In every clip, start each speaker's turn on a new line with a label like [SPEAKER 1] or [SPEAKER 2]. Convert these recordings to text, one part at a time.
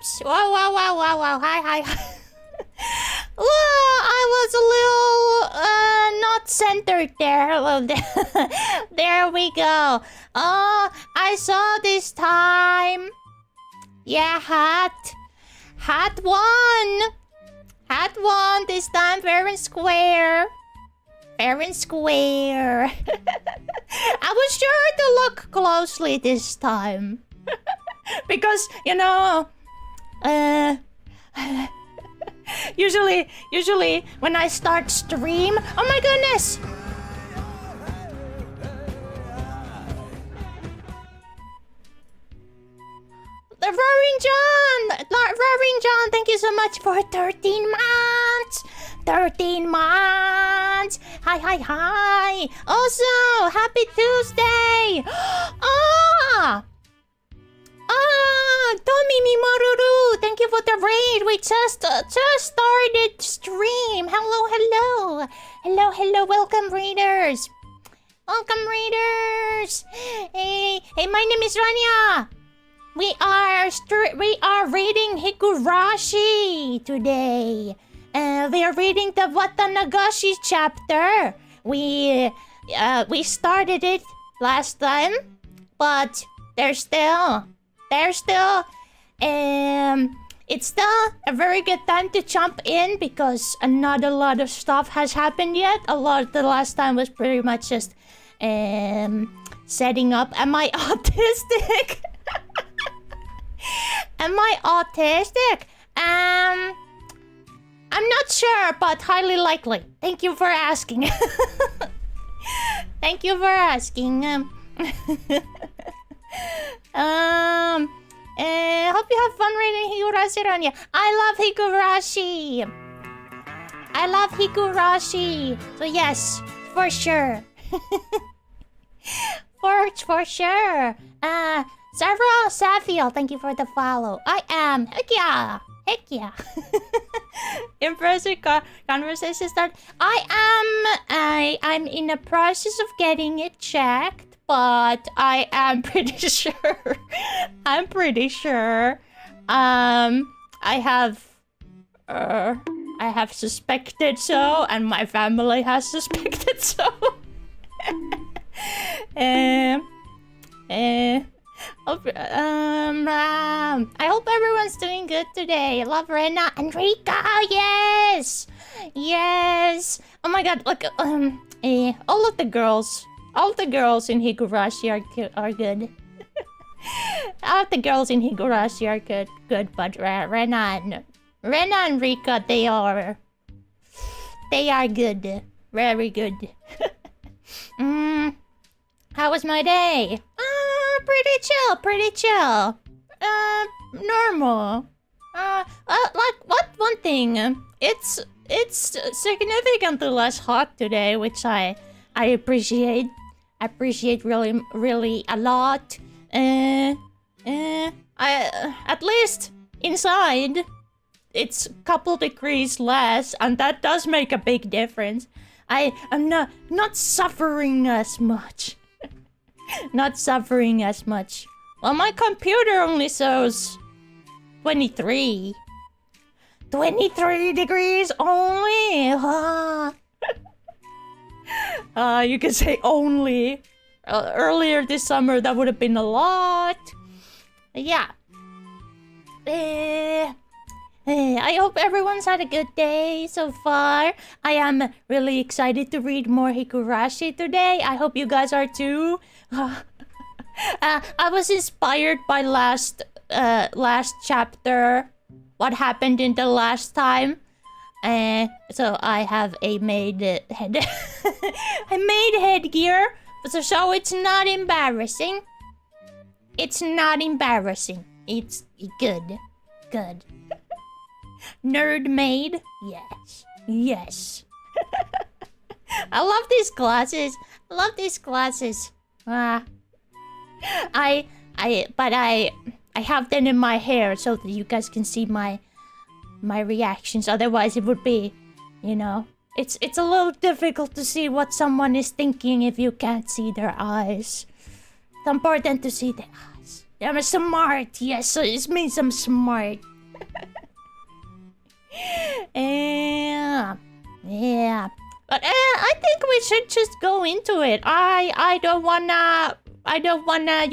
[SPEAKER 1] Oops. Wow. Hi. Well, I was a little not centered there. Well, there we go. Oh, I saw this time. Yeah, hat won. Hat won this time, fair and square. Fair and square. I was sure to look closely this time. Because, you know, usually when I start stream, oh my goodness! Roaring John, thank you so much for 13 months! 13 months! Hi! Also, happy Tuesday! Tommy Mimaruru, thank you for the raid. We just started stream. Hello. Welcome, raiders. Hey, my name is Rania. We are reading Higurashi today. We are reading the Watanagashi chapter. We started it last time, but it's still a very good time to jump in because not a lot of stuff has happened yet. The last time was pretty much just setting up. Am I autistic? I'm not sure, but highly likely. Thank you for asking. Hope you have fun reading Higurashi, Rania. I love Higurashi. So yes, for sure. for sure. Several Safiel, thank you for the follow. I am. Heck yeah. Impressive conversation start. I'm in the process of getting it checked, but I am pretty sure. I have suspected so, and my family has suspected so. I hope everyone's doing good today. Love Rena and Rika. Yes. Oh my god, look. All the girls in Higurashi are good. All the girls in Higurashi are good, but Rena and Rika, they are good, very good. How was my day? Pretty chill. Normal. Like what? One thing. It's significantly less hot today, which I appreciate. Really a lot. I at least inside, it's a couple degrees less, and that does make a big difference. I'm not suffering as much. Well, my computer only shows 23. 23 degrees only. You can say only. Earlier this summer, that would have been a lot. Yeah. I hope everyone's had a good day so far. I am really excited to read more Higurashi today. I hope you guys are too. I was inspired by last chapter. What happened in the last time? So I have a made headgear. So it's not embarrassing. It's good. Nerd made? Yes. I love these glasses. I have them in my hair so that you guys can see my reactions. Otherwise it would be, you know, it's a little difficult to see what someone is thinking if you can't see their eyes. It's important to see their eyes. I'm smart. Yes, so it means I'm smart. Yeah. Yeah. But I think we should just go into it. I don't wanna, I don't wanna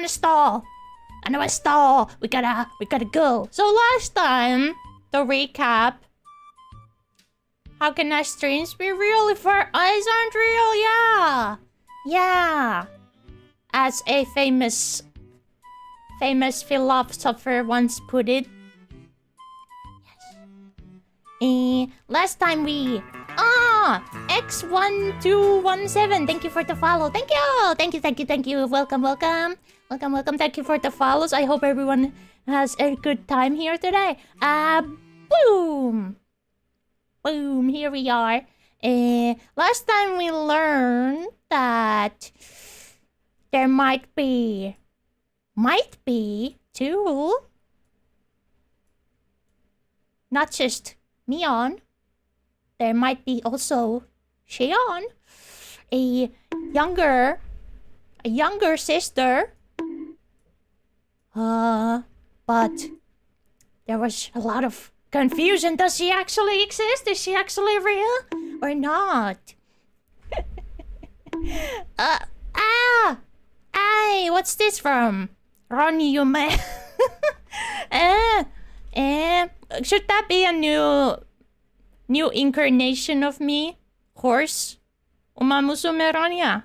[SPEAKER 1] stall. I don't wanna stall. We gotta go. So last time, to recap, how can our streams be real if our eyes aren't real? Yeah. Yeah. As a famous philosopher once put it. Last time we... X1217. Thank you for the follow. Thank you. Welcome. Thank you for the follows. I hope everyone has a good time here today. Boom. Here we are. Last time we learned that there might be two, not just mion, there might be also shion, a younger sister. But there was a lot of confusion. Does she actually exist? Is she actually real or not? What's this from? Ronnie, you man. Should that be a new incarnation of me? Horse? Umamusume Ronya.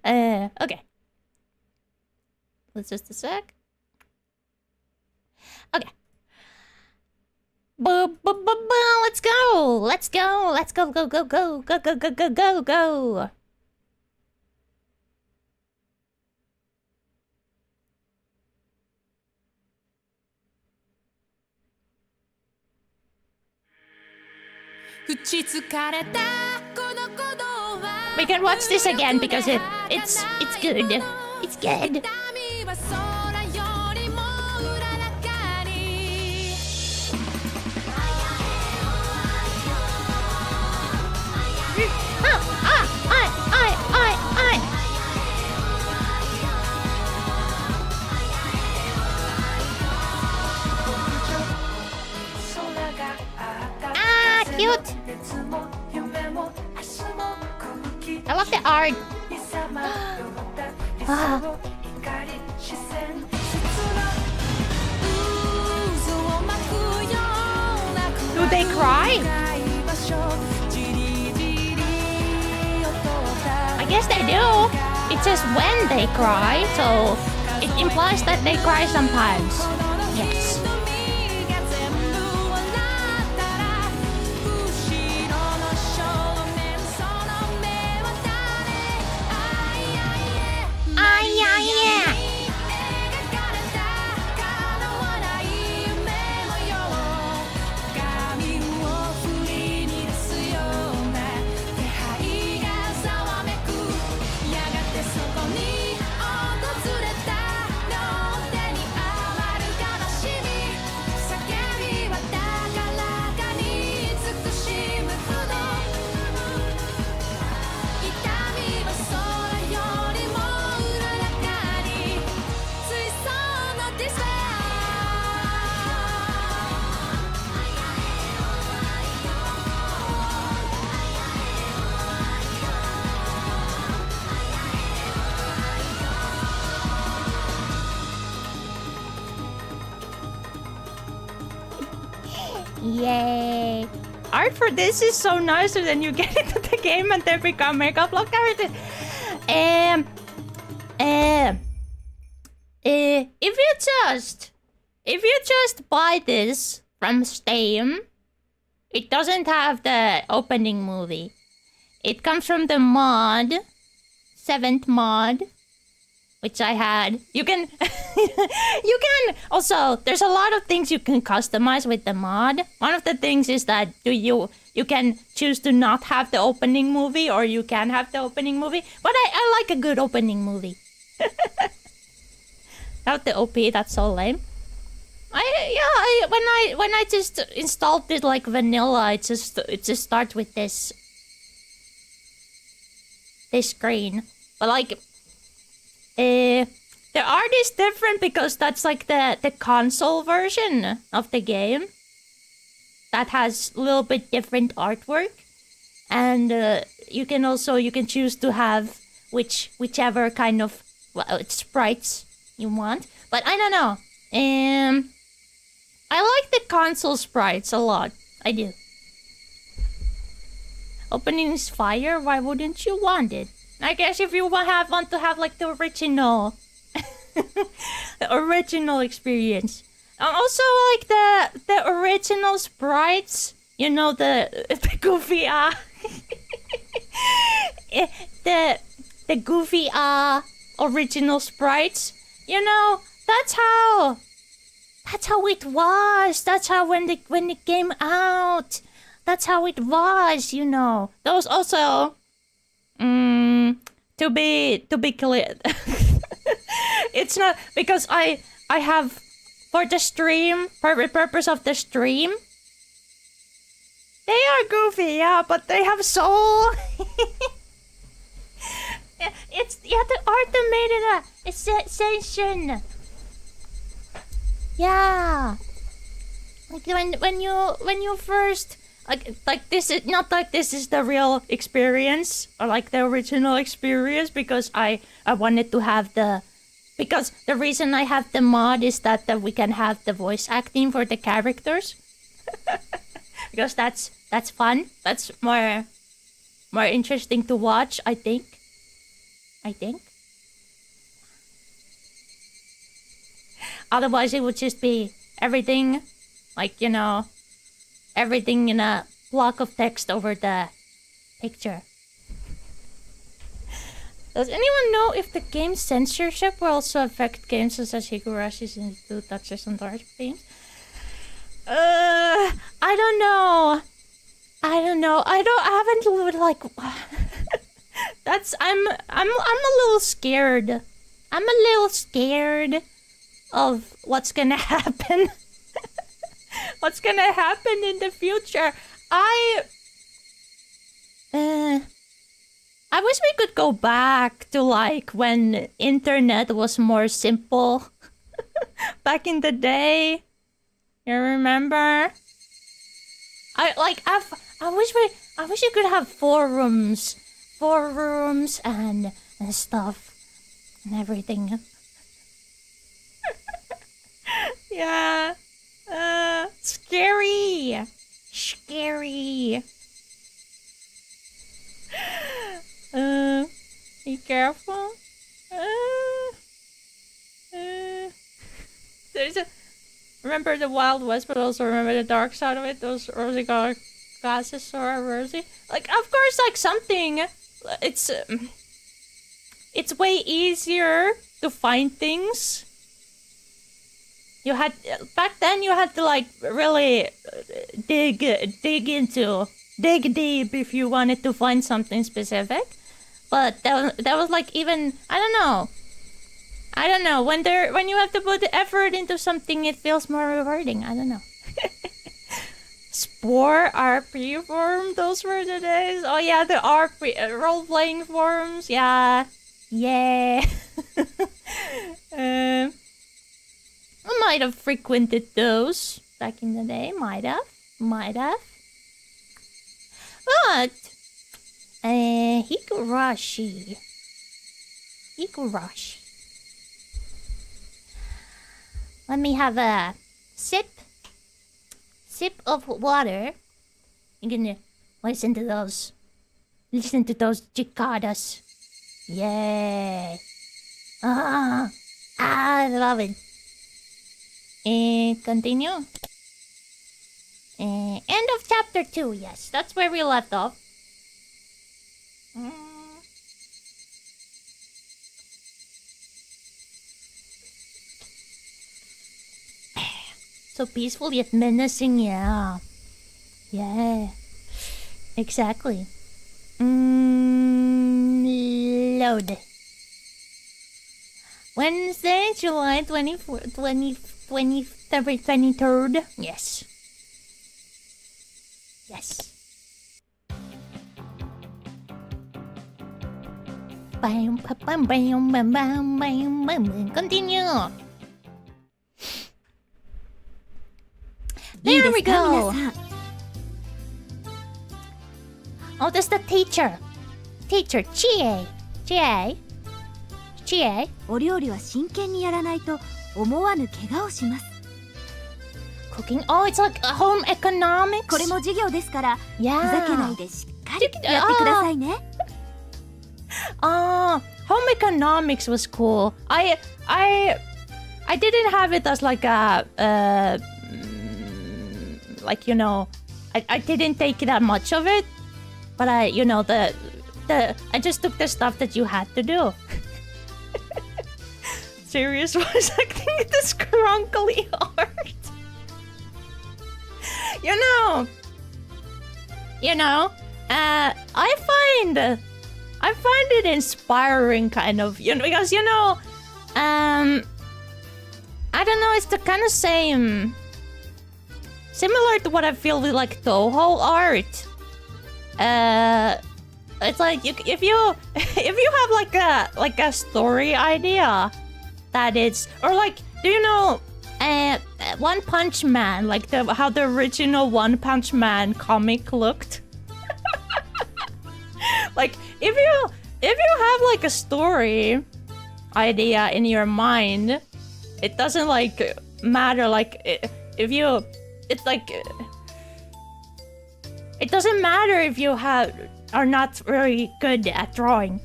[SPEAKER 1] Okay. Let's just a sec. Okay. Let's go. We can watch this again because it's good. It's good. Cute. I love the art. Do they cry? I guess they do. It says when they cry, so it implies that they cry sometimes. Yes. Yay! Art for this is so nice, and then you get into the game and they become makeup look characters. If you just buy this from Steam, it doesn't have the opening movie. It comes from the mod, 7th mod, which I had. You can also, there's a lot of things you can customize with the mod. One of the things is that you can choose to not have the opening movie, or you can have the opening movie. But I like a good opening movie. Not the OP, that's so lame. When I just installed it like vanilla, it just starts with this screen. But like, the art is different because that's like the console version of the game. That has a little bit different artwork. And you can choose to have whichever kind of sprites you want. But I don't know. I like the console sprites a lot. I do. Opening is fire. Why wouldn't you want it? I guess if you want to have like the original, the original experience. Also like the original sprites. You know the goofy the goofy original sprites. You know that's how it was. That's how when it came out. That's how it was, you know. Those also, to be clear, it's not because I have for the stream, for the purpose of the stream. They are goofy, yeah, but they have soul. It's the art that made it a sensation. Yeah, like when you first. Like this is not like this is the real experience or like the original experience because I wanted to have because the reason I have the mod is that we can have the voice acting for the characters because that's fun. That's more interesting to watch. I think. Otherwise, it would just be everything, like you know. Everything in a block of text over the picture. Does anyone know if the game censorship will also affect games such as Higurashi since it touches on dark themes? I don't know. I haven't like. I'm a little scared. I'm a little scared of what's gonna happen. What's gonna happen in the future? I wish we could go back to like when internet was more simple. Back in the day. You remember? I wish you could have forums and stuff and everything. Yeah. Scary. Be careful. Remember the Wild West, but also remember the dark side of it. Those rosy glasses, so rosy. Like, of course, like something. It's way easier to find things. You had back then. You had to like really dig deep if you wanted to find something specific. But that was like even I don't know when you have to put the effort into something, it feels more rewarding. I don't know. Spore RP forum, those were the days. Oh yeah, the RP role playing forums. Yeah. I might have frequented those back in the day. Might have. But Higurashi. Let me have a sip of water. You're gonna listen to those cicadas. Yay. I love it. Continue. End of chapter 2, yes. That's where we left off. So peaceful yet menacing, yeah. Yeah. Exactly. Load. Wednesday, July 23rd. Yes. Continue. There we go. Oh, that's the teacher. Teacher, Chie. Chie. Chie.
[SPEAKER 2] お料理は真剣にやらないと思わぬ怪我をします。
[SPEAKER 1] Cooking. Oh, it's like home economics.
[SPEAKER 2] これも授業ですから、ふ
[SPEAKER 1] Yeah.
[SPEAKER 2] ざけないでしっかりやってくださいね。
[SPEAKER 1] Home economics was cool. I didn't have it as like a like, you know, I didn't take that much of it, but I just took the stuff that you had to do. Serious voice acting in this crunkly art. I find it inspiring, kind of, because I don't know, it's the kind of same, similar to what I feel with like Toho art. It's like if you have like a story idea that it's, or like, do you know One Punch Man, like how the original One Punch Man comic looked? Like if you have like a story idea in your mind, it doesn't like matter, like if you, it's like it doesn't matter if you are not very good at drawing.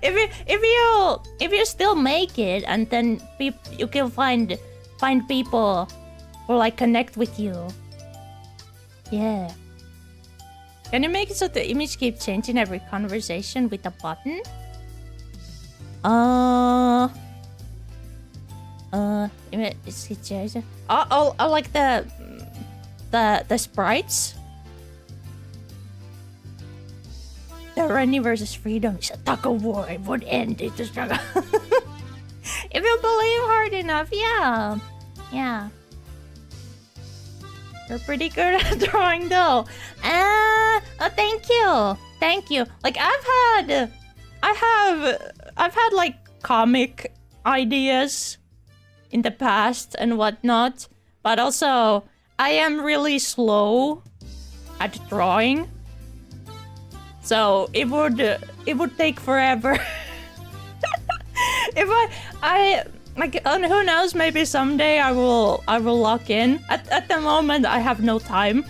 [SPEAKER 1] If you still make it, and then you can find people who like connect with you. Yeah. Can you make it so the image keeps changing every conversation with a button? I like the sprites. The Rennie versus Freedom is a tug of war. It would end it. If you believe hard enough, yeah. Yeah. You're pretty good at drawing though. Oh, thank you. Thank you. Like I've had like comic ideas in the past and whatnot, but also I am really slow at drawing. So it would take forever. If I like, who knows, maybe someday I will lock in. At the moment I have no time.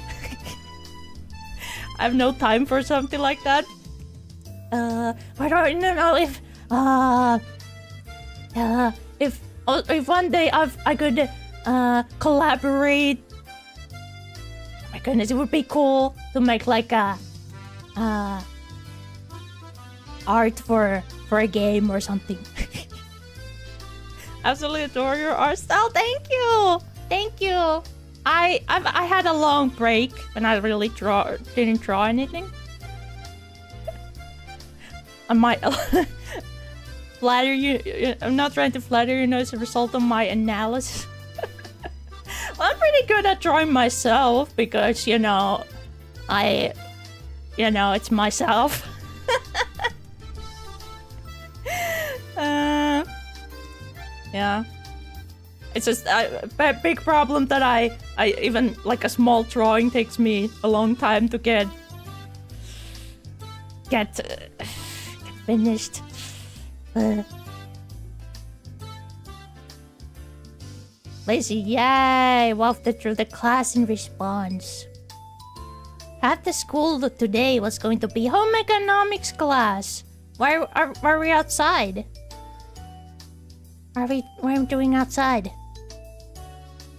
[SPEAKER 1] I have no time for something like that. I don't know if one day I could collaborate. Oh my goodness, it would be cool to make like a art for a game or something. Absolutely adore your art style. Thank you. Thank you. I had a long break when I really didn't draw anything. I might flatter you. I'm not trying to flatter you, as a result of my analysis. Well, I'm pretty good at drawing myself because, it's myself. Yeah. It's just a big problem that I even, like, a small drawing takes me a long time to get finished. Lazy, yay! Wafted through the class in response. Half the school today was going to be home economics class. Why are we outside? What are we doing outside?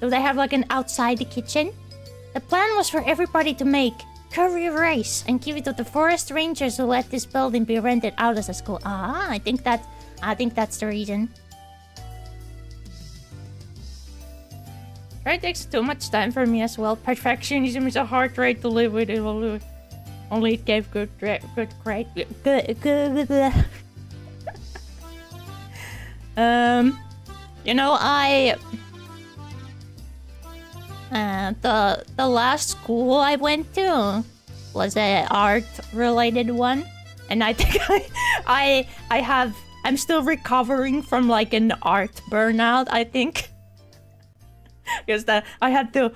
[SPEAKER 1] Do they have like an outside kitchen? The plan was for everybody to make curry rice and give it to the forest rangers who let this building be rented out as a school. I think that's the reason. It takes too much time for me as well. Perfectionism is a hard trait to live with. Only it gave good grade. The last school I went to was a art related one, And I think I'm still recovering from like an art burnout, I think. Because I had to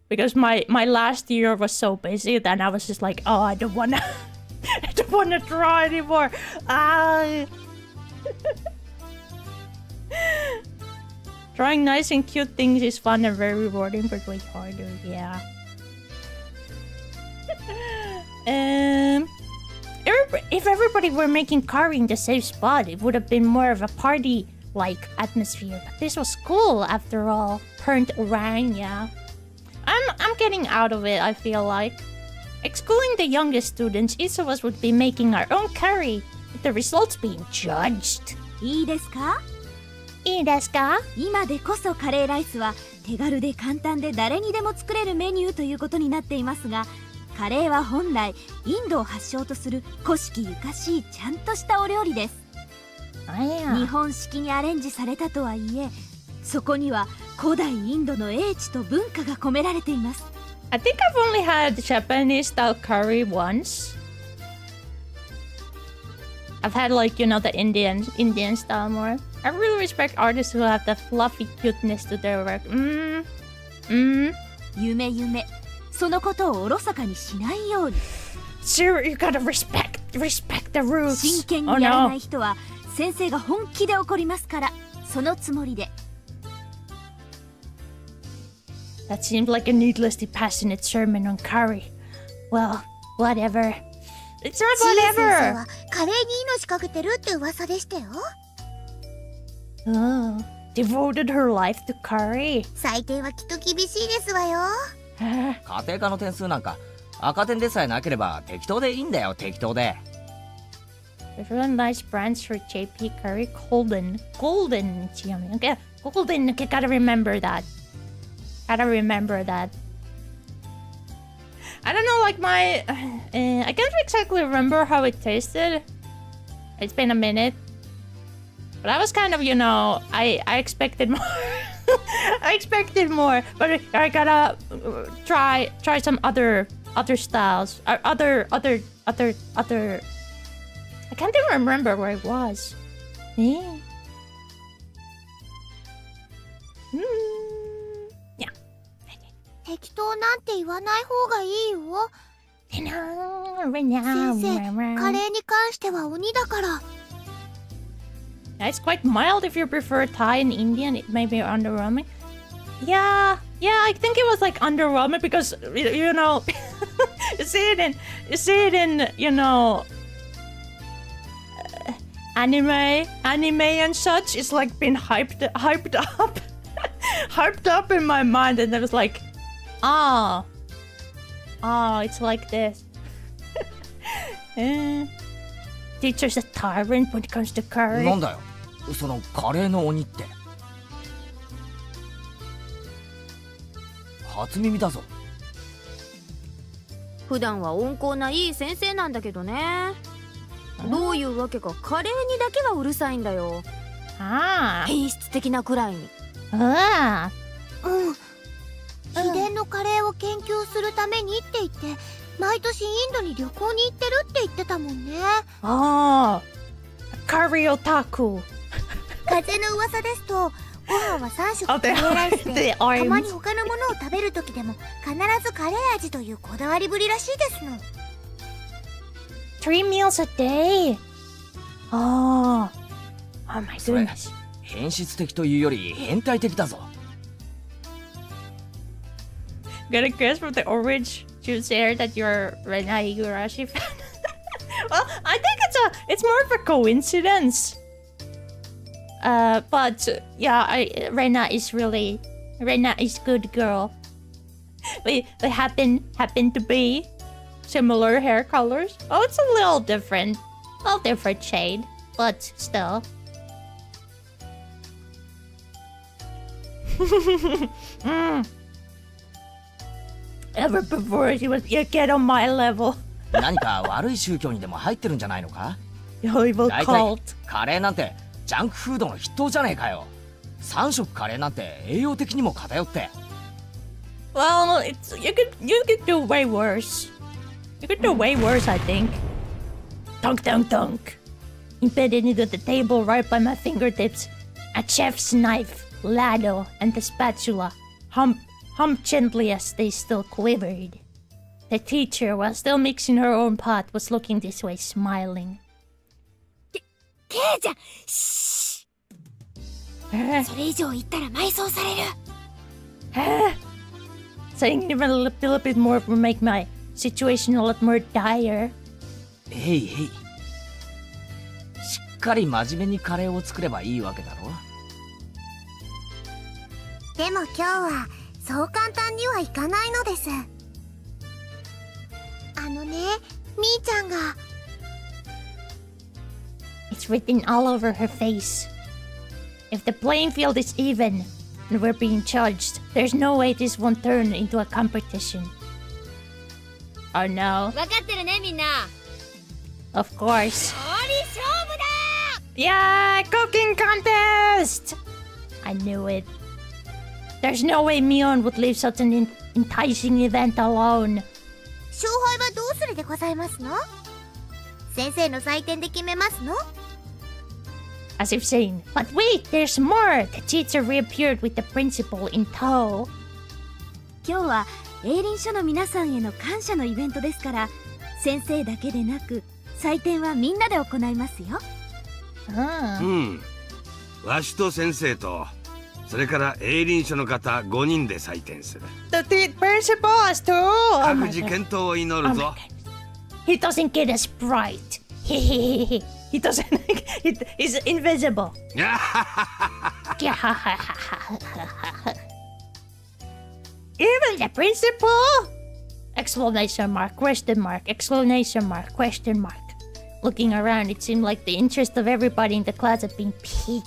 [SPEAKER 1] because my last year was so busy, then I was just like, oh, I don't wanna draw anymore. Drawing nice and cute things is fun and very rewarding, but way harder, yeah. If everybody were making curry in the same spot, it would have been more of a party-like atmosphere. But this was school, after all. Burnt orang, yeah. I'm getting out of it, I feel like. Excluding the youngest students, each of us would be making our own curry, with the results being judged.
[SPEAKER 2] いいですか？
[SPEAKER 1] いいですか？
[SPEAKER 2] 今でこそカレーライスは手軽で簡単で誰にでも作れるメニューということになっていますが、カレーは本来インドを発祥とする古式ゆかしいちゃんとしたお料理です。日本式にアレンジされたとはいえ、そこには古代インドの英知と文化が込められています。
[SPEAKER 1] I think I've only had Japanese style curry once. I've had like, you know, the Indian style more. I really respect artists who have the fluffy cuteness to their work.
[SPEAKER 2] 夢そのことをおろそかにしないように。
[SPEAKER 1] Sure, you gotta respect the roots.
[SPEAKER 2] 真剣にやらない人は先生が本気で怒りますから、そのつもりで。
[SPEAKER 1] That seemed like a needlessly passionate sermon on curry. Well, whatever. It's not whatever.
[SPEAKER 3] カレーに命かけてるって噂でしたよ。
[SPEAKER 1] Oh, devoted her life to curry.
[SPEAKER 3] 採点はきっと厳しいですわよ。
[SPEAKER 4] 家庭科の点数なんか赤点でさえなければ適当でいいんだよ、適当で。
[SPEAKER 1] There's really nice brands for JP curry. Golden. It's yummy. Okay, golden. Okay, gotta remember that. I don't know, like I can't exactly remember how it tasted. It's been a minute. But I was kind of, you know, I expected more. I expected more, but I gotta try some other styles. Other. I can't even remember where it was. Yeah. Yeah.
[SPEAKER 3] 適当なんて言わない方がいいよ。先生、カレーに関しては鬼だから。
[SPEAKER 1] It's quite mild if you prefer Thai and Indian. It may be underwhelming. Yeah, I think it was like underwhelming because you know, you see it in you know, anime and such. It's like been hyped up in my mind, and I was like, oh, it's like this. Teacher's a tyrant when it comes to curry.
[SPEAKER 4] なんだよ、そのカレーの鬼って。初耳だぞ。
[SPEAKER 5] 普段は温厚ないい先生なんだけどね。どういうわけかカレーにだけはうるさいんだよ。品質的なくらいに。
[SPEAKER 3] 秘伝のカレーを研究するためにって言って毎年インドに旅行に行ってるって言ってたもんね。
[SPEAKER 1] カレーオタク。
[SPEAKER 3] 風の噂ですとご飯は3食カレーライスでたまに他のものを食べる時でも必ずカレー味というこだわりぶりらしいですの。
[SPEAKER 1] 3 meals a day. Oh my goodness.
[SPEAKER 4] 変質的というより変態的だぞ。
[SPEAKER 1] Got a guess from the orange juice there that you're a Higurashi fan? Well, I think it's more of a coincidence. But yeah, Rena is good girl. They happen to be similar hair colors. Oh, it's a little different shade, but still. Ever before she was get on my level.
[SPEAKER 4] 何か悪い宗教にでも入ってるんじゃないのか？
[SPEAKER 1] Evil
[SPEAKER 4] 大
[SPEAKER 1] cult.
[SPEAKER 4] 体カレーなんてジャンクフードの筆頭じゃねえかよ。3食カレーなんて栄養的にも偏って。
[SPEAKER 1] Well, you could do way worse. You could do way worse, I think. Dunk, dunk, dunk. Embedded into the table right by my fingertips. A chef's knife, ladle, and the spatula. Hump gently as they still quivered. The teacher, while still mixing her own pot, was looking this way, smiling.
[SPEAKER 2] ケイちゃん、シー。それ以上言ったら埋葬される。
[SPEAKER 1] Saying even a little bit more will make my situation a lot more dire.
[SPEAKER 4] へいへい。しっかり真面目にカレーを作ればいいわけだろ。
[SPEAKER 3] でも今日はそう簡単にはいかないのです。みーちゃんが。
[SPEAKER 1] It's written all over her face. If the playing field is even, and we're being judged, there's no way this won't turn into a competition. Oh no.
[SPEAKER 5] 分かってるねみんな。
[SPEAKER 1] Of course.
[SPEAKER 5] 勝負だ。
[SPEAKER 1] Yeah, cooking contest! I knew it. There's no way Mion would leave such an enticing event alone.
[SPEAKER 3] 勝敗はどうするでございますの？先生の採点で決めますの？
[SPEAKER 1] As if saying, but wait, there's more! The teacher reappeared with the principal in tow.
[SPEAKER 2] 今日は営林署の皆さんへの感謝のイベントですから、先生だけでなく採点はみんなで行いますよ。
[SPEAKER 6] わしと先生と、それから営林署の方5人で採点する。
[SPEAKER 1] The principal has too!
[SPEAKER 6] 各自健闘を祈るぞ。
[SPEAKER 1] He doesn't get a sprite. He doesn't. He's invisible. Even the principal? Exclamation mark, question mark, exclamation mark, question mark. Looking around, it seemed like the interest of everybody in the class had been piqued.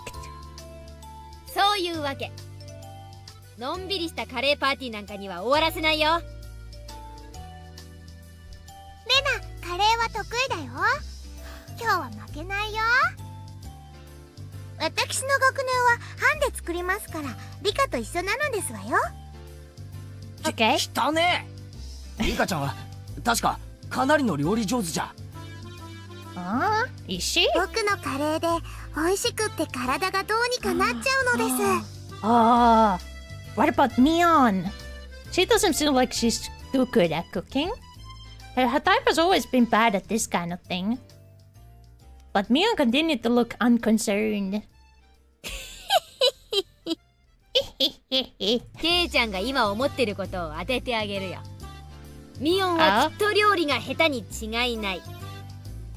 [SPEAKER 5] そういうわけ。のんびりしたカレーパーティーなんかには終わらせないよ。
[SPEAKER 3] レナ、カレーは得意だよ。今日は負けないよ。私の学年は班で作りますから、リカと一緒なのですわよ。
[SPEAKER 1] Okay.
[SPEAKER 4] 汚ねえ。リカちゃんは確かかなりの料理上手じゃ。
[SPEAKER 1] Is she?
[SPEAKER 3] 僕のカレーで美味しくって体がどうにかなっちゃうのです。
[SPEAKER 1] What about Mion? She doesn't seem like she's too good at cooking. Her type has always been bad at this kind of thing. But Mion continued to look unconcerned.
[SPEAKER 5] ケイちゃんが今思ってることを当ててあげるよ。ミオンはきっと料理が下手に違いない。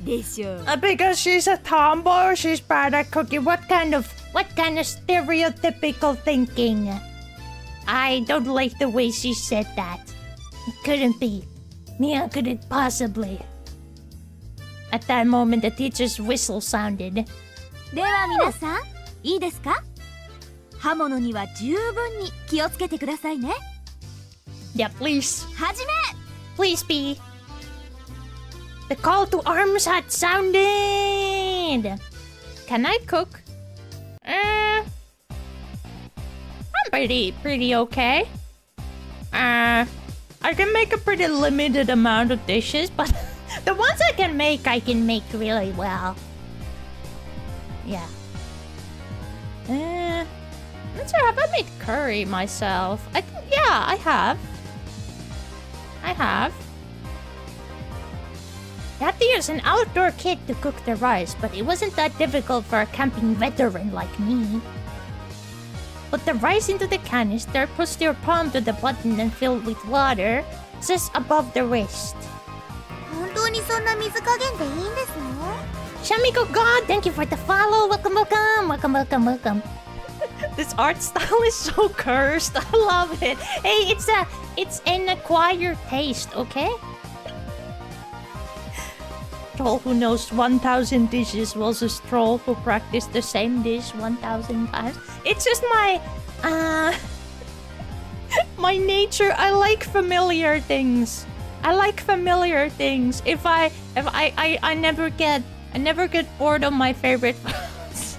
[SPEAKER 5] でしょう。
[SPEAKER 1] Because she's a tomboy or she's bad at cooking? What kind of stereotypical thinking? I don't like the way she said that. It couldn't be. Mion couldn't possibly. At that moment, the teacher's whistle sounded.
[SPEAKER 2] では皆さん、いいですか？刃物には十分に気をつけてくださいね。
[SPEAKER 1] Yeah, please.
[SPEAKER 2] はじめ！
[SPEAKER 1] Please be. The call to arms had sounded. Can I cook? I'm pretty okay. I can make a pretty limited amount of dishes, but the ones I can make really well. Yeah. Let's see, have I made curry myself? I think, yeah, I have. You had to use an outdoor kit to cook the rice, but it wasn't that difficult for a camping veteran like me. Put the rice into the canister, push your palm to the button and fill with water, just above the wrist.
[SPEAKER 3] 本当にそんな水加減でいいんですの？
[SPEAKER 1] Shamiko God, thank you for the follow. Welcome. This art style is so cursed. I love it. Hey, it's an acquired taste, okay? Troll who knows 1,000 dishes versus troll who practiced the same dish 1,000 times. It's just my my nature. I like familiar things. If I never get bored of my favorite foods.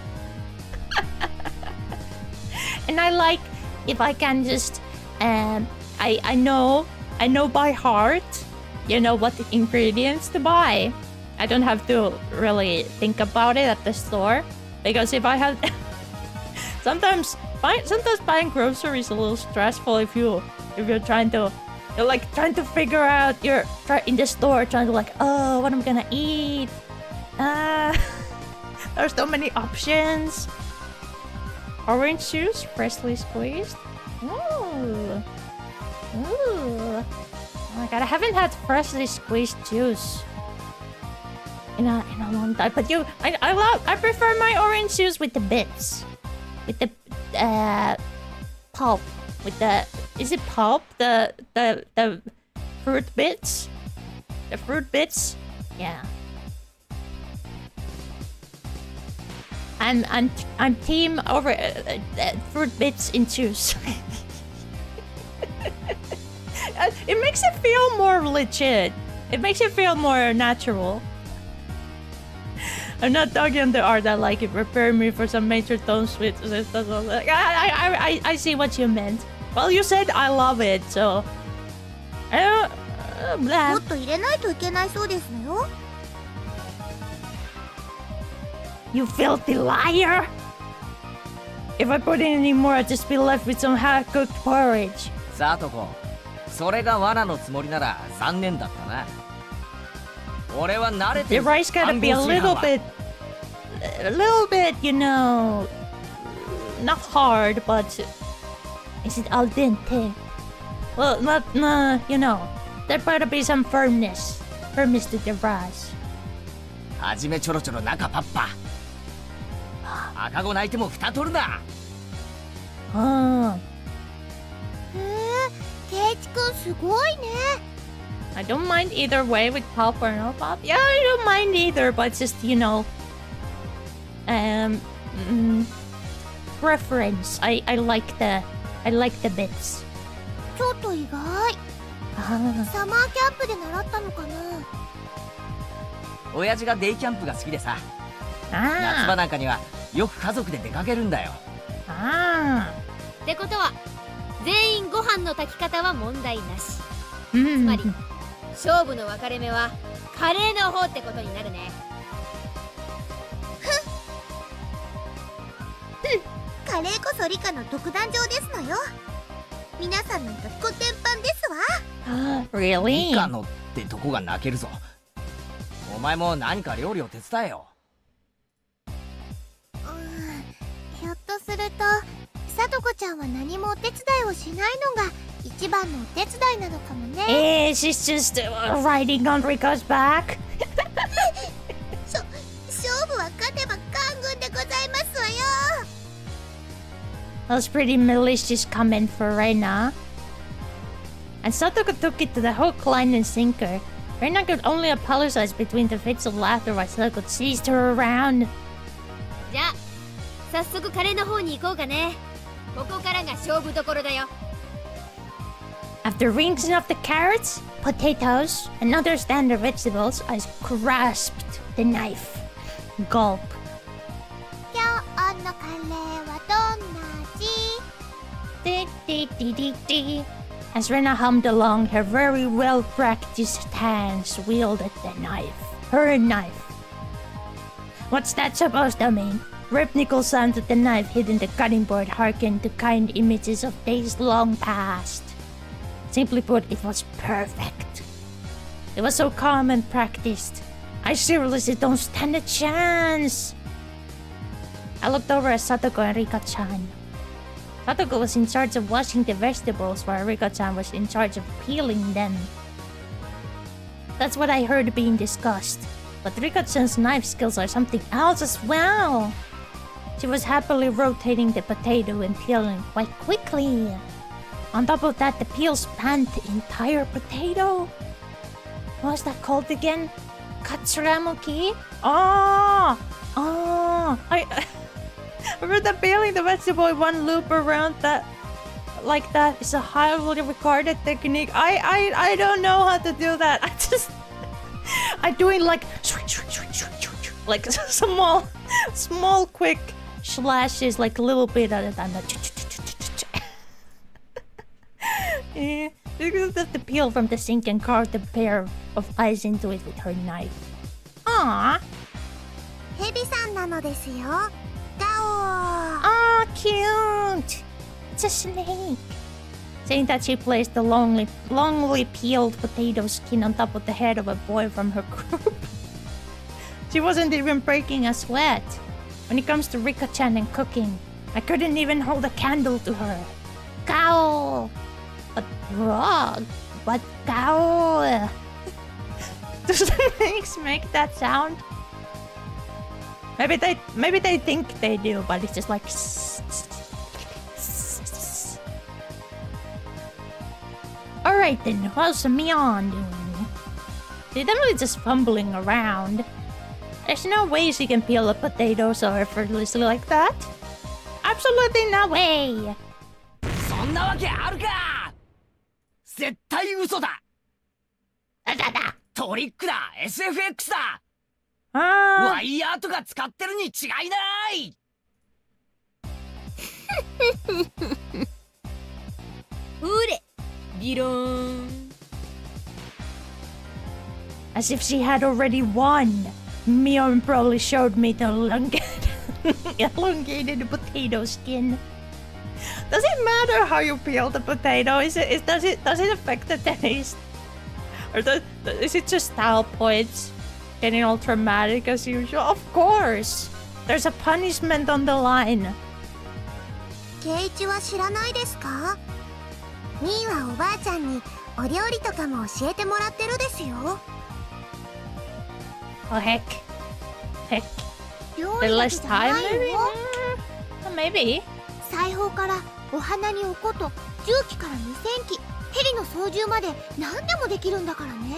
[SPEAKER 1] And I like if I can just I know by heart you know, what ingredients to buy. I don't have to really think about it at the store. Because if I had... sometimes buying groceries is a little stressful if you're trying to... You're like trying to figure out... You're in the store trying to like, oh, what am I gonna eat? There's so many options. Orange juice, freshly squeezed. Ooh. Ooh. Oh my god, I haven't had freshly squeezed juice in a long time. But I prefer my orange juice with the bits. With the pulp. With the is it pulp? The fruit bits? The fruit bits? Yeah. I'm team over fruit bits in juice. It makes it feel more legit. It makes it feel more natural. I'm not talking the art that like it prepare me for some major tone switch. I see what you meant. Well, you said I love it, so. Blah.
[SPEAKER 3] もっと入れないといけないそうですのよ。
[SPEAKER 1] You filthy liar! If I put in any more, I'd just be left with some half-cooked porridge.
[SPEAKER 4] さとこ、それが罠のつもりなら残念だったな。俺は慣れて
[SPEAKER 1] The rice gotta be a little bit, you know, not hard, but is it al dente? Well, not, you know, there better be some firmness to the rice.
[SPEAKER 4] はじめちょろちょろ中パッパ。赤子泣いても蓋取るな。
[SPEAKER 3] ケイチくんすごいね。
[SPEAKER 1] I don't mind either way with pulp or no pulp. Yeah, I don't mind either, but just, you know, preference. I like the bits.
[SPEAKER 3] ちょっと意外。サマーキャンプで習ったのかな。
[SPEAKER 4] 親父がデイキャンプが好きでさ。夏場なんかにはよく家族で出かけるんだよ。
[SPEAKER 5] ってことは全員ご飯の炊き方は問題なし。つまり勝負の分かれ目はカレーの方ってことになるね。
[SPEAKER 3] カレーこそ理科の独壇場ですのよ。皆さんなんかコテンパンですわ。
[SPEAKER 1] Really?
[SPEAKER 4] 理科のってとこが泣けるぞ。お前も何か料理を手伝えよ。
[SPEAKER 3] ひょっとするとさとこちゃんは何もお手伝いをしないのが一番のお手伝いなのかもね。
[SPEAKER 1] She's just riding on Rika's back.
[SPEAKER 3] 勝負は勝てば官軍でございますわよ。
[SPEAKER 1] That's pretty malicious comment for Reina. And Satoko took it to the hook, line, and sinker. Reina could only apologize between the fits of laughter while Satoko teased her around.
[SPEAKER 5] じゃあ早速カレーの方に行こうかね。ここからが勝負どころだよ。
[SPEAKER 1] After rinsing off the carrots, potatoes, and other standard vegetables, I grasped the knife. Gulp.
[SPEAKER 3] 今日のカレーはどんな味？
[SPEAKER 1] As Rena hummed along, her very well-practiced hands wielded the knife. Her knife. What's that supposed to mean? Rhythmical sounds of the knife hidden the cutting board harkened to kind images of days long past. Simply put, it was perfect. It was so calm and practiced. I seriously don't stand a chance. I looked over at Satoko and Rika-chan. Satoko was in charge of washing the vegetables while Rika-chan was in charge of peeling them. That's what I heard being discussed. But Rika-chan's knife skills are something else as well. She was happily rotating the potato and peeling quite quickly. On top of that, the peel spanned the entire potato. What was that called again? Katsuramuki? I remember that peeling the vegetable in one loop around that, like that, is a highly regarded technique. I don't know how to do that. I'm doing like small quick slashes, like a little bit at a time. You just have to peel from the sink and carve the pair of eyes into it with her knife. Aww.
[SPEAKER 3] ヘビさんなのですよ。ガオー。
[SPEAKER 1] Aw, cute! It's a snake. Saying that she placed the longly peeled potato skin on top of the head of a boy from her group. She wasn't even breaking a sweat. When it comes to Rika-chan and cooking, I couldn't even hold a candle to her. Gao! But raw. But gao! Does the snakes make that sound? Maybe they think they do, but it's just like. Alright then, how's Mion doing? She's definitely just fumbling around. There's no way she can peel a potato so effortlessly like that. Absolutely no way!
[SPEAKER 4] そんなわけあるか。絶対嘘だ。トリックだ。 SFX だ。ワイヤーとか使ってるに違いない。
[SPEAKER 5] ほれ、ビローン。
[SPEAKER 1] As if she had already won. Mion probably showed me the elongated potato skin. Does it matter how you peel the potato? Does it affect the taste? Or is it just style points? Getting all dramatic as usual? Of course! There's a punishment on the line.
[SPEAKER 3] ケイイチは知らないですか？ミーはおばあちゃんにお料理とかも教えてもらってるですよ。
[SPEAKER 1] Oh heck. Heck.
[SPEAKER 3] 料
[SPEAKER 1] The
[SPEAKER 3] 理だ
[SPEAKER 1] less
[SPEAKER 3] けじゃな
[SPEAKER 1] time
[SPEAKER 3] い
[SPEAKER 1] maybe?
[SPEAKER 3] よ。
[SPEAKER 1] Maybe.
[SPEAKER 3] 裁縫からお花におこと重機から無線機ヘリの操縦まで何でもできるんだからね。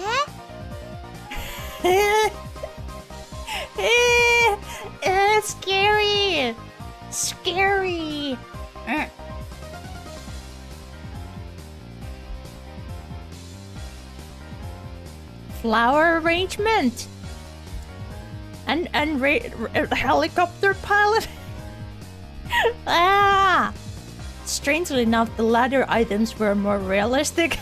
[SPEAKER 1] Scary! Scary! Flower arrangement! And helicopter pilot? Ah! Strangely enough, the latter items were more realistic.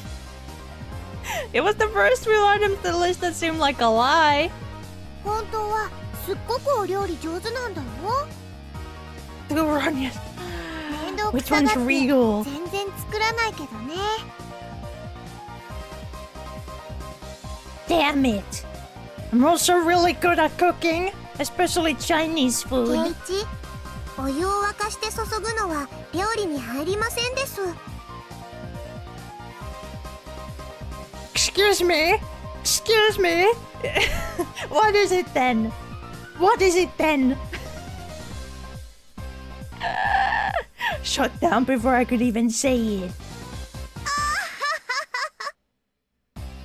[SPEAKER 1] It was the first few items the list that seemed like a lie.
[SPEAKER 3] 本当はすっごくお料理上手なんだよ。面倒く
[SPEAKER 1] Which
[SPEAKER 3] さが
[SPEAKER 1] one's
[SPEAKER 3] って
[SPEAKER 1] real?
[SPEAKER 3] 全然作らないけどね。
[SPEAKER 1] Damn it! I'm also really good at cooking, especially Chinese
[SPEAKER 3] ケイ
[SPEAKER 1] food.
[SPEAKER 3] イチ、お湯を沸かして注ぐのは料理に入りませんです。
[SPEAKER 1] Excuse me? Excuse me? What is it then? What is it then? Shut down before I could even say it.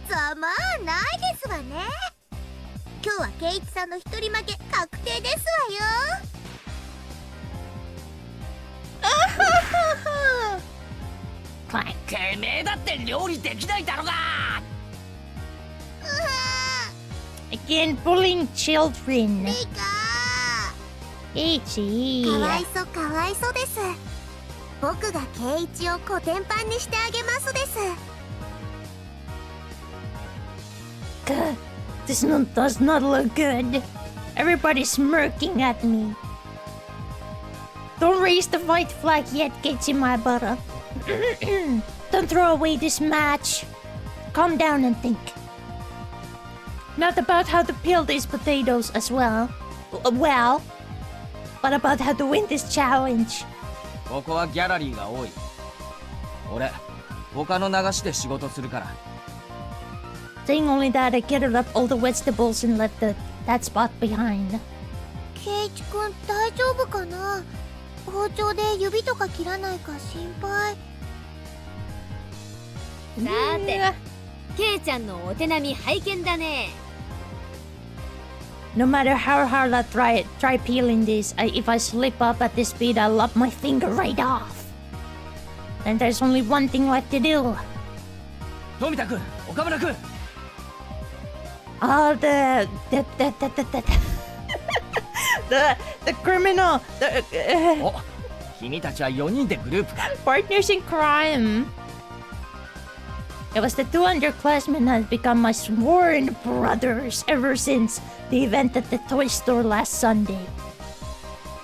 [SPEAKER 3] ざまあないですわね。今日はケイイチさんの一人負け確定ですわよ。
[SPEAKER 1] Clank.
[SPEAKER 4] てめえだって料理できないだろが。
[SPEAKER 1] Again, bullying children.
[SPEAKER 3] リカ
[SPEAKER 1] Ichi.
[SPEAKER 3] かわいそかわいそです。僕がケイイチをコテンパンにしてあげますです。
[SPEAKER 1] Gah, this does not look good. Everybody's smirking at me. Don't raise the white flag yet, Keiichi my butter. Don't throw away this match. Calm down and think. Not about how to peel these potatoes as well. Well, but about how to win this challenge.
[SPEAKER 4] ここはギャラリーが多い。俺、他の流しで仕事するから。
[SPEAKER 1] Saying only that, I gathered up all the vegetables and left that spot behind.
[SPEAKER 3] ケイイチくん大丈夫かな？包丁で指とか切らないか心配。
[SPEAKER 5] さて、ケイちゃんのお手並み拝見だね。
[SPEAKER 1] No matter how hard I try peeling this, if I slip up at this speed, I'll lop my finger right off. And there's only one thing left to do.
[SPEAKER 4] 富田君、岡村君。
[SPEAKER 1] Oh, the criminal,
[SPEAKER 4] お、君たちは4人でグループか。
[SPEAKER 1] partners in crime. It was the two underclassmen that had become my sworn brothers ever since the event at the toy store last Sunday.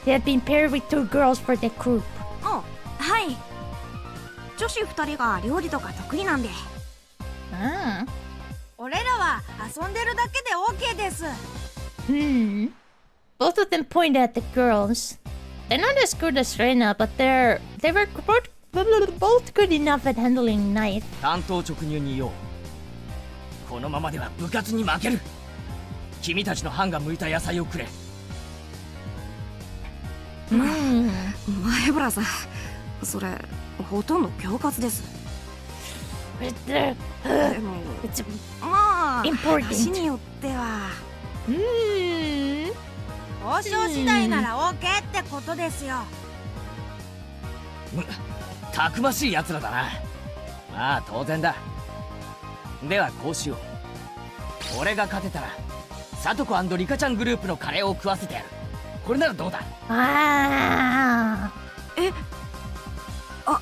[SPEAKER 1] They had been paired with two girls for the group.
[SPEAKER 2] あ、はい。女子2人が料理とか得意なんで。
[SPEAKER 1] Ah.
[SPEAKER 2] 俺らは遊んでるだけで OK です。
[SPEAKER 1] Both of them pointed at the girls. They're not as good as Rena, but they were both good enough at handling knife.
[SPEAKER 4] 単刀直入に言おう。このままでは部活に負ける。君たちの班が向いた野菜をくれ。
[SPEAKER 2] 前原さん、それほとんど恐喝です。でもまあ話によっては交渉次第なら OK ってことですよ。
[SPEAKER 4] たくましい奴らだな。まあ当然だ。ではこうしよう。俺が勝てたらサトコ&リカちゃんグループのカレーを食わせてやる。これならどうだ。
[SPEAKER 1] あ
[SPEAKER 2] あ、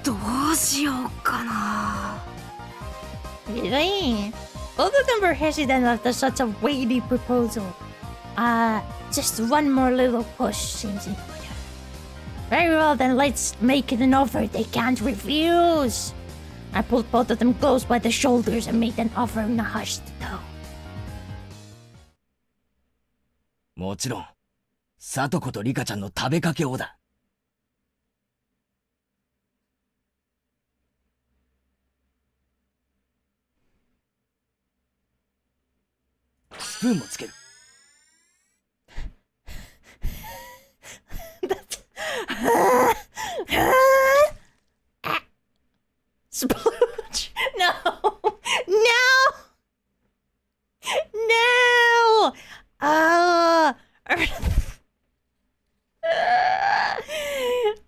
[SPEAKER 2] どうしようかな。
[SPEAKER 1] Really? Both of them were hesitant after such a weighty proposal. Just one more little push seems in order. Very well, then let's make it an offer they can't refuse. I pulled both of them close by the shoulders and made an offer in a hushed tone.
[SPEAKER 4] もちろん、サトコとリカちゃんの食べかけをだ。スプーンもつける。
[SPEAKER 1] Splooge! No! No! No!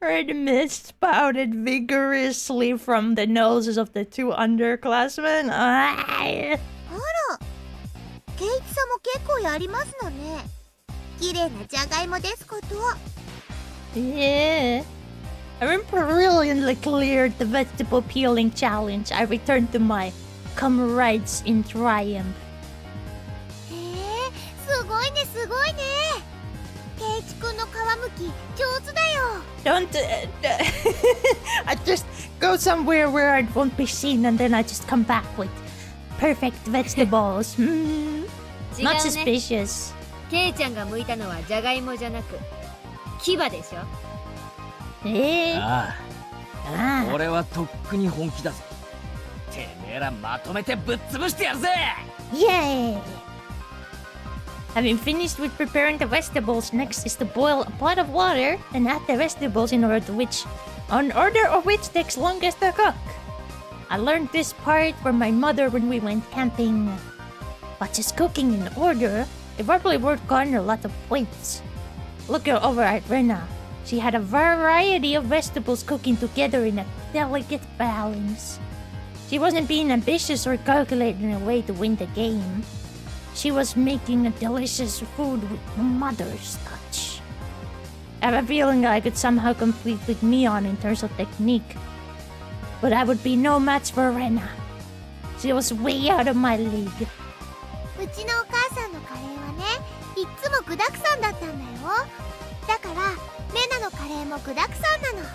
[SPEAKER 1] Red mist spouted vigorously from the noses of the two underclassmen.
[SPEAKER 3] ケイチさんも結構やりますのね。綺麗なじゃがいもですこと。
[SPEAKER 1] Yeah. Having brilliantly cleared the vegetable peeling challenge, I returned to my comrades in triumph.
[SPEAKER 3] へえ、すごいねすごいね。ケイチくんの皮むき上手だよ。
[SPEAKER 1] Don't... I just go somewhere where I won't be seen and then I just come back with perfect vegetables. Not suspicious.
[SPEAKER 5] ケイちゃんが剥いたのはじゃがいもじゃなく牙でしょ。
[SPEAKER 4] ああ、俺はとっくに本気だぞ。てめえらまとめてぶっ潰してやるぜ。
[SPEAKER 1] Yay! Having finished with preparing the vegetables, next is to boil a pot of water and add the vegetables in order of which takes longest to cook. I learned this part from my mother when we went camping. But just cooking in order, it probably would garner a lot of points. Look over at Rena. She had a variety of vegetables cooking together in a delicate balance. She wasn't being ambitious or calculating a way to win the game. She was making a delicious food with mother's touch. I have a feeling I could somehow compete with Mion in terms of technique. But I would be no match for Rena. She was way out of my league.
[SPEAKER 3] うちのお母さんのカレーはね、いっつも具だくさんだったんだよ。だからレナのカレーも具だくさんなの。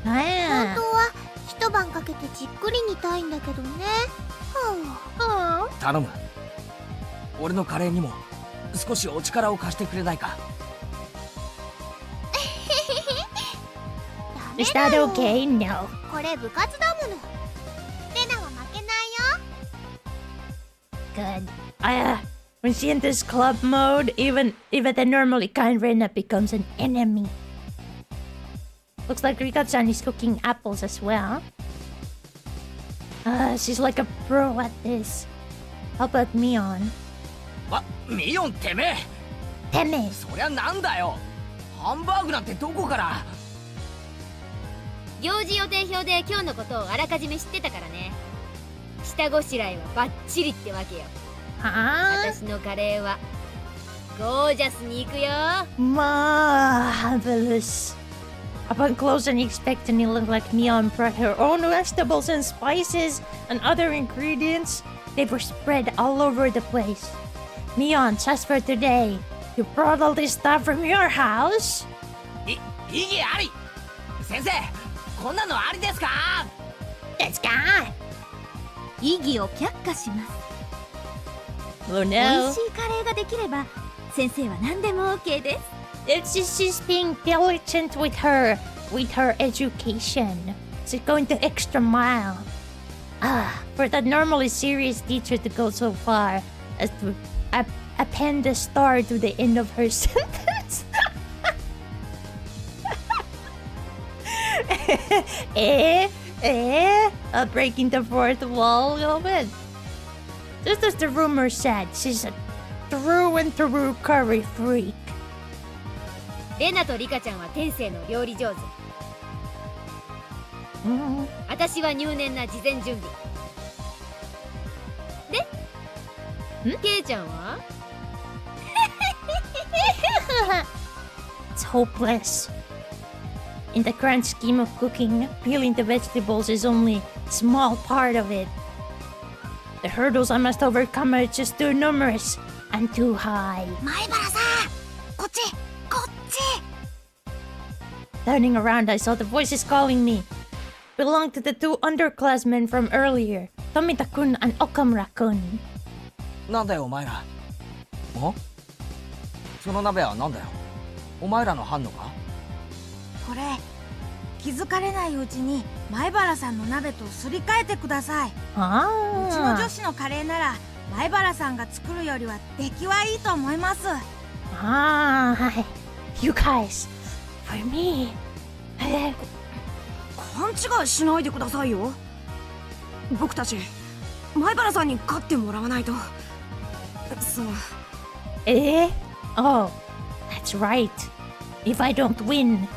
[SPEAKER 3] 本当は一晩かけてじっくり煮たいんだけどね。
[SPEAKER 4] 頼む。俺のカレーにも少しお力を貸してくれないか。
[SPEAKER 1] Is that okay? No.
[SPEAKER 3] これ部活だもの。レナは負けないよ。
[SPEAKER 1] Good. When she enters club mode, even the normally kind Rena becomes an enemy. Looks like Rika-chan is cooking apples as well. She's like a pro at this. How about Mion?
[SPEAKER 4] ミオンてめえ。
[SPEAKER 1] てめえ。
[SPEAKER 4] そりゃなんだよ。ハンバーグなんてどこから。
[SPEAKER 5] 行事予定表で今日のことをあらかじめ知ってたからね。下ごしらえはバッチリってわけよ。私のカレーはゴージャスに行くよ。
[SPEAKER 1] Marvelous. Upon close and expecting it looked like Mion brought her own vegetables and spices and other ingredients. They were spread all over the place. Mion, just for today, you brought all this stuff from your house?
[SPEAKER 4] 異議あり。先生、こんなのありですか？Let's
[SPEAKER 1] go!
[SPEAKER 2] 異議を却下します。
[SPEAKER 1] Oh
[SPEAKER 2] 美
[SPEAKER 1] no.
[SPEAKER 2] 味しいカレーができれば先生は何でも OK です。
[SPEAKER 1] It's just she's being diligent with her education. She's going the extra mile. For the normally serious teacher to go so far as to append a star to the end of her sentence. Breaking the fourth wall a little bit. Just as the rumor said, she's a through and through curry freak.
[SPEAKER 5] レナとリカちゃんは天性の料理上手。私は入念な事前準備。で、ケイちゃんは？
[SPEAKER 1] It's hopeless. In the grand scheme of cooking, peeling the vegetables is only a small part of it. The hurdles I must overcome are just too numerous and too high.
[SPEAKER 3] 前原さん、こっちこっち。
[SPEAKER 1] Turning around, I saw the voices calling me. Belonged to the two underclassmen from earlier, Tomita-kun and Okamura-kun.
[SPEAKER 4] なんだよお前ら。ん？その鍋はなんだよ。お前らの班のか？
[SPEAKER 7] これ気づかれないうちに前原さんの鍋とすり替えてください。うちの女子のカレーなら前原さんが作るよりは出来はいいと思います。
[SPEAKER 1] You guys, for me.
[SPEAKER 7] 勘違いしないでくださいよ。僕たち前原さんに勝ってもらわないと。
[SPEAKER 1] Oh, that's right. If I don't win,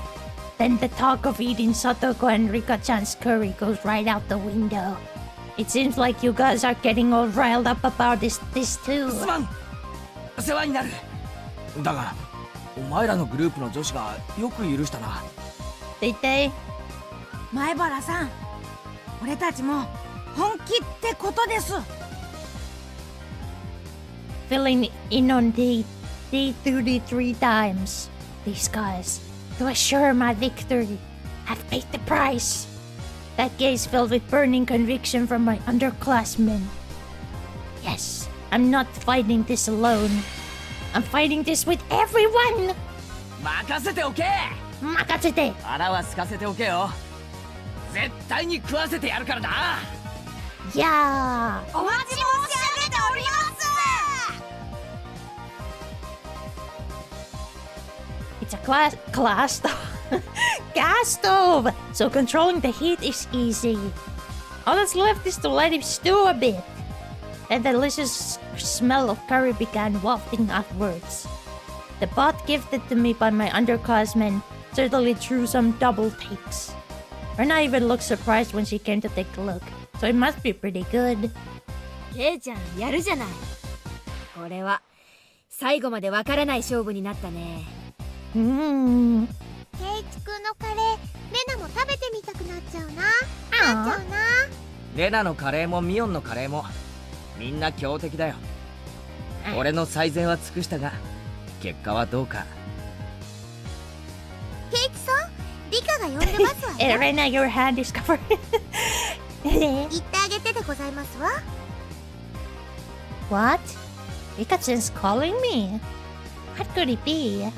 [SPEAKER 1] then the talk of eating Satoko and Rika-chan's curry goes right out the window. It seems like you guys are getting all riled up about this too.
[SPEAKER 4] すまん。世話になる。だが、お前らのグループの女子がよく許したな。
[SPEAKER 1] Did they?
[SPEAKER 7] 前原さん、俺たちも本気ってことです。
[SPEAKER 1] Filling in on day 33 times. These guys, to assure my victory, have paid the price. That gaze filled with burning conviction from my underclassmen. Yes, I'm not fighting this alone. I'm fighting this with everyone!
[SPEAKER 4] 任せておけ。
[SPEAKER 1] 任せて。
[SPEAKER 4] 腹は空かせておけよ。絶対に食わせてやるからな。
[SPEAKER 1] いやー。
[SPEAKER 7] お待ち申し上げております。
[SPEAKER 1] It's a gas stove, so controlling the heat is easy. All that's left is to let it stew a bit. The delicious smell of curry began wafting upwards. The pot gifted to me by my underclassmen certainly drew some double takes. Rena even looked surprised when she came to take a look, so it must be pretty good.
[SPEAKER 5] ケイちゃんやるじゃない。これは最後までわからない勝負になったね。
[SPEAKER 3] ケイチくんのカレー、レナも食べてみたくなっちゃうな。なっちゃうな。
[SPEAKER 4] レナのカレーもミオンのカレーもみんな強敵だよ。俺の最善は尽くしたが、結果はどうか。
[SPEAKER 3] ケイチさん、リカが呼んでますわよ。
[SPEAKER 1] Rena, your hand is covered.
[SPEAKER 3] 言ってあげてでございますわ。
[SPEAKER 1] What? Rika-chan's calling me? What could it be?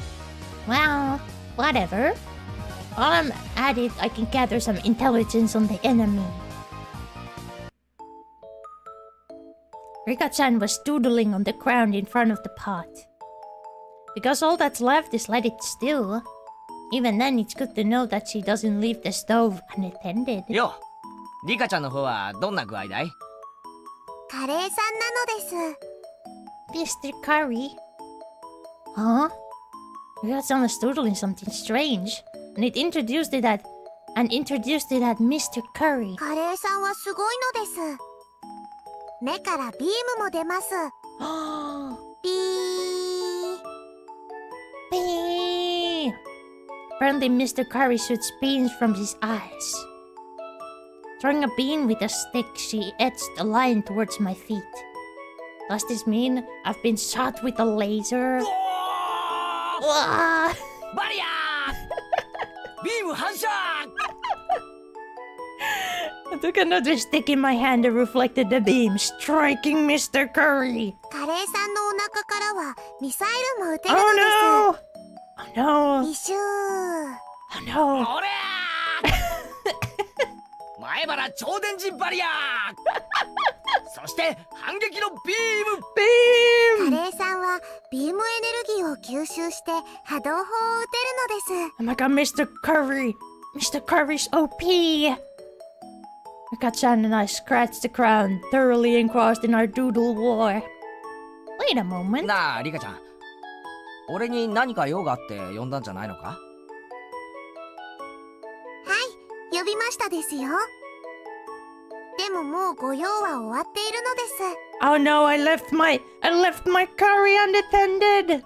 [SPEAKER 1] Well, whatever. While I'm at it, I can gather some intelligence on the enemy. Rika-chan was doodling on the ground in front of the pot. Because all that's left is let it stew. Even then, it's good to know that she doesn't leave the stove unattended.
[SPEAKER 4] よ、リカちゃんの方はどんな具合だい？
[SPEAKER 3] カレーさんなのです。
[SPEAKER 1] Mr. Curry? Huh? Rika-chan was doodling something strange, and introduced it as Mr. Curry.
[SPEAKER 3] カレーさんはすごいのです。目からビームも出ます。ビー。
[SPEAKER 1] Beep. Apparently, Mr. Curry shoots beams from his eyes. Throwing a beam with a stick, she etched a line towards my feet. Does this mean I've been shot with a laser? Wah!
[SPEAKER 4] バリアービーム反射
[SPEAKER 1] I took another stick in my hand and reflected the beam, striking Mr. Curry.
[SPEAKER 3] カレーさんのお腹からはミサイルも撃てる
[SPEAKER 1] Oh
[SPEAKER 3] のです
[SPEAKER 1] no! Oh no!
[SPEAKER 3] イシュー
[SPEAKER 1] Oh no!
[SPEAKER 4] おりゃー前原超電磁バリアーそして反撃のビーム
[SPEAKER 1] Beam!
[SPEAKER 3] カレーさんはビームエネルギーを吸収して波動砲を撃てるのです
[SPEAKER 1] Oh my god, Mr. Curry! Mr. Curry's OP! Mika-chan and I scratched the ground, thoroughly engrossed in our doodle war. Wait a moment.
[SPEAKER 4] なあリカちゃん俺に何か用があって呼んだんじゃないのか
[SPEAKER 3] はい呼びましたですよでももうご用は終わっているのです
[SPEAKER 1] Oh no, I left my curry unattended!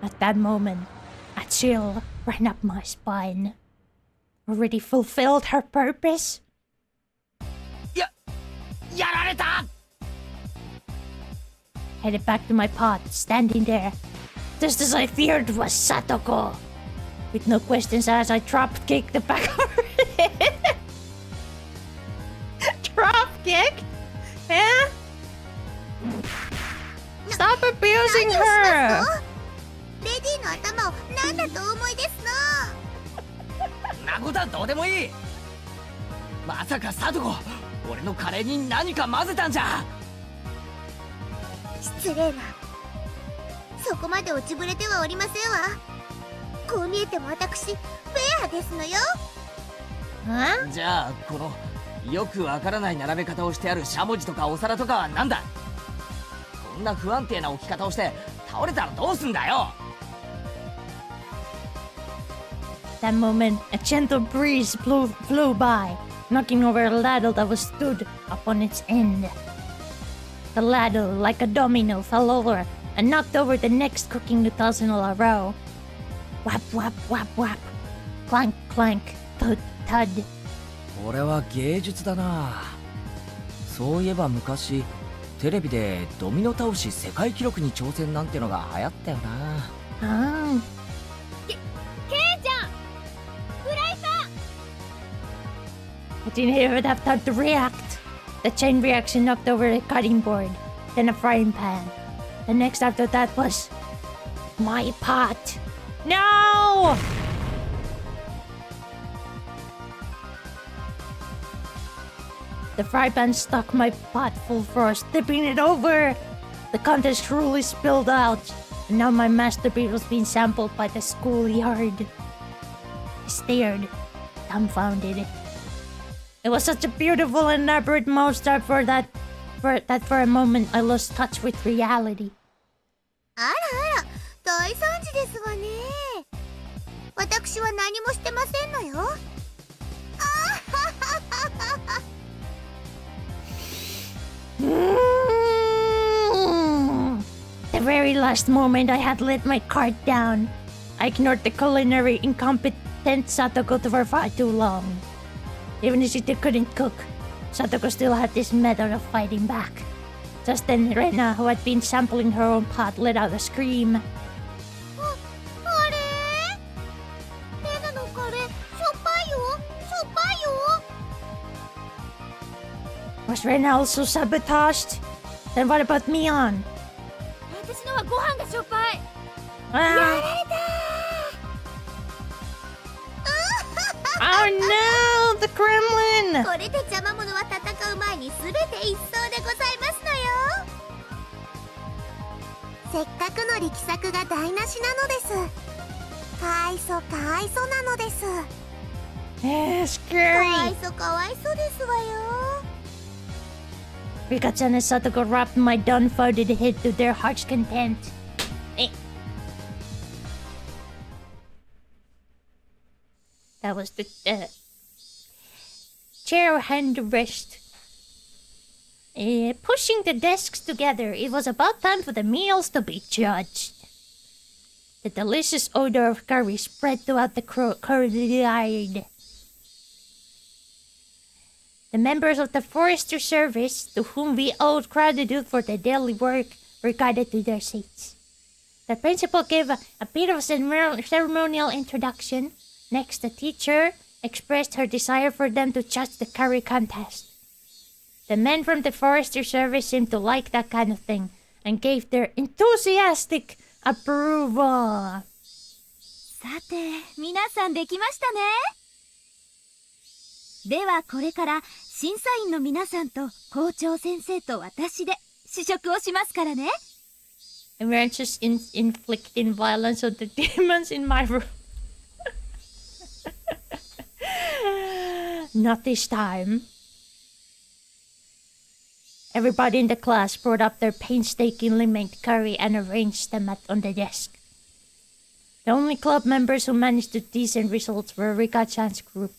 [SPEAKER 1] At that moment, a chill ran up my spine. Already fulfilled her purpose?
[SPEAKER 4] やられた
[SPEAKER 1] Headed back to my pod, standing there. Just as I feared was Satoko. With no questions asked, I drop kicked the back of her head. Drop kick? Yeah? Stop abusing
[SPEAKER 3] 何をします
[SPEAKER 1] her!
[SPEAKER 3] のレディの頭を何だとお思いですの
[SPEAKER 4] なことはどうでもいいまさかサトコ俺のカレーに何か混ぜたんじゃ
[SPEAKER 3] 失礼なそこまで落ちぶれてはおりませんわこう見えても私フェアですのよ
[SPEAKER 1] Huh?
[SPEAKER 4] じゃあこのよくわからない並べ方をしてあるしゃもじとかお皿とかはなんだこんな不安定な置き方をして倒れたらどうすんだよ
[SPEAKER 1] That moment, a gentle breeze flew by, knocking over a ladle that was stood upon its end. The ladle, like a domino, fell over and knocked over the next cooking utensil in a row. Whap, whap, whap, whap. Clank, clank, thud, thud.
[SPEAKER 4] これは芸術だなそういえば昔テレビでドミノ倒し世界記録に挑戦なんてのが流行ったよな
[SPEAKER 1] Ah.
[SPEAKER 5] ケイちゃんフライパン
[SPEAKER 1] I didn't even have time to react. The chain reaction knocked over a cutting board, then a frying pan. The next after that was my pot. No! The fry pan stuck my pot full force, tipping it over. The contents truly spilled out, and now my masterpiece was being sampled by the schoolyard. I stared, dumbfounded. It was such a beautiful and elaborate monster for a moment I lost touch with reality.
[SPEAKER 3] あらあら大惨事ですわね私は何もしてませんのよあはははは
[SPEAKER 1] The very last moment I had let my cart down. I ignored the culinary incompetent Satoko for far too long. Even if she couldn't cook, Satoko still had this method of fighting back. Just then, Rena, who had been sampling her own pot, let out a scream.
[SPEAKER 3] あれレナのカレーしょっぱいよしょっぱいよ
[SPEAKER 1] Was Rena also sabotaged? Then what about Mion?
[SPEAKER 5] 私のはご飯がしょっぱい
[SPEAKER 1] Ah. Oh no! The gremlin!
[SPEAKER 3] これで邪魔者は戦う前に全て一掃でございますのよせっかくの力作が台無しなのですかわいそなのです
[SPEAKER 1] Yeah,
[SPEAKER 3] かわいそですわよ
[SPEAKER 1] Pikachu and Satoko wrapped my dumbfounded head to their heart's content. Eh. That was the chair hand rest. pushing the desks together, it was about time for the meals to be judged. The delicious odor of curry spread throughout the courtyard. The members of the forester service, to whom we owed gratitude for their daily work, were guided to their seats. The principal gave a bit of a ceremonial introduction. Next, the teacher expressed her desire for them to judge the curry contest. The men from the forester service seemed to like that kind of thing and gave their enthusiastic approval.
[SPEAKER 2] さて、皆さんできましたね。ではこれから審査員の皆さんと校長先生と私で試食をしますからね。
[SPEAKER 1] And we're just inflicting violence on the demons in my room. Not this time. Everybody in the class brought up their painstakingly made curry and arranged them on the desk. The only club members who managed the decent results were Rika-chan's group.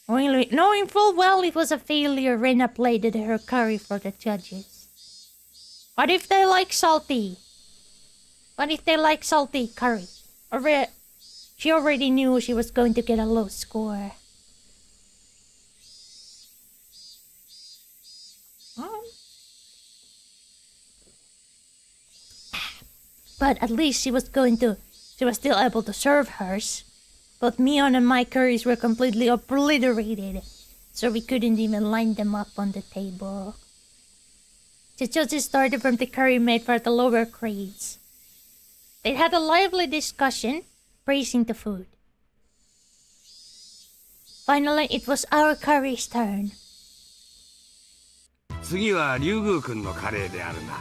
[SPEAKER 1] Knowing full well it was a failure, Rena plated her curry for the judges. What if they like salty? What if they like salty curry? She already knew she was going to get a low score. But at least she was still able to serve hers. Both Mion and my curries were completely obliterated, so we couldn't even line them up on the table. The judges started from the curry made for the lower grades. They had a lively discussion, praising the food. Finally, it was our curry's turn.
[SPEAKER 6] 次は竜宮君のカレーであるな。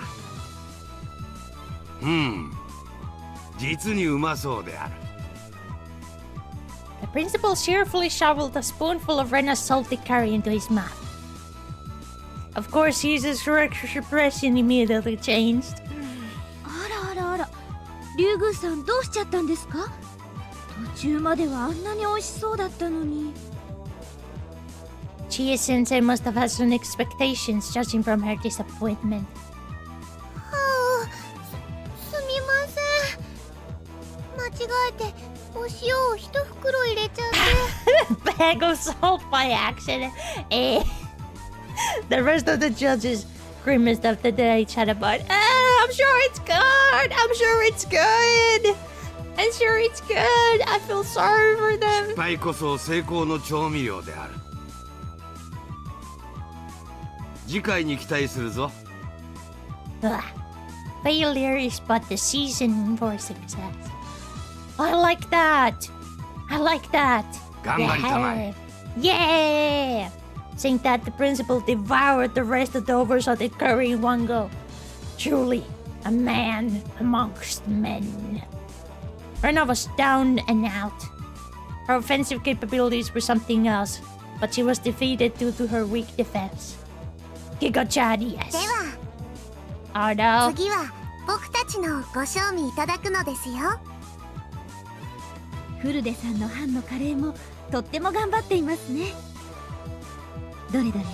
[SPEAKER 6] 実にうまそうである。
[SPEAKER 1] The principal cheerfully shoveled a spoonful of Rena's salty curry into his mouth. Of course, his expression immediately changed.
[SPEAKER 2] あらあらあら、竜宮さんどうしちゃったんですか？途中まではあんなに美味しそうだったのに。
[SPEAKER 1] Chie-sensei must have had some expectations, judging from her disappointment.
[SPEAKER 3] すみません。間違えてお塩を一袋入れちゃって。
[SPEAKER 1] Bag of salt by accident. The rest of the judges grimaced after they chat about, I'm sure it's good. I'm sure it's good. I'm sure it's good. I feel sorry for them.
[SPEAKER 6] 失敗こそ成功の調味料である。次回に期待するぞ。
[SPEAKER 1] Failure is but the season for success. I like that. I like that.
[SPEAKER 6] 頑張りたまえ。
[SPEAKER 1] Yeah. Saying that, the principal devoured the rest of the oversalted curry in one go. Truly, a man amongst men. Rena was down and out. Her offensive capabilities were something else, but she was defeated due to her weak defense. Giga-chan, yes.
[SPEAKER 3] では、
[SPEAKER 1] Oh no.
[SPEAKER 3] 次は僕たちのご賞味いただくのですよ。
[SPEAKER 2] フルデさんの班のカレーもとっても頑張っていますね。どれどれ？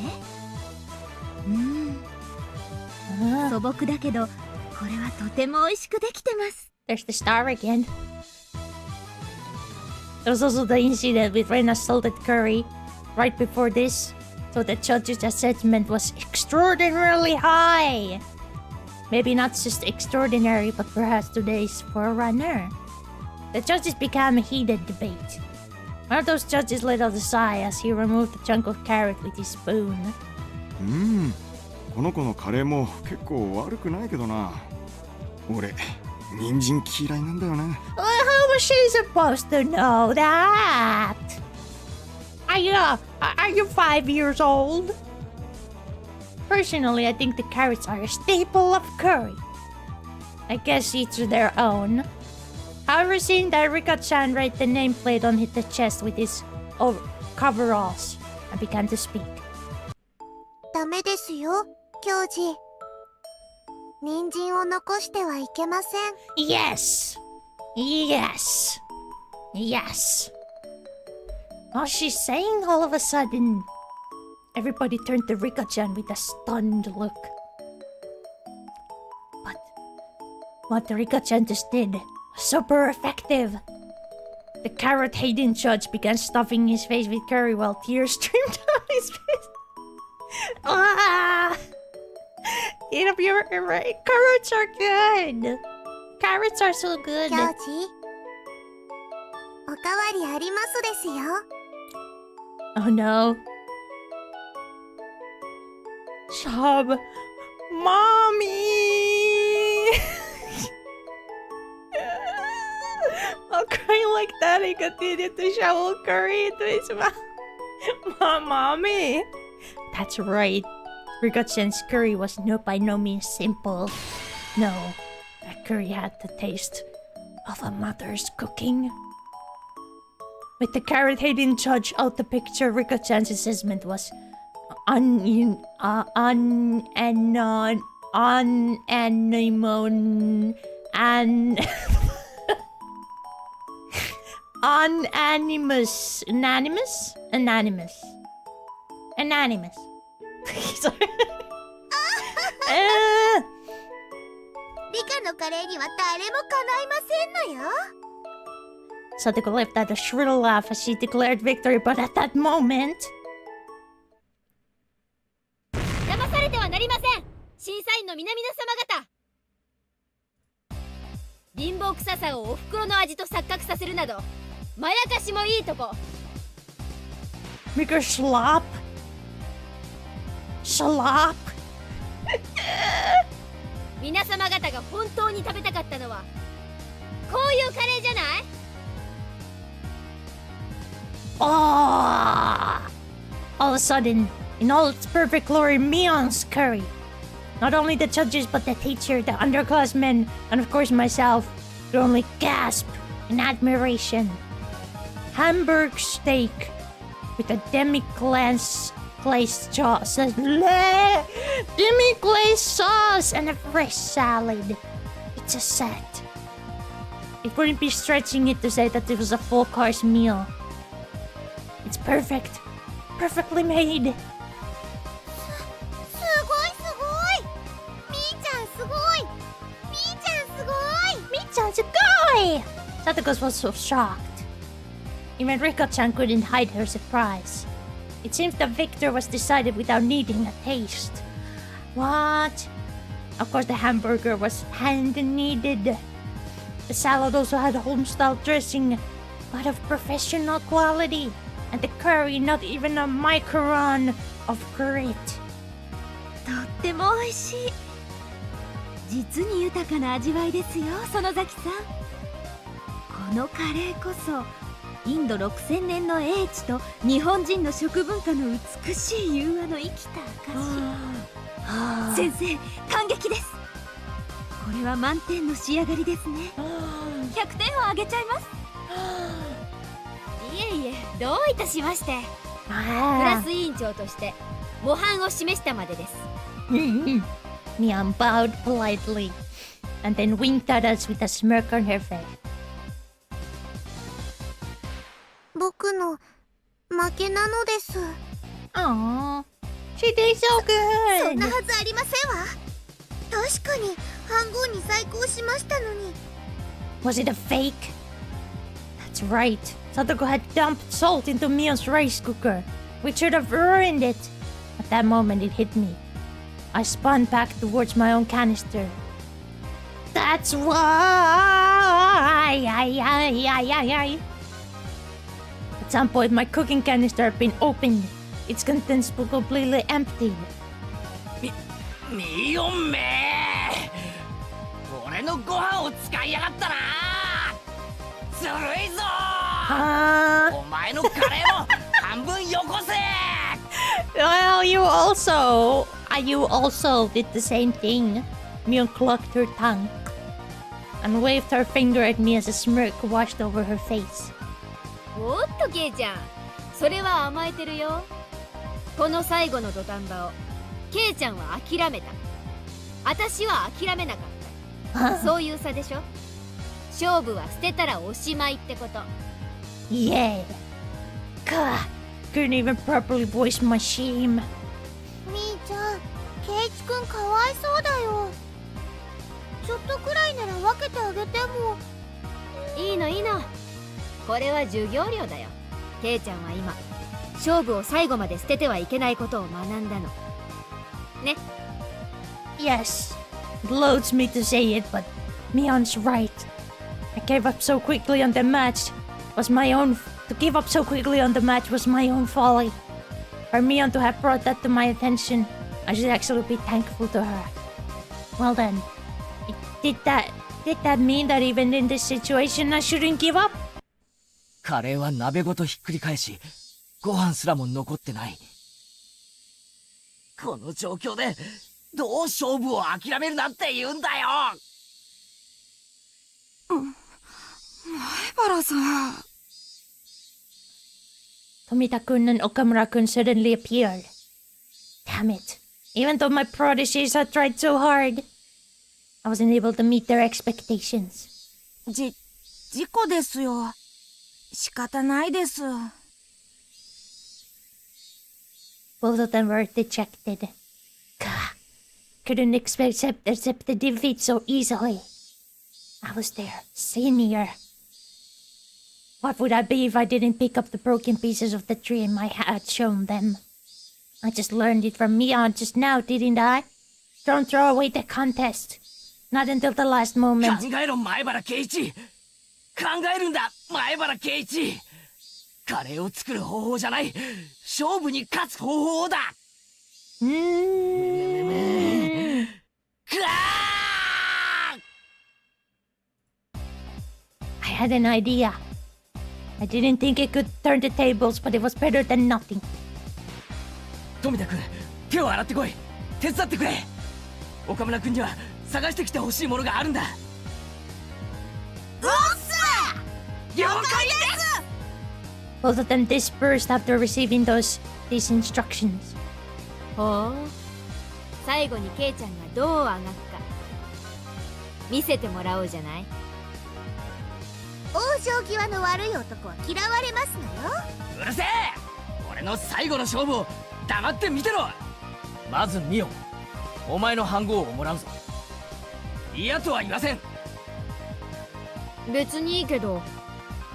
[SPEAKER 2] 素朴だけどこれはとても美味しくできてます。
[SPEAKER 1] There's the star again. There was also the incident with Rena's salted curry right before this, so the judge's assessment was extraordinarily high. Maybe not just extraordinary, but perhaps today's forerunner. The judges began a heated debate. One of those judges let out a sigh as he removed a chunk of carrot with his spoon.
[SPEAKER 8] この子のカレーも結構悪くないけどな。俺、人参嫌いなんだよね。
[SPEAKER 1] Well, how was she supposed to know that? Are you 5 years old? Personally, I think the carrots are a staple of curry. I guess each to their own. However, seeing that Rika-chan write the nameplate on the chest with his coveralls, I began to speak.
[SPEAKER 3] ダメですよ、教授。人参を残してはいけません。
[SPEAKER 1] Yes! Yes! Yes! What's she saying all of a sudden? Everybody turned to Rika-chan with a stunned look. But what Rika-chan just did was super effective. The carrot-hating judge began stuffing his face with curry while tears streamed down his face. Ah! You know, you're right. Carrots are good. Carrots are so good.
[SPEAKER 3] 教授、おかわりありますですよ。
[SPEAKER 1] Oh no. Shab. Mommy! While crying like that, he continued to shovel curry into his mouth. Mommy! That's right. Rika-chan's curry was by no means simple. No, that curry had the taste of a mother's cooking. With the carrot-hating judge out the picture, Rika-chan's assessment was unanemon and unanimous. Sorry.
[SPEAKER 3] リカのカレーには誰も叶いませんのよ。
[SPEAKER 1] Sadako left out a shrill laugh as she declared victory, but at that moment...
[SPEAKER 5] 騙されてはなりません。審査員の皆々様方。貧乏臭さをお袋の味と錯覚させるなど、まやかしもいいとこ。
[SPEAKER 1] Make her slop. Slop.
[SPEAKER 5] 皆様方が本当に食べたかったのはこういうカレーじゃない？
[SPEAKER 1] Oh! All of a sudden, in all its perfect glory, Mion's curry. Not only the judges, but the teacher, the underclassmen, and of course myself, could only gasp in admiration. Hamburg steak with a demi-glazed sauce, demi-glazed sauce, and a fresh salad. It's a set. It wouldn't be stretching it to say that it was a full-course meal. It's perfect. Perfectly made.
[SPEAKER 3] すごいすごい。みーちゃんすごい。みーちゃんすごい。
[SPEAKER 1] Mi-chan's a guy! Satoko was so shocked. Even Rika-chan couldn't hide her surprise. It seems the victor was decided without needing a taste. What? Of course the hamburger was hand-kneaded. The salad also had home-style dressing, but of professional quality. And the curry not even a micron of grit.
[SPEAKER 2] とっても美味しい。実に豊かな味わいですよ、園崎さん。このカレーこそインド6000年の英知と日本人の食文化の美しい融和の生きた証。先生、感激です。これは満点の仕上がりですね。100点をあげちゃいます。
[SPEAKER 5] いえいえ、どういたしまして。クラス委員長として模範を示したまでです。
[SPEAKER 1] Mion bowed politely and then winked at us with a smirk on her face.
[SPEAKER 3] 僕の負けなのです。
[SPEAKER 1] Aww, she did so
[SPEAKER 3] そん
[SPEAKER 1] good.
[SPEAKER 3] なはずありませんわ。確かに半分に再興しましたのに。
[SPEAKER 1] Was it a fake? That's right. Satoko had dumped salt into Mion's rice cooker, which should have ruined it. At that moment, it hit me. I spun back towards my own canister. That's why. At some point, my cooking canister had been opened. Its contents were completely emptied.
[SPEAKER 4] ミヨンめー、俺のご飯を使いやがったな。ずるいぞー。お前のカレーも半分よこせ。
[SPEAKER 1] Well, you also did the same thing. Mion clucked her tongue and waved her finger at me as a smirk washed over her face.
[SPEAKER 5] おっとケイちゃん、それは甘えてるよ。この最後の土壇場をケイちゃんは諦めた。私は諦めなかった。そういう差でしょ。勝負は捨てたらおしまいってこと。
[SPEAKER 1] Yeah. couldn't even properly voice my shame.
[SPEAKER 3] みーちゃん、ケイチくんかわいそうだよ。ちょっとくらいなら分けてあげても。
[SPEAKER 5] いいのいいの、これは授業料だよ。ケイちゃんは今勝負を最後まで捨ててはいけないことを学んだのね。
[SPEAKER 1] Yes, it loads me to say it, but Mion's right. I gave up so quickly on the match was my own. To give up so quickly on the match was my own folly. For Mion to have brought that to my attention, I should actually be thankful to her. Well then, did that mean that even in this situation I shouldn't give up?
[SPEAKER 4] カレーは鍋ごとひっくり返し、ご飯すらも残ってない。この状況でどう勝負を諦めるなんて言うんだよ。
[SPEAKER 7] 前原さん。
[SPEAKER 1] Tomita-kun and Okamura-kun suddenly appeared. Damn it. Even though my prodigies had tried so hard, I wasn't able to meet their expectations.
[SPEAKER 7] 事故ですよ。仕方ないです。
[SPEAKER 1] Both of them were dejected. Gah. Couldn't accept the defeat so easily. I was there, senior. What would I be if I didn't pick up the broken pieces of the dream I had shown them? I just learned it from Mion just now, didn't I? Don't throw away the contest. Not until the last moment.
[SPEAKER 4] 考えろ前原圭一。考えるんだ前原圭一。カレーを作る方法じゃない、勝負に勝つ方法だ。くわー
[SPEAKER 1] I had an idea. I didn't think it could turn the tables, but it was better than nothing.
[SPEAKER 4] 富田君、手を洗ってこい。手伝ってくれ。岡村君には探してきてほしいものがあるんだ。
[SPEAKER 7] おっす！
[SPEAKER 4] 了解です。
[SPEAKER 1] Both of them dispersed after receiving these instructions.
[SPEAKER 5] ほう、最後にケイちゃんがどうあがくか見せてもらおうじゃない。
[SPEAKER 3] 往生際の悪い男は嫌われますのよ。
[SPEAKER 4] うるせえ。俺の最後の勝負を黙って見てろ。まずミオン、お前の飯盒をもらうぞ。嫌とは言わせん。
[SPEAKER 5] 別にいいけど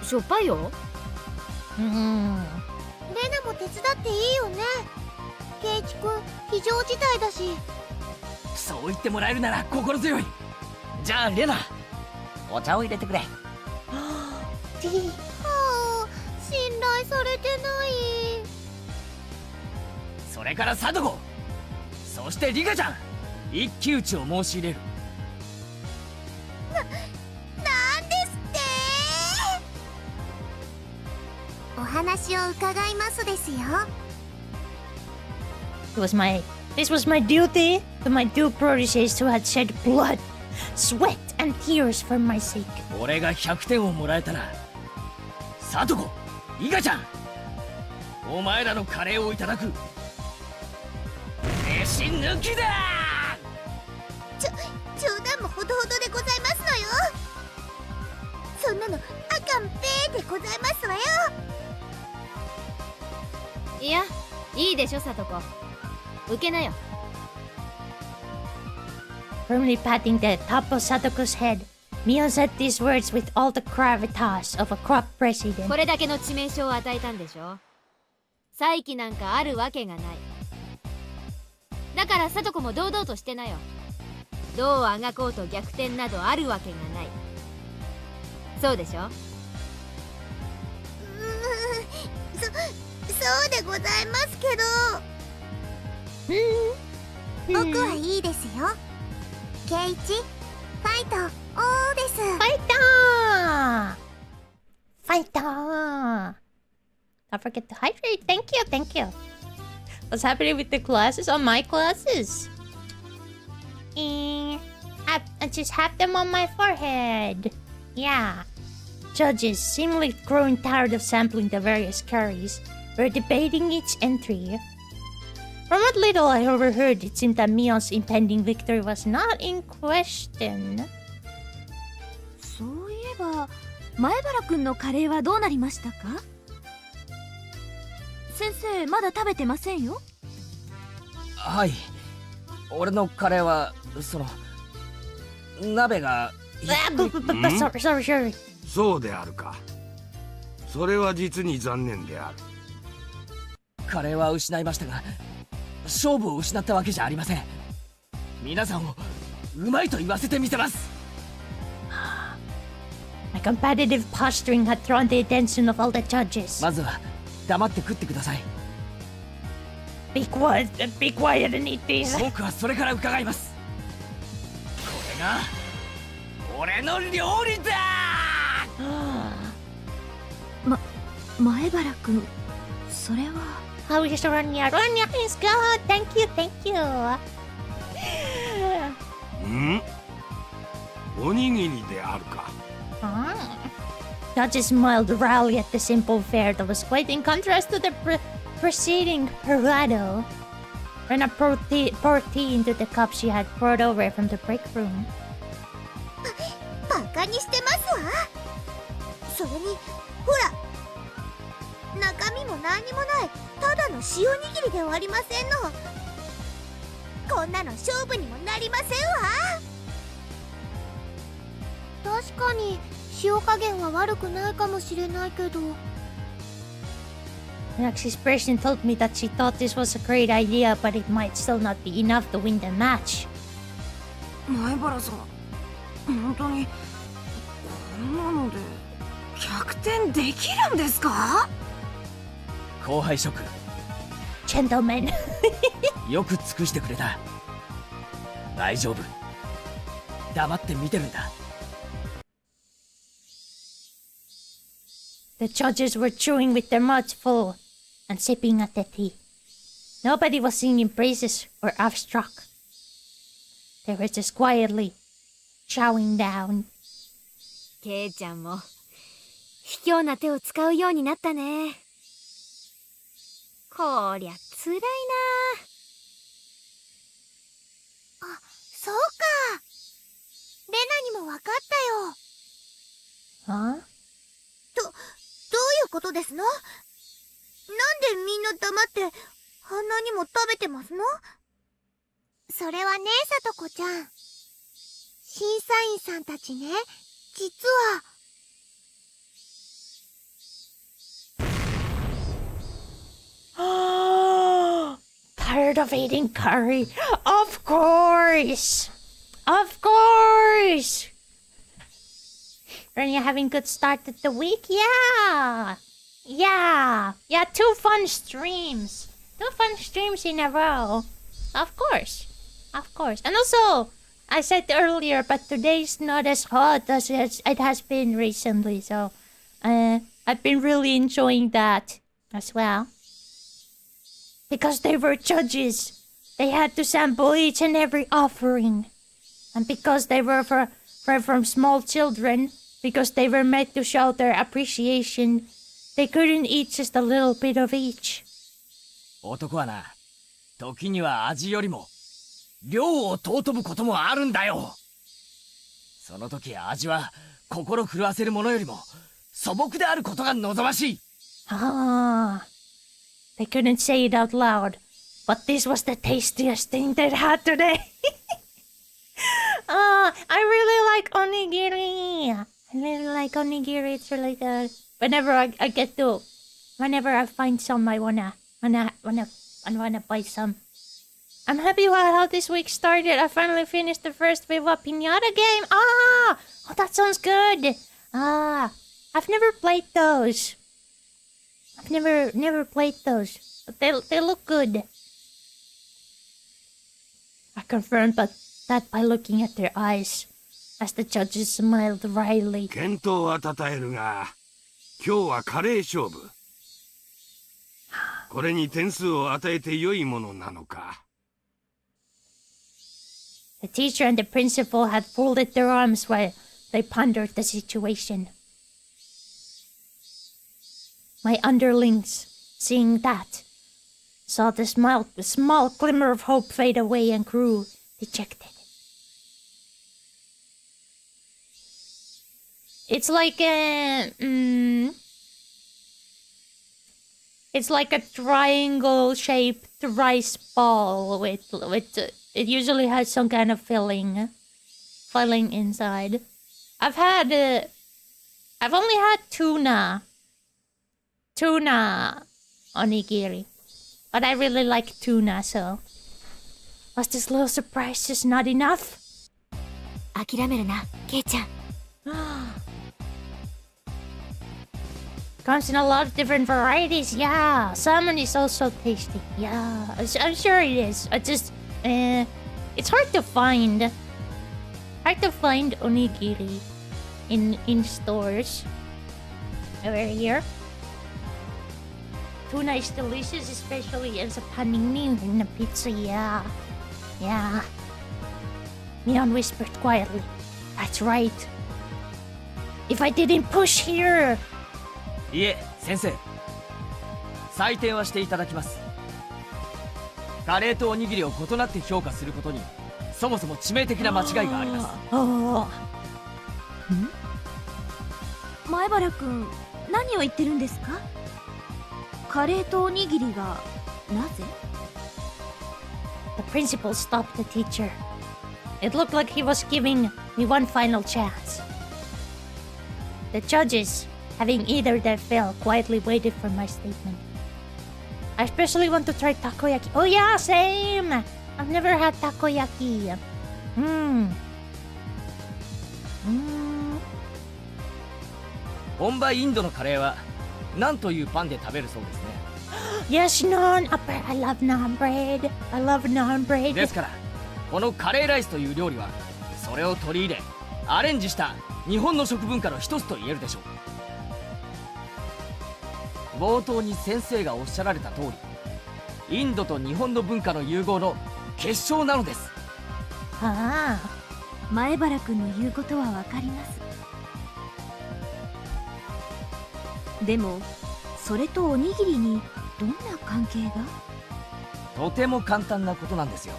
[SPEAKER 5] しょっぱいよ。
[SPEAKER 3] レナも手伝っていいよね。ケイチくん非常事態だし。
[SPEAKER 4] そう言ってもらえるなら心強い。じゃあレナ、お茶を入れてくれ。
[SPEAKER 3] はあ、信頼されてない。
[SPEAKER 4] それからサトコ、そしてリカちゃん、一騎打ちを申し入れる。
[SPEAKER 3] なんですってお話を伺いますですよ。
[SPEAKER 1] This was my duty to my two proteges who had shed blood, sweat, and tears for my sake.
[SPEAKER 4] 俺が100点をもらえたら、サトコ、リカちゃん、お前らのカレーをいただく。飯抜きだ。
[SPEAKER 3] 冗談もほどほどでございますのよ。そんなのあかんぺーでございますわよ。
[SPEAKER 5] いや、いいでしょサトコ、受けなよ。
[SPEAKER 1] Firmly patting the top of Satoko's head, Mion said these words with all the gravitas of a crop president.
[SPEAKER 5] これだけの致命傷を与えたんでしょ。再起なんかあるわけがない。だからサトコも堂々としてなよ。どうあがこうと逆転などあるわけがない。そうでしょ。
[SPEAKER 3] そうでございますけど。僕はいいですよ。ケイチ、ファイト、おーです。
[SPEAKER 1] Fighter! Don't forget to hydrate. Thank you. What's happening with the glasses on my glasses? I just have them on my forehead. Yeah. Judges, seemingly growing tired of sampling the various curries, were debating each entry. From what little I overheard, it seemed that Mion's impending victory was not in question.
[SPEAKER 2] そういえば前原くんのカレーはどうなりましたか？先生まだ食べてませんよ。
[SPEAKER 4] はい、俺のカレーはその鍋が
[SPEAKER 1] sorry.
[SPEAKER 6] そうであるか。それは実に残念である。
[SPEAKER 4] カレーは失いましたが、勝負を失ったわけじゃありません。皆さんをうまいと言わせてみせます。
[SPEAKER 1] My competitive posturing had drawn the attention of all the judges.
[SPEAKER 4] まずは黙って食ってください。
[SPEAKER 1] Be quiet and eat these.
[SPEAKER 4] 僕はそれから伺います。これが俺の料理だ。
[SPEAKER 2] 前原くん、それは。
[SPEAKER 1] How is Ronya? Ronya is good. Thank you.
[SPEAKER 6] おにぎりであるか。
[SPEAKER 1] Judges smiled wryly at the simple fare that was quite in contrast to the preceding bravado. Rena poured tea into the cup she had poured over from the break room.
[SPEAKER 3] バカにしてますわ。それにほら、中身も何にもないただの塩握りではありませんの。こんなの勝負にもなりませんわ。確かに塩加減は悪くないかもしれないけど。
[SPEAKER 1] Next expression told me that she thought this was a great idea, but it might still not be enough to win the match.
[SPEAKER 7] 前原さん、本当にこんなので逆転できるんですか？
[SPEAKER 4] 後輩諸君、
[SPEAKER 1] Gentlemen.
[SPEAKER 4] よく尽くしてくれた。大丈夫、黙って見てるんだ。
[SPEAKER 1] The judges were chewing with their mouths full and sipping at the tea. Nobody was singing praises or awestruck. They were just quietly chowing down.
[SPEAKER 5] ケイちゃんも卑怯な手を使うようになったね。こりゃつらいな。
[SPEAKER 3] あ、そうか。レナにも分かったよ。
[SPEAKER 1] Huh?
[SPEAKER 3] どういうことですの？なんでみんな黙ってあんなにも食べてますの？それはね、さとこちゃん。審査員さんたちね、実
[SPEAKER 1] は。Tired of eating curry? Of course! Of course! Are you having good start to the week? Yeah! 2 fun streams! 2 fun streams in a row. Of course. And also, I said earlier, but today's not as hot as it has been recently, so I've been really enjoying that as well. Because they were judges, they had to sample each and every offering. And because they were from small children, because they were made to show their appreciation, they couldn't eat just a little bit of each.
[SPEAKER 4] 男はな、時には味よりも量を尊ぶこともあるんだよ。その時味は心震わせるものよりも素朴であることが望ましい。
[SPEAKER 1] Ah, they couldn't say it out loud, but this was the tastiest thing they'd had today. I really like onigiri. It's really good. Whenever I find some, I wanna buy some. I'm happy about how this week started. I finally finished the first Viva Pinata game. Oh, that sounds good. I've never played those. I've never played those. But they look good. I confirmed that by looking at their eyes, as the judges smiled wryly.
[SPEAKER 6] 健闘はたたえるが、今日はカレー勝負。これに点数を与えて良いものなのか。
[SPEAKER 1] The teacher and the principal had folded their arms while they pondered the situation. My underlings, seeing that, saw the small glimmer of hope fade away and grew dejected. It's like It's like a triangle-shaped rice ball with it usually has some kind of filling inside. I've only had tuna onigiri, but I really like tuna, so was this little surprise just not enough?
[SPEAKER 2] 諦めるな、ケイちゃん。
[SPEAKER 1] Comes in a lot of different varieties. Yeah, salmon is also tasty. Yeah, I'm sure it is. It's hard to find. Hard to find onigiri in stores over here. Tuna is delicious, especially as a panini in a pizza. Yeah. Mion whispered quietly. That's right. If I didn't push here.
[SPEAKER 4] いえ先生、採点はしていただきます。カレーとおにぎりを異なって評価することにそもそも致命的な間違いがあります。
[SPEAKER 2] 前原くん、何を言ってるんですか？カレーとおにぎりがなぜ？
[SPEAKER 1] The principal stopped the teacher. It looked like he was giving me one final chance. The judges, having either their fill, quietly waited for my statement. I especially want to try takoyaki. Oh yeah, same! I've never had takoyaki. Mm.
[SPEAKER 4] 本場インドのカレーは何というパンで食べるそうですね。
[SPEAKER 1] Yes, naan bread. I love naan bread. I love naan bread.
[SPEAKER 4] ですからこのカレーライスという料理はそれを取り入れアレンジした日本の食文化の一つと言えるでしょう。冒頭に先生がおっしゃられた通り、インドと日本の文化の融合の結晶なのです。
[SPEAKER 1] ああ。
[SPEAKER 2] 前原くんの言うことはわかります。でもそれとおにぎりにどんな関係が？
[SPEAKER 4] とても簡単なことなんですよ。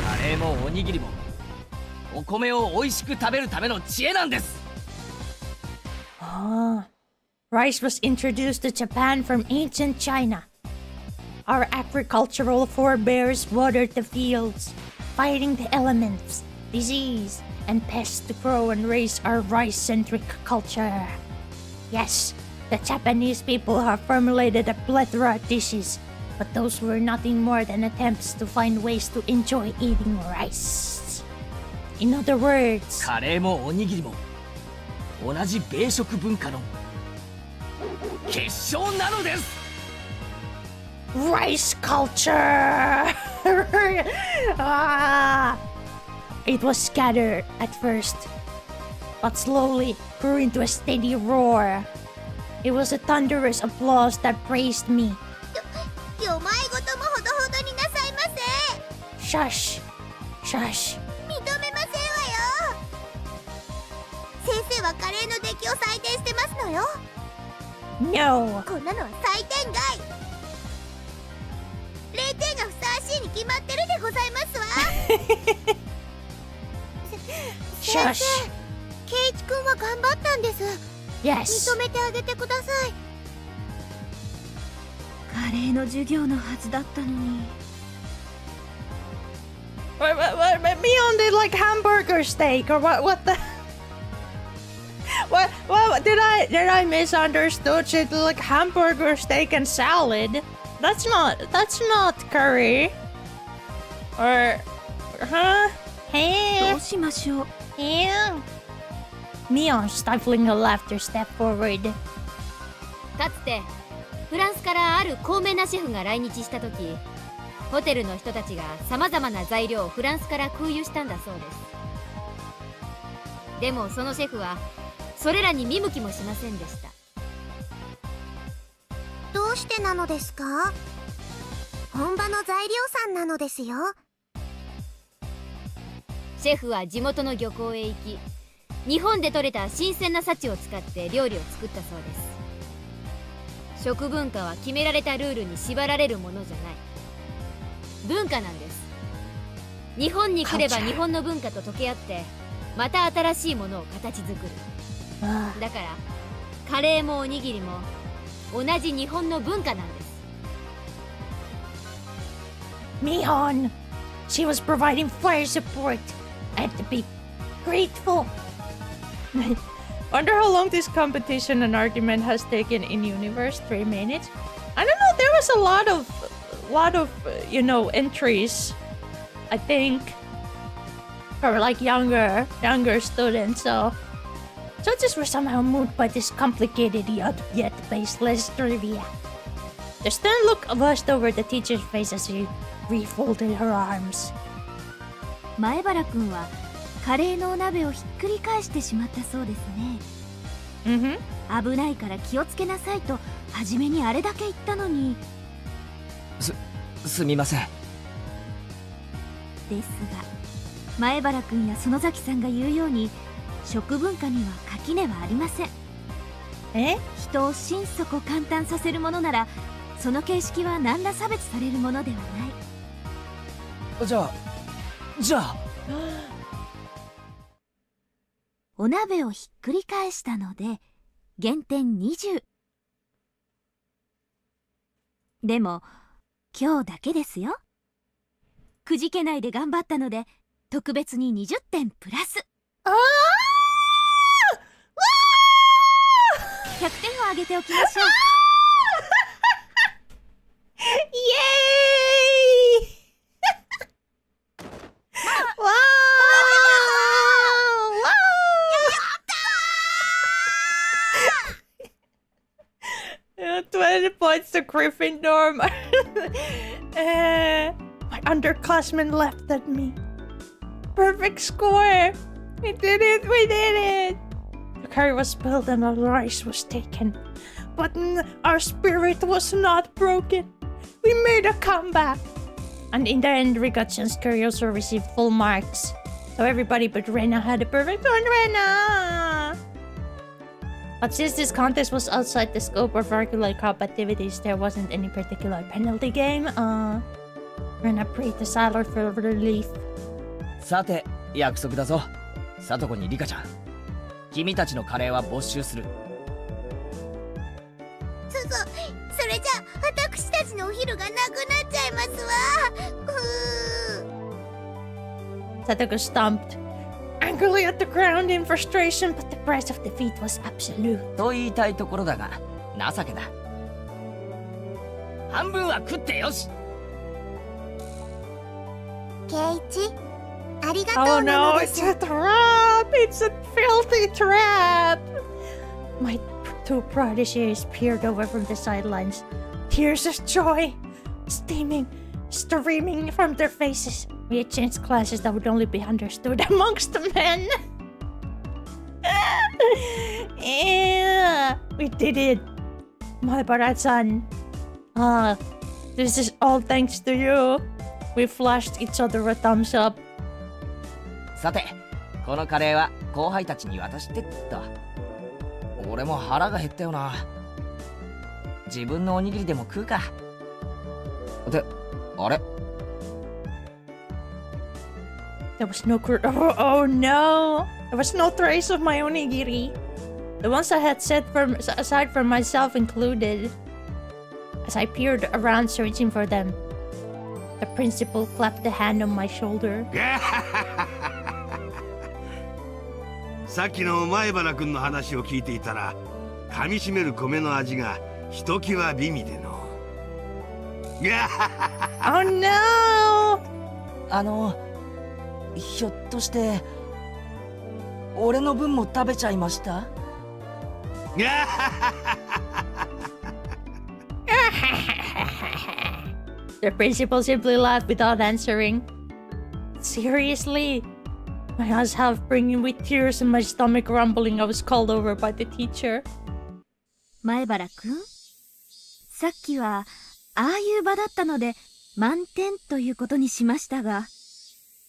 [SPEAKER 4] カレーもおにぎりもお米を美味しく食べるための知恵なんです。
[SPEAKER 1] Rice was introduced to Japan from ancient China. Our agricultural forebears watered the fields, fighting the elements, disease, and pests to grow and raise our rice-centric culture. Yes, the Japanese people have formulated a plethora of dishes, but those were nothing more than attempts to find ways to enjoy eating rice. In other words,
[SPEAKER 4] カレーもおにぎりも同じ米食文化の結晶なのです。
[SPEAKER 1] rice culture! It was scattered at first, but slowly grew into a steady roar. It was a thunderous applause that praised me.
[SPEAKER 3] よまいごともほどほどになさいませ。
[SPEAKER 1] Shush! Shush!
[SPEAKER 3] 認めませんわよ。先生はカレーの出来を採点してますのよ。
[SPEAKER 1] No!
[SPEAKER 3] こんなのは採点外。0点がふさわしいに決まってるでございますわ。先生、ケイイチ君は頑張ったんです。
[SPEAKER 1] Yes!
[SPEAKER 3] 認めてあげてください。
[SPEAKER 2] カレーの授業のはずだったのに。
[SPEAKER 1] Mion did like hamburger steak or what the? What did I misunderstood? She did like hamburger steak and salad. That's not curry. Or huh?
[SPEAKER 2] ど
[SPEAKER 1] Hey.
[SPEAKER 2] うしましょう。
[SPEAKER 1] Yeah. Mion, stifling her laughter, stepped forward.
[SPEAKER 5] かつてフランスからある高名なシェフが来日した時、ホテルの人たちがさまざまな材料をフランスから空輸したんだそうです。でもそのシェフはそれらに見向きもしませんでした。
[SPEAKER 3] どうしてなのですか？本場の材料さんなのですよ。
[SPEAKER 5] シェフは地元の漁港へ行き、日本で採れた新鮮な幸を使って料理を作ったそうです。食文化は決められたルールに縛られるものじゃない文化なんです。日本に来れば日本の文化と溶け合ってまた新しいものを形作る。だからカレーもおにぎりも同じ日本の文化なんです。
[SPEAKER 1] Mion! She was providing fire support. I have to be grateful. Wonder how long this competition and argument has taken in universe. 3 minutes? I don't know, there was a lot of entries, I think, for like younger students, so judges were somehow moved by this complicated yet baseless trivia. The stern look washed over the teacher's face as she refolded her arms.
[SPEAKER 2] 前原くんはカレーのお鍋をひっくり返してしまったそうですね。危ないから気をつけなさいと初めにあれだけ言ったのに。
[SPEAKER 4] すみません。
[SPEAKER 2] ですが前原くんや園崎さんが言うように食文化には垣根はありません。人を心底感嘆させるものならその形式は何ら差別されるものではない。
[SPEAKER 4] じゃあ
[SPEAKER 2] お鍋をひっくり返したので減点20。でも今日だけですよ。くじけないで頑張ったので特別に20点プラス。100点をあげておきましょう。
[SPEAKER 1] イエーイわー 20 points to Gryffindor. My underclassmen laughed at me. Perfect score! We did it! The curry was spilled and the rice was taken. But our spirit was not broken. We made a comeback. And in the end, Rikachan's curry also received full marks. So everybody but Rena had a perfect one, Rena! But since this contest was outside the scope of regular competitivities, there wasn't any particular penalty game. Rena breathed a sigh of relief.
[SPEAKER 4] さて約束だぞ。さとこにリカちゃん、君たちのカレーは没収する。
[SPEAKER 3] それじゃ私たちのお昼がなくなっちゃいますわ。
[SPEAKER 1] Satoko stomped angrily at the ground in frustration, but the price of defeat was absolute.
[SPEAKER 4] と言いたいところだが情けだ。半分は食ってよし。
[SPEAKER 3] ケイチ、ありがと
[SPEAKER 1] Oh
[SPEAKER 3] うな
[SPEAKER 1] no,
[SPEAKER 3] ので
[SPEAKER 1] it's
[SPEAKER 3] す。
[SPEAKER 1] a trap! It's a filthy trap! My two protégés peered over from the sidelines, tears of joy streaming from their faces. We had changed classes that would only be understood amongst the men. Yeah, we did it, my Barat-san. This is all thanks to you. We flashed each other a thumbs up.
[SPEAKER 4] さてこのカレーは後輩たちに渡してっと。俺も腹が減ったよな。自分のおにぎりでも食うか。ってあれ
[SPEAKER 1] There was no oh no! There was no trace of my onigiri. The ones I had set aside from myself included. As I peered around searching for them, the principal clapped a hand on my shoulder.
[SPEAKER 6] さっきの前原君の話を聞いていたら、噛み締める米の味がひときわ美味での。
[SPEAKER 1] Oh no!
[SPEAKER 4] ひょっとして俺の分も食べちゃいました？The
[SPEAKER 1] principal simply laughed without answering. Seriously? My eyes half bringing with tears and my stomach rumbling. I was called over by the teacher.
[SPEAKER 2] 前原くん、さっきはああいう場だったので満点ということにしましたが、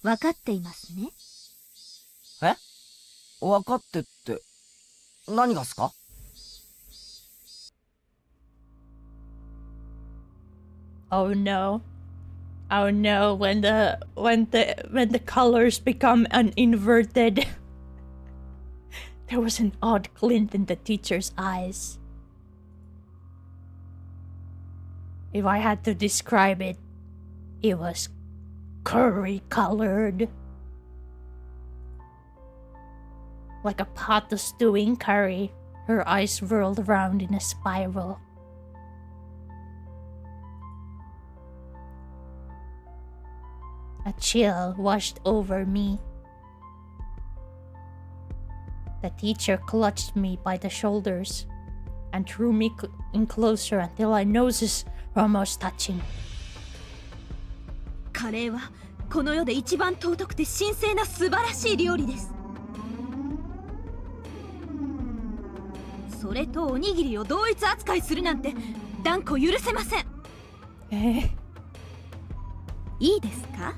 [SPEAKER 2] 分かっていますね。
[SPEAKER 4] え？分かってって何がっすか
[SPEAKER 1] ？Oh no. Oh no, when the colors become uninverted. There was an odd glint in the teacher's eyes. If I had to describe it, it was curry colored. Like a pot of stewing curry, her eyes whirled around in a spiral. A chill washed over me. The teacher clutched me by the shoulders and drew me in closer until our noses were almost touching.
[SPEAKER 2] カレーはこの世で一番尊くて神聖な素晴らしい料理です。それとおにぎりを同一扱いするなんて断固許せません。いいですか？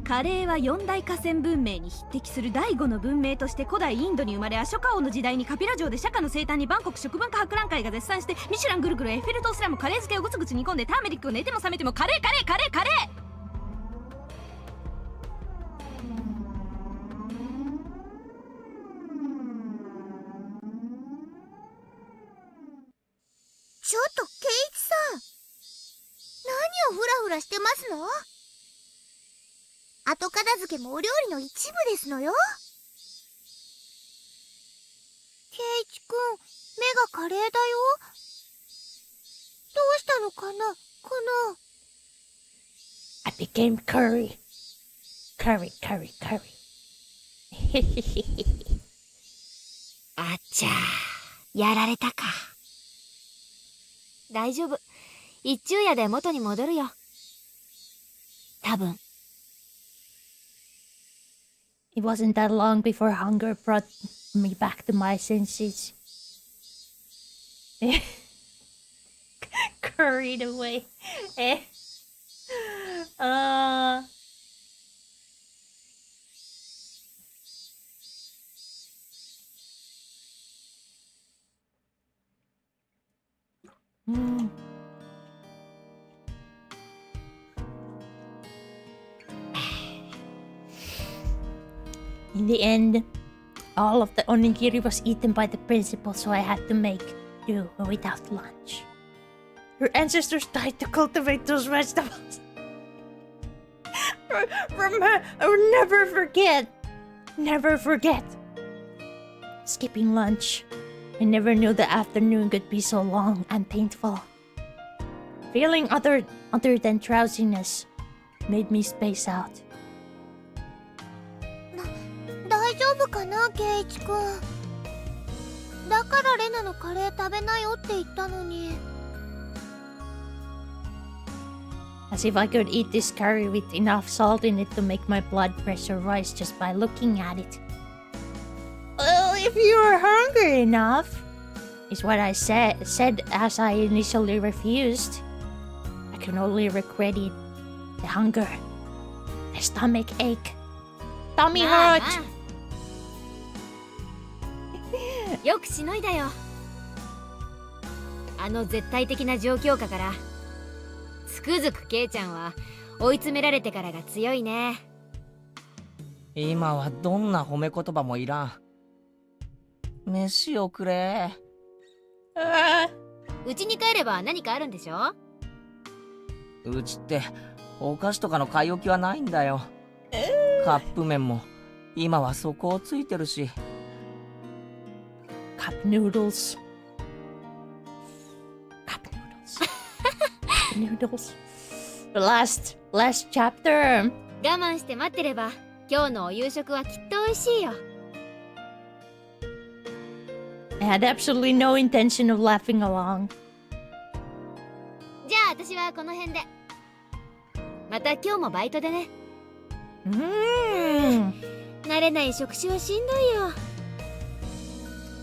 [SPEAKER 2] カレーは四大河川文明に匹敵する第5の文明として古代インドに生まれ、アショカ王の時代にカピラ城で釈迦の生誕にバンコク食文化博覧会が絶賛して、ミシュランぐるぐるエッフェル塔すらもカレー漬けをぐつぐつ煮込んで、ターメリックを寝ても覚めてもカレーカレーカレーカレー。
[SPEAKER 3] ちょっとケイチさん、何をフラフラしてますの？後片付けもお料理の一部ですのよ。ケイチくん、目がカレーだよ。どうしたのかな、この。
[SPEAKER 1] I became curry. Curry, curry, curry.
[SPEAKER 5] あっちゃー、やられたか。大丈夫。一昼夜で元に戻るよ。多分。
[SPEAKER 1] It wasn't that long before hunger brought me back to my senses. Curried away. In the end, all of the onigiri was eaten by the principal, so I had to make do without lunch. Your ancestors died to cultivate those vegetables. I will never forget. Never forget. Skipping lunch. I never knew the afternoon could be so long and painful. Feeling other than drowsiness made me space out.
[SPEAKER 3] 大丈夫かな、ケイチくん。だからレナのカレー食べなよって言ったのに。
[SPEAKER 1] As if I could eat this curry with enough salt in it to make my blood pressure rise just by looking at it. Well, if you were hungry enough, is what I said as I initially refused. I can only regret it. The hunger, the stomach ache, tummy hurt.
[SPEAKER 5] よくしのいだよ。あの絶対的な状況下からつくづくケイちゃんは追い詰められてからが強いね。
[SPEAKER 4] 今はどんな褒め言葉もいらん。飯をくれ。
[SPEAKER 5] うちに帰れば何かあるんでしょ？
[SPEAKER 4] うちってお菓子とかの買い置きはないんだよ。カップ麺も今は底をついてるし。
[SPEAKER 1] Cup noodles. Cup noodles. The last chapter.
[SPEAKER 5] 我慢して待ってれば今日のお夕食はきっと美味しいよ。
[SPEAKER 1] I had absolutely no intention of laughing along.
[SPEAKER 5] じゃあ私はこの辺で。また今日もバイトでね。慣れない職種はしんどいよ。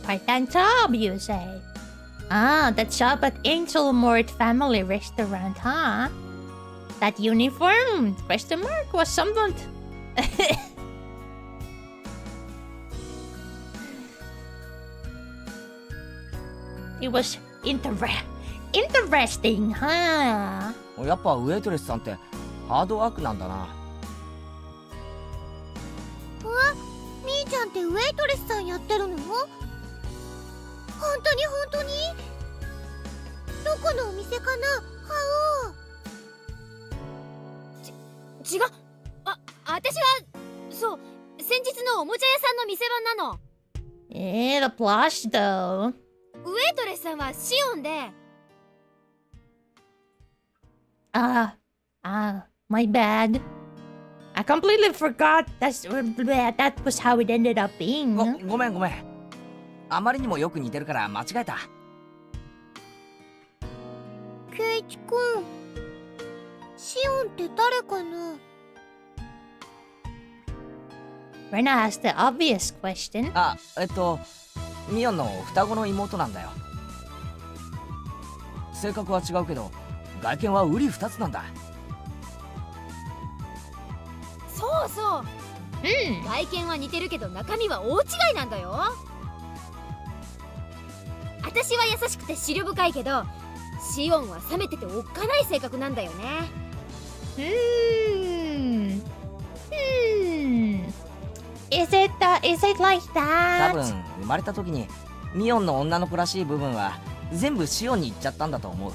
[SPEAKER 1] Part-time job, you say? Ah, that job at Angel Mort Family Restaurant, huh? That uniform, question mark, was something. It was interesting, huh?
[SPEAKER 4] やっぱウェイトレスさんってハードワークなんだな。
[SPEAKER 3] みーちゃんってウェイトレスさんやってるの？本当に？どこのお店かな、覇
[SPEAKER 5] 違う。私はそう、先日のおもちゃ屋さんの店番なの。
[SPEAKER 1] The plush though.
[SPEAKER 5] ウェイトレスさんはシオンで。
[SPEAKER 1] My bad. I completely forgot that was how it ended up being.
[SPEAKER 4] ごめん。あまりにもよく似てるから間違えた。
[SPEAKER 3] ケイチくん、シオンって誰かな？
[SPEAKER 1] Rena asked the obvious question.
[SPEAKER 4] ミオンの双子の妹なんだよ。性格は違うけど外見は瓜二つなんだ。
[SPEAKER 5] そうそう、外見は似てるけど中身は大違いなんだよ。私は優しくて思慮深いけど、シオンは冷めてておっかない性格なんだよね。
[SPEAKER 1] Is it like
[SPEAKER 4] 多
[SPEAKER 1] that?
[SPEAKER 4] 分生まれた時にミオンの女の子らしい部分は全部シオンに行っちゃったんだと思う。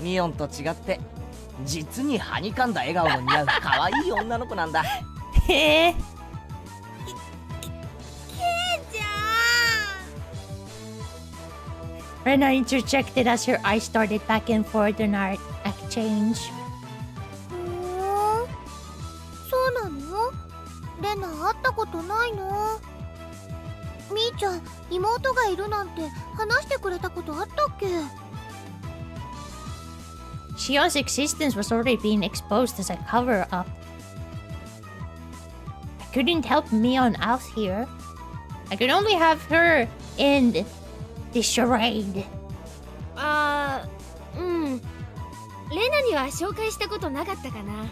[SPEAKER 4] ミオンと違って実にはにかんだ笑顔の似合う可愛い女の子なんだ。
[SPEAKER 1] へえ。Rena interjected as her eyes started back and forth in our exchange.
[SPEAKER 3] そうなの？レナ会ったことないの？みーちゃん、妹がいるなんて話してくれたことあったっけ？
[SPEAKER 1] Shion's existence was already being exposed as a cover-up. I couldn't help Mion out here. I could only have her in the charade.
[SPEAKER 5] レナには紹介したことなかったかな。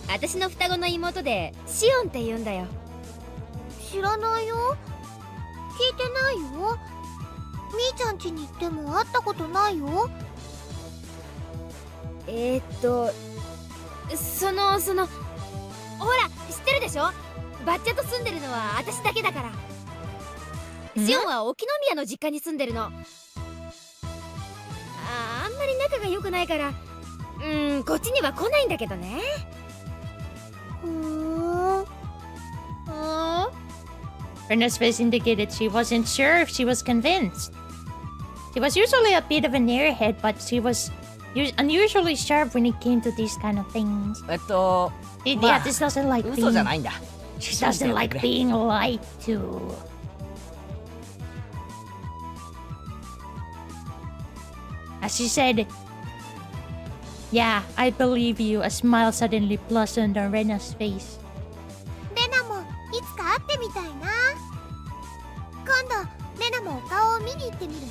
[SPEAKER 5] 私の双子の妹でシオンって言うんだよ。
[SPEAKER 3] 知らないよ。聞いてないよ。みーちゃん家に行っても会ったことないよ。
[SPEAKER 5] ほら知ってるでしょ、バッチャと住んでるのは私だけだから。シオンは沖宮の実家に住んでるの。あんまり仲が良くないからこっちには来ないんだけどね。
[SPEAKER 1] Rena's face indicated she wasn't sure if she was convinced. She was usually a bit of an airhead, but she was unusually sharp when it came to these kind of things. Yeah, this doesn't like
[SPEAKER 4] 嘘じゃない
[SPEAKER 1] being...
[SPEAKER 4] んだ。
[SPEAKER 1] She doesn't like being lied to. As she said, "Yeah, I believe you," a smile suddenly blossomed on Rena's face.
[SPEAKER 3] レナもいつか会ってみたいな。今度レナもお顔を見に行ってみるね。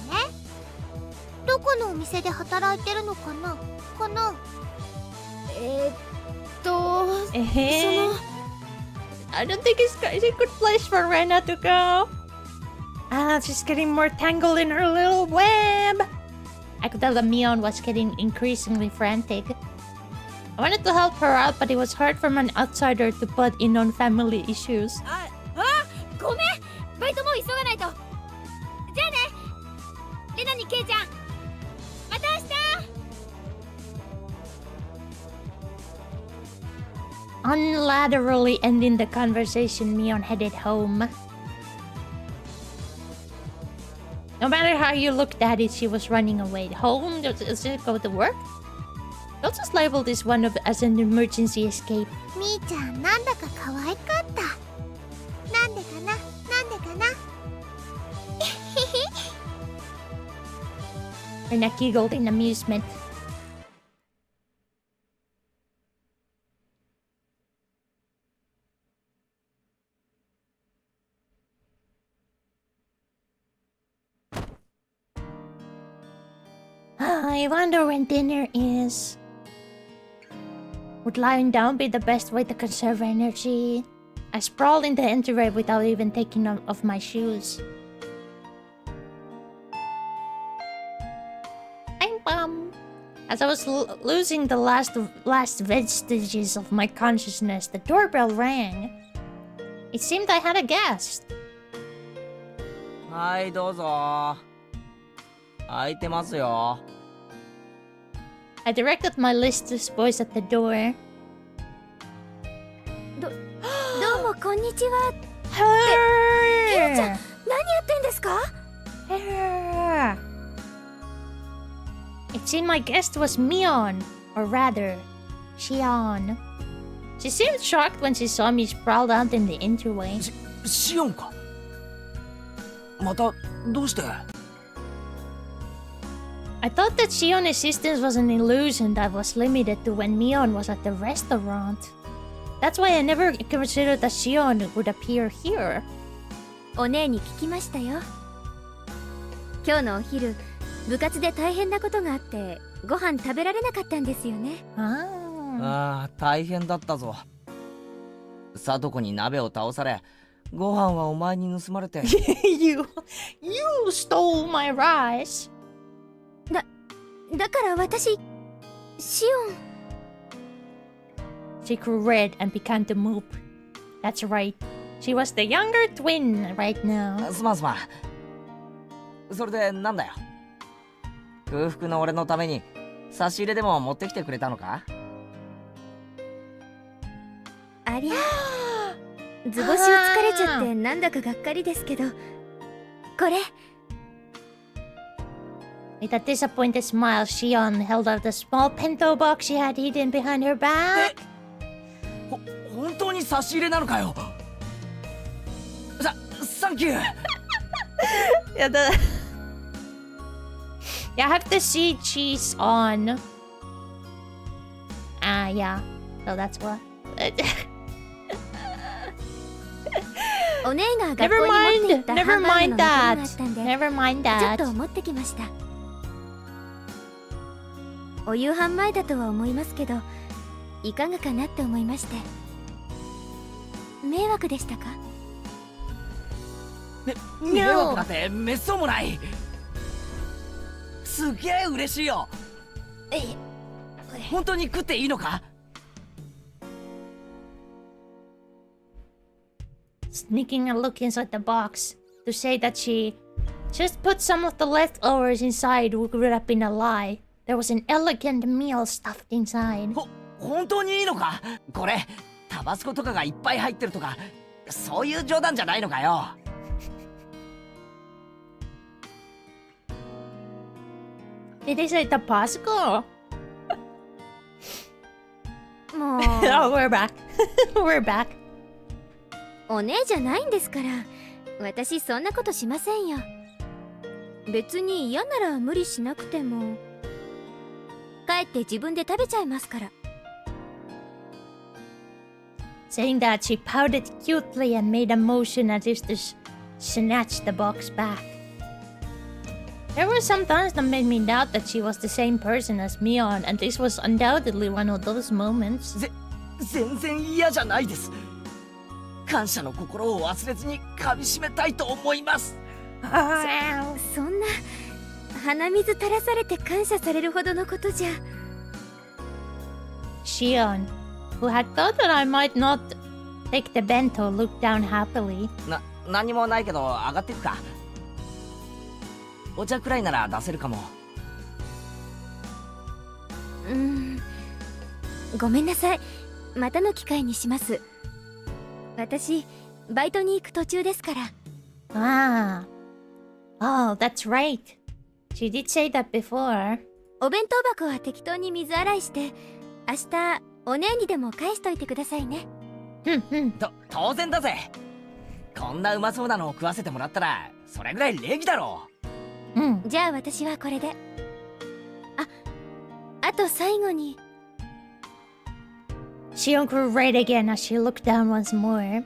[SPEAKER 3] どこのお店で働いてるのかな？I
[SPEAKER 1] don't think it's a good place for Rena to go. She's getting more tangled in her little web. I could tell that Mion was getting increasingly frantic. I wanted to help her out, but it was hard from an outsider to butt in on family issues.
[SPEAKER 5] ごめん、バイトもう急がないと。じゃあね、レナにケイちゃん、また明日。
[SPEAKER 1] Unilaterally ending the conversation, Mion headed home. No matter how you looked at it, she was running away. Home? Does it go to work? Let's just label this one as an emergency escape.
[SPEAKER 3] みーちゃん、なんだか可愛かった。なんでかな。
[SPEAKER 1] Rena giggled in amusement. I wonder when dinner is. Would lying down be the best way to conserve energy? I sprawled in the entryway without even taking off my shoes. As I was losing the last vestiges of my consciousness, the doorbell rang. It seemed I had a guest.
[SPEAKER 4] はいどうぞ。空いてますよ。
[SPEAKER 1] I directed my listless voice at the door.
[SPEAKER 2] どうもこんにちは。
[SPEAKER 1] Her!
[SPEAKER 2] 何やってんですか？
[SPEAKER 1] Her! It seemed my guest was Mion, or rather, Shion. She seemed shocked when she saw me sprawled out in the entryway.
[SPEAKER 4] シオンか。またどうして？
[SPEAKER 1] I thought that Shion existence was an illusion that was limited to when Mion was at the restaurant. That's why I never considered that Shion would appear here.
[SPEAKER 2] お姉に聞きましたよ。今日のお昼、部活で大変なことがあってご飯食べられなかったんですよね。
[SPEAKER 4] ああ、大変だったぞ。さとこに鍋を倒され、ご飯はお前に盗まれて。
[SPEAKER 1] you stole my rice.
[SPEAKER 2] だから私、シオン。
[SPEAKER 1] She grew red and began to move. That's right. She was the younger twin right now.
[SPEAKER 4] すまんすまん。それでなんだよ。空腹の俺のために差し入れでも持ってきてくれたのか？
[SPEAKER 2] ありゃ、図星を疲れちゃってなんだかがっかりですけど、これ。
[SPEAKER 1] With a disappointed smile, Shion held out the small bento box she had hidden behind her back.
[SPEAKER 4] 本当に差し入れなのかよ。サンキュー。
[SPEAKER 1] Yeah, I have to see cheese on. Yeah. So that's what.
[SPEAKER 2] お姉が学校に持って行ったハンバーグの残りがあったんで、
[SPEAKER 1] Never mind
[SPEAKER 2] ちょ
[SPEAKER 1] that.
[SPEAKER 2] っと持ってきました。お夕飯前だとは思いますけど、いかがかなって思いまして。迷惑でしたか？
[SPEAKER 4] 迷惑なんてめっそうもない。すげえ嬉しいよ。本当に食っていいのか
[SPEAKER 1] ？Sneaking a look inside the box to say that she just put some of the leftovers inside would have been a lie. There was an elegant meal stuffed inside.
[SPEAKER 4] 本当にいいのか？これタバスコとかがいっぱい入ってるとか、そういう冗談じゃないのかよ。
[SPEAKER 1] Did they say Tabasco?
[SPEAKER 2] もう
[SPEAKER 1] Oh, we're back. We're back.
[SPEAKER 2] お姉じゃないんですから、私そんなことしませんよ。別に嫌なら無理しなくても、帰って自分で食べちゃいますから。
[SPEAKER 1] Saying that, she pouted cutely and made a motion as if to snatch the box back. There were some times that made me doubt that she was the same person as Mion, and this was undoubtedly one of those moments.
[SPEAKER 4] 全然嫌じゃないです。感謝の心を忘れずに噛みしめたいと思います。
[SPEAKER 2] そんな鼻水垂らされて感謝されるほどのことじゃ。
[SPEAKER 1] Shion, who had thought that I might not take the bento, looked down happily.
[SPEAKER 4] 何もないけど上がっていくか。お茶くらいなら出せるかも。
[SPEAKER 2] ごめんなさい。またの機会にします。私バイトに行く途中ですから。
[SPEAKER 1] Oh, that's right. She did say that before.
[SPEAKER 2] お弁当箱は適当に水洗いして、明日お姉にでも返しといてくださいね。
[SPEAKER 4] 当然だぜ。こんなうまそうなのを食わせてもらったらそれぐらい礼儀だろ
[SPEAKER 2] う。じゃあ私はこれで。あと最後に。
[SPEAKER 1] Shion grew red again as she looked down once more.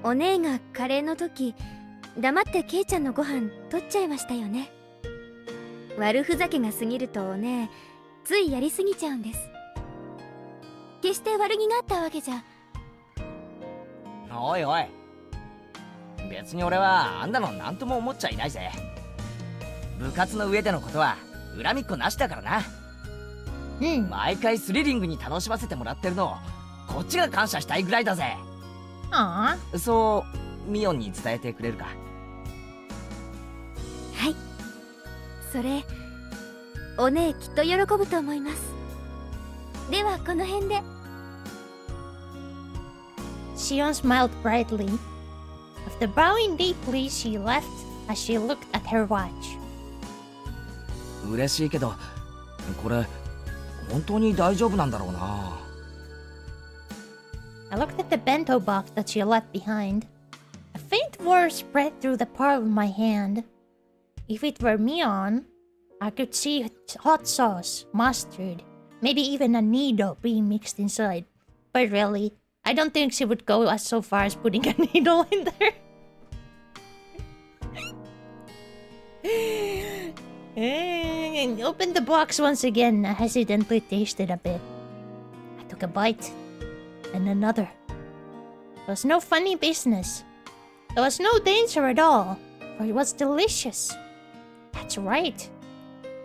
[SPEAKER 2] お姉がカレーの時、黙ってケイちゃんのご飯取っちゃいましたよね。悪ふざけが過ぎるとお姉、ついやりすぎちゃうんです。決して悪気があったわけじゃ。
[SPEAKER 4] おいおい、別に俺はあんなの何とも思っちゃいないぜ。部活の上でのことは恨みっこなしだからな。毎回スリリングに楽しませてもらってるのをこっちが感謝したいぐらいだぜ。そうミオンに伝えてくれるか？
[SPEAKER 2] はい、それお姉きっと喜ぶと思います。ではこの辺で。
[SPEAKER 1] Shion smiled brightly. After bowing deeply, she left as she looked at her watch.
[SPEAKER 4] 嬉しいけど、これ本当に大丈夫なんだろうな。
[SPEAKER 1] I looked at the bento box that she left behind. A faint warmth spread through the palm of my hand. If it were mion, I could see hot sauce, mustard, maybe even a needle being mixed inside. But really, I don't think she would go as so far as putting a needle in there. And opened the box once again. I hesitantly tasted a bit. I took a bite. And another. It was no funny business. There was no danger at all, for it was delicious. That's right.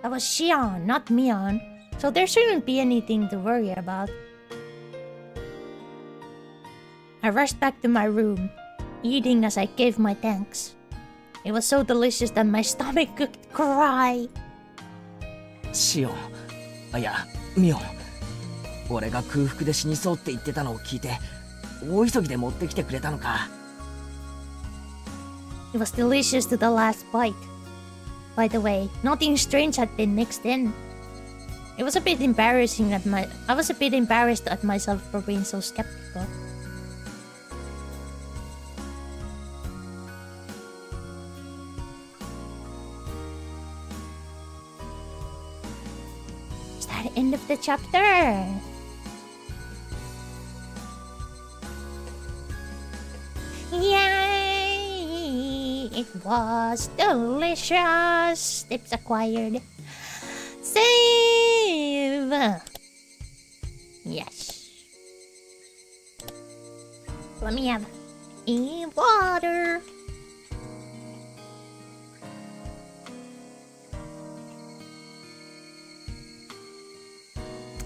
[SPEAKER 1] That was shion, not mion, so there shouldn't be anything to worry about. I rushed back to my room, eating as I gave my thanks. It was so delicious that my stomach could cry.
[SPEAKER 4] シオン、あ、いや、ミオン。俺が空腹で死にそうって言ってたのを聞いて、大急ぎで持ってきてくれたのか。
[SPEAKER 1] It was delicious to the last bite. By the way, nothing strange had been mixed in. I was a bit embarrassed at myself for being so skeptical. Is that the end of the chapter? Yay! It was delicious. Tips acquired. Save. Yes. Let me have water.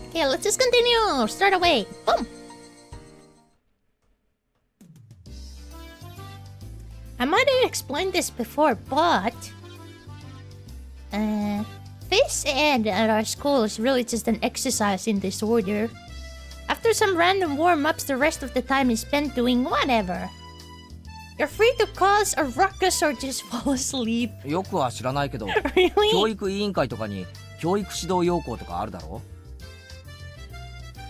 [SPEAKER 1] Okay, let's just continue. Start away. Boom. I might have explained this before, but phys ed at our school is really just an exercise in disorder. After some random warm-ups, the rest of the time is spent doing whatever. You're free to cause a ruckus or just fall asleep.
[SPEAKER 4] よくは知らないけど、
[SPEAKER 1] Really?
[SPEAKER 4] 教育委員会とかに教育指導要項とかあるだろ。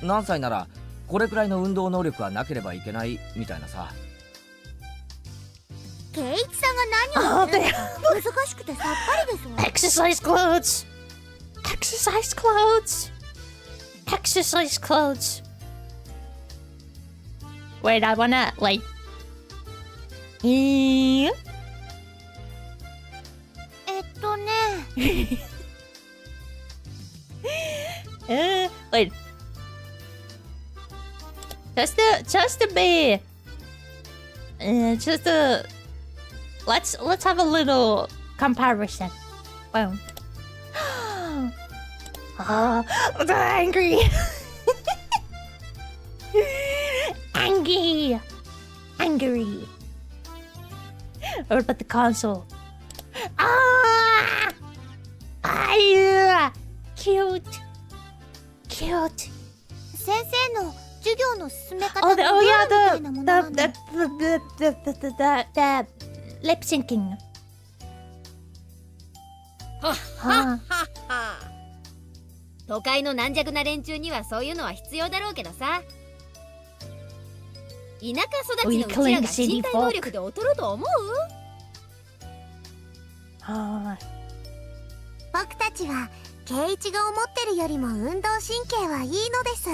[SPEAKER 4] 何歳ならこれくらいの運動能力はなければいけないみたいなさ。
[SPEAKER 3] ケイイチさんが何を言ってるの？難しくてさっぱりですわ。
[SPEAKER 1] Exercise clothes. Exercise clothes. Exercise clothes. Wait, I wanna like.
[SPEAKER 3] Wait.
[SPEAKER 1] Just to be. Let's have a little comparison. Boom. Angry. Angry. What about the console? Cute.
[SPEAKER 3] 先生の授業の進め方
[SPEAKER 1] Oh,
[SPEAKER 3] の
[SPEAKER 1] oh
[SPEAKER 3] ル
[SPEAKER 1] yeah,
[SPEAKER 3] ールみたいなものなの。
[SPEAKER 1] the lip syncing.
[SPEAKER 5] 都会の軟弱な連中にはそういうのは必要だろうけどさ。田舎育ちのうちらが身体能力で劣ると思う？
[SPEAKER 3] 僕たちはケイイチが思ってるよりも運動神経はいいのです。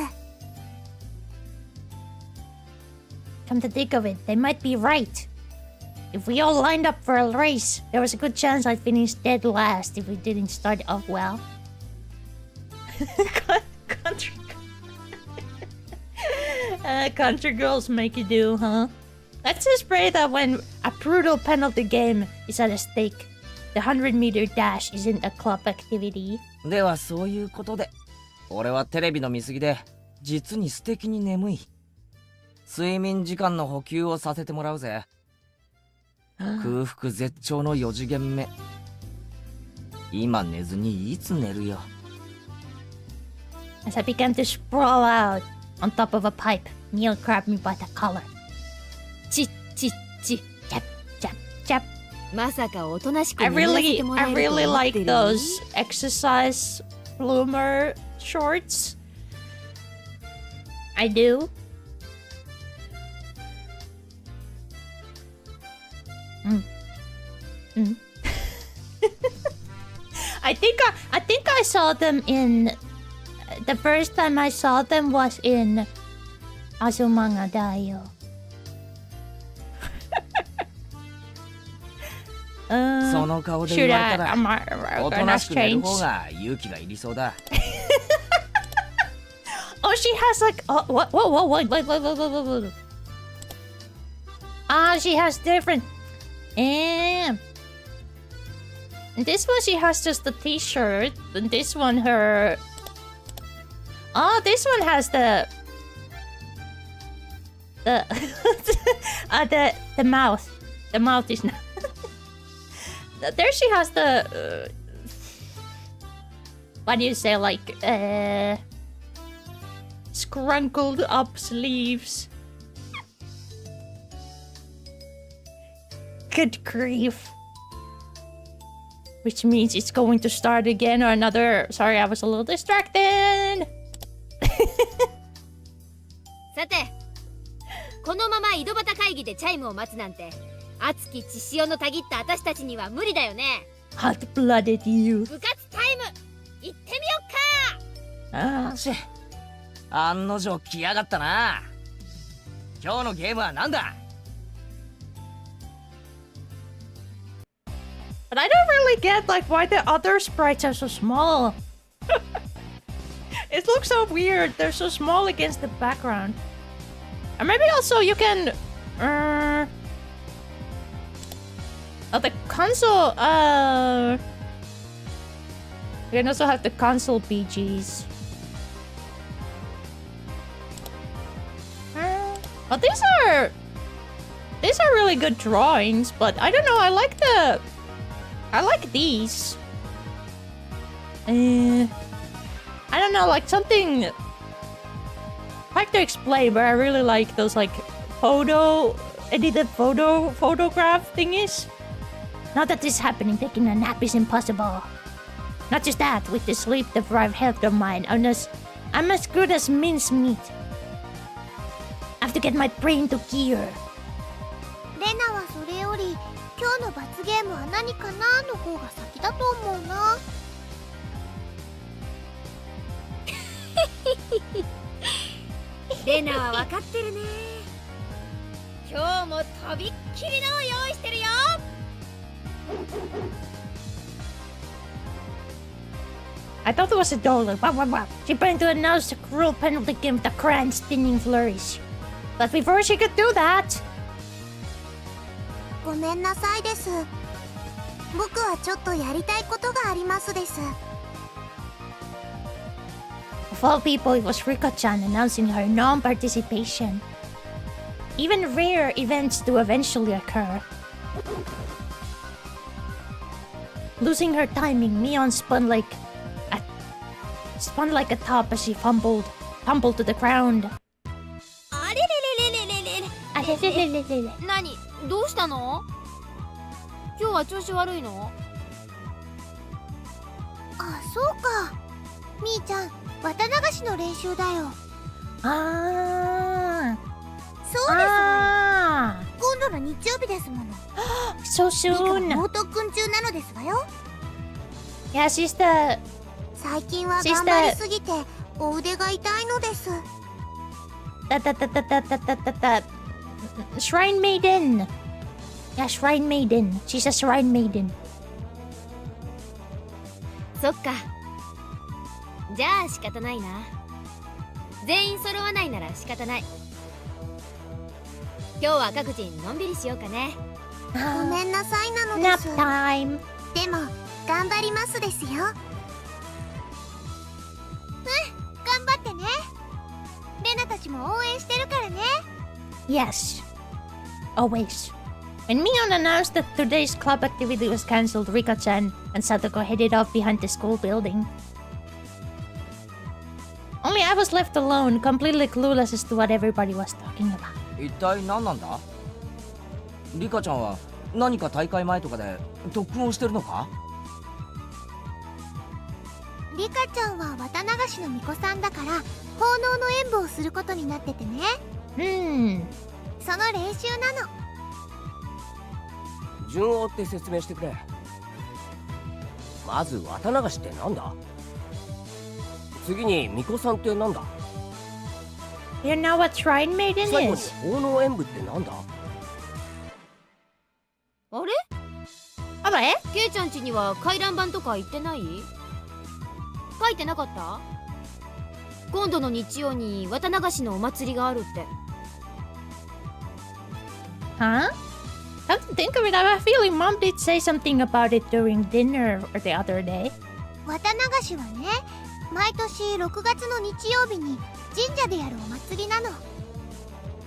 [SPEAKER 1] Come to think of it, they might be right. If we all lined up for a race, there was a good chance I'd finish dead last if we didn't start off well. Country girls make you do, huh? Let's just pray that when a brutal penalty game is at stake, the 100-meter dash isn't a club activity.
[SPEAKER 4] ではそういうことで、俺はテレビの見過ぎで実に素敵に眠い。睡眠時間の補給をさせてもらうぜ。空腹絶頂の4次元目。今寝ずにいつ寝るよ。
[SPEAKER 1] As I began to sprawl out on top of a pipe, Neil grabbed me by the collar.
[SPEAKER 5] ちっちっち。
[SPEAKER 1] Jab, jab, jab.
[SPEAKER 5] まさかおとなしく
[SPEAKER 1] I
[SPEAKER 5] 眠らせて
[SPEAKER 1] really,
[SPEAKER 5] もら
[SPEAKER 1] I
[SPEAKER 5] えると
[SPEAKER 1] really
[SPEAKER 5] 思っ
[SPEAKER 1] like
[SPEAKER 5] てる？
[SPEAKER 1] those exercise bloomer shorts. I do. I think I saw them in. The first time I saw them was in Azumanga Daioh.
[SPEAKER 4] その顔で言われたら
[SPEAKER 1] am I
[SPEAKER 4] おと
[SPEAKER 1] gonna
[SPEAKER 4] なしく寝る
[SPEAKER 1] change?
[SPEAKER 4] 方が勇気がいりそうだ。
[SPEAKER 1] Oh, she has like wait. Ah, she has different. And this one she has just the t-shirt, and this one her. Oh, this one has the the mouth. The mouth is not. There she has the what do you say, like scrunkled up sleeves. Good grief. Which means it's going to start again or another. Sorry, I was a little distracted.
[SPEAKER 5] さて、このまま井戸端会議でチャイムを待つなんて熱き血潮のたぎった私たちには無理だよね。
[SPEAKER 1] Hot-blooded you.
[SPEAKER 5] 部活タイム行ってみよっか。
[SPEAKER 1] Ah.
[SPEAKER 4] し案の定来やがったな。今日のゲームは何だ？
[SPEAKER 1] But I don't really get like why the other sprites are so small. It looks so weird. They're so small against the background. And maybe also you can the console you can also have the console BGs. But these are really good drawings, but I don't know, I like these. I don't know, like something hard to explain, but I really like those like edited photograph thingies. Now that this is happening, taking a nap is impossible. Not just that, with the sleep-deprived health of mine, I'm as good as mincemeat. I have to get my brain to gear.
[SPEAKER 3] レナはそれより今日の罰ゲームは何かなの方が先だと思うな。
[SPEAKER 5] レナは分かってるね。今日もとびっきりのを用意してるよ。
[SPEAKER 1] I thought it was $1. Wow. She planned to announce the cruel penalty game with a grand spinning flourish. But before she could do that...
[SPEAKER 3] ごめんなさいです。僕はちょっとやりたいことがありますです。
[SPEAKER 1] Of all people, it was Rika-chan announcing her non-participation. Even rare events do eventually occur. Losing her timing, Mion spun like a top as she tumbled to the ground.
[SPEAKER 5] あれれれれれれれ。
[SPEAKER 1] あれれれれれれ。
[SPEAKER 5] 何？どうしたの？今日は調子悪いの？
[SPEAKER 3] あ、そうか。みーちゃん、綿流しの練習だよ。
[SPEAKER 1] ああ。
[SPEAKER 3] そうです。今度の日曜日ですもの。
[SPEAKER 1] So soon.
[SPEAKER 3] 猛特訓中なのですわよ。
[SPEAKER 1] Yeah, she's the...
[SPEAKER 3] 最近は頑張りすぎてお腕が痛いのです。
[SPEAKER 1] Shrine Maiden. Yeah, Shrine Maiden. She's a Shrine Maiden.
[SPEAKER 5] そっか。じゃあ仕方ないな。全員揃わないなら仕方ない。今日は各自のんびりしようかね。
[SPEAKER 3] ごめんなさいなのです。
[SPEAKER 1] Nap time.
[SPEAKER 3] でも頑張りますですよ。頑張ってね。レナたちも応援してるからね。
[SPEAKER 1] Yes. Always. When Mion announced that today's club activity was cancelled, Rika-chan and Satoko headed off behind the school building. Only I was left alone, completely clueless as to what everybody was talking about.
[SPEAKER 4] 一体何なんだ？リカちゃんは何か大会前とかで特訓をしてるのか？
[SPEAKER 3] リカちゃんは綿流しの巫女さんだから奉納の演舞をすることになっててね。その練習なの。
[SPEAKER 9] 順を追って説明してくれ。まず綿流しってなんだ？次に巫女さんってなんだ？
[SPEAKER 1] You know what Shrine Maiden
[SPEAKER 9] 最後に
[SPEAKER 1] is?
[SPEAKER 9] 奉納演舞ってなんだ？
[SPEAKER 5] あれ？
[SPEAKER 1] あれ？
[SPEAKER 5] ケイちゃん家には回覧板とか行ってない？書いてなかった？今度の日曜に綿流しのお祭りがあるって。
[SPEAKER 1] Huh? Come to think of it, I have a feeling Mom did say something about it during dinner the other day.
[SPEAKER 3] 綿流しはね、毎年6月の日曜日に神社でやるお祭りなの。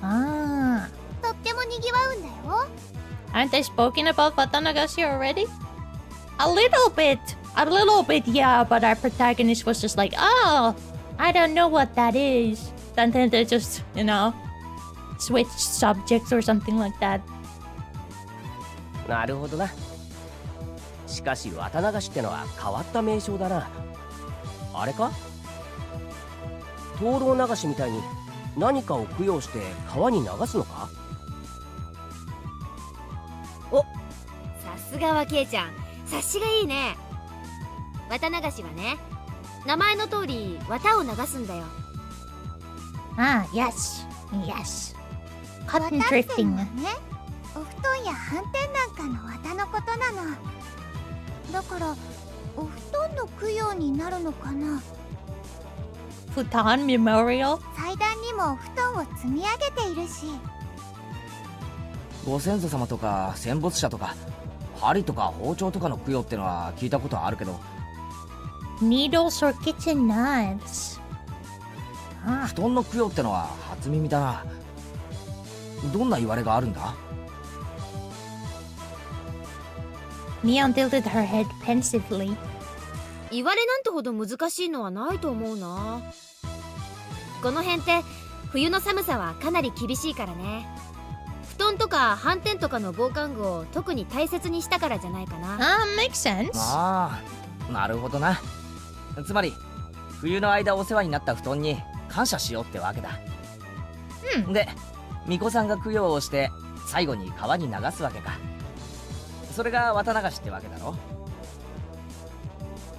[SPEAKER 1] Ah.
[SPEAKER 3] とってもにぎわうんだよ。
[SPEAKER 1] Aren't they spoken about Watanagashi already? A little bit, yeah, but our protagonist was just like, oh, I don't know what that is. And then they just, switched subjects or something like that.
[SPEAKER 9] なるほどな。しかし綿流しってのは変わった名称だな。あれか？灯籠流しみたいに何かを供養して川に流すのか？
[SPEAKER 5] お、さすがはケイちゃん、察しがいいね。綿流しはね、名前の通り綿を流すんだよ。
[SPEAKER 1] Ah, yes. Cotton
[SPEAKER 3] 綿っていうの
[SPEAKER 1] thrifting.
[SPEAKER 3] はね、お布団や斑点なんかの綿のことなの。だからお布団の供養になるのかな。
[SPEAKER 1] Futon Memorial?
[SPEAKER 3] 祭壇にもお布団を積み上げているし。
[SPEAKER 4] ご先祖様とか戦没者とか針とか包丁とかの供養ってのは聞いたことあるけど、
[SPEAKER 1] Needles or kitchen knives?
[SPEAKER 4] 布団の供養ってのは初耳だな。どんな言われがあるんだ？
[SPEAKER 1] Mion tilted her head pensively.
[SPEAKER 5] 言われなんてほど難しいのはないと思うな。この辺って冬の寒さはかなり厳しいからね。布団とか斑点とかの防寒具を特に大切にしたからじゃないかな。
[SPEAKER 1] Makes sense.
[SPEAKER 4] ああ、なるほどな。つまり冬の間お世話になった布団に感謝しようってわけだ。で、巫女さんが供養をして最後に川に流すわけか。それが綿流しってわけだろ。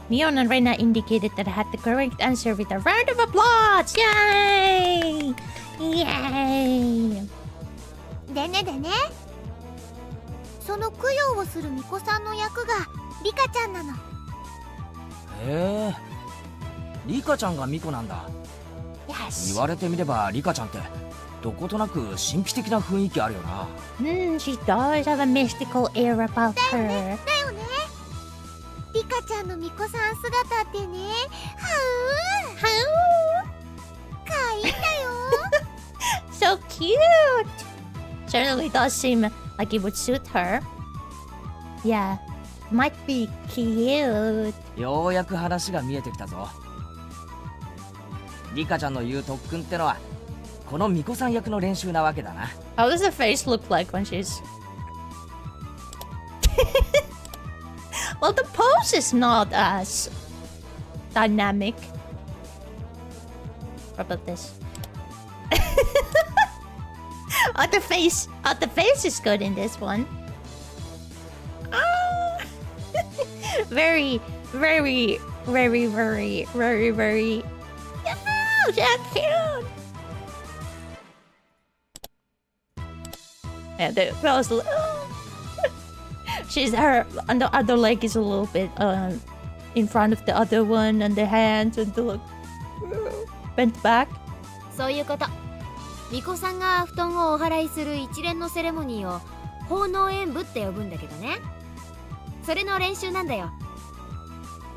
[SPEAKER 1] Mion and Rena indicated that I had the correct answer with a round of applause! Yay! Yay!
[SPEAKER 3] でねでね、その供養をする巫女さんの役がリカちゃんなの。
[SPEAKER 4] へえ、リカちゃんが巫女なんだ。
[SPEAKER 1] Yes.
[SPEAKER 4] 言われてみればリカちゃんってどことなく神秘的な雰囲気あるよな。
[SPEAKER 1] She does have a mystical air about
[SPEAKER 3] だよ
[SPEAKER 1] her.
[SPEAKER 3] ね。リカちゃんの巫女さん姿ってね、かわいいんだよ。
[SPEAKER 1] So cute! Certainly does seem like it would suit her. Yeah, might be cute.
[SPEAKER 4] ようやく話が見えてきたぞ。リカちゃんの言う特訓ってのはこの巫女さん役の練習なわけだな。
[SPEAKER 1] How does her face look like when she's... Well, the pose is not as dynamic. What about this? The face is good in this one. Very, very, very, very, very, very. Oh, that's cute. Yeah, the girl's. Her and the other leg is a little bit in front of the other one, and the hands and the look bent back.
[SPEAKER 5] そういうこと。巫女さんが布団をお祓いする一連のセレモニーを奉納演舞って呼ぶんだけどね。それの練習なんだよ。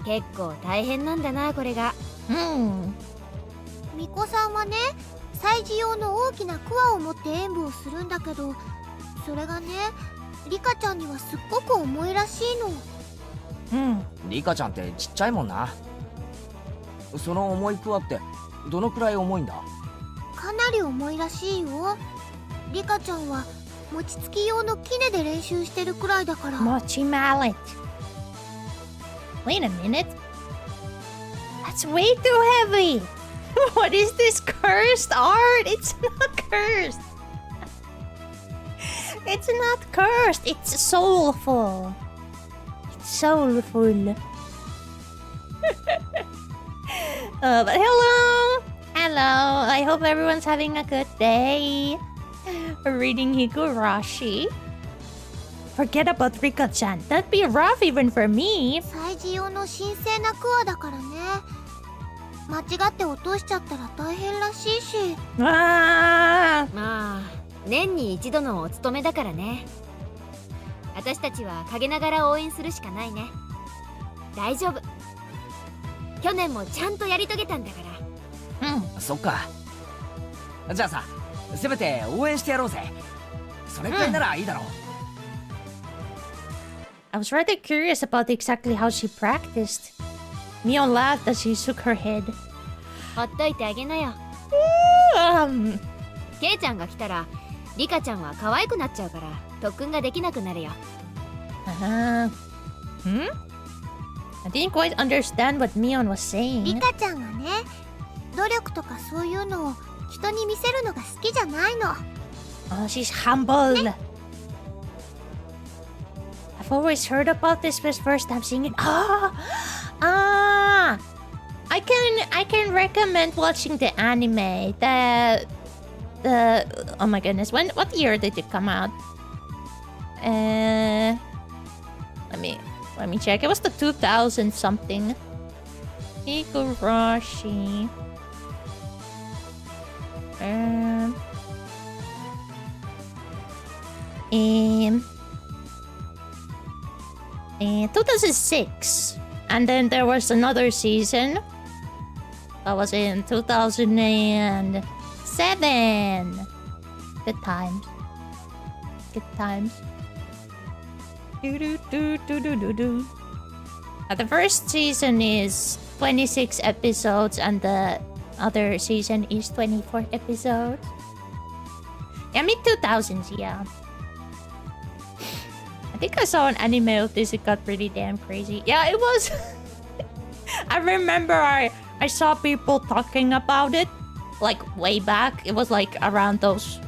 [SPEAKER 5] 結構大変なんだな、これが。
[SPEAKER 3] 巫女さんはね、祭事用の大きな桑を持って演舞をするんだけど、それがね、リカちゃんにはすっごく重いらしいの。
[SPEAKER 4] リカちゃんってちっちゃいもんな。その重いクワってどのくらい重いんだ？
[SPEAKER 3] かなり重いらしいよ。リカちゃんは餅つき用のキネで練習してるくらいだから。
[SPEAKER 1] Mochi mallet. Wait a minute. That's way too heavy. What is this cursed art? It's not cursed. It's not cursed. It's soulful. It's soulful. But hello. Hello. I hope everyone's having a good day. We're reading Higurashi. Forget about Rika-chan. That'd be rough even for me.
[SPEAKER 3] 催事用の神聖なクワだからね。間違って落としちゃったら大変らしいし。
[SPEAKER 1] あー。
[SPEAKER 5] まあ年に一度のお務めだからね。私たちは陰ながら応援するしかないね。大丈夫。去年もちゃんとやり遂げたんだから。
[SPEAKER 4] そっか。じゃあさ、せめて応援してやろうぜ。それくらいならいいだろう。
[SPEAKER 1] I was rather curious about exactly how she practiced. Mion laughed as she shook her head.
[SPEAKER 5] ほっといてあげなよ。ケイちゃんが来たらリカちゃんは可愛くなっちゃうから特訓ができなくなるよ。
[SPEAKER 1] I didn't quite understand what Mion was saying.
[SPEAKER 3] リカちゃんはね、努力とかそういうのを人に見せるのが好きじゃないの。
[SPEAKER 1] Oh, she's humble. I've always heard about this, but first time seeing it. I can recommend watching the anime. The oh my goodness, what year did it come out? Let me check. It was the 2000 something. Higurashi. 2006, and then there was another season that was in 2007. Good times. Good times. The first season is 26 episodes, and the other season is 24 episodes. Yeah, mid-2000s, yeah. I think I saw an anime of this. It got pretty damn crazy. Yeah, it was. I remember I saw people talking about it, like way back. It was like around those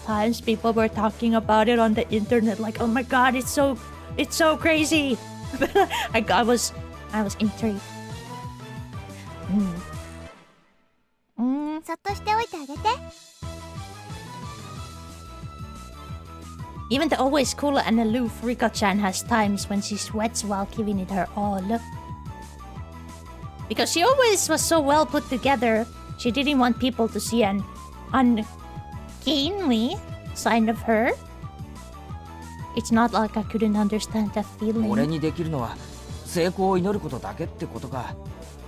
[SPEAKER 1] times. People were talking about it on the internet, like, oh my god, it's so crazy. I was intrigued.
[SPEAKER 3] そっとしておいてあげて。
[SPEAKER 1] Even the always cool and aloof Rika-chan has times when she sweats while giving it her all. Because she always was so well put together, she didn't want people to see an ungainly side of her. It's not like I couldn't understand that feeling.
[SPEAKER 4] 俺にできるのは成功を祈ることだけってことか。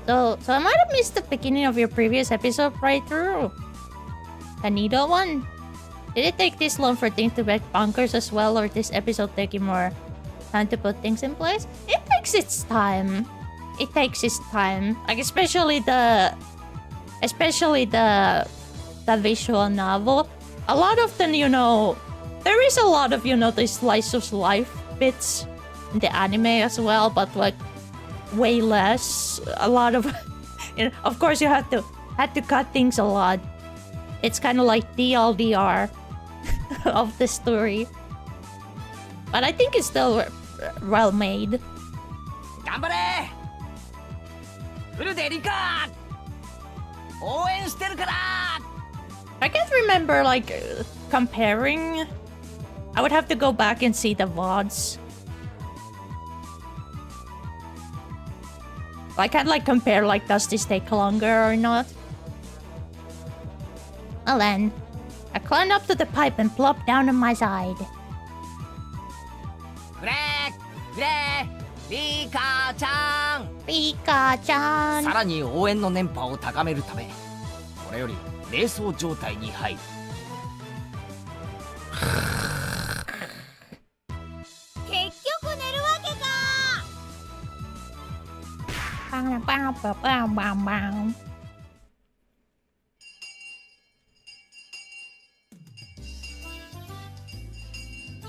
[SPEAKER 1] So I might have missed the beginning of your previous episode right through. The needle one. Did it take this long for things to get bonkers as well, or this episode taking more time to put things in place? It takes its time. It takes its time. Like especially the visual novel. A lot of them, there is a lot of, the slice of life bits in the anime as well, but like way less. A lot of, of course you had to cut things a lot. It's kind of like TLDR of the story, but I think it's still well made.
[SPEAKER 4] 頑張れフルでリカ応援してるから
[SPEAKER 1] I can't remember like comparing. I would have to go back and see the VODs. I can't like compare like does this take longer or not. Well then, I climbed up to the pipe and plopped down on my side.
[SPEAKER 4] フレリカちゃん
[SPEAKER 1] Rika-chan.
[SPEAKER 4] さらに応援の電波を高めるためこれより瞑想状態に入る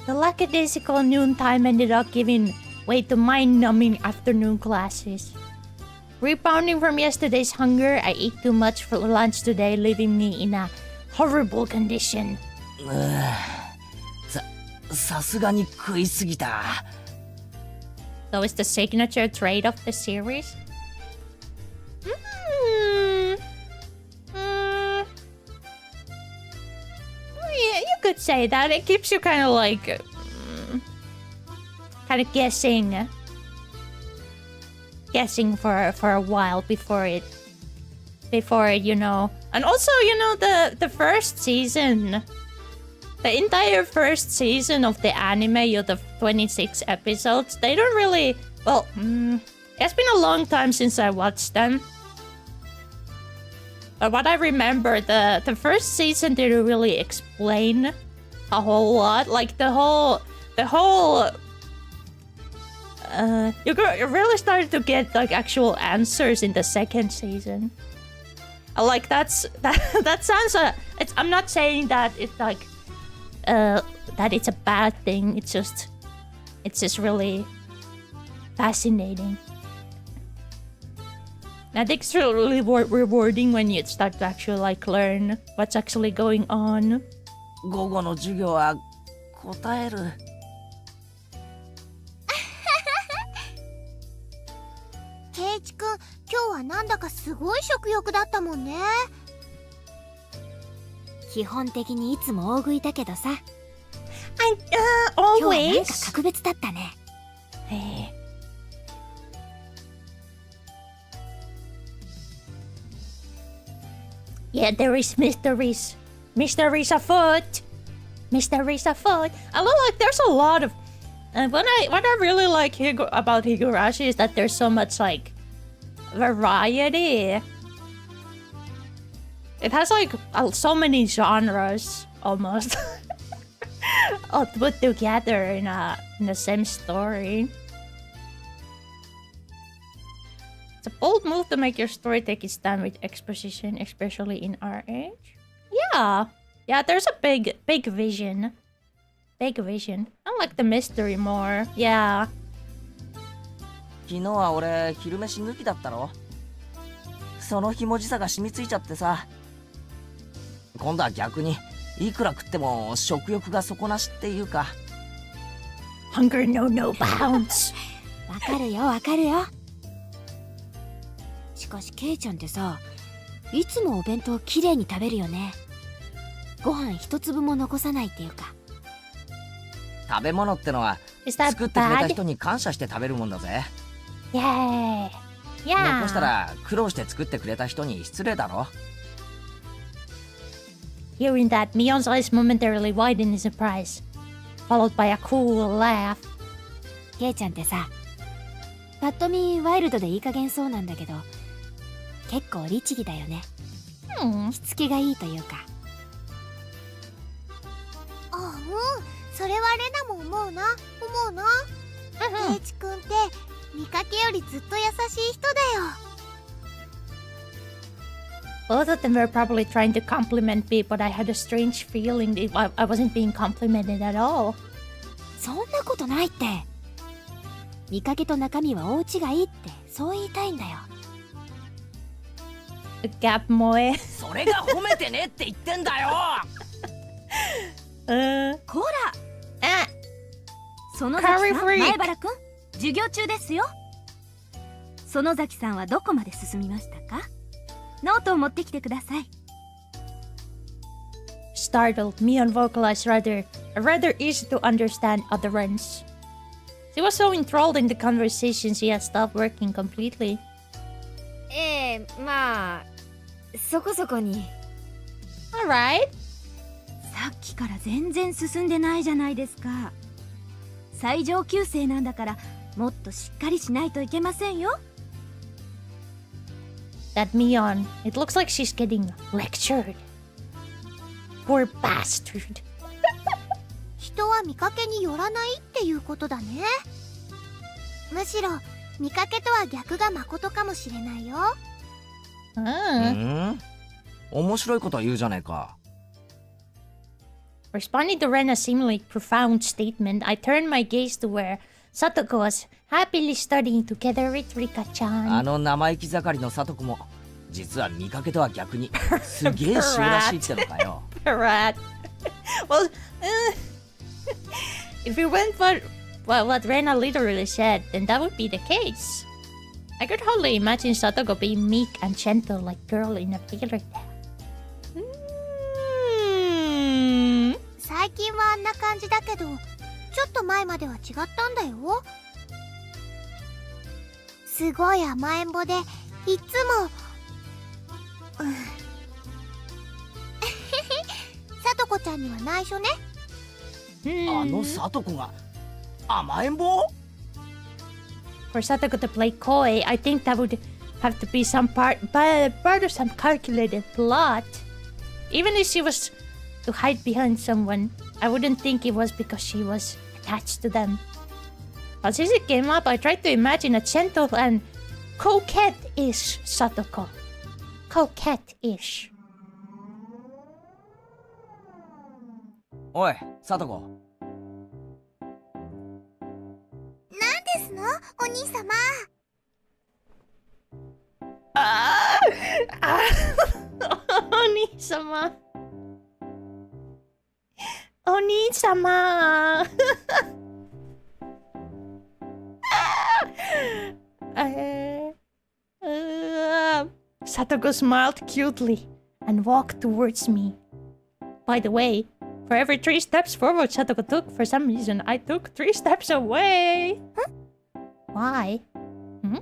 [SPEAKER 1] The lackadaisical noontime ended up giving way to mind-numbing afternoon classes. Rebounding from yesterday's hunger, I ate too much for lunch today, leaving me in a horrible condition.
[SPEAKER 4] さすがに食いすぎた。
[SPEAKER 1] So it's the signature trait of the series? Yeah, you could say that. It keeps you kind of like... kind of guessing. Guessing for a while before it, you know. And also, you know, the first season... The entire first season of the anime, you know, the 26 episodes, they don't really... Well, it's been a long time since I watched them. But what I remember, the first season didn't really explain a whole lot. Like, the whole... You really started to get, like, actual answers in the second season. Like, that sounds... I'm not saying that it's, like... that it's a bad thing. It's just really fascinating. I think it's really rewarding when you start to actually like learn what's actually going on.
[SPEAKER 4] 午後の授業は答える。
[SPEAKER 3] ケイチくん、今日はなんだかすごい食欲だったもんね。
[SPEAKER 2] 基本的にいつも大食いだけどさ。
[SPEAKER 1] Always?
[SPEAKER 2] 今日はなんか格別だったね。
[SPEAKER 1] Yeah, there is mysteries. Mysteries afoot. Mysteries afoot. I look like there's a lot of... what I really like about Higurashi is that there's so much, like, variety. It has, like, so many genres, almost. All put together in the same story. It's a bold move to make your story take its time with exposition, especially in our age. Yeah, there's a big vision. Big vision. I like the mystery more. Yeah.
[SPEAKER 4] 昨日は俺昼飯抜きだったろ。そのひもじさが染みついちゃってさ。今度は逆にいくら食っても食欲が底なしっていうか。
[SPEAKER 1] Hunger no bounds.
[SPEAKER 2] わかるよわかるよ。しかしケイちゃんってさ、いつもお弁当きれいに食べるよね。ご飯一粒も残さないっていうか。
[SPEAKER 4] 食べ物ってのは作ってくれた人に感謝して食べるもんだぜ。
[SPEAKER 1] Yeah.
[SPEAKER 4] 残したら苦労して作ってくれた人に失礼だろ。
[SPEAKER 1] Hearing that, Mion's eyes momentarily widen in surprise, followed by a cool laugh.
[SPEAKER 2] ケイちゃんってさ、ぱっと見ワイルドでいい加減そうなんだけど、結構律儀だよね。しつけがいいというか。
[SPEAKER 3] それはレナも思うな。ケイチくんって見かけよりずっと優しい人だよ。
[SPEAKER 1] Both of them were probably trying to compliment me, but I had a strange feeling that I wasn't being complimented at all.
[SPEAKER 2] そんなことないって。見かけと中身は大違いってそう言いたいんだよ。
[SPEAKER 1] Gap moe.
[SPEAKER 4] それが褒めてねって言ってんだよ。
[SPEAKER 2] こら。園崎さん、前原くん、授業中ですよ。園崎さんはどこまで進みましたか？ノートを持ってきてください。
[SPEAKER 1] Startled, Mion vocalized rather easy to understand utterance. She was so enthralled in the conversation she had stopped working completely.
[SPEAKER 5] まあそこそこに。
[SPEAKER 1] Alright.
[SPEAKER 2] さっきから全然進んでないじゃないですか。最上級生なんだからもっとしっかりしないといけませんよ。
[SPEAKER 1] That Mion, it looks like she's getting lectured. Poor bastard.
[SPEAKER 3] 人は見かけによらないっていうことだね。むしろ見かけとは逆が誠かもしれないよ。
[SPEAKER 4] 面白いこと言うじゃねえか。
[SPEAKER 1] Responding to Rena's seemingly profound statement, I turned my gaze to where Satoko was happily studying together with Rika-chan.
[SPEAKER 4] あの生意気盛りのサトコも実は見かけとは逆にすげえ塩らしいってのかよ。
[SPEAKER 1] Rat. Well, if we went for what Rena literally said, then that would be the case. I could hardly imagine Satoko being meek and gentle like girl in a fairy tale.
[SPEAKER 3] 最近はあんな感じだけど、ちょっと前までは違ったんだよ。すごい甘えん坊で、いつもさとこちゃんには内緒ね。
[SPEAKER 4] あのサトコが甘えん坊？
[SPEAKER 1] For Satoko to play coy, I think that would have to be some part of some calculated plot. Even if she was to hide behind someone, I wouldn't think it was because she was attached to them. But since it came up, I tried to imagine a gentle and coquette-ish Satoko. Coquette-ish.
[SPEAKER 4] おい、サトコ。
[SPEAKER 3] なんですの、お兄様。
[SPEAKER 1] お兄様。お兄様。Satoko smiled cutely and walked towards me. By the way, for every 3 steps forward Satoko took, for some reason I took 3 steps away. Why?
[SPEAKER 3] お兄様、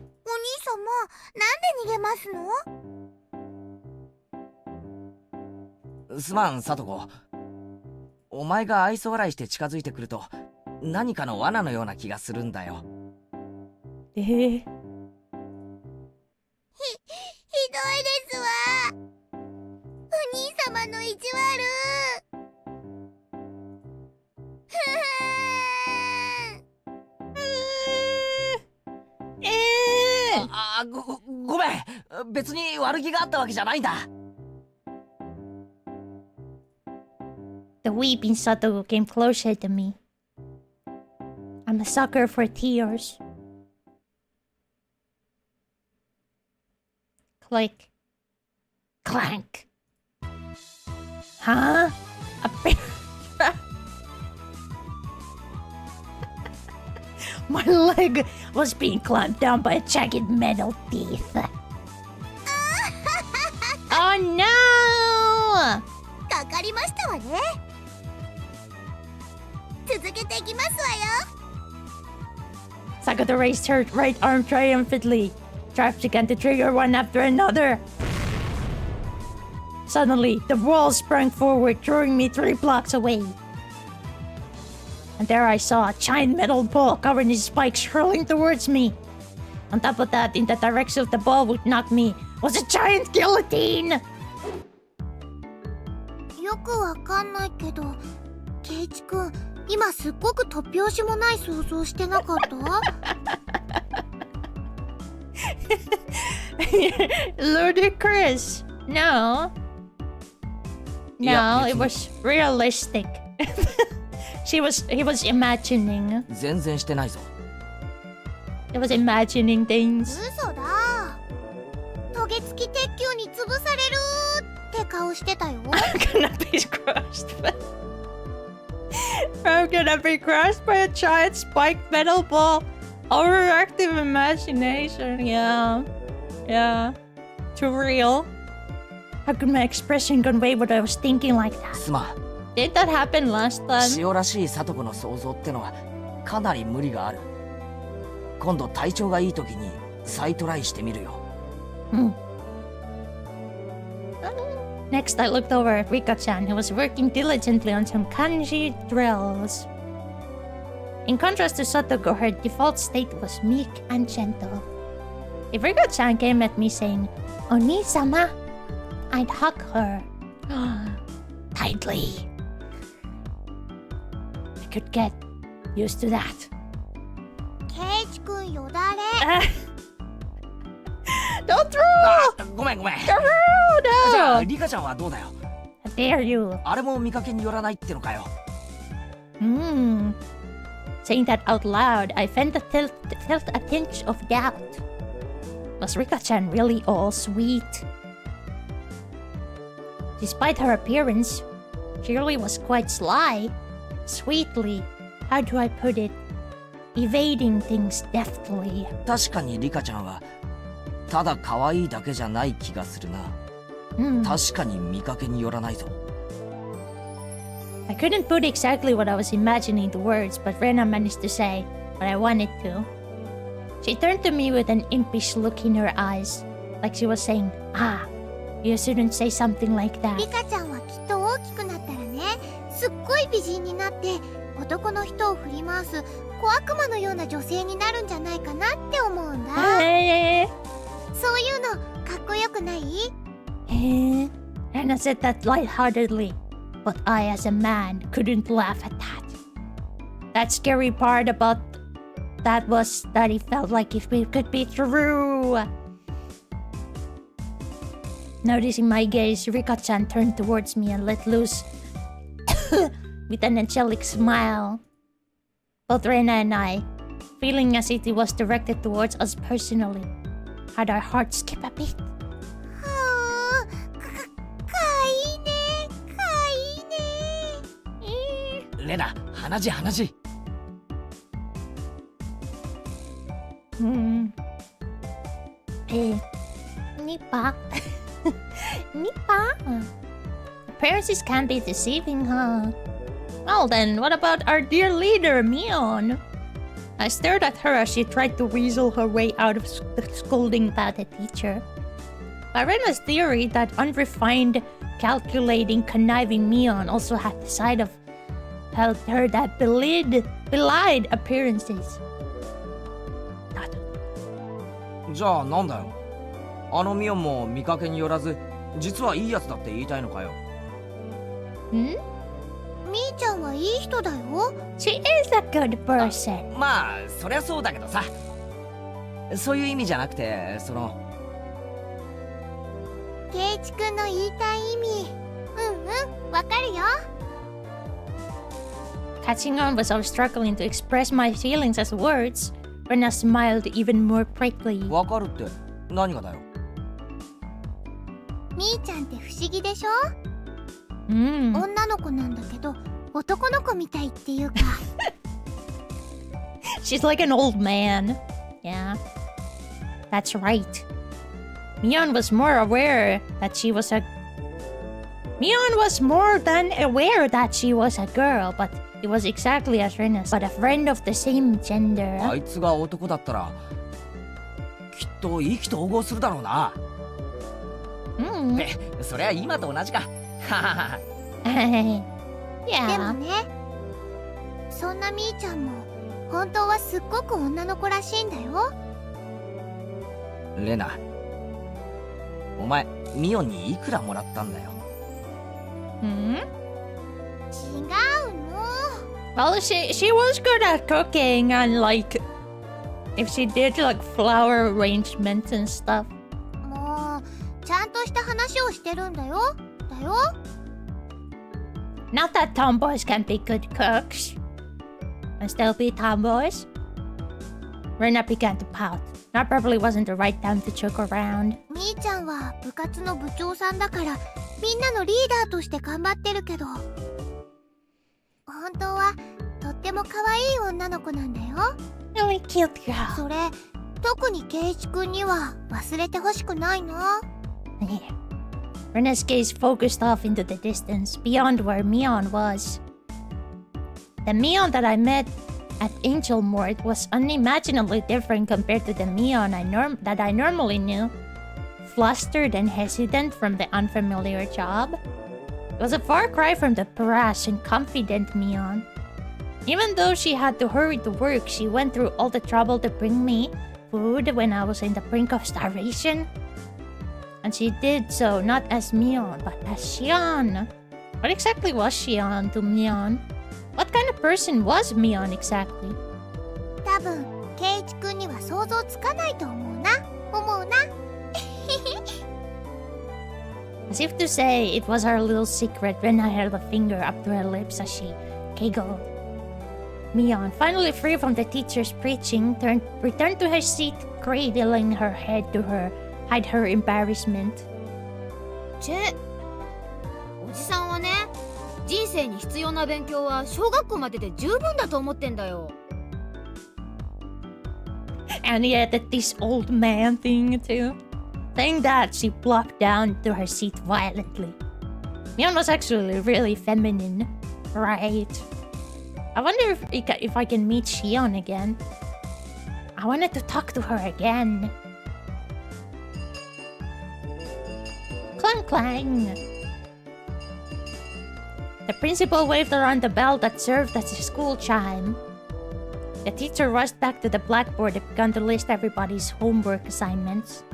[SPEAKER 3] なんで逃げますの？
[SPEAKER 4] すまん、サトコ。お前が愛想笑いして近づいてくると何かの罠のような気がするんだよ。
[SPEAKER 3] ひどいですわ。お兄様の意地悪。
[SPEAKER 4] ごめん、別に悪気があったわけじゃないんだ。
[SPEAKER 1] The weeping Satoko came closer to me. I'm a sucker for tears. Click. Clank. Huh? A bear trap? My leg was being clamped down by jagged metal teeth. Oh no!
[SPEAKER 3] かかりましたわね。続けていきますわよ。
[SPEAKER 1] Sakata raised her right arm triumphantly. Traps began to trigger one after another. Suddenly, the wall sprang forward, throwing me 3 blocks away. And there I saw a giant metal ball covered in spikes hurling towards me. On top of that, in the direction of the ball would knock me, was a giant guillotine!
[SPEAKER 3] よくわかんないけど、ケイチくん、今すっごく突拍子もない想像してなかった？Ludicrous.
[SPEAKER 1] No. No,
[SPEAKER 4] Yeah,
[SPEAKER 1] it was realistic. He was imagining.
[SPEAKER 4] 全然してないぞ。
[SPEAKER 1] He was imagining things.
[SPEAKER 3] 嘘だ。トゲ付き鉄球に潰されるって顔してたよ。
[SPEAKER 1] I'm gonna be crushed. I'm gonna be crushed by a giant spiked metal ball. Overactive imagination. Yeah. Yeah. Too real. How could my expression convey what I was thinking like that?
[SPEAKER 4] すまん。
[SPEAKER 1] Did that happen last time?
[SPEAKER 4] 塩らしいサトコの想像ってのはかなり無理がある。今度体調がいい時に再トライしてみるよ。
[SPEAKER 1] Next, I looked over at Rika-chan, who was working diligently on some kanji drills. In contrast to Satoko, her default state was meek and gentle. If Rika-chan came at me saying, "Oni-sama," I'd hug her tightly. I could get used to that.
[SPEAKER 3] ケイチくくんよだれ。
[SPEAKER 1] Don't throw!
[SPEAKER 4] ごめんごめん。
[SPEAKER 1] Throw!
[SPEAKER 4] じゃ
[SPEAKER 1] No!
[SPEAKER 4] あリカちゃんはどうだよ。
[SPEAKER 1] How dare you?
[SPEAKER 4] あれも見かけによらないってのかよ。
[SPEAKER 1] Hmm. Saying that out loud, I felt a tinge of doubt. Was Rika-chan really all sweet? Despite her appearance, she really was quite sly. Sweetly, how do I put it? Evading things deftly.
[SPEAKER 4] 確かにリカちゃんはただ可愛いだけじゃない気がするな。確かに見かけによらないぞ。
[SPEAKER 1] I couldn't put exactly what I was imagining the words, but Rena managed to say what I wanted to. She turned to me with an impish look in her eyes, like she was saying, "Ah, you shouldn't say something like that."
[SPEAKER 3] リカちゃんはきっと大きくなったらね、すっごい美人になって男の人を振り回す小悪魔のような女性になるんじゃないかなって思うんだ。そういうのかっこよくない？
[SPEAKER 1] Rena said that lightheartedly, but I as a man couldn't laugh at that. That scary part about that was that it felt like if it could be true. Noticing my gaze, Rika-chan turned towards me and let loose with an angelic smile. Both Rena and I, feeling as if it was directed towards us personally, had our hearts skip a beat.
[SPEAKER 4] レナ、鼻血鼻血。
[SPEAKER 1] Nipa. Nipa. Appearances can be deceiving, huh? Well then, what about our dear leader, Mion? I stared at her as she tried to weasel her way out of the scolding by the teacher. By Rena's theory that unrefined, calculating, conniving Mion also had the side of her that belied appearances.
[SPEAKER 4] じゃあなんだよ。あのミオンも見かけによらず、実はいいやつだって言いたいのかよ。
[SPEAKER 3] みーちゃんはいい人だよ。
[SPEAKER 1] She is a good person.
[SPEAKER 4] まあそりゃそうだけどさ。そういう意味じゃなくて、その。
[SPEAKER 3] ケイチくんの言いたい意味、わかるよ。
[SPEAKER 1] Catching on as I was struggling to express my feelings as words, Rena smiled even more brightly.
[SPEAKER 4] わかるって何がだよ。
[SPEAKER 3] みーちゃんって不思議でしょ？
[SPEAKER 1] 女
[SPEAKER 3] の子なんだけど男の子みたいっていうか。
[SPEAKER 1] She's like an old man. Yeah, that's right. Mion was more aware that she was a... Mion was more than aware that she was a girl, but it was exactly as Rena, but a friend of the same gender.
[SPEAKER 4] あいつが男だったらきっと意気投合するだろうな。そりゃ今と同じか。
[SPEAKER 1] Yeah.
[SPEAKER 3] でもね、そんなみーちゃんも本当はすっごく女の子らしいんだよ。
[SPEAKER 4] レナ、お前ミオンにいくらもらったんだよ。
[SPEAKER 3] 違うの。
[SPEAKER 1] Well, she was good at cooking and like if she did like flower arrangements and stuff.
[SPEAKER 3] もうちゃんとした話をしてるんだよ。
[SPEAKER 1] Not that tomboys can be good cooks and still be tomboys. Rena began to pout. That probably wasn't the right time to joke around.
[SPEAKER 3] みーちゃんは部活の部長さんだからみんなのリーダーとして頑張ってるけど、本当はとっても可愛い女の子なんだよ。
[SPEAKER 1] Really cute girl.
[SPEAKER 3] それ特にケイチくんには忘れてほしくないな。
[SPEAKER 1] Yeah. Rena's gaze focused off into the distance, beyond where Mion was. The Mion that I met at Angel Mort was unimaginably different compared to the Mion that I normally knew. Flustered and hesitant from the unfamiliar job. It was a far cry from the brash and confident Mion. Even though she had to hurry to work, she went through all the trouble to bring me food when I was in the brink of starvation. And she did so not as Mion, but as Shion. What exactly was Shion to Mion? What kind of person was Mion exactly?
[SPEAKER 3] 多分圭一くんには想像つかないと思うな。
[SPEAKER 1] As if to say it was her little secret, Rena held a finger up to her lips as she giggled. Mion, finally free from the teacher's preaching, returned to her seat, cradling her head to hide her embarrassment.
[SPEAKER 5] おじさんはね、人生に必要な勉強は小学校までで十分だと思ってんだよ。
[SPEAKER 1] And he added this old man thing too. Saying that, she plopped down to her seat violently. Mion was actually really feminine, right? I wonder if I can meet Shion again. I wanted to talk to her again. Clang clang! The principal waved around the bell that served as a school chime. The teacher rushed back to the blackboard and began to list everybody's homework assignments.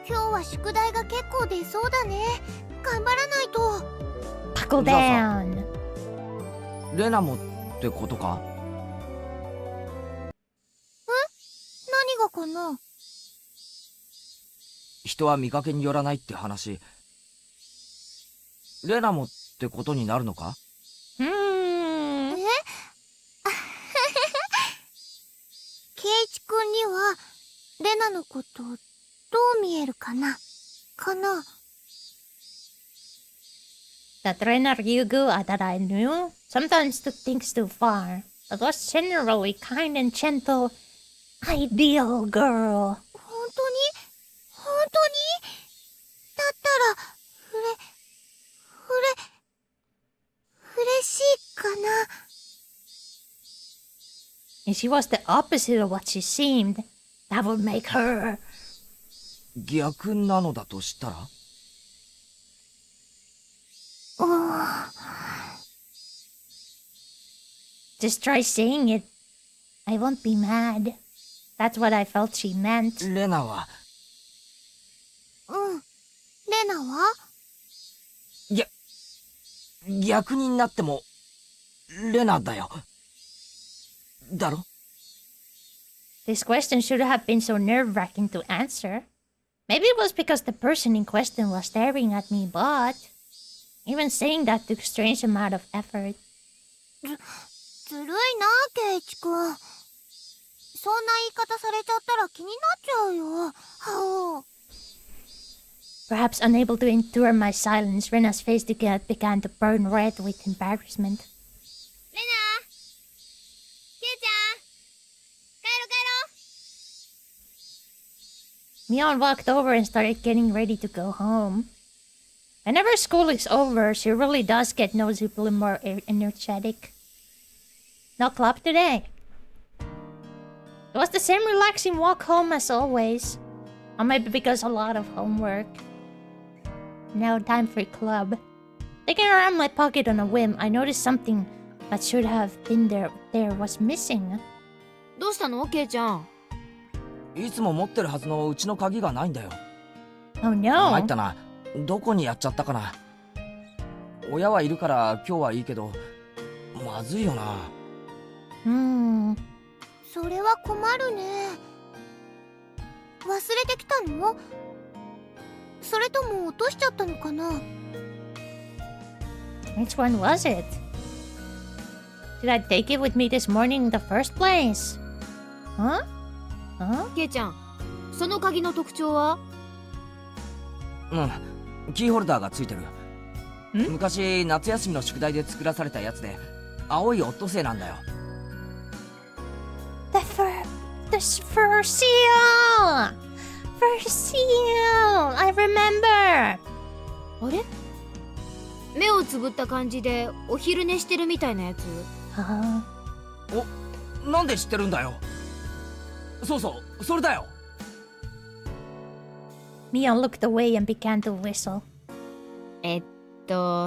[SPEAKER 3] 今日は宿題が結構出そうだね。頑張らないと。
[SPEAKER 1] Buckle down.
[SPEAKER 4] レナもってことか？
[SPEAKER 3] 何がかな？
[SPEAKER 4] 人は見かけによらないって話。レナもってことになるのか？
[SPEAKER 3] 圭一くんにはレナのことどう見えるかな？That
[SPEAKER 1] Rena Ryugu that I knew sometimes took things too far, but was generally kind and gentle, ideal girl.
[SPEAKER 3] 本当にだったら嬉しいかな。
[SPEAKER 1] If she was the opposite of what she seemed, that would make her...
[SPEAKER 4] 逆なのだとしたら？
[SPEAKER 1] Just try saying it. I won't be mad. That's what I felt she meant.
[SPEAKER 4] レナは
[SPEAKER 3] レナは？
[SPEAKER 4] 逆になってもレナだよ。だろ？
[SPEAKER 1] This question should have been so nerve-wracking to answer. Maybe it was because the person in question was staring at me, but... Even saying that took a strange amount of effort.
[SPEAKER 3] ずるいな、圭一くん。そんな言い方されちゃったら気になっちゃうよ。
[SPEAKER 1] Perhaps unable to endure my silence, Rena's face began to burn red with embarrassment.
[SPEAKER 5] レナ、ケイちゃん、帰ろ。
[SPEAKER 1] Mion walked over and started getting ready to go home. Whenever school is over, she really does get noticeably more energetic. No club today. It was the same relaxing walk home as always. Or maybe because a lot of homework. Now time for club. Digging around my pocket on a whim, I noticed something that should have been there was missing.
[SPEAKER 5] どうしたの、ケイちゃん？
[SPEAKER 4] いつも持ってるはずのうちの鍵がないんだよ。
[SPEAKER 1] Oh no.
[SPEAKER 4] 参ったな。どこにやっちゃったかな。親はいるから今日はいいけど、まずいよな。
[SPEAKER 3] それは困るね。忘れてきたの？それとも落としちゃったのかな？
[SPEAKER 1] Which one was it? Did I take it with me this morning in the first place? Huh?
[SPEAKER 5] ケイちゃん、その鍵の特徴は？
[SPEAKER 4] キーホルダーがついてる。昔夏休みの宿題で作らされたやつで、青いオットセイなんだよ。
[SPEAKER 1] The fur seal! Fur seal! I remember!
[SPEAKER 5] あれ？目をつぶった感じでお昼寝してるみたいなやつ？
[SPEAKER 4] なんで知ってるんだよ。そうそう、それだよ。
[SPEAKER 1] Mion looked away and began to whistle.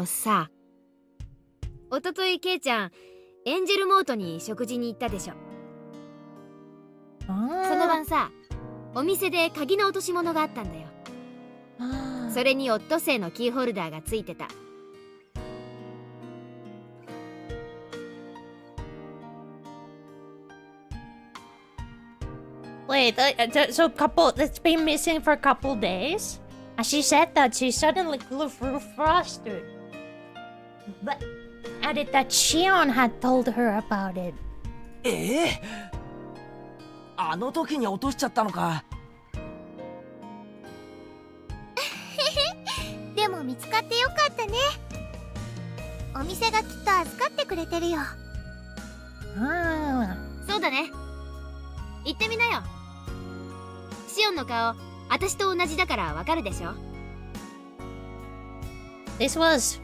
[SPEAKER 5] さ、おとといケイちゃん、エンジェルモートに食事に行ったでしょ。その晩さ、お店で鍵の落とし物があったんだよ。それにオットセイのキーホルダーがついてた。
[SPEAKER 1] Wait, so it's been missing for a couple days? And she said that she suddenly grew flustered. But added that Shion had told her about it.
[SPEAKER 4] あの時に落としちゃったのか。
[SPEAKER 3] でも見つかってよかったね。お店がきっと預かってくれてるよ。
[SPEAKER 5] そうだね。行ってみなよ。シオンの顔、私と同じだからわかるでしょ。
[SPEAKER 1] This was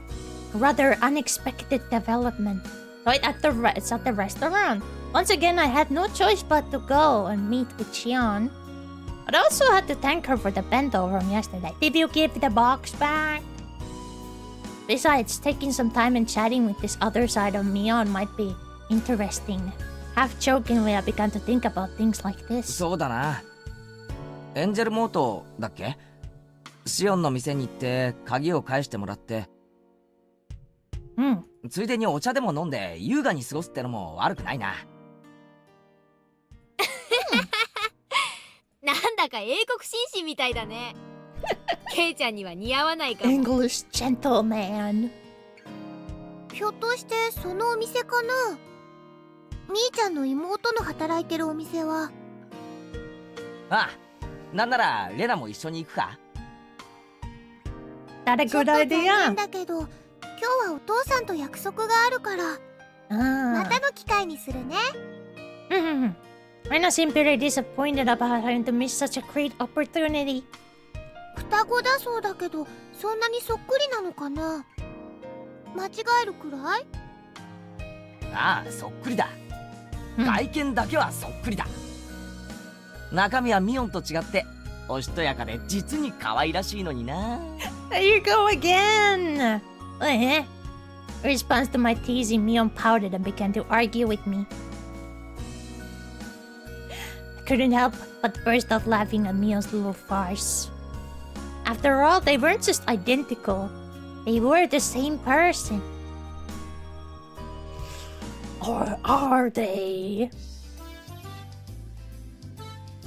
[SPEAKER 1] a rather unexpected development. Right at it's at the restaurant. Once again, I had no choice but to go and meet with Shion. But I also had to thank her for the bento from yesterday. Did you give the box back? Besides, taking some time and chatting with this other side of Mion might be interesting. Half jokingly, I began to think about things like this.
[SPEAKER 4] そうだな。エンジェルモートだっけ？シオンの店に行って鍵を返してもらって。ついでにお茶でも飲んで優雅に過ごすってのも悪くないな。
[SPEAKER 5] なんだか英国紳士みたいだね。ケイちゃんには似合わないかも。
[SPEAKER 1] English gentleman.
[SPEAKER 3] ひょっとしてそのお店かな。みーちゃんの妹の働いてるお店は。
[SPEAKER 4] ああ、なんならレナも一緒に行くか。
[SPEAKER 1] That a good idea.
[SPEAKER 3] だけど今日はお父さんと約束があるから、またの機会にするね。
[SPEAKER 1] Rena seemed very disappointed about having to miss such a great opportunity.
[SPEAKER 3] 双子だそうだけど、そんなにそっくりなのかな。間違えるくらい？
[SPEAKER 4] ああ、そっくりだ。外見だけはそっくりだ。中身はミオンと違っておしとやかで実に可愛らしいのにな。
[SPEAKER 1] There you go again. In response to my teasing, Mion pouted and began to argue with me. I couldn't help but burst out laughing at Mion's little farce. After all, they weren't just identical. They were the same person. Or are they?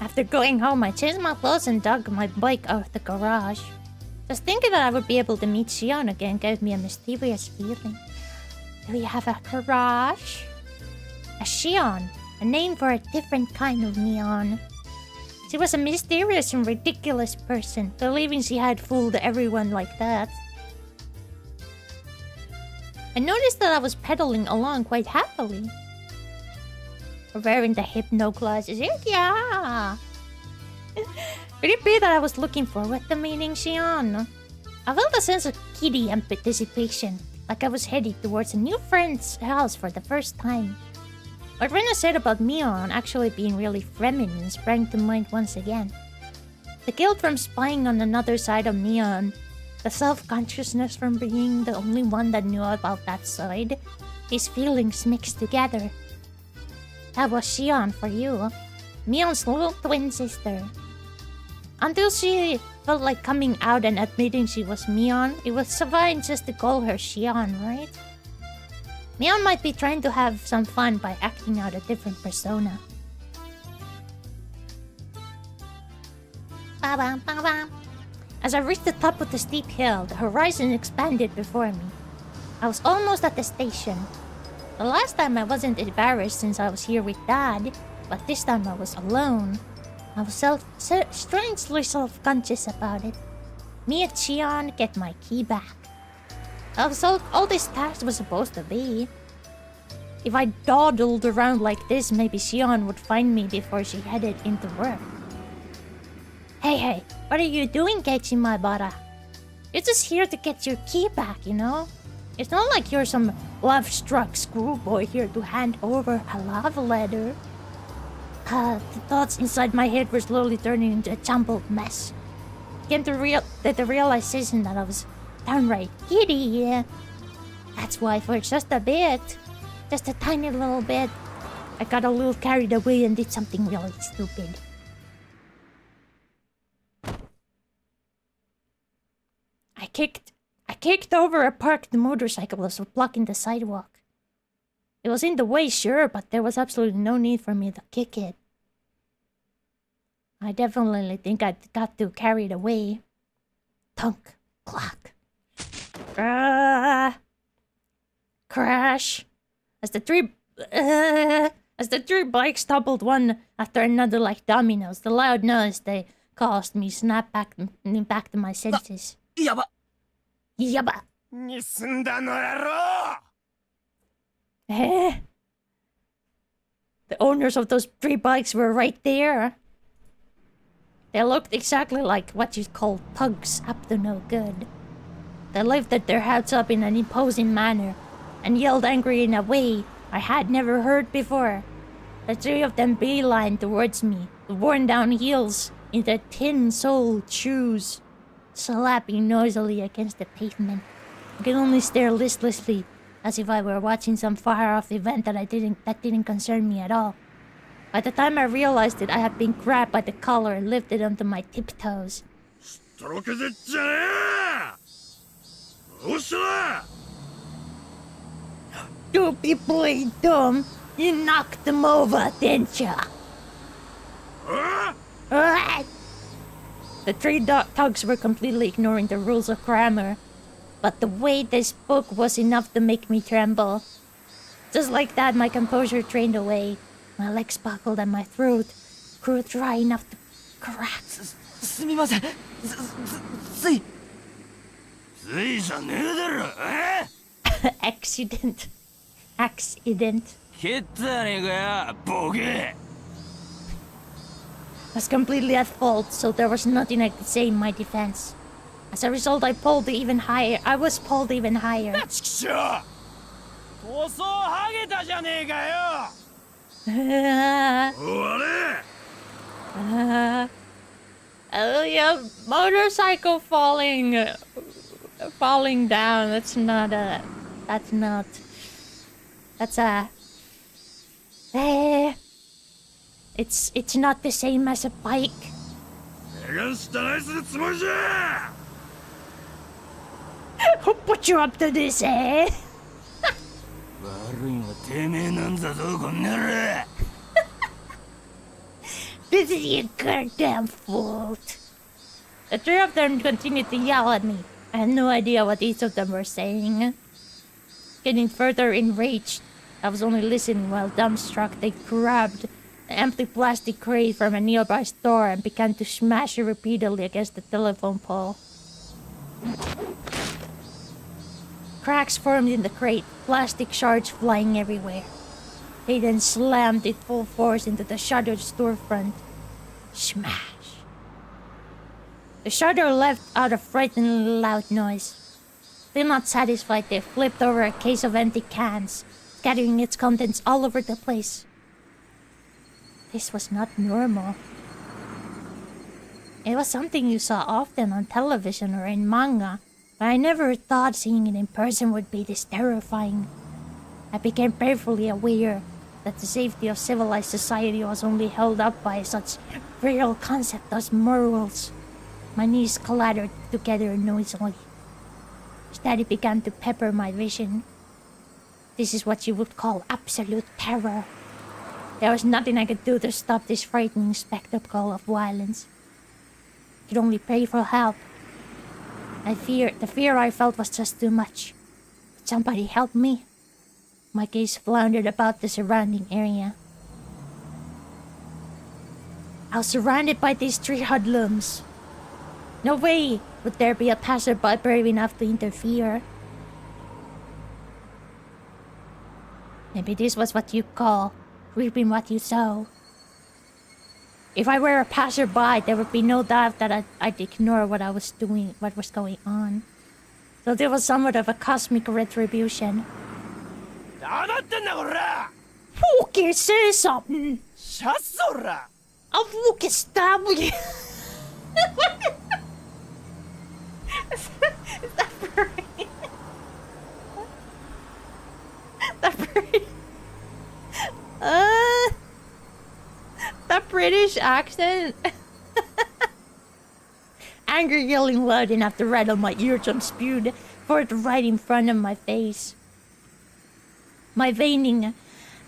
[SPEAKER 1] After going home, I changed my clothes and dug my bike out of the garage. Just thinking that I would be able to meet Shion again gave me a mysterious feeling. Do we have a garage? A Shion, a name for a different kind of Mion. She was a mysterious and ridiculous person, believing she had fooled everyone like that. I noticed that I was pedaling along quite happily. Wearing the hypno glasses. Yeah! Could it be that I was looking forward to meeting Shion? I felt a sense of giddy anticipation, like I was headed towards a new friend's house for the first time. What Rena said about Mion actually being really feminine sprang to mind once again. The guilt from spying on another side of Mion, the self-consciousness from being the only one that knew about that side, these feelings mixed together. That was Shion for you, Mion's little twin sister. Until she felt like coming out and admitting she was Mion, it was fine just to call her Shion, right? Mion might be trying to have some fun by acting out a different persona. As I reached the top of the steep hill, the horizon expanded before me. I was almost at the station. The last time I wasn't embarrassed since I was here with Dad, but this time I was alone. I was strangely self-conscious about it. Me and Shion get my key back. That was all this task was supposed to be. If I dawdled around like this, maybe Shion would find me before she headed into work. Hey, what are you doing, Keichimabara? You're just here to get your key back, you know? It's not like you're some love-struck schoolboy here to hand over a love letter. The thoughts inside my head were slowly turning into a jumbled mess. Came to the realization that I was downright giddy. That's why for just a bit, just a tiny little bit, I got a little carried away and did something really stupid. I kicked over a parked motorcycle that was blocking the sidewalk. It was in the way, sure, but there was absolutely no need for me to kick it. I definitely think I got too carried away. Tunk, clock. Crash. As the three bikes toppled one after another like dominoes, the loud noise they caused me snapped back to my senses.
[SPEAKER 4] Yaba.
[SPEAKER 1] Yaba.
[SPEAKER 9] にすんだのやろう
[SPEAKER 1] The owners of those 3 bikes were right there. They looked exactly like what you'd call thugs up to no good. They lifted their hats up in an imposing manner and yelled angry in a way I had never heard before. The 3 of them beelined towards me, the worn-down heels in their tin-soled shoes, slapping noisily against the pavement. I could only stare listlessly, as if I were watching some far-off event that didn't concern me at all. By the time I realized it, I had been grabbed by the collar and lifted onto my tiptoes. Don't be playing dumb. You knocked them over, didn't ya? The 3 thugs were completely ignoring the rules of grammar, but the way they spoke was enough to make me tremble. Just like that, my composure drained away. My legs buckled and my throat grew dry enough to crack.
[SPEAKER 4] すみません。ついじゃねえだろ。
[SPEAKER 1] Accident.
[SPEAKER 4] 蹴ったねえかよ、ボケ。
[SPEAKER 1] I was completely at fault, so there was nothing I could say in my defense. As a result, I was pulled even higher.
[SPEAKER 9] ちくしょう塗装剥げたじゃねえかよ
[SPEAKER 1] Oh yeah, motorcycle falling down. That's it's not the same as a bike. Who put you up to this, eh?
[SPEAKER 4] 悪いのはてめえなんだぞ、こんなら。
[SPEAKER 1] This is your goddamn fault. The 3 of them continued to yell at me. I had no idea what each of them were saying. Getting further enraged, I was only listening while dumbstruck they grabbed an empty plastic crate from a nearby store and began to smash it repeatedly against the telephone pole. Cracks formed in the crate, plastic shards flying everywhere. They then slammed it full force into the shuttered storefront. Smash! The shutter let out a frighteningly loud noise. Still not satisfied, they flipped over a case of empty cans, scattering its contents all over the place. This was not normal. It was something you saw often on television or in manga, but I never thought seeing it in person would be this terrifying. I became painfully aware that the safety of civilized society was only held up by such frail concept as morals. My knees clattered together noisily. Steady began to pepper my vision. This is what you would call absolute terror. There was nothing I could do to stop this frightening spectacle of violence. I could only pray for help. The fear I felt was just too much. Could somebody help me? My gaze floundered about the surrounding area. I was surrounded by these 3 hoodlums. No way would there be a passerby brave enough to interfere. Maybe this was what you call reaping what you sow. If I were a passerby, there would be no doubt that I'd ignore what I was doing, what was going on. So there was somewhat of a cosmic retribution. Fucking say something! I'll fucking stab you! Is that pretty? That pretty? That British accent? Anger yelling loud enough to rattle my eardrum spewed forth right in front of my face. My waning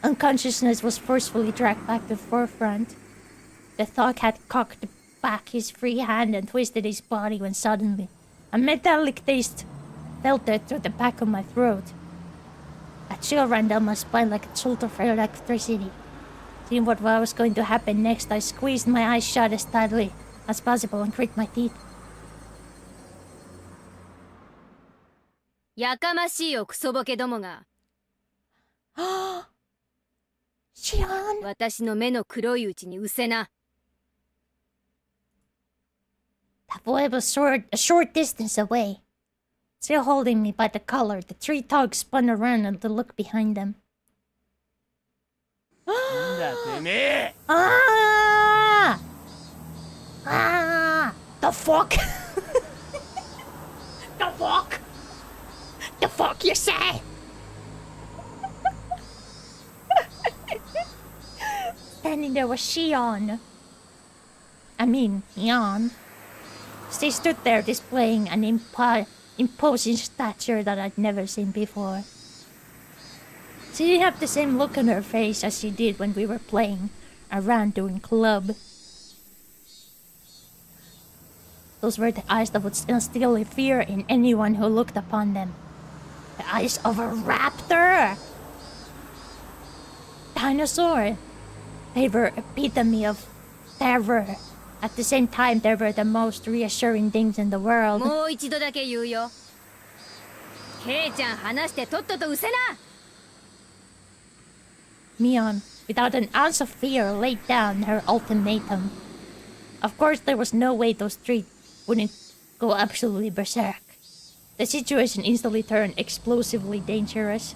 [SPEAKER 1] unconsciousness was forcefully dragged back to the forefront. The thug had cocked back his free hand and twisted his body when suddenly a metallic taste filtered through the back of my throat. A chill ran down my spine like a jolt of electricity. Seeing what was going to happen next, I squeezed my eyes shut as tightly as possible and grit my teeth.
[SPEAKER 5] やかましいよクソボケどもが。
[SPEAKER 1] Shion!
[SPEAKER 5] 私の目の黒いうちに失せな。
[SPEAKER 1] The boy was a short distance away. Still holding me by the collar, the three thugs spun around and to look behind them. Ah! Ah! The fuck? The fuck? The fuck you say? Standing there was Shion. I mean, Mion. She stood there displaying an imposing stature that I'd never seen before. She didn't have the same look on her face as she did when we were playing around doing club. Those were the eyes that would instill fear in anyone who looked upon them. The eyes of a raptor! Dinosaur! They were epitome of terror. At the same time, they were the most reassuring things in the world.
[SPEAKER 5] もう一度だけ言うよ。ケイちゃん話してとっとと失せな。
[SPEAKER 1] Mion, without an ounce of fear, laid down her ultimatum. Of course, there was no way those three wouldn't go absolutely berserk. The situation instantly turned explosively dangerous.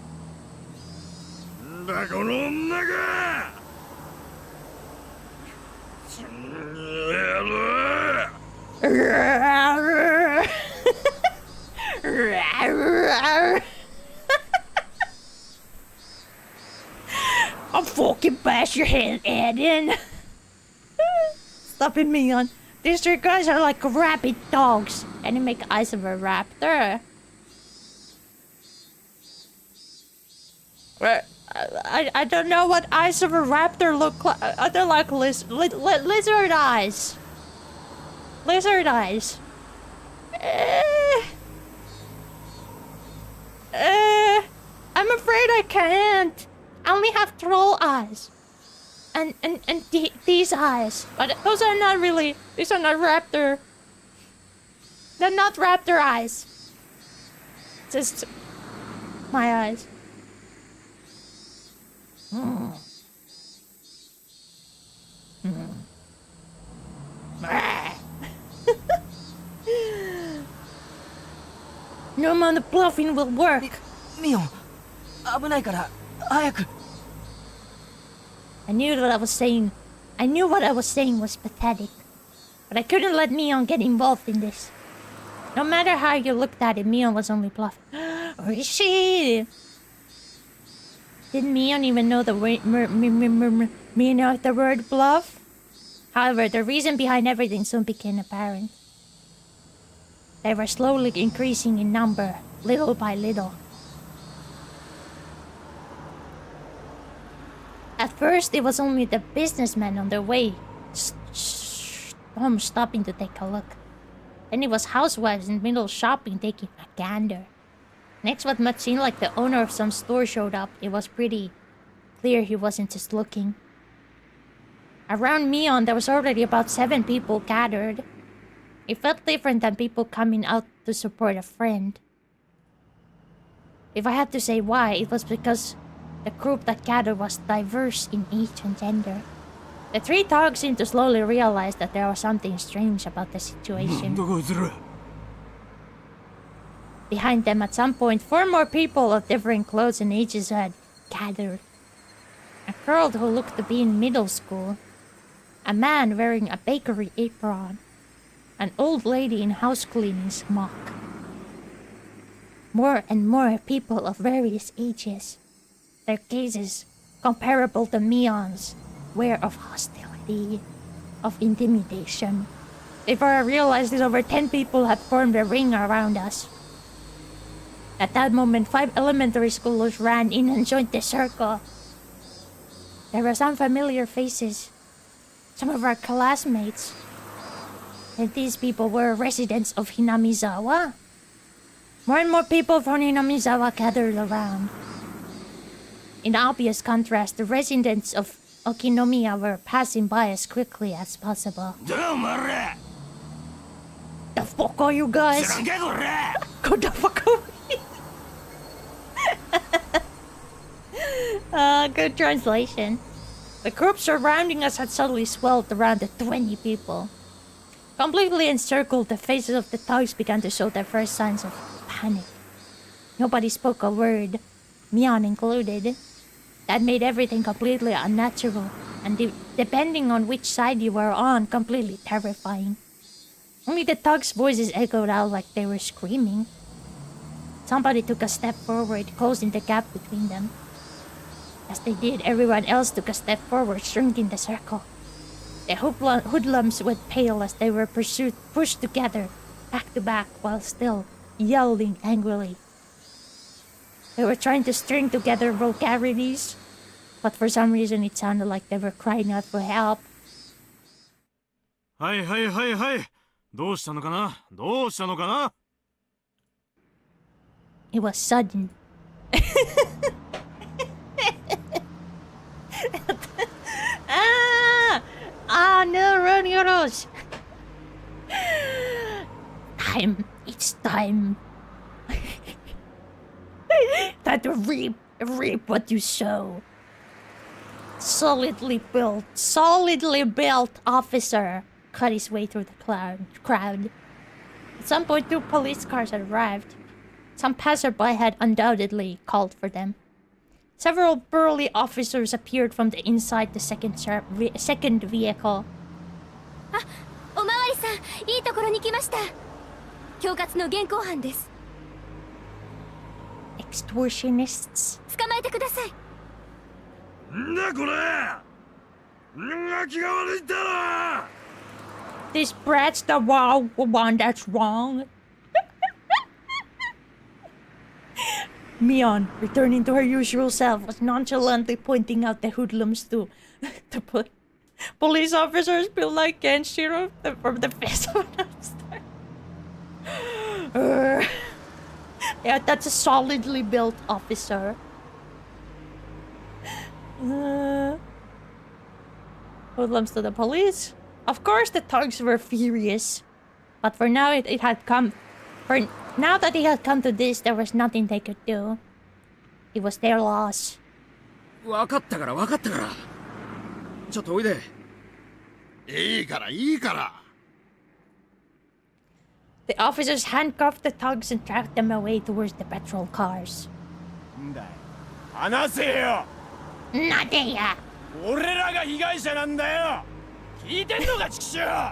[SPEAKER 1] I'll fucking bash your head in. Stop it, Mion. These three guys are like rabid dogs, and you make eyes of a raptor. I don't know what eyes of a raptor look like. They're like lizard eyes. Lizard eyes. I'm afraid I can't. I only have troll eyes. And these eyes. But those are not really... These are not raptor... They're not raptor eyes. Just... my eyes. No amount of bluffing will work.
[SPEAKER 4] Mion, 危ないから早く。
[SPEAKER 1] I knew what I was saying. I knew what I was saying was pathetic. But I couldn't let Mion get involved in this. No matter how you looked at it, Mion was only bluffing. Or is she? Didn't Mion even know the meaning of the word bluff? However, the reason behind everything soon became apparent. They were slowly increasing in number, little by little. At first, it was only the businessmen on their way, stopping to take a look. Then it was housewives in middle shopping taking a gander. Next, what much seemed like the owner of some store showed up. It was pretty clear he wasn't just looking. Around Mion, there was already about 7 people gathered. It felt different than people coming out to support a friend. If I had to say why, it was because the group that gathered was diverse in age and gender. The 3 thugs seemed to slowly realize that there was something strange about the situation. Behind them, at some point, 4 more people of different clothes and ages had gathered. A girl who looked to be in middle school. A man wearing a bakery apron. An old lady in house cleaning smock. More and more people of various ages. Their gazes, comparable to Mion's, were of hostility, of intimidation. Before I realized it, over 10 people had formed a ring around us. At that moment, 5 elementary schoolers ran in and joined the circle. There were some familiar faces. some of our classmates. And these people were residents of Hinamizawa. More and more people from Hinamizawa gathered around. In obvious contrast, the residents of Okinomiya were passing by as quickly as possible. The fuck are you guys? Go the fuck away. Good translation. The group surrounding us had suddenly swelled around to 20 people. Completely encircled, the faces of the thugs began to show their first signs of panic. Nobody spoke a word, Mion included. That made everything completely unnatural, and depending on which side you were on, completely terrifying. Only the thugs' voices echoed out like they were screaming. Somebody took a step forward, closing the gap between them. As they did, everyone else took a step forward, shrinking the circle. The hoodlums went pale as they were pushed together, back to back, while still yelling angrily. They were trying to string together vulgarities, but for some reason it sounded like they were crying out for help.
[SPEAKER 8] Hi. どうしたのかな?
[SPEAKER 1] It was sudden. No, run yours. It's time. Time to reap what you sow. Solidly built officer cut his way through the crowd. At some point, 2 police cars had arrived. Some passerby had undoubtedly called for them. Several burly officers appeared from the inside the second vehicle.
[SPEAKER 2] おまわりさん、いいところに来ました。恐喝の現行犯です。
[SPEAKER 1] Extortionists.
[SPEAKER 2] 捕まえてください。
[SPEAKER 6] なんだこれ。気が悪いんだろ。
[SPEAKER 1] This brat's the one that's wrong. Mion, returning to her usual self, was nonchalantly pointing out the hoodlums to the police officers built like Kenshiro from the face of an upstart. Yeah, that's a solidly built officer. Hoodlums to the police. Of course, the thugs were furious, but for now it had come. Now that it had come to this, there was nothing they could do. It was their loss.
[SPEAKER 6] 分かったから。ちょっとおいで。いいから。
[SPEAKER 1] The officers handcuffed the thugs and dragged them away towards the petrol cars.
[SPEAKER 8] んだよ。話せよ。
[SPEAKER 1] なんでや。
[SPEAKER 8] 俺らが被害者なんだよ。聞いてんのか、チキショ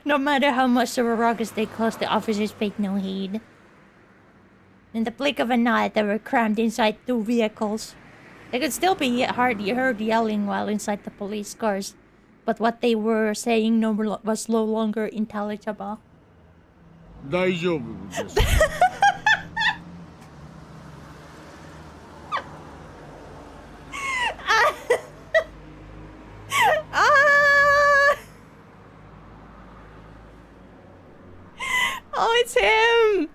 [SPEAKER 1] No matter how much of a ruckus they caused, the officers paid no heed. In the blink of an eye, they were crammed inside 2 vehicles. They could still be heard yelling while inside the police cars, but what they were saying was no longer intelligible.
[SPEAKER 8] 大丈夫です。
[SPEAKER 1] Oh, it's him!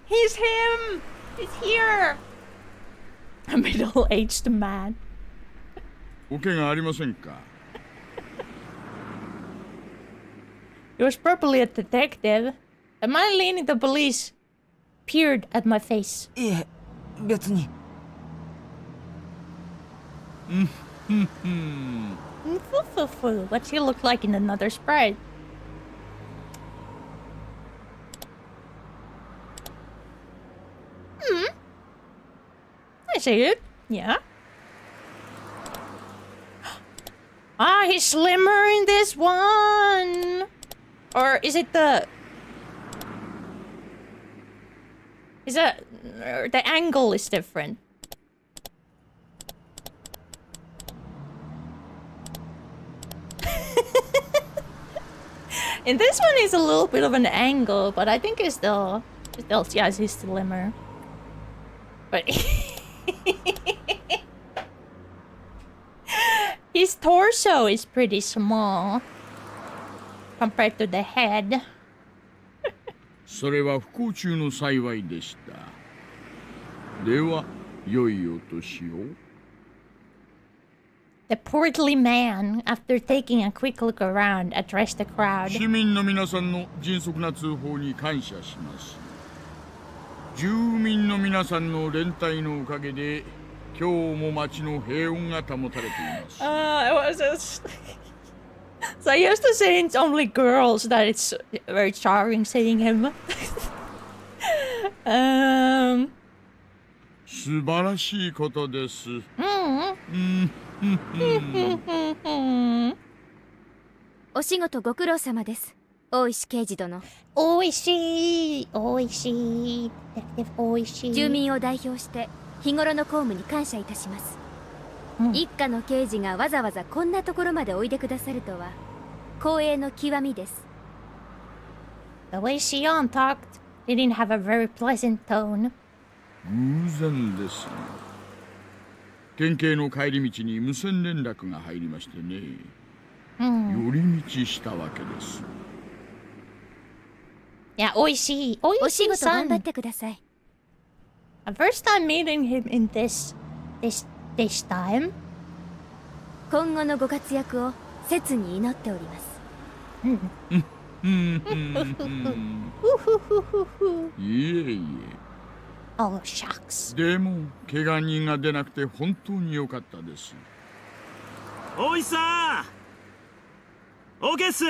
[SPEAKER 1] He's him! He's here! A middle-aged man.
[SPEAKER 8] お怪我ありませんか?
[SPEAKER 1] He was probably a detective. The man leading the police peered at my face.
[SPEAKER 4] いえ、別に。
[SPEAKER 1] What's he look like in another sprite? I see it. Yeah. Ah, he's slimmer in this one. Or is it the... Is that... The angle is different. In this one, he's a little bit of an angle, but I think he's still... yeah, he's slimmer. But... His torso is pretty small compared to the head.
[SPEAKER 10] それは不幸中の幸いでした。では、良いお年を。
[SPEAKER 1] The portly man, after taking a quick look around, addressed the crowd.
[SPEAKER 10] 市民の皆さんの迅速な通報に感謝します。住民の皆さんの連帯のおかげで、今日も街の平穏が保たれています。
[SPEAKER 1] It was just... So I used to say it's only girls that it's very charming seeing him.
[SPEAKER 10] 素晴らしいことです。
[SPEAKER 5] お仕事ご苦労様です。大石刑事殿。
[SPEAKER 1] おいしい、おいしい、おいしい。
[SPEAKER 5] 住民を代表して日頃の公務に感謝いたします。一家の刑事がわざわざこんなところまでおいでくださるとは光栄の極みです。
[SPEAKER 1] The way Shion talked didn't have a very pleasant tone.
[SPEAKER 10] 偶然です。県警の帰り道に無線連絡が入りましてね。寄り道したわけです。
[SPEAKER 1] いや、おいしい、おいしい。
[SPEAKER 5] お仕事頑張ってください。
[SPEAKER 1] First time meeting him in this time.
[SPEAKER 5] 今後のご活躍を切に祈っております。
[SPEAKER 10] いえいえ。
[SPEAKER 1] Oh, shucks.
[SPEAKER 10] でも怪我人が出なくて本当に良かったです。
[SPEAKER 11] 大石さん、オーケーっす。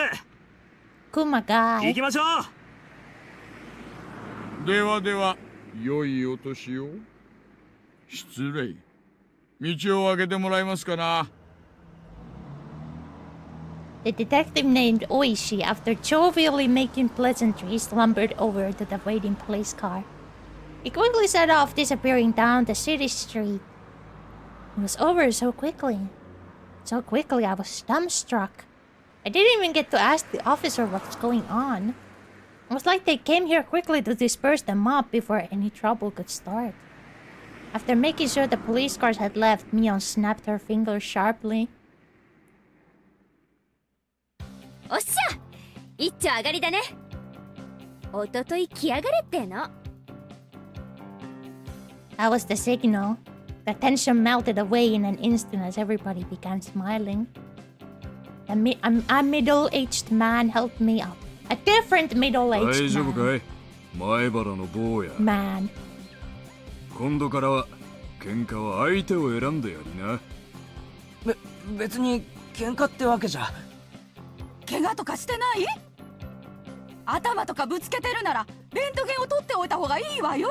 [SPEAKER 1] クマガイ。
[SPEAKER 11] 行きましょ
[SPEAKER 10] う。ではでは、良いお年を。失礼。道を開けてもらえますかな。
[SPEAKER 1] The detective named Oishi, after jovially making pleasantries, lumbered over to the waiting police car. He quickly set off, disappearing down the city street. It was over so quickly. So quickly, I was dumbstruck. I didn't even get to ask the officer what's going on. It was like they came here quickly to disperse the mob before any trouble could start. After making sure the police cars had left, Mion snapped her fingers sharply.
[SPEAKER 5] おっしゃ、一丁上がりだね。おととい来やがれっての。
[SPEAKER 1] That was the signal. The tension melted away in an instant as everybody began smiling. A middle-aged man helped me up. A different middle-aged man.
[SPEAKER 8] 今度からは喧嘩は相手を選んでやりな。
[SPEAKER 4] 別に喧嘩ってわけじゃ。
[SPEAKER 12] 怪我とかしてない？頭とかぶつけてるならレントゲンを取っておいた方がいいわよ。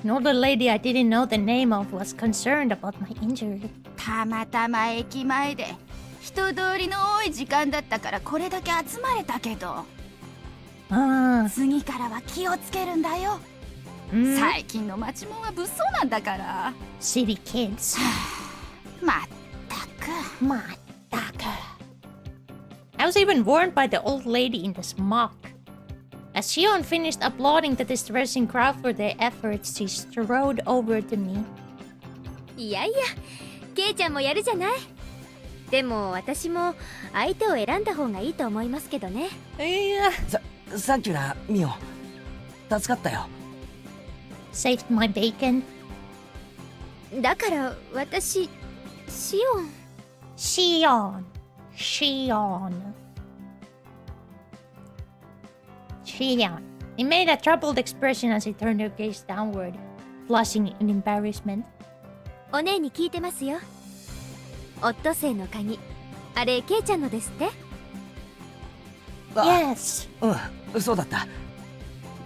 [SPEAKER 1] An older lady I didn't know the name of was concerned about my injury.
[SPEAKER 12] たまたま駅前で人通りの多い時間だったからこれだけ集まれたけど。次からは気をつけるんだよ。最近の町もんは物騒なんだから。
[SPEAKER 1] City kids.
[SPEAKER 12] まったく。
[SPEAKER 1] まったく。I was even warned by the old lady in the smock. As Shion finished applauding the distressing crowd for their efforts, she strode over to me.
[SPEAKER 5] いやいや、ケイちゃんもやるじゃない。でも私も相手を選んだ方がいいと思いますけどね。
[SPEAKER 4] サンキューな、ミオ。助かったよ。
[SPEAKER 1] Saved my bacon.
[SPEAKER 5] だから私、シオン。
[SPEAKER 1] Shion. He made a troubled expression as he turned her gaze downward, blushing in embarrassment.
[SPEAKER 5] お姉に聞いてますよ。オットセイの鍵、あれケイちゃんのですって？
[SPEAKER 1] Yes.
[SPEAKER 4] うん、そうだった。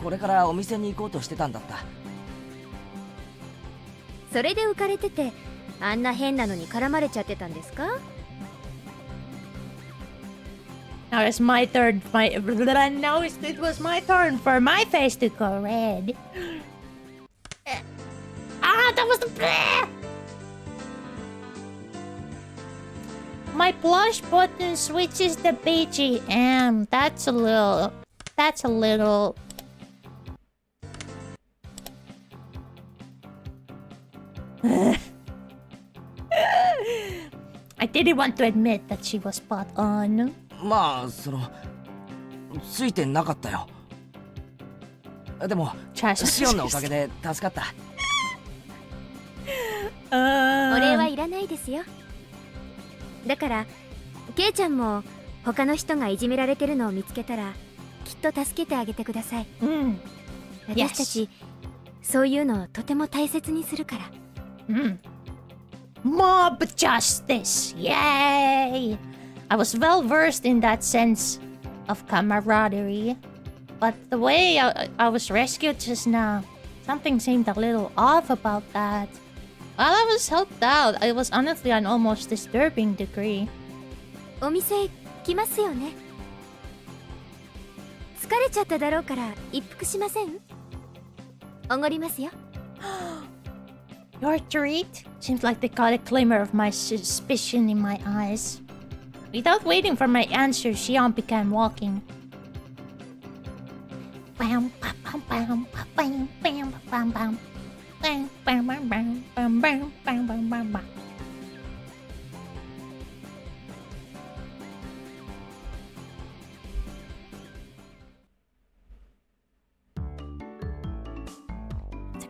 [SPEAKER 4] これからお店に行こうとしてたんだった。
[SPEAKER 5] それで浮かれてて、あんな変なのに絡まれちゃってたんですか？
[SPEAKER 1] Now it's my turn. Now it was my turn for my face to go red. That was the. My blush button switches the BGM. That's a little. I didn't want to admit that she was spot on.
[SPEAKER 4] まあついてなかったよ。でもシオンのおかげで助かった。
[SPEAKER 2] お礼はいらないですよ。だからケイちゃんも他の人がいじめられてるのを見つけたらきっと助けてあげてください。私たちそういうのをとても大切にするから。
[SPEAKER 1] Mob justice! Yay! I was well versed in that sense of camaraderie, but the way I was rescued just now, something seemed a little off about that. While I was helped out, it was honestly an almost disturbing degree.
[SPEAKER 2] お店来ますよね。疲れちゃっただろうから一服しません？おごりますよ。
[SPEAKER 1] Your treat? Seems like they caught a glimmer of my suspicion in my eyes. Without waiting for my answer, Shion began walking.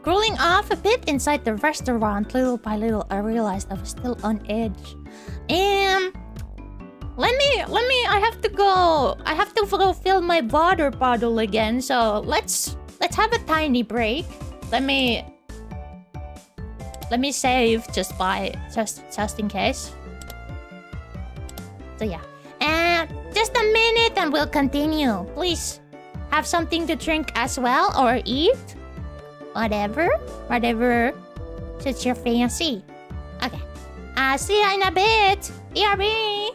[SPEAKER 1] Cooling off a bit inside the restaurant, little by little, I realized I was still on edge. I have to go. I have to go fill my water bottle again. So let's have a tiny break. Let me save just in case. So yeah, and just a minute, and we'll continue. Please have something to drink as well or eat. Whatever suits your fancy. Okay. See you in a bit. BRB.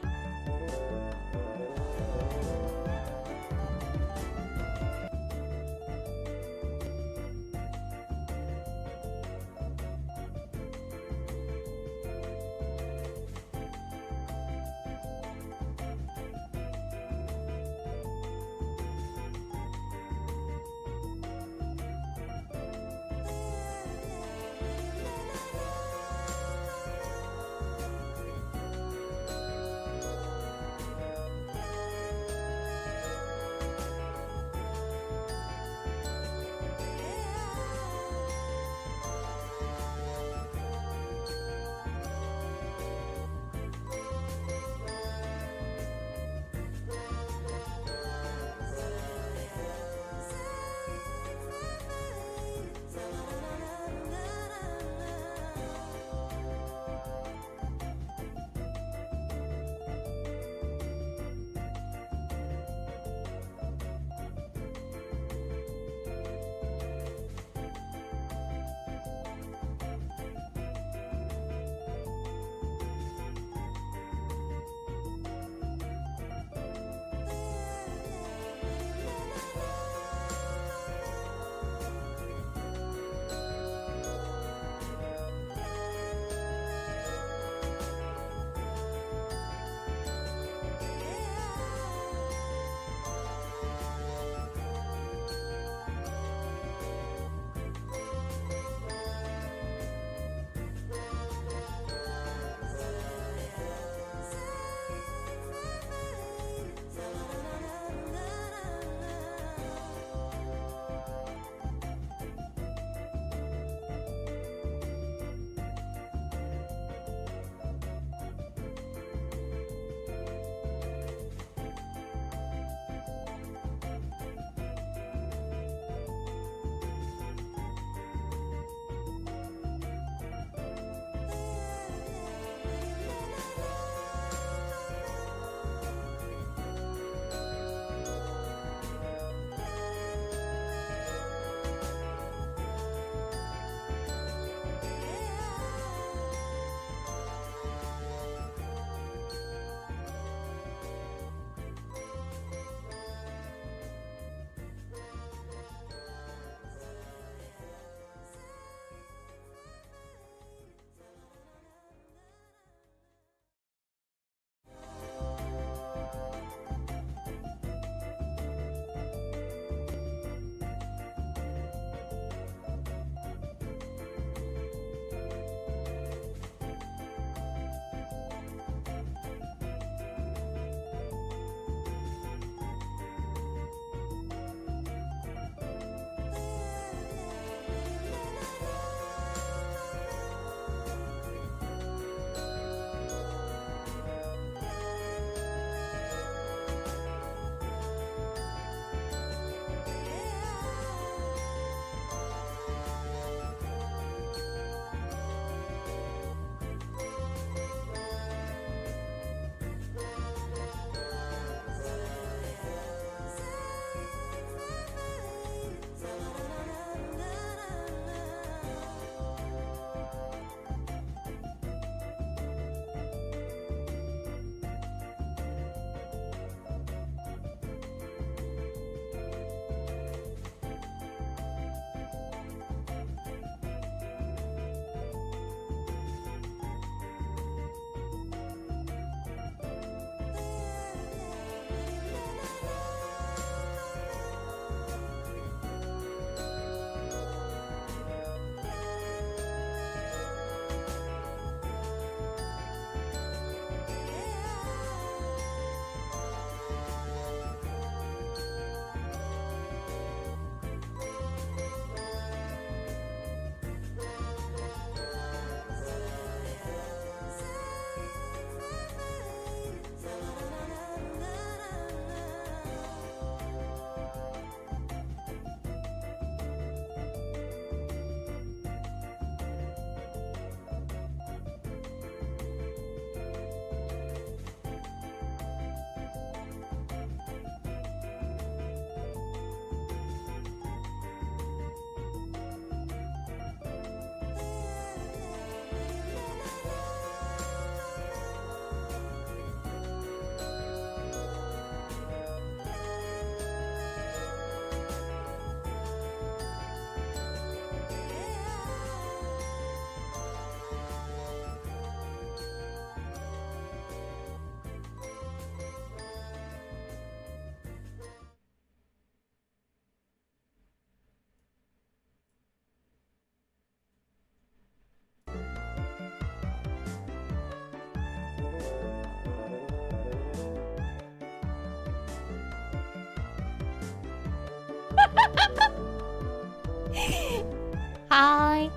[SPEAKER 1] Hi.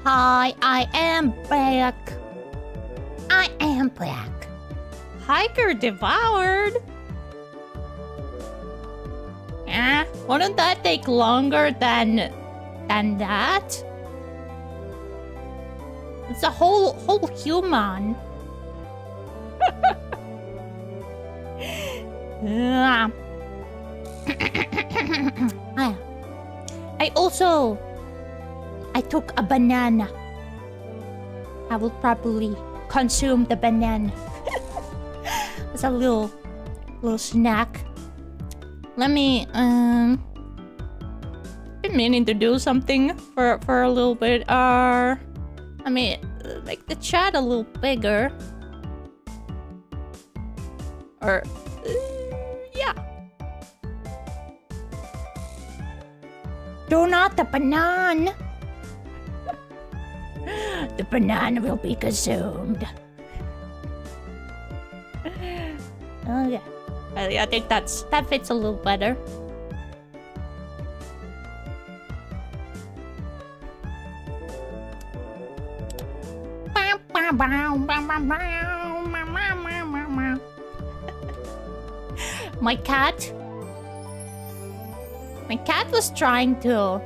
[SPEAKER 1] Hi, I am back. I am back. Hiker devoured. Wouldn't that take longer than that? It's a whole human. I took a banana. I will probably consume the banana. It's a little snack. Let me been meaning to do something for a little bit. I mean, make the chat a little bigger. Or yeah. Do not the banana. The banana will be consumed. Okay. I think that fits a little better. My cat was trying to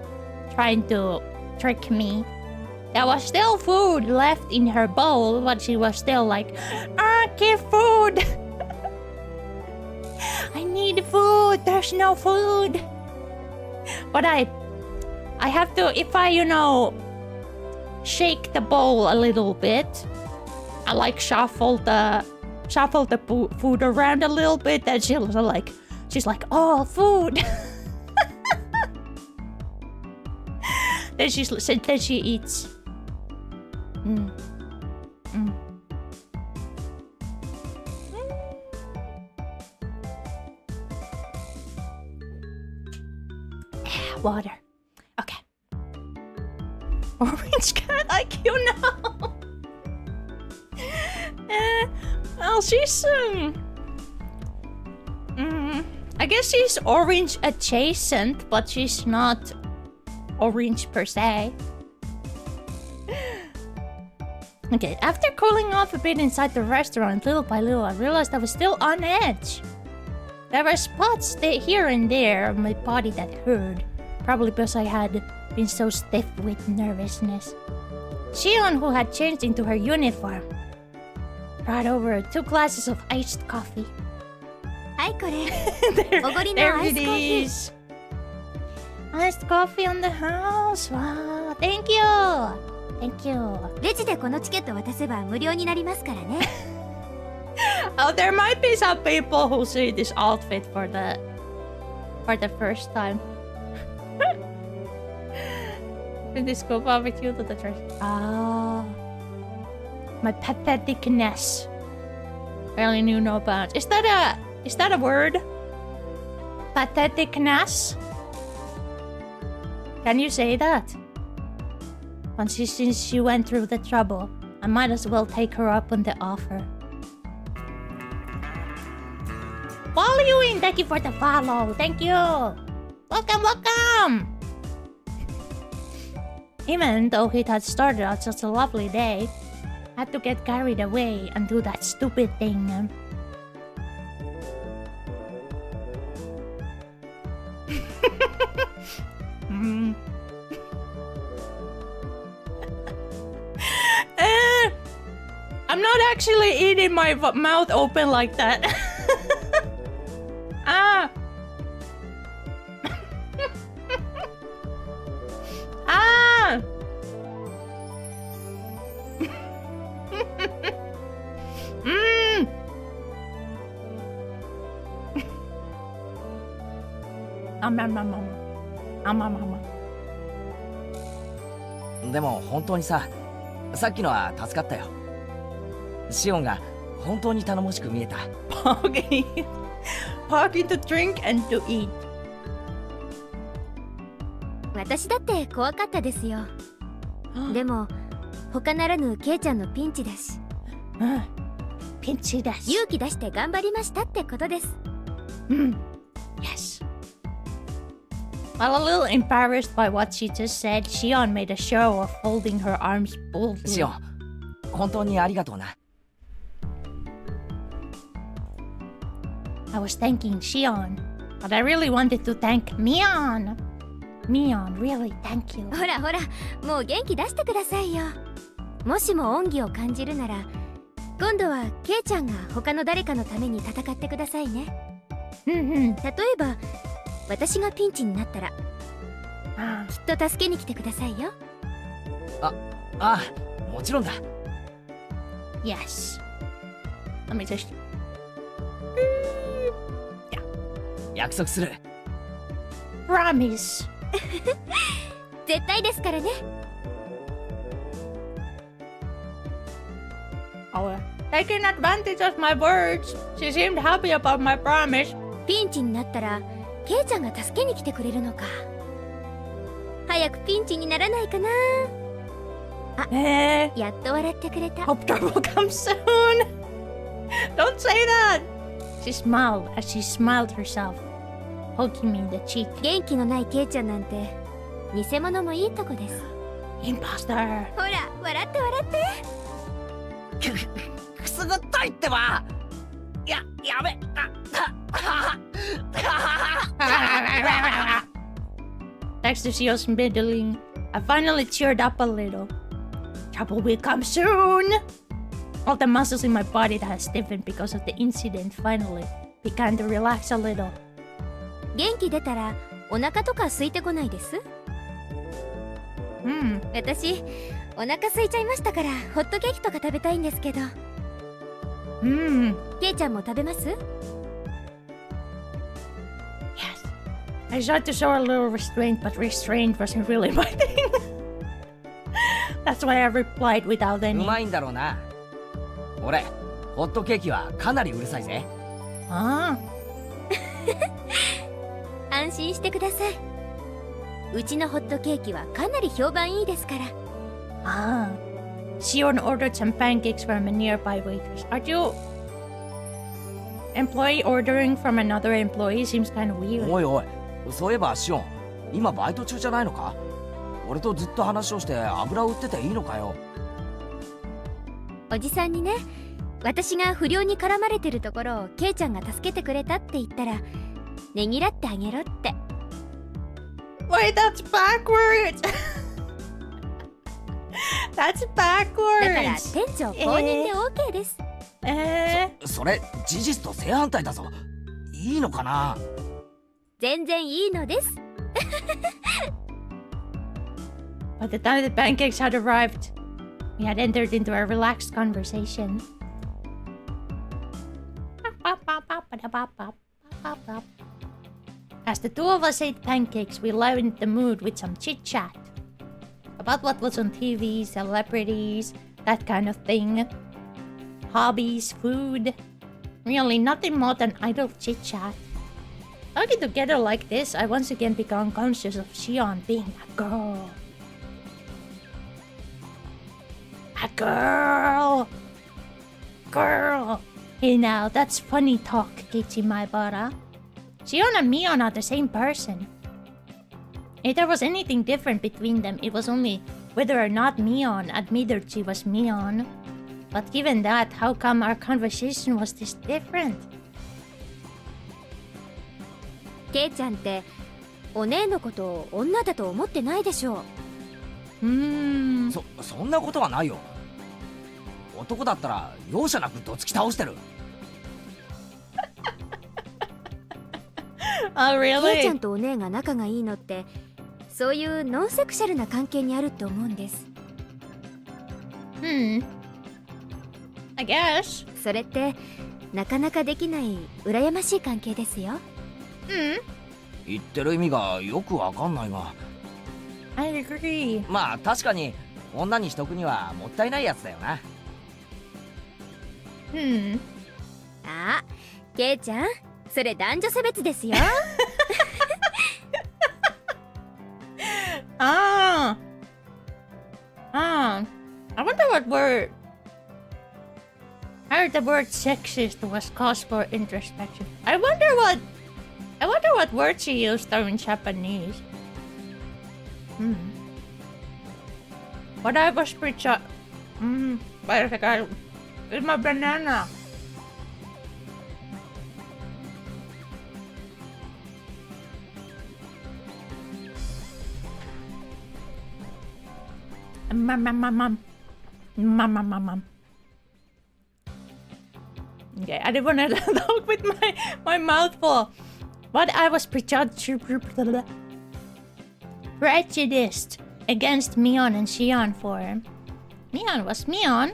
[SPEAKER 1] trick me. There was still food left in her bowl, but she was still like, give food. I need food. There's no food. But I have to, if I, shake the bowl a little bit, I like shuffle the food around a little bit, and she's like, oh, food. then she eats. Water. Okay. Orange cat IQ now. Well, she's I guess she's orange adjacent, but she's not orange per se. Okay, after cooling off a bit inside the restaurant, little by little, I realized I was still on edge. There were spots here and there on my body that hurt, probably because I had been so stiff with nervousness. Shion, who had changed into her uniform, brought over 2 glasses of iced coffee. there it is. Iced coffee on the house. Wow, thank you. Thank you.
[SPEAKER 2] レジでこのチケット渡せば無料になりますからね。
[SPEAKER 1] Oh, there might be some people who see this outfit for the first time. Did this go barbecue to the trash? Ah, my patheticness. I only knew no bounds. Is that a word? Patheticness? Can you say that? Since she went through the trouble, I might as well take her up on the offer. Following! Thank you for the follow. Thank you. Welcome. Even though it had started out such a lovely day, I had to get carried away and do that stupid thing. I'm not actually eating my mouth open like that. Ah. Ah.
[SPEAKER 4] でも本当にさっきのは助かったよ。シオンが本当に頼もしく見えた。
[SPEAKER 1] Parking to drink and to eat.
[SPEAKER 2] 私だって怖かったですよ。でも他ならぬケイちゃんのピンチだし。
[SPEAKER 1] ピンチだし。
[SPEAKER 2] 勇気出して頑張りましたってことです。
[SPEAKER 1] Yes. While a little embarrassed by what she just said, Shion made a show of folding her arms boldly.
[SPEAKER 4] シオン、本当にありがとうな。
[SPEAKER 1] I was thanking Shion, but I really wanted to thank Mion. Mion, really, thank you.
[SPEAKER 2] ほらほら、もう元気出してくださいよ。もしも恩義を感じるなら、今度はケイちゃんが他の誰かのために戦ってくださいね。例えば私がピンチになったら、きっと助けに来てくださいよ。
[SPEAKER 4] もちろんだ。
[SPEAKER 1] Yes. Let me just...
[SPEAKER 4] 約束する。
[SPEAKER 1] Promise.
[SPEAKER 2] 絶対ですからね。
[SPEAKER 1] Oh, taking advantage of my words. She seemed happy about my promise.
[SPEAKER 2] ピンチになったらケイちゃんが助けに来てくれるのか。早くピンチにならないかな。やっと笑ってくれた。
[SPEAKER 1] Hope trouble comes soon. Don't say that. She smiled as she smiled herself, poking me in the cheek.
[SPEAKER 2] 元気のないケイちゃんなんて偽物もいいとこです。
[SPEAKER 1] Imposter.
[SPEAKER 2] ほら笑って笑って。
[SPEAKER 4] くすぐったいってば。やべ。
[SPEAKER 1] Thanks to Shio's meddling, I finally cheered up a little. Trouble will come soon. All the muscles in my body that had stiffened because of the incident finally began to relax a little.
[SPEAKER 2] 元気出たらお腹とか空いてこないです？私お腹空いちゃいましたからホットケーキとか食べたいんですけど。ケイちゃんも食べます？
[SPEAKER 1] Yes. I tried to show a little restraint, but restraint wasn't really my thing. That's why I replied without
[SPEAKER 4] う
[SPEAKER 1] any.
[SPEAKER 4] まいんだろうな。俺、ホットケーキはかなりうるさいぜ。
[SPEAKER 1] Ah.
[SPEAKER 2] 安心してください。うちのホットケーキはかなり評判いいですから。
[SPEAKER 1] Ah. Shion ordered some pancakes from a nearby waitress. Aren't you employee ordering from another employee? Seems kind of weird.
[SPEAKER 4] おいおい、そういえばシオン、今バイト中じゃないのか？俺とずっと話をして油を売ってていいのかよ。
[SPEAKER 2] おじさんにね、私が不良に絡まれてるところをケイちゃんが助けてくれたって言ったら、ねぎらってあげろって。
[SPEAKER 1] Wait, that's backwards. That's
[SPEAKER 2] だから
[SPEAKER 1] backwards.
[SPEAKER 2] 店長公認で OK です。
[SPEAKER 4] それ事実と正反対だぞ。いいのかな？
[SPEAKER 2] 全然いいのです。
[SPEAKER 1] By the time the pancakes had arrived, we had entered into a relaxed conversation. As the two of us ate pancakes, we livened the mood with some chit-chat. About what was on TV, celebrities, that kind of thing. Hobbies, food. Really, nothing more than idle chit-chat. Talking together like this, I once again became conscious of Shion being a girl. A girl! Girl! Hey now, that's funny talk, Keiichi Maebara. Shion and Mion are the same person. If there was anything different between them, it was only whether or not Mion admitted she was Mion. But given that, how come our conversation was this different?
[SPEAKER 2] ケイちゃんってお姉のことを女だと思ってないでしょう。
[SPEAKER 4] そんなことはないよ。男だったら容赦なくどつき倒してる。
[SPEAKER 1] Oh, really?
[SPEAKER 2] ケイちゃんとお姉が仲がいいのってそういうノンセクシャルな関係にあるって思うんです。
[SPEAKER 1] I guess.
[SPEAKER 2] それってなかなかできない羨ましい関係ですよ。
[SPEAKER 4] 言ってる意味がよくわかんないが。
[SPEAKER 1] I agree.
[SPEAKER 4] まあ確かに女にしとくにはもったいないやつだよな。
[SPEAKER 2] あ、ケイちゃん、それ男女差別ですよ。
[SPEAKER 1] I wonder what word. I heard the word sexist was cause for introspection. I wonder what I wonder what word she used there in Japanese. What I was pretty... wait a second. It's my banana. Mom. Okay, I didn't want to talk with my mouth full. But I was prejudiced against Mion and Shion for. Mion was Mion.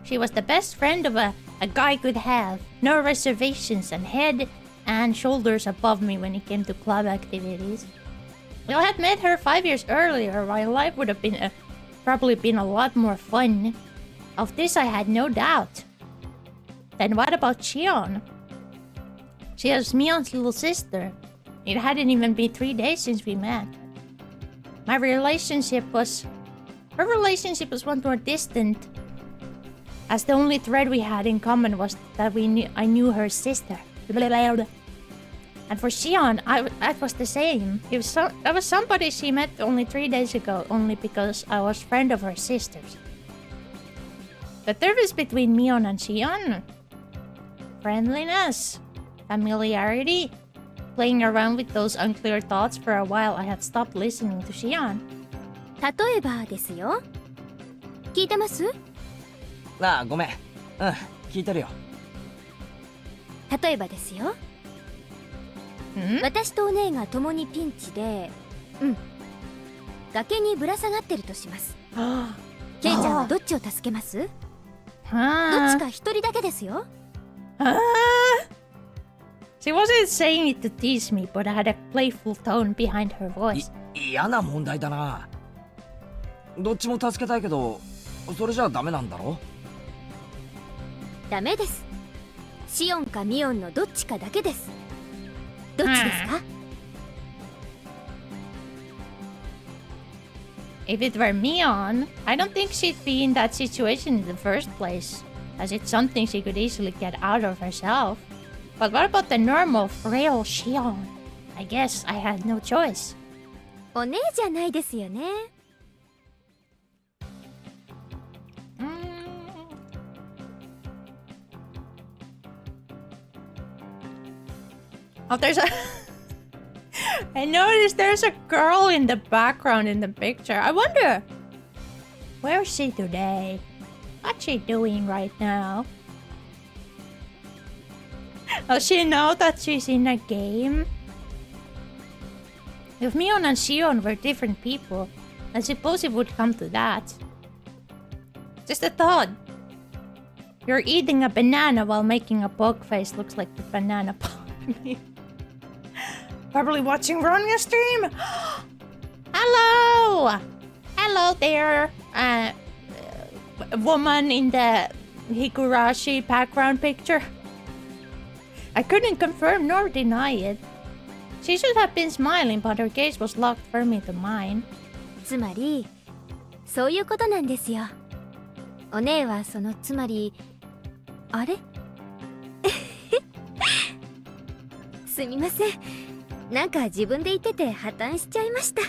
[SPEAKER 1] She was the best friend of a guy could have. No reservations and head and shoulders above me when it came to club activities. If I had met her 5 years earlier, my life would have been probably been a lot more fun. Of this I had no doubt. Then what about Shion? She was Mion's little sister. It hadn't even been 3 days since we met. Her relationship was one more distant, as the only thread we had in common was that I knew her sister. And for Shion, I was the same. That was somebody she met only 3 days ago, only because I was friend of her sisters. The difference between Mion and Shion: friendliness, familiarity. Playing around with those unclear thoughts for a while, I had stopped listening to Shion.
[SPEAKER 2] 例えばですよ。聞いてます？
[SPEAKER 4] ああ、ごめん。聞いてるよ。
[SPEAKER 2] 例えばですよ。私とお姉が共にピンチで、崖にぶら下がってるとします。ケイちゃんはどっちを助けます？どっちか一人だけですよ。
[SPEAKER 1] She wasn't saying it to tease me, but I had a playful tone behind her voice.
[SPEAKER 4] 嫌な問題だな。どっちも助けたいけど、それじゃダメなんだろ？
[SPEAKER 2] ダメです。シオンかミオンのどっちかだけです。どっちですか
[SPEAKER 1] ？If it were Mion, I don't think she'd be in that situation in the first place, as it's something she could easily get out of herself. But what about the normal, frail Shion? I guess I had no choice.
[SPEAKER 2] お姉じゃないですよね。
[SPEAKER 1] Oh, there's a... I noticed there's a girl in the background in the picture. I wonder... where is she today? What's she doing right now? Does she know that she's in a game? If Mion and Shion were different people, I suppose it would come to that. Just a thought. You're eating a banana while making a poke face looks like the banana pop. Probably watching Ronya's stream. Hello! Hello there, woman in the Higurashi background picture. I couldn't confirm nor deny it. She should have been smiling, but her gaze was locked firmly to mine.
[SPEAKER 2] つまり、そういうことなんですよ。お姉はそのつまり、あれ？すみません。なんか自分で言ってて破綻しちゃいました。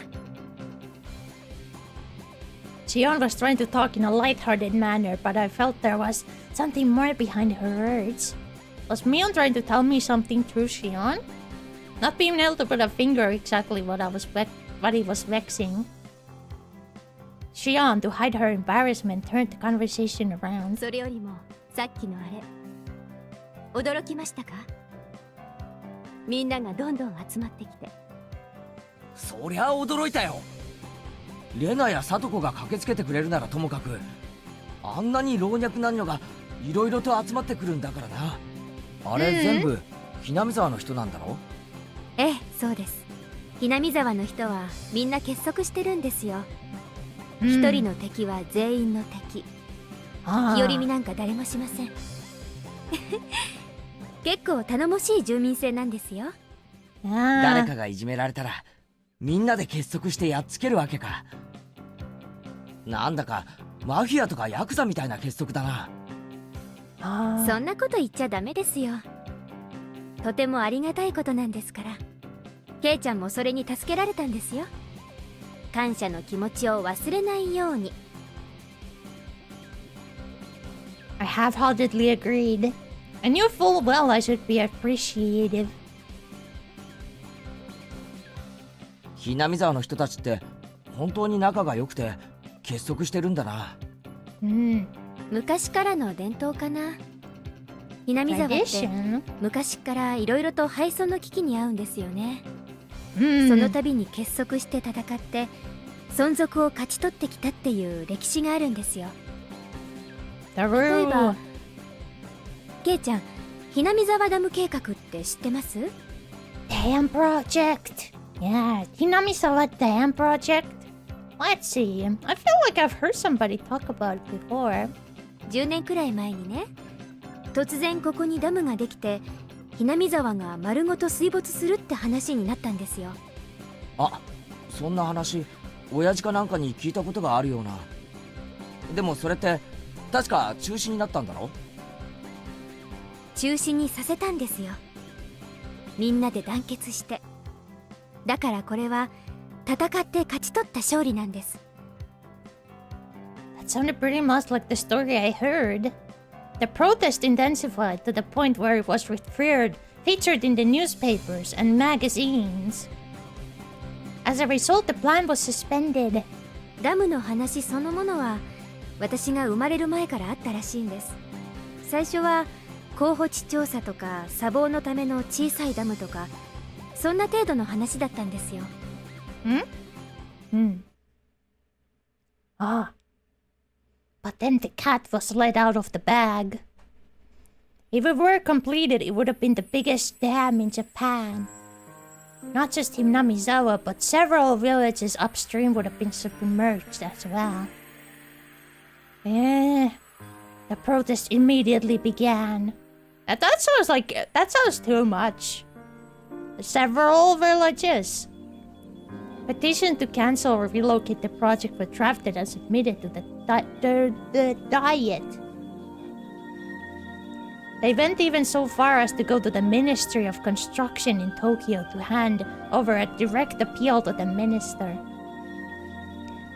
[SPEAKER 1] Shion was trying to talk in a light-hearted manner, but I felt there was something more behind her words. Was Mion trying to tell me something through Shion? Not being able to put a finger exactly what he was vexing. Shion, to hide her embarrassment, turned the conversation around.
[SPEAKER 2] それよりもさっきのあれ、驚きましたか？みんながどんどん集まってきて。
[SPEAKER 4] そりゃ驚いたよ。レナやサトコが駆けつけてくれるならともかく、あんなに老若男女がいろいろと集まってくるんだからな。あれ全部ひなみ沢の人なんだろ？
[SPEAKER 2] ええ、そうです。ひなみ沢の人はみんな結束してるんですよ。一人の敵は全員の敵。日和見なんか誰もしません。結構頼もしい住民性なんですよ。
[SPEAKER 4] 誰かがいじめられたらみんなで結束してやっつけるわけか。なんだかマフィアとかヤクザみたいな結束だな。
[SPEAKER 2] そんなこと言っちゃダメですよ。とてもありがたいことなんですから。ケイちゃんもそれに助けられたんですよ。感謝の気持ちを忘れないように。
[SPEAKER 1] I half-heartedly agreed. I knew full well I should be appreciative.
[SPEAKER 4] ひなみ沢の人たちって本当に仲が良くて結束してるんだな。
[SPEAKER 1] うん。
[SPEAKER 2] 昔からの伝統かな。ひなみ沢って昔からいろいろと敗走の危機に遭うんですよね。その度に結束して戦って存続を勝ち取ってきたっていう歴史があるんですよ。例えばケイちゃん、ひなみ沢ダム計画って知ってます？
[SPEAKER 1] Dam Project. Yeah, Hinamisawa Dam Project. Let's see. I feel like I've heard somebody talk about it before.
[SPEAKER 2] 10年くらい前にね、突然ここにダムができてひなみ沢が丸ごと水没するって話になったんですよ。
[SPEAKER 4] あ、そんな話親父かなんかに聞いたことがあるような。でもそれって確か中止になったんだろ？
[SPEAKER 2] 中止にさせたんですよ。みんなで団結して。だからこれは戦って勝ち取った勝利なんです。
[SPEAKER 1] That sounded pretty much like the story I heard. The protest intensified to the point where it was featured in the newspapers and magazines. As a result, the plan was suspended.
[SPEAKER 2] ダムの話そのものは私が生まれる前からあったらしいんです。最初は候補地調査とか砂防のための小さいダムとかそんな程度の話だったんですよ。
[SPEAKER 1] Ah. But then the cat was let out of the bag. If it were completed, it would have been the biggest dam in Japan. Not just Hinamizawa, but several villages upstream would have been submerged as well. The protest immediately began. That sounds too much. Several villages. Petition to cancel or relocate the project were drafted and submitted to the Diet. They went even so far as to go to the Ministry of Construction in Tokyo to hand over a direct appeal to the minister.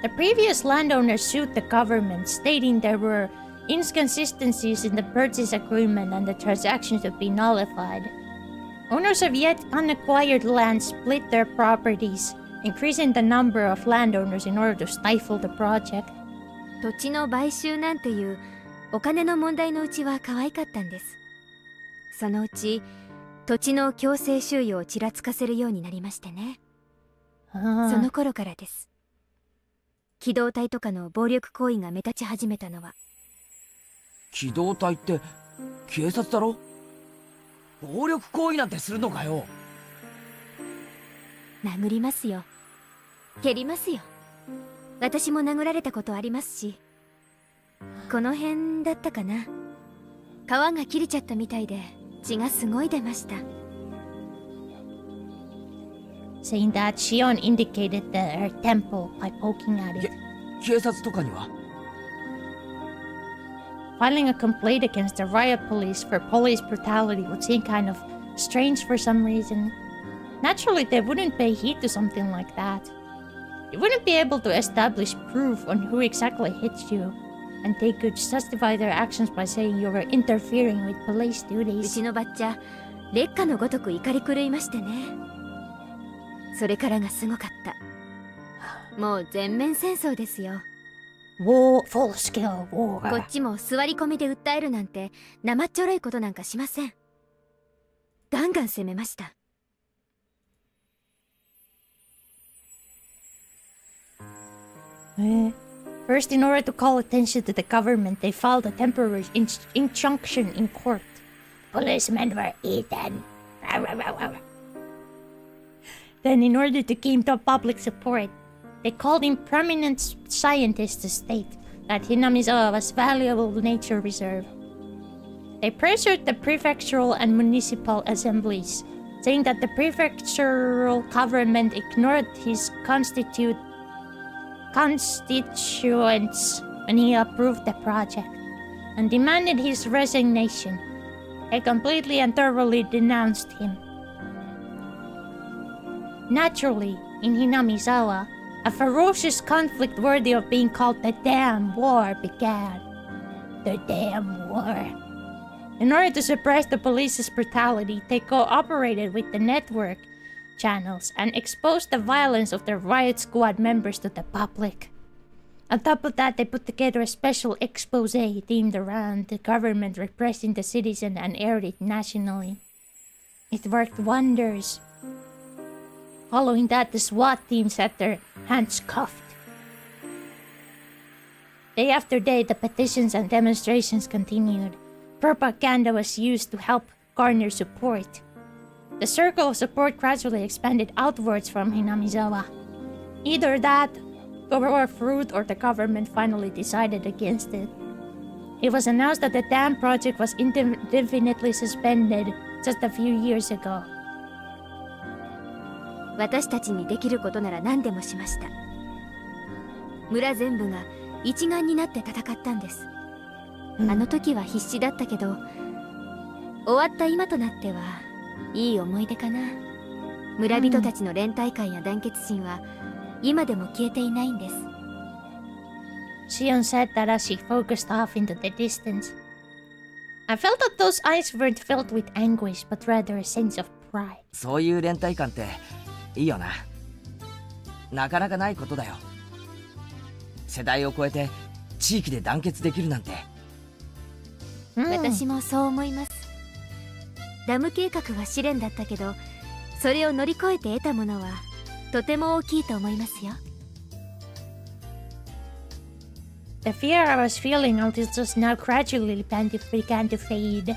[SPEAKER 1] The previous landowner sued the government, stating there were inconsistencies in the purchase agreement and the transaction should be nullified. Owners of yet unacquired land split their properties, increasing the number of landowners in order to stifle the project.
[SPEAKER 2] 土地の買収なんていうお金の問題のうちは可愛かったんです。そのうち土地の強制収用をちらつかせるようになりましてね。その頃からです。機動隊とかの暴力行為が目立ち始めたのは。
[SPEAKER 4] 機動隊って警察だろ？暴力行為なんてするのかよ。
[SPEAKER 2] 殴りますよ。蹴りますよ。私も殴られたことありますし。この辺だったかな。皮が切れちゃったみたいで血がすごい出ました。
[SPEAKER 1] Saying that Shion indicated her temple by poking at it.
[SPEAKER 4] 警察とかには
[SPEAKER 1] Filing a complaint against the riot police for police brutality would seem kind of strange for some reason. Naturally, they wouldn't pay heed to something like that. You wouldn't be able to establish proof on who exactly hit you, and they could justify their actions by saying you were interfering with police
[SPEAKER 2] う
[SPEAKER 1] duties.
[SPEAKER 2] ちのばっちゃ烈火のごとく怒り狂いましてね。それからがすごかった。もう全面戦争ですよ。
[SPEAKER 1] Full scale war.
[SPEAKER 2] こっちも座り込みで訴えるなんて生っちょろいことなんかしません。ガンガン攻めました。
[SPEAKER 1] First, in order to call attention to the government, they filed a temporary injunction in court. Policemen were eaten. Then, in order to gain the public support, they called in prominent scientists to state that Hinamizawa was a valuable nature reserve. They pressured the prefectural and municipal assemblies, saying that the prefectural government ignored his constituents when he approved the project, and demanded his resignation. They completely and thoroughly denounced him. Naturally, in Hinamizawa, a ferocious conflict worthy of being called the Damn War began. The Damn War. In order to suppress the police's brutality, they cooperated with the network channels and exposed the violence of their riot squad members to the public. On top of that, they put together a special expose themed around the government repressing the citizen and aired it nationally. It worked wonders. Following that, the SWAT teams had their hands cuffed. Day after day, the petitions and demonstrations continued. Propaganda was used to help garner support. The circle of support gradually expanded outwards from Hinamizawa. Either that bore fruit or the government finally decided against it. It was announced that the dam project was indefinitely suspended just a few years ago.
[SPEAKER 2] 私たちにできることなら何でもしました。村全部が一丸になって戦ったんです。あの時は必死だったけど、終わった今となってはいい思い出かな。村人たちの連帯感や団結心は今でも消えていないんです。
[SPEAKER 1] Shion said that as she focused off into the distance. I felt that those eyes weren't filled with anguish, but rather a sense of pride.
[SPEAKER 4] そういう連帯感っていいよな。なかなかないことだよ。世代を超えて地域で団結できるなんて。
[SPEAKER 2] 私もそう思います。ダム計画は試練だったけど、それを乗り越えて得たものはとても大きいと思いますよ。
[SPEAKER 1] The fear I was feeling until just now gradually began to fade.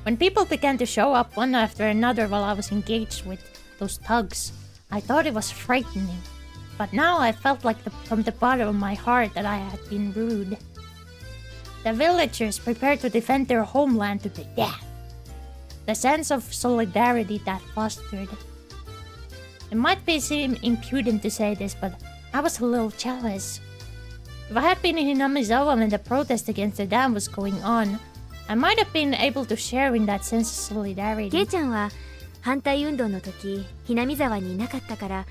[SPEAKER 1] When people began to show up one after another while I was engaged with those thugs, I thought it was frightening. But now I felt like from the bottom of my heart that I had been rude. The villagers prepared to defend their homeland to the death. The sense of solidarity that fostered. It might seem impudent to say this, but I was a little jealous. If I had been in Hinamizawa when the protest against the dam was going on, I might have been able to share in that sense of solidarity.
[SPEAKER 2] ケイちゃんは反対運動の時、南沢にいなかったから、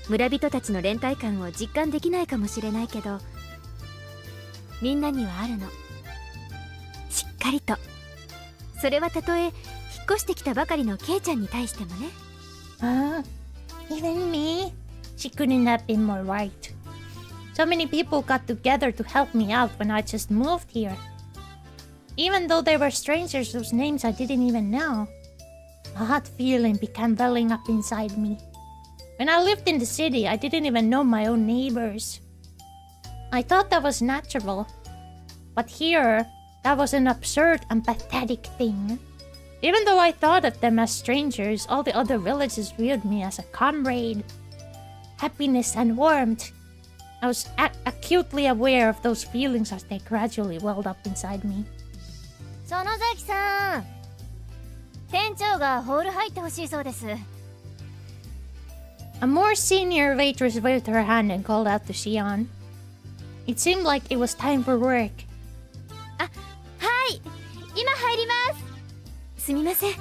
[SPEAKER 2] 村人たちの連帯感を実感できないかもしれないけど、みんなにはあるの。しっかりと。それはたとえ引っ越してきたばかりのケイちゃんに対してもね。
[SPEAKER 1] Even me? She couldn't have been more right. So many people got together to help me out when I just moved here. Even though they were strangers whose names I didn't even know. A hot feeling began welling up inside me. When I lived in the city, I didn't even know my own neighbors. I thought that was natural. But here, that was an absurd and pathetic thing. Even though I thought of them as strangers, all the other villagers viewed me as a comrade. Happiness and warmth. I was acutely aware of those feelings as they gradually welled up inside me.
[SPEAKER 13] 園崎さん、店長がホール入ってほしいそうです。
[SPEAKER 1] A more senior waitress waved her hand and called out to Shion. It seemed like it was time for work.
[SPEAKER 2] あ、はい、今入ります。すみません。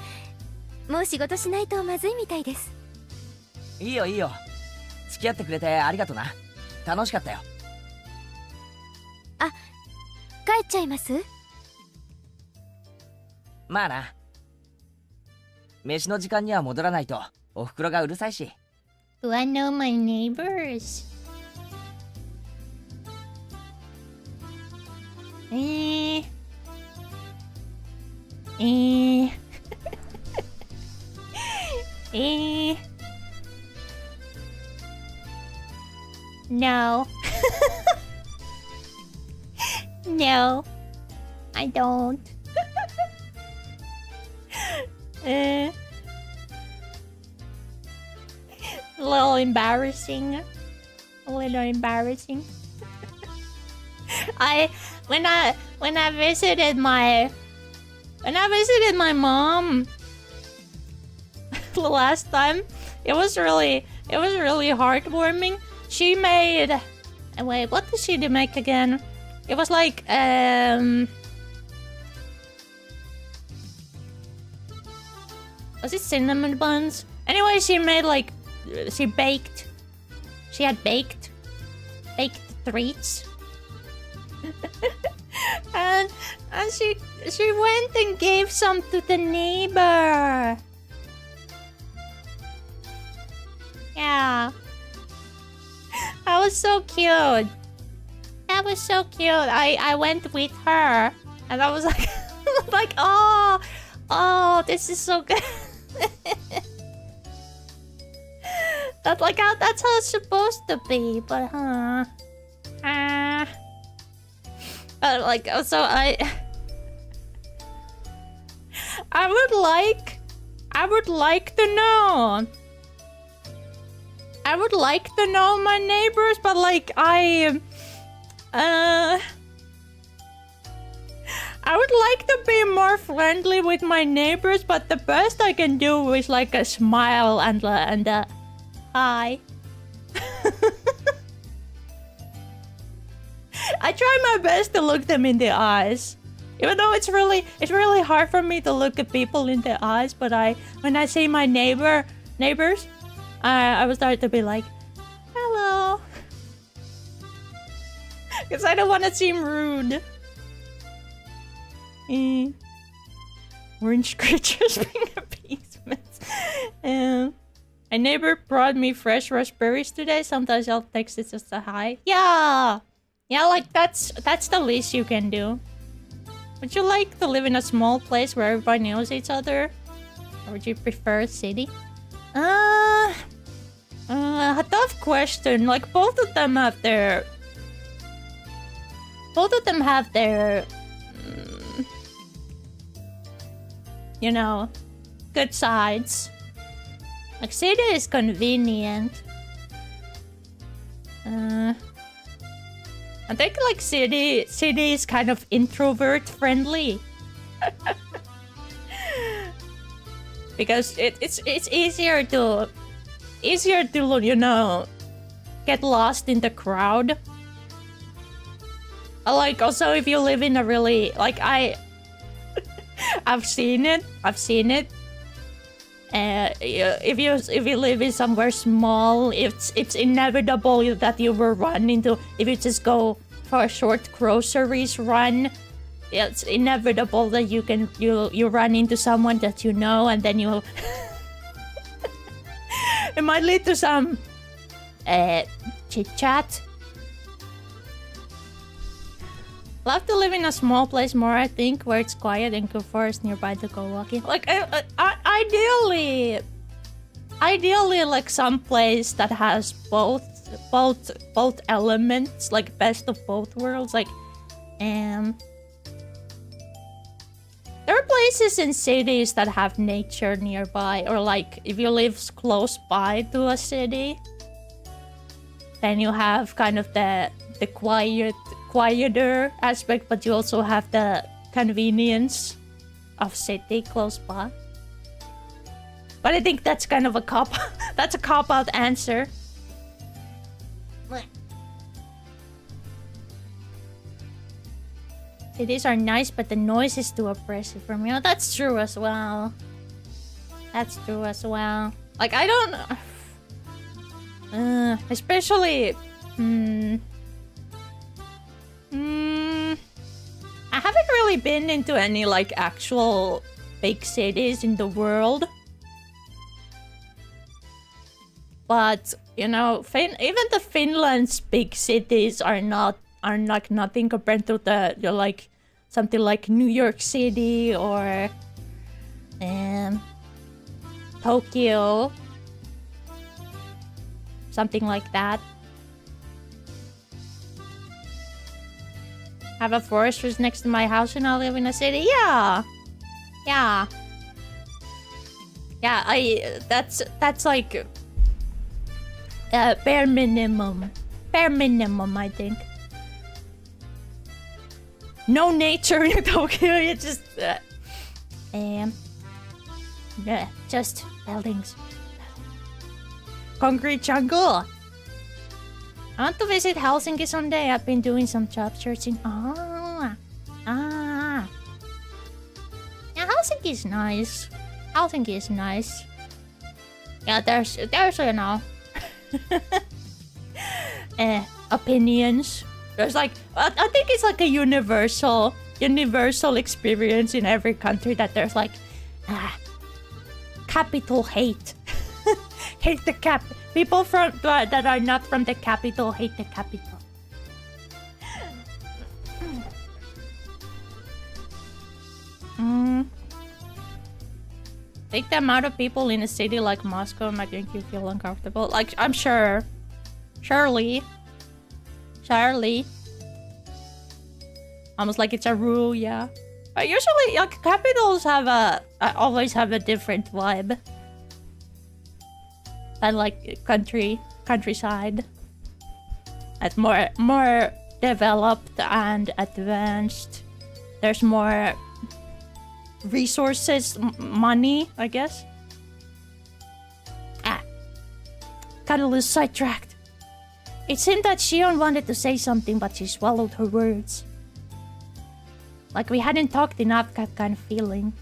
[SPEAKER 2] もう仕事しないとまずいみたいです。
[SPEAKER 4] いいよいいよ。付き合ってくれてありがとな。楽しかったよ。
[SPEAKER 2] あ、帰っちゃいます？
[SPEAKER 4] まあな。飯の時間には戻らないとおふくろがうるさいし。
[SPEAKER 1] Do I know my neighbors? No. No. I don't. A little embarrassing. When I visited my mom the last time, it was really heartwarming. She made, wait, what did she make again? It was like was it cinnamon buns? Anyway, she made like baked. She had baked treats. and she went and gave some to the neighbor. Yeah. That was so cute. That was so cute. I went with her and I was like like oh this is so good. That's like how it's supposed to be, but like so I would like to know. I would like to know my neighbors, but like I would like to be more friendly with my neighbors, but the best I can do is like a smile and hi. I try my best to look them in the eyes. Even though it's really hard for me to look at people in the eyes, but when I see my neighbors, I will start to be like, hello. Because I don't want to seem rude. Orange creatures bring appeasement. My neighbor brought me fresh raspberries today. Sometimes I'll text it just a hi. Yeah, like that's the least you can do. Would you like to live in a small place where everybody knows each other, or would you prefer a city? A tough question. Like both of them have their you know, good sides. Like city is convenient. I think like city is kind of introvert friendly. Because it's easier to you know, get lost in the crowd. Like also if you live in a really like I've seen it. If you live in somewhere small, it's inevitable that you will run into. If you just go for a short groceries run, it's inevitable that you run into someone that you know, and then you it might lead to some chit chat. Love to live in a small place more, I think, where it's quiet and good forest nearby to go walking. Like, ideally, like some place that has both elements, like best of both worlds. Like, there are places in cities that have nature nearby, or like if you live close by to a city, then you have kind of the quieter aspect, but you also have the convenience of city close by. But I think that's kind of a cop-out answer. Cities are nice, but the noise is too oppressive for me. Oh, that's true as well. Like I don't especially I haven't really been into any like actual big cities in the world, but you know, even the Finland's big cities are like nothing compared to the like something like New York City or Tokyo, something like that. Have a forest just next to my house and I live in a city. Yeah. That's like bare minimum, I think. No nature in Tokyo. It's just just buildings. Concrete jungle. I want to visit Helsinki someday. I've been doing some job searching. Yeah, Helsinki is nice. Yeah, there's you know, opinions. There's like I think it's like a universal experience in every country that there's like capital hate. Hate the cap. People from that are not from the capital hate the capital. Think the amount of people in a city like Moscow might make you feel uncomfortable. Like, I'm sure. Surely. Almost like it's a rule, yeah. But usually, like, capitals have always have a different vibe than like countryside. It's more developed and advanced. There's more resources, money, I guess. Got a little sidetracked. It seemed that Shion wanted to say something, but she swallowed her words. Like we hadn't talked enough, that kind of feeling.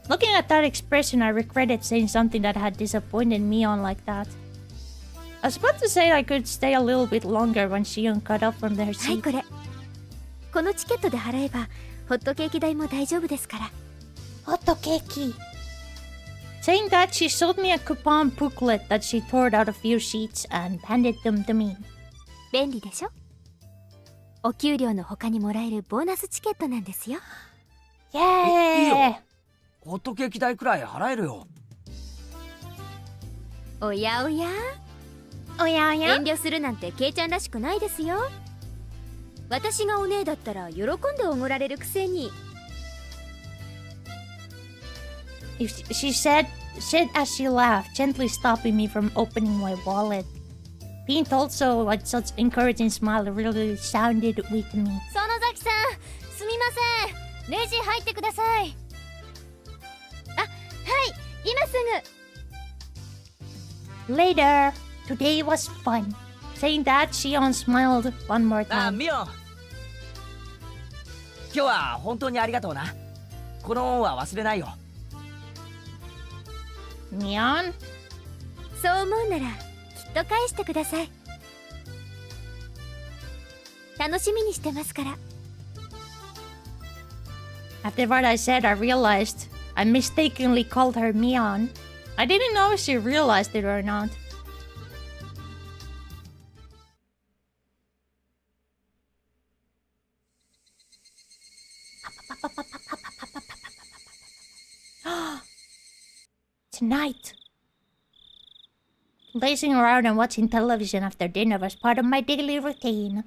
[SPEAKER 1] Looking at that expression, I regretted saying something that had disappointed Mion like that. I was about to say I could stay a little bit longer when Shion got up from her seat.
[SPEAKER 2] これ。このチケットで払えば、ホットケーキ代も大丈夫ですから。
[SPEAKER 1] Hot cake. Saying that, she showed me a coupon booklet that she tore out a few sheets and handed them to me.
[SPEAKER 2] 便利でしょ？お給料の他にもらえるボーナスチケットなんですよ。
[SPEAKER 1] イエーイ！
[SPEAKER 4] いいよ。ホットケーキ代くらい払えるよ。
[SPEAKER 2] おやおや？
[SPEAKER 1] おやおや？
[SPEAKER 2] 遠慮するなんてケイちゃんらしくないですよ。私がお姉だったら喜んでおごられるくせに。
[SPEAKER 1] She said as she laughed, gently stopping me from opening my wallet. Being told so with such encouraging smile really sounded with me.
[SPEAKER 13] 園崎さん、すみません。レジ入ってください。あ、はい、今す
[SPEAKER 1] ぐ。Later, today was fun. Saying that, Shion smiled one more time.
[SPEAKER 4] ミオン。今日は本当にありがとうな。この恩は忘れないよ。
[SPEAKER 1] ミオン？
[SPEAKER 2] そう思うならきっと返してください。楽しみにしてますから。
[SPEAKER 1] After what I said, I realized I mistakenly called her Mion. I didn't know if she realized it or not. Tonight, lazing around and watching television after dinner was part of my daily routine.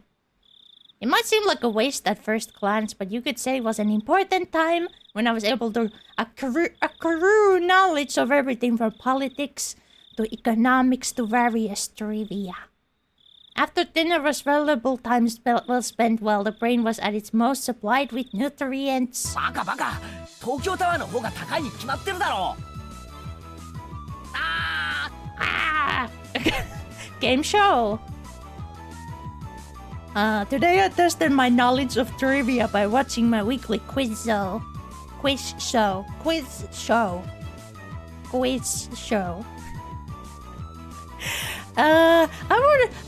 [SPEAKER 1] It might seem like a waste at first glance, but you could say it was an important time when I was able to accrue knowledge of everything from politics to economics to various trivia. After dinner was valuable time well spent while the brain was at its most supplied with nutrients.
[SPEAKER 4] バカバカ、東京タワーの方が高いに決まってるだろう。
[SPEAKER 1] Game show. Today I tested my knowledge of trivia by watching my weekly quiz show. I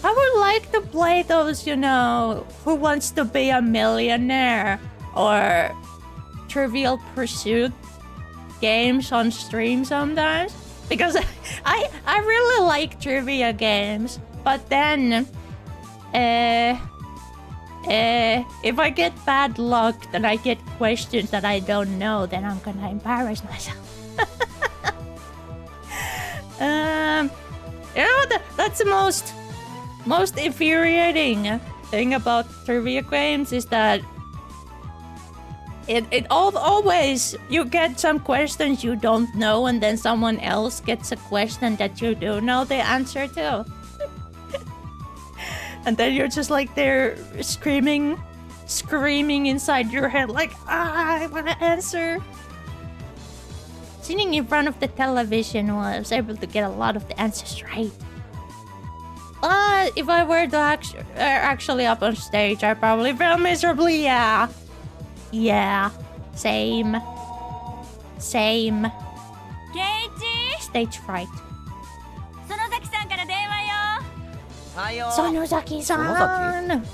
[SPEAKER 1] would like to play those, you know, Who Wants to Be a Millionaire or Trivial Pursuit games on stream sometimes. Because I really like trivia games, but then if I get bad luck that I get questions that I don't know, then I'm gonna embarrass myself. You know, that's the most infuriating thing about trivia games is that it always, you get some questions you don't know and then someone else gets a question that you do know the answer to. And then you're just like there screaming inside your head like, I want to answer. Sitting in front of the television, I was able to get a lot of the answers right. But if I were to actually up on stage, I'd probably fail miserably, yeah. Yeah, same. Stage fright. Sonozaki-san!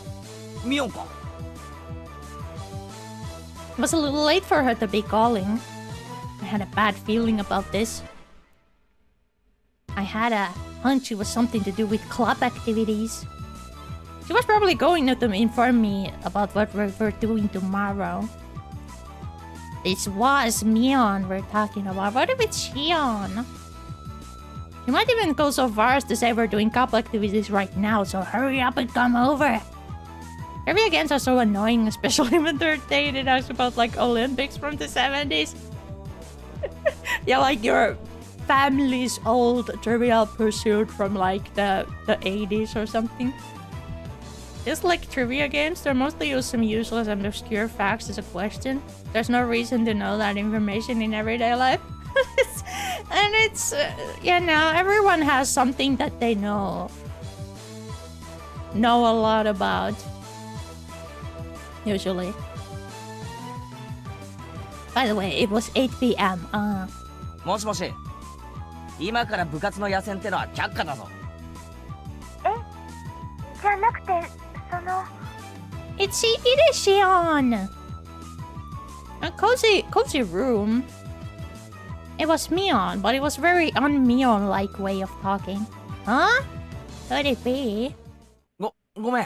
[SPEAKER 4] Mion ka?
[SPEAKER 1] It was a little late for her to be calling. I had a bad feeling about this. I had a hunch it was something to do with club activities. She was probably going to inform me about what we're doing tomorrow. This was Mion we're talking about. What if it's Shion? You might even go so far as to say we're doing couple activities right now, so hurry up and come over. Trivia games are so annoying, especially when they're dated us about like Olympics from the 70s. Yeah, like your family's old Trivial Pursuit from like the 80s or something. Just like trivia games, they mostly use some useless and obscure facts as a question. There's no reason to know that information in everyday life. And it's, you know, everyone has something that they know a lot about. Usually. By the way, it was 8 p.m.
[SPEAKER 4] もしもし、今から部活の野戦ってのは却下だぞ。
[SPEAKER 3] じゃなくて、
[SPEAKER 1] it is Shion. A cozy room. It was Mion, but it was very un-Mion-like way of talking. Huh? Could it be?
[SPEAKER 4] ごめん。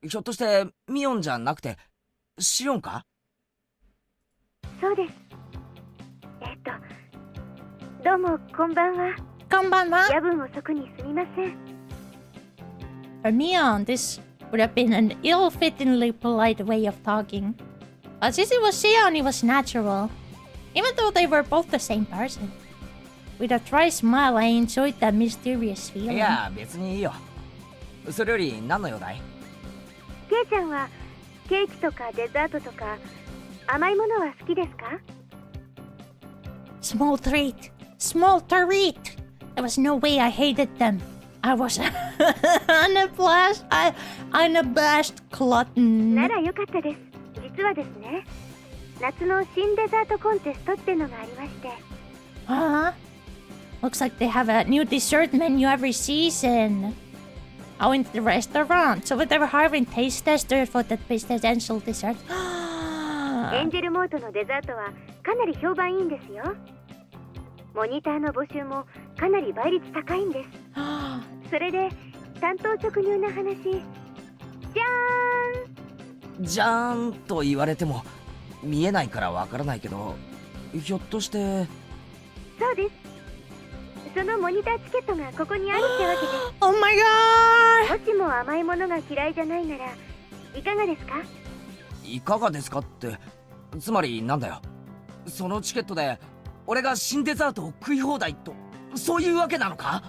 [SPEAKER 4] ひょっとしてミオンじゃなくてシオンか？
[SPEAKER 3] そうです。どうもこんばんは。
[SPEAKER 1] こんばんは。
[SPEAKER 3] 夜分遅くにすみません。
[SPEAKER 1] For Mion, this would have been an ill-fittingly polite way of talking. But since it was Shion, it was natural. Even though they were both the same person. With a dry smile, I enjoyed that mysterious feeling.
[SPEAKER 4] いや、別にいいよ。それより何の用だい？
[SPEAKER 3] ケイちゃんはケーキとかデザートとか甘いものは好きですか？
[SPEAKER 1] Small treat. Small treat. There was no way I hated them. I was unabashed glutton.
[SPEAKER 3] ならよかったです。実はですね、夏の新デザートコンテストってのがありまして。
[SPEAKER 1] Huh? Looks like they have a new dessert menu every season. I went to the restaurant, so they were hiring taste testers for the presidential dessert.
[SPEAKER 3] エンジェルモートのデザートはかなり評判いいんですよ。モニターの募集もかなり倍率高いんです。それで担当直入な話。じゃーん。
[SPEAKER 4] じゃーんと言われても見えないからわからないけど、ひょっとして。
[SPEAKER 3] そうです。そのモニターチケットがここにあるってわけです。
[SPEAKER 1] Oh my god!
[SPEAKER 3] もしも甘いものが嫌いじゃないならいかがですか？
[SPEAKER 4] いかがですかって、つまりなんだよ。そのチケットで俺が新デザートを食い放題と、そういうわけなのか？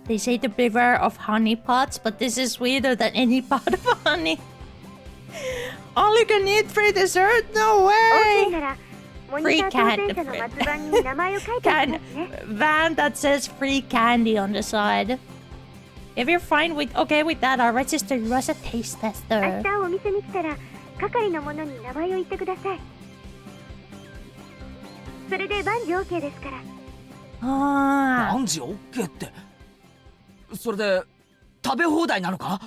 [SPEAKER 1] They say to beware of honey pots, but this is sweeter than any pot of honey. All you can eat free dessert? No way! Free candy. Van that says free candy on the side. If you're fine with with that, I'll register you as a taste tester.
[SPEAKER 3] 明日お店に来たら係の者に名前を言ってください。それで万事 OK ですから。
[SPEAKER 4] 万事 OK って。それで食べ放題なのか？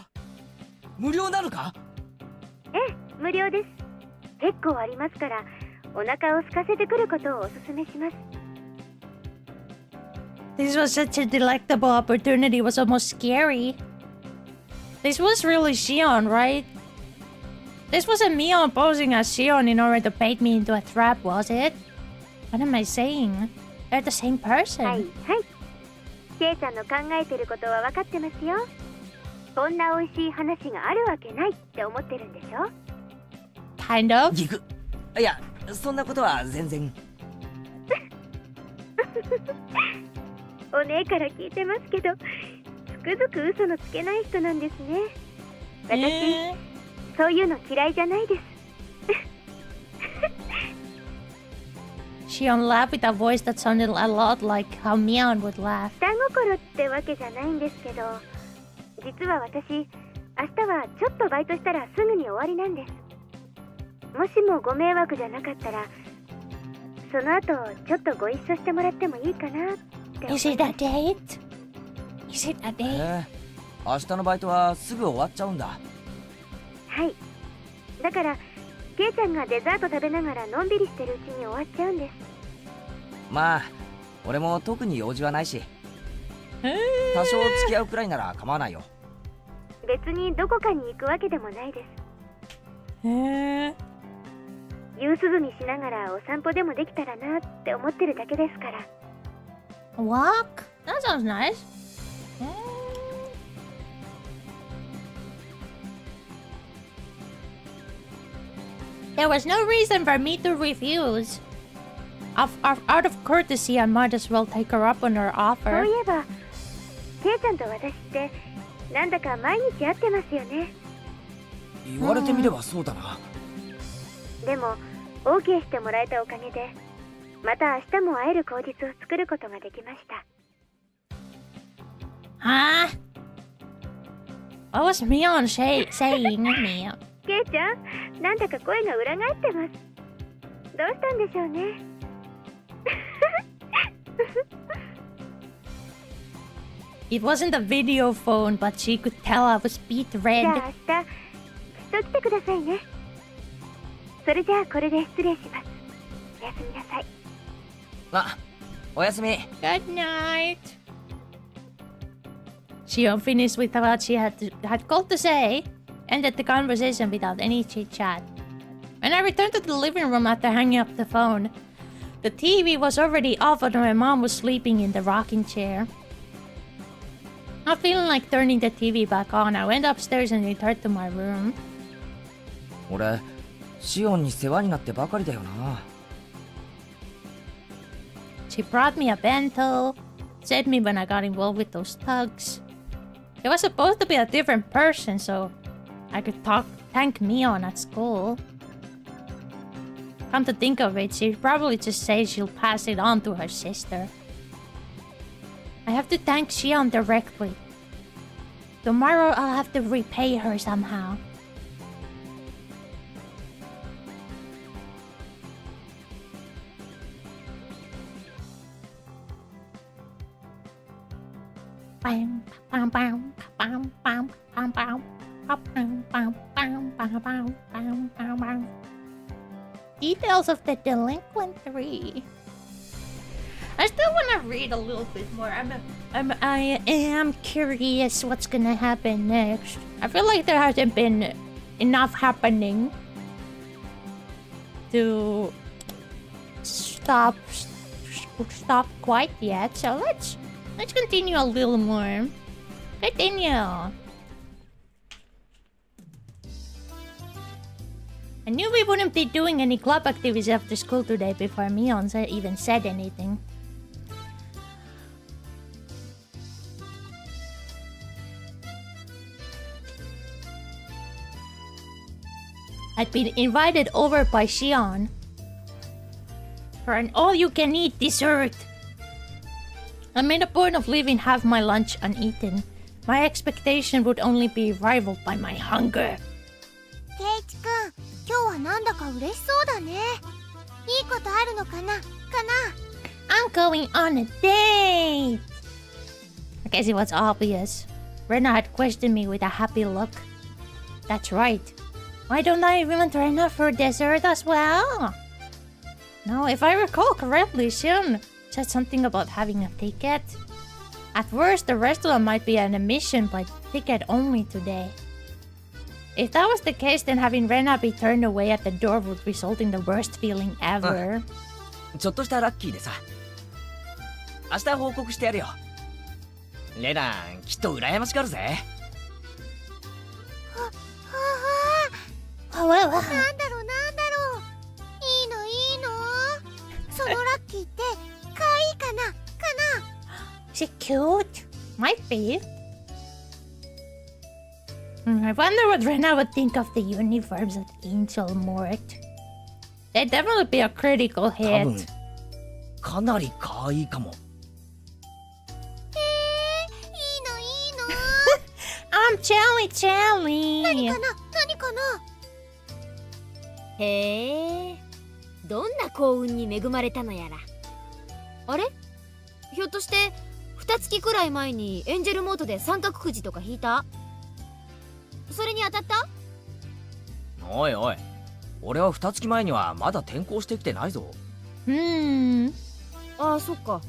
[SPEAKER 4] 無料なのか？
[SPEAKER 3] ええ、無料です。結構ありますから。お腹を空かせてくることをお勧めします。
[SPEAKER 1] This was such a delectable opportunity. It was almost scary. This was really Shion, right? This wasn't Mion posing as Shion in order to bait me into a trap, was it? What am I saying? They're the same person.
[SPEAKER 3] はいはい。ケイちゃんの考えてることは分かってますよ。こんな美味しい話があるわけないって思ってるんでしょ？
[SPEAKER 1] Kind of.
[SPEAKER 4] いや、そんなことは全然。
[SPEAKER 3] お姉から聞いてますけど、つくづく嘘のつけない人なんですね。私、そういうの嫌いじゃないです。
[SPEAKER 1] Shion laughed with a voice that sounded a lot like how Mion would laugh.
[SPEAKER 3] 下心ってわけじゃないんですけど、実は私、明日はちょっとバイトしたらすぐに終わりなんです。もしもご迷惑じゃなかったら、その後ちょっとご一緒してもらってもいいかなって。
[SPEAKER 1] Is it a date? Is it a day?
[SPEAKER 4] 明日のバイトはすぐ終わっちゃうんだ。
[SPEAKER 14] はい。だから、ケイちゃんがデザート食べながらのんびりしてるうちに終わっちゃうんです。
[SPEAKER 4] まあ、俺も特に用事はないし。多少付き合うくらいなら構わないよ。
[SPEAKER 14] 別にどこかに行くわけでもないです。夕涼みしながらお散歩でもできたらなって思ってるだけですから。
[SPEAKER 1] Walk? That sounds nice. There was no reason for me to refuse. Out of courtesy, I might as well take her up on her
[SPEAKER 14] そう
[SPEAKER 1] offer.
[SPEAKER 14] いえば、ケイちゃんと私ってなんだか毎日会ってますよね。
[SPEAKER 4] 言われてみればそうだな。
[SPEAKER 14] でも OK してもらえたおかげで、また明日も会える口実を作ることができました。
[SPEAKER 1] Huh? What was Mion saying? Mion.
[SPEAKER 14] ケイちゃん、なんだか声が裏返ってます。どうしたんでしょうね。
[SPEAKER 1] It wasn't a video phone, but she could tell I was beat
[SPEAKER 14] じ
[SPEAKER 1] red.
[SPEAKER 14] ゃあ明日、きっと来てくださいね。それじゃあこれで失礼します。おやすみなさい。
[SPEAKER 4] あ、おやすみ。
[SPEAKER 1] Good night. Shion finished with what she had called to say, ended the conversation without any chit-chat. When I returned to the living room after hanging up the phone, the TV was already off and my mom was sleeping in the rocking chair. Not feeling like turning the TV back on, I went upstairs and returned to my room.
[SPEAKER 4] 俺、シオンに世話になってばかりだよな。
[SPEAKER 1] She brought me a bento, saved me when I got involved with those thugs. It was supposed to be a different person, so I could thank Mion at school. Come to think of it, she'd probably just say she'll pass it on to her sister. I have to thank Shion directly. Tomorrow I'll have to repay her somehow. Bam, bam, bam, bam, bam, bam, bam, bam, bam, bam, bam, bam, bam, bam, bam. Details of the delinquent 3. I still want to read a little bit more. I am curious what's gonna happen next. I feel like there hasn't been enough happening to stop quite yet. So let's continue a little more. Continue. I knew we wouldn't be doing any club activities after school today before Mion even said anything. I'd been invited over by Shion for an all-you-can-eat dessert. I made a point of leaving half my lunch uneaten. My expectation would only be rivaled by my hunger.
[SPEAKER 3] ケイチくん、今日はなんだか嬉しそうだね。いいことあるのかな？I'm
[SPEAKER 1] going on a date! I guess it was obvious. Rena had questioned me with a happy look. That's right. Why don't I want Rena for dessert as well? No, if I recall correctly, Shion said something about having a ticket. At worst, the restaurant might be an admission by ticket only today. If that was the case, then having Rena be turned away at the door would result in the worst feeling ever.
[SPEAKER 4] ちょっとしたラッキーでさ。明日報告してやるよ。レナ、きっと羨ましがるぜ。
[SPEAKER 3] なんだろう。いいの。そのラッキーって可愛いかな
[SPEAKER 1] Is it cute? Might be. I wonder what Rena would think of the uniforms at Angel Mort. They'd definitely be a critical hit.
[SPEAKER 4] 多分かなり可愛いかも。
[SPEAKER 3] いいの。
[SPEAKER 1] I'm Charlie.
[SPEAKER 3] 何かな
[SPEAKER 5] へえ、どんな幸運に恵まれたのやら。あれ、ひょっとして2 2月くらい前にエンジェルモートで三角くじとか引いた？それに当たった？
[SPEAKER 4] おいおい、俺は2月前にはまだ転校してきてないぞ。
[SPEAKER 5] ああ、そっか。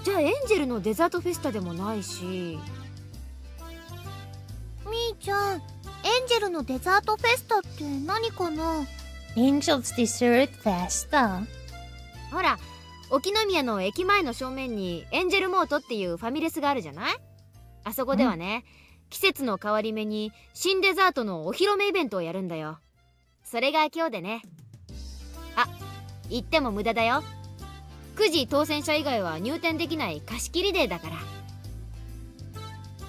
[SPEAKER 5] じゃあエンジェルのデザートフェスタでもないし。
[SPEAKER 3] みーちゃん、エンジェルのデザートフェスタって何かな？
[SPEAKER 1] Angel's Dessert Festa。
[SPEAKER 5] ほら、沖宮の駅前の正面にエンジェルモートっていうファミレスがあるじゃない？あそこではね、季節の変わり目に新デザートのお披露目イベントをやるんだよ。それが今日でね。あ、言っても無駄だよ。くじ当選者以外は入店できない貸し切りデーだから。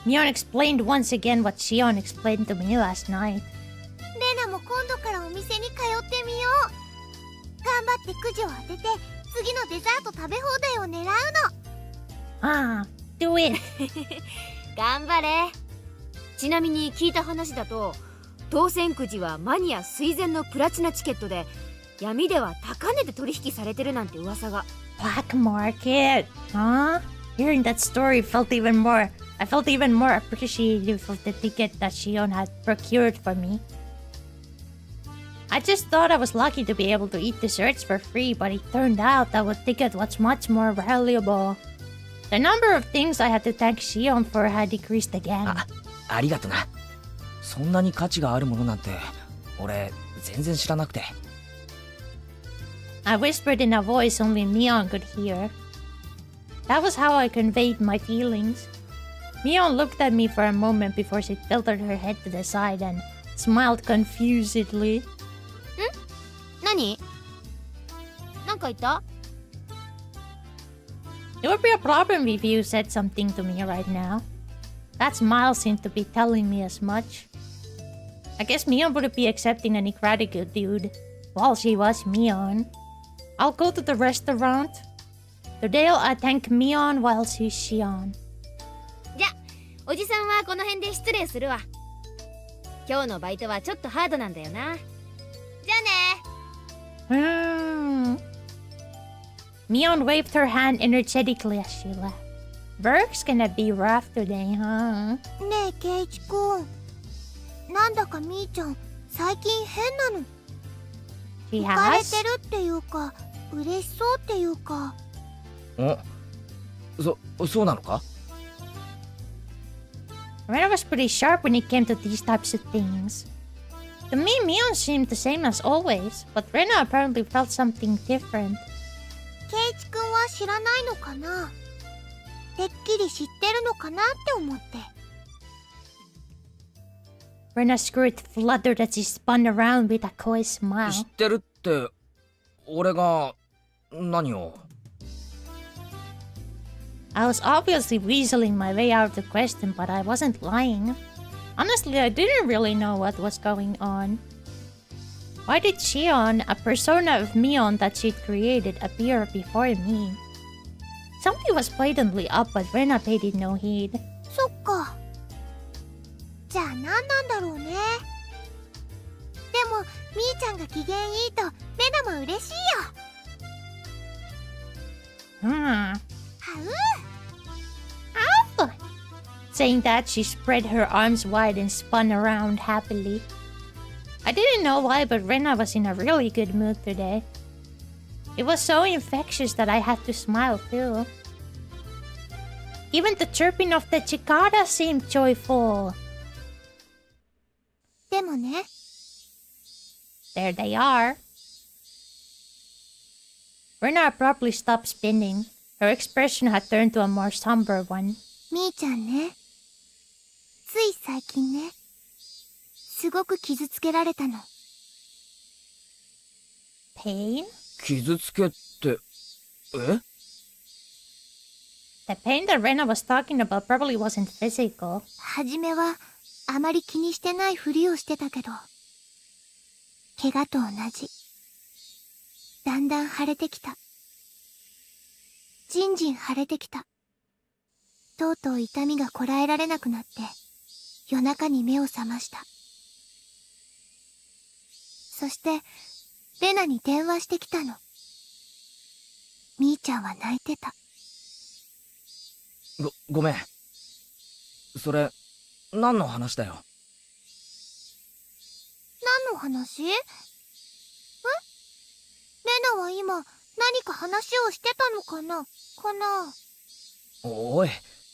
[SPEAKER 1] Mion explained once again what Shion explained to me last night.
[SPEAKER 3] レナも今度からお店に通ってみよう。頑張ってくじを当てて次のデザート食べ放題を狙うの。
[SPEAKER 1] ああ、do it
[SPEAKER 5] 頑張れ。ちなみに聞いた話だと、当選くじはマニア垂涎のプラチナチケットで、闇では高値で取引されてるなんて噂が。
[SPEAKER 1] Black market, huh? Hearing that story I felt even more appreciative of the ticket that Shion had procured for me. I just thought I was lucky to be able to eat desserts for free, but it turned out that the ticket was much more valuable. The number of things I had to thank Shion for had decreased again.
[SPEAKER 4] ありがとな。そんなに価値があるものなんて俺全然知らなくて。
[SPEAKER 1] I whispered in a voice only Mion could hear. That was how I conveyed my feelings. Mion looked at me for a moment before she tilted her head to the side and smiled confusedly.
[SPEAKER 5] 何？なんか言った？
[SPEAKER 1] It would be a problem if you said something to me right now. That smile seemed to be telling me as much. I guess Mion wouldn't be accepting any gratitude while she was Mion. I'll go to the restaurant. Today I thank Mion while she's Shion.
[SPEAKER 5] じゃ、おじさんはこの辺で失礼するわ。今日のバイトはちょっとハードなんだよな。じゃあね。
[SPEAKER 1] Mion waved her hand energetically as she left. Work's gonna be rough today, huh?
[SPEAKER 3] ねえ、ケイチくん。なんだかみーちゃん、最近変なの。
[SPEAKER 1] She
[SPEAKER 3] 浮かれ
[SPEAKER 1] has?
[SPEAKER 3] てるっていうか、嬉しそうっていうか。
[SPEAKER 4] そうなのか？
[SPEAKER 1] Rena was pretty sharp when it came to these types of things. To me, Mion seemed the same as always, but Rena apparently felt something different.
[SPEAKER 3] ケイチくんは知らないのかな？てっきり知ってるのかなって思って。
[SPEAKER 1] Rena's skirt fluttered as she spun around with a coy smile.
[SPEAKER 4] 知ってるって俺が何を？
[SPEAKER 1] I was obviously weaseling my way out of the question, but I wasn't lying. Honestly, I didn't really know what was going on. Why did Shion, a persona of Mion that she'd created, appear before me? Something was blatantly up, but Rena paid it no heed.
[SPEAKER 3] そっか。じゃあ何なんだろうね。でもみーちゃんが機嫌いいとレナも嬉しいよ。はう。
[SPEAKER 1] Ow! Saying that, she spread her arms wide and spun around happily. I didn't know why, but Rena was in a really good mood today. It was so infectious that I had to smile too. Even the chirping of the cicada seemed joyful.
[SPEAKER 3] でもね。
[SPEAKER 1] There they are. Rena abruptly stopped spinning. Her expression had turned to a more somber one.
[SPEAKER 3] みーちゃんね。つい最近ね。すごく傷つけられたの。
[SPEAKER 1] Pain?
[SPEAKER 4] 傷つけって、え？
[SPEAKER 1] The pain that Rena was talking about probably wasn't physical.
[SPEAKER 3] はじめはあまり気にしてないふりをしてたけど、怪我と同じ。だんだん腫れてきた。じんじん腫れてきた。とうとう痛みがこらえられなくなって、夜中に目を覚ました。そして、レナに電話してきたの。みーちゃんは泣いてた。
[SPEAKER 4] ごめん。それ、何の話だよ。
[SPEAKER 3] 何の話？レナは今、何か話をしてたのかな？
[SPEAKER 4] おい、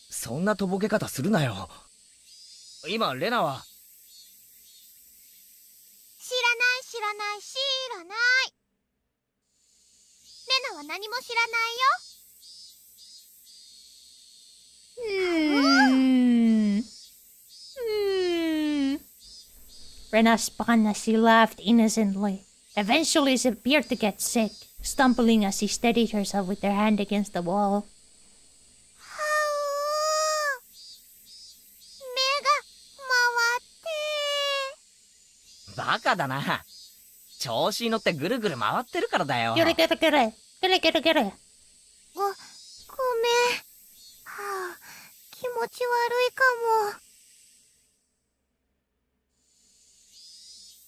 [SPEAKER 4] そんなとぼけ方するなよ。今、レナは。
[SPEAKER 3] 知らない。レナは何も知らないよ。
[SPEAKER 1] Rena spun as she laughed innocently. Eventually, she appeared to get sick, stumbling as she steadied herself with her hand against the wall.
[SPEAKER 4] バカだな。調子に乗ってぐるぐる回ってるからだよ。
[SPEAKER 1] ゲレゲレゲレ。ゲレゲレゲレ。
[SPEAKER 3] ごめん。気持ち悪いかも。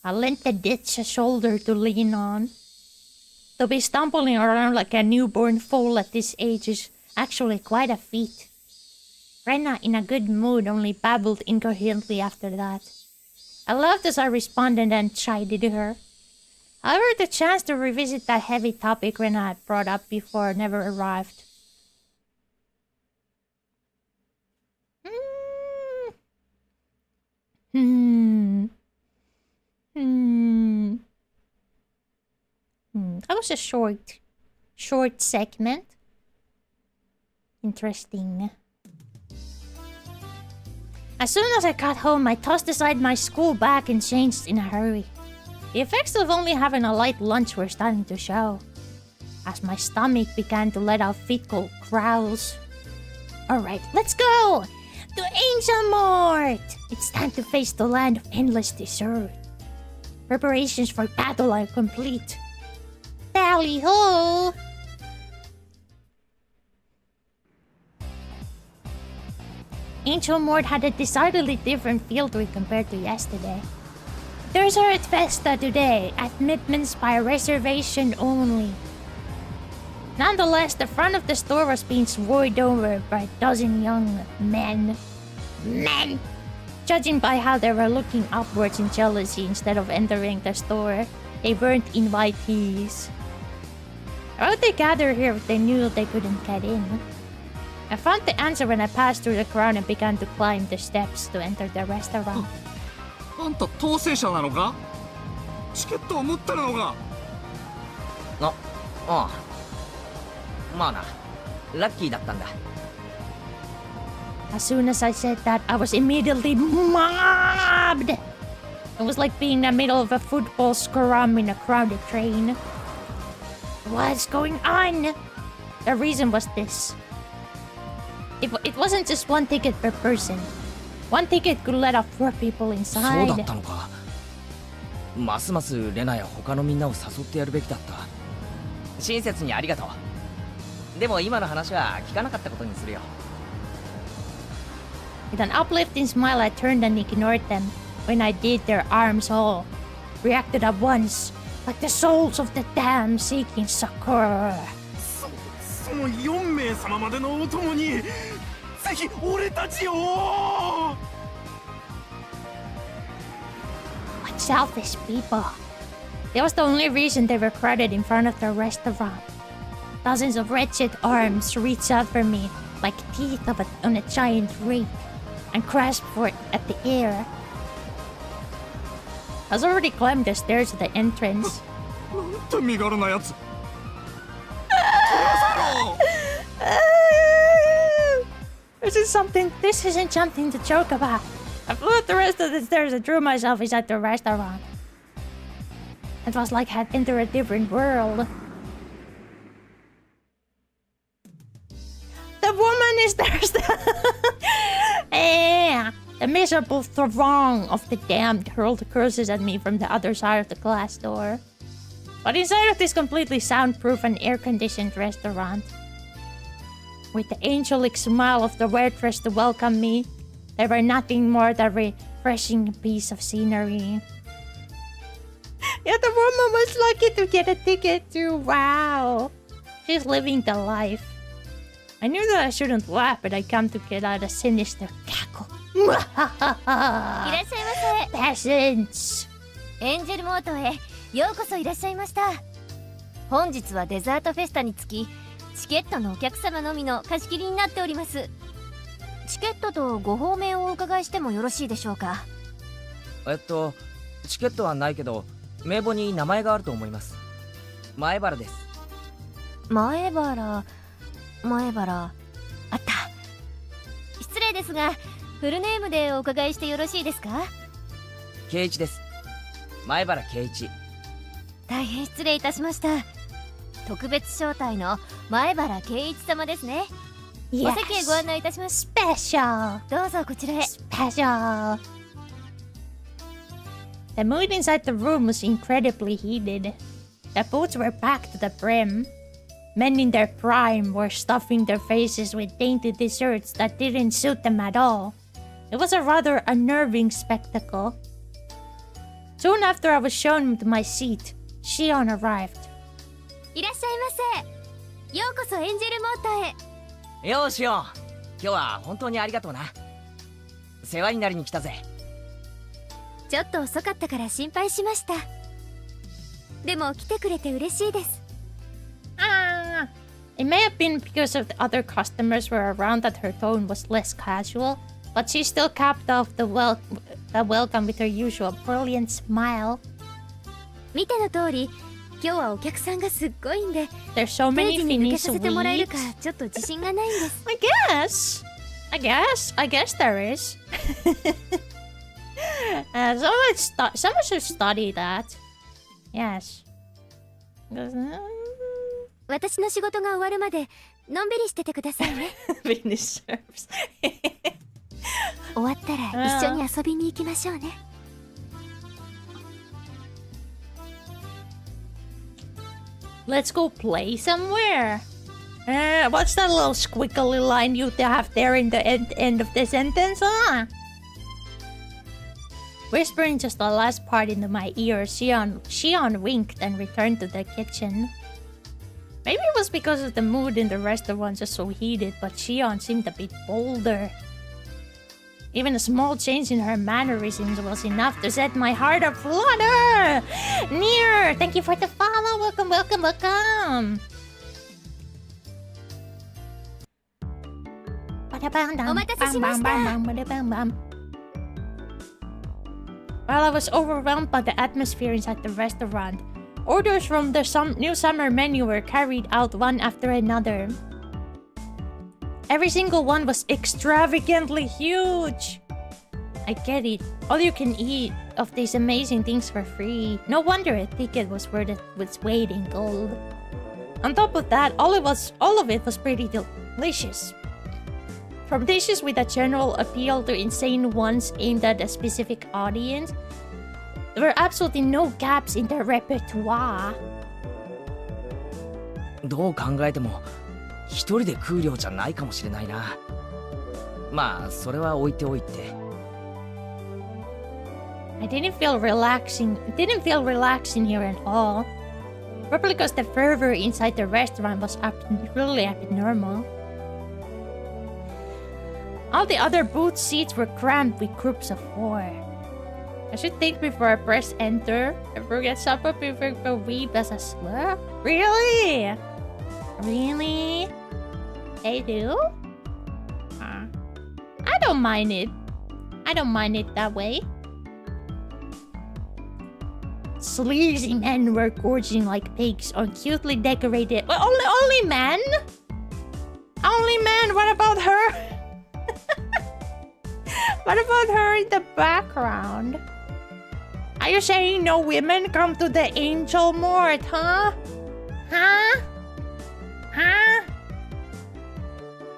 [SPEAKER 1] I lent the ditch a shoulder to lean on. To be stumbling around like a newborn foal at this age is actually quite a feat. Rena, in a good mood, only babbled incoherently after that. I laughed as I responded and chided her. However, the chance to revisit that heavy topic Rena had brought up before never arrived. That was a short segment. Interesting. As soon as I got home, I tossed aside my school bag and changed in a hurry. The effects of only having a light lunch were starting to show, as my stomach began to let out fecal growls. Alright, let's go! To Angel Mort! It's time to face the land of endless dessert. Preparations for battle are complete. Tally-ho! Angel Mort had a decidedly different feel to it compared to yesterday. There's a festa today, admittance by reservation only. Nonetheless, the front of the store was being swarmed over by a dozen young men. Judging by how they were looking upwards in jealousy instead of entering the store, they weren't invitees. Why would they gather here if they knew they couldn't get in? I found the answer when I passed through the crowd and began to climb the steps to enter the restaurant.
[SPEAKER 15] あんた当選者なのか？チケットを持ってるのか？
[SPEAKER 4] ああ。まあな、ラッキーだったんだ。
[SPEAKER 1] As soon as I said that, I was immediately mobbed! It was like being in the middle of a football scrum in a crowded train. What's going on? The reason was this. It wasn't just one ticket per person. One ticket could let up 4 people inside.
[SPEAKER 4] そうだったのか。ますますレナや他のみんなを誘ってやるべきだった。親切にありがとう。でも今の話は聞かなかったことにするよ。
[SPEAKER 1] With an uplifting smile, I turned and ignored them. When I did, their arms all reacted at once, like the souls of the damned seeking succor.
[SPEAKER 15] その4名様までのお供に、ぜひ俺たちを。
[SPEAKER 1] What selfish people! That was the only reason they were crowded in front of the restaurant. Dozens of wretched arms reached out for me like teeth on a giant rake and grasped for it at the air. I was already climbed the stairs to the entrance.
[SPEAKER 15] なんて身軽なやつ。
[SPEAKER 1] This isn't something to joke about. I flew up the rest of the stairs and threw myself inside the restaurant. It was like I had entered a different world. The woman is thirsty. The miserable throng of the damned hurled curses at me from the other side of the glass door. But inside of this completely soundproof and air-conditioned restaurant, with the angelic smile of the waitress to welcome me, there were nothing more than a refreshing piece of scenery. Yeah, the woman was lucky to get a ticket too. Wow. She's living the life. I knew that I shouldn't laugh, but I come to get out a sinister cackle.
[SPEAKER 13] いらっしゃいませ。
[SPEAKER 1] Peasants!
[SPEAKER 13] エンジェルモートへようこそいらっしゃいました。本日はデザートフェスタにつき、チケットのお客様のみの貸し切りになっております。チケットとご方面をお伺いしてもよろしいでしょうか。
[SPEAKER 4] チケットはないけど名簿に名前があると思います。前原です。
[SPEAKER 13] 前原、あった。失礼ですが、フルネームでお伺いしてよろしいですか。
[SPEAKER 4] 圭一です。前原圭一。
[SPEAKER 13] 大変失礼いたしました。特別招待の前原圭一様ですね。
[SPEAKER 1] Yes.
[SPEAKER 13] お席へご案内いたします。
[SPEAKER 1] Special!
[SPEAKER 13] どうぞこちらへ。
[SPEAKER 1] Special! The mood inside the room was incredibly heated. The booths were packed to the brim. Men in their prime were stuffing their faces with dainty desserts that didn't suit them at all. It was a rather unnerving spectacle. Soon after I was shown to my seat, Shion arrived.
[SPEAKER 13] いらっしゃいませ。ようこそエンジェルモータへ。
[SPEAKER 4] よーしよ、今日は本当にありがとうな。世話になりに来たぜ。
[SPEAKER 13] ちょっと遅かったから心配しました。でも来てくれて嬉しいです。
[SPEAKER 1] It may have been because of the other customers were around that her tone was less casual, but she still capped off the welcome with her usual brilliant smile.
[SPEAKER 13] 見ての通り、今日はお客さんがすっごいんで、
[SPEAKER 1] There's so many
[SPEAKER 13] 定時に抜け
[SPEAKER 1] Finnish
[SPEAKER 13] させてもらえる
[SPEAKER 1] weeks.
[SPEAKER 13] かちょっと自信がないんです。
[SPEAKER 1] I guess there is. Someone should study that. Yes.
[SPEAKER 13] 私の仕事が終わるまでのんびりしててくださいね。
[SPEAKER 1] Finnish serves.
[SPEAKER 13] 終わったら一緒に遊びに行きましょうね。
[SPEAKER 1] Let's go play somewhere. What's that little squiggly line you have there in the end of the sentence? Whispering just the last part into my ear, Shion winked and returned to the kitchen. Maybe it was because of the mood in the restaurant just so heated, but Shion seemed a bit bolder. Even a small change in her mannerisms was enough to set my heart aflutter! Near! Thank you for the follow! Welcome, welcome, welcome!
[SPEAKER 13] お待たせしました。
[SPEAKER 1] While I was overwhelmed by the atmosphere inside the restaurant, orders from the new summer menu were carried out one after another. Every single one was extravagantly huge. I get it. All you can eat of these amazing things for free. No wonder a ticket was worth its weight in gold. On top of that, all of it was pretty delicious. From dishes with a general appeal to insane ones aimed at a specific audience, there were absolutely no gaps in their repertoire.
[SPEAKER 4] どう考えても一人で食う量じゃないかもしれないな。まあそれは置いておいて。
[SPEAKER 1] I didn't feel relaxing here at all. Probably because the fervor inside the restaurant was really abnormal. All the other booth seats were crammed with groups of 4. I should think before I press enter. I forget some people weep as a slur. Really? Really? They do? I don't mind it. I don't mind it that way. Sleazy men were gorging like pigs on cutely decorated... Well, only men? Only men? What about her? What about her in the background? Are you saying no women come to the angel mort, huh? Huh? Huh?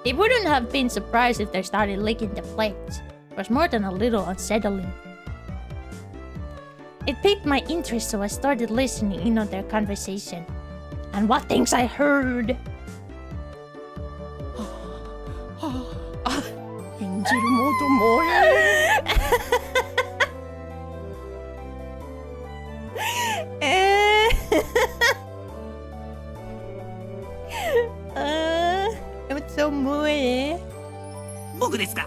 [SPEAKER 1] They wouldn't have been surprised if they started licking the plates. It was more than a little unsettling. It piqued my interest, so I started listening in on their conversation. And what things I heard! It was so
[SPEAKER 11] 億ですか。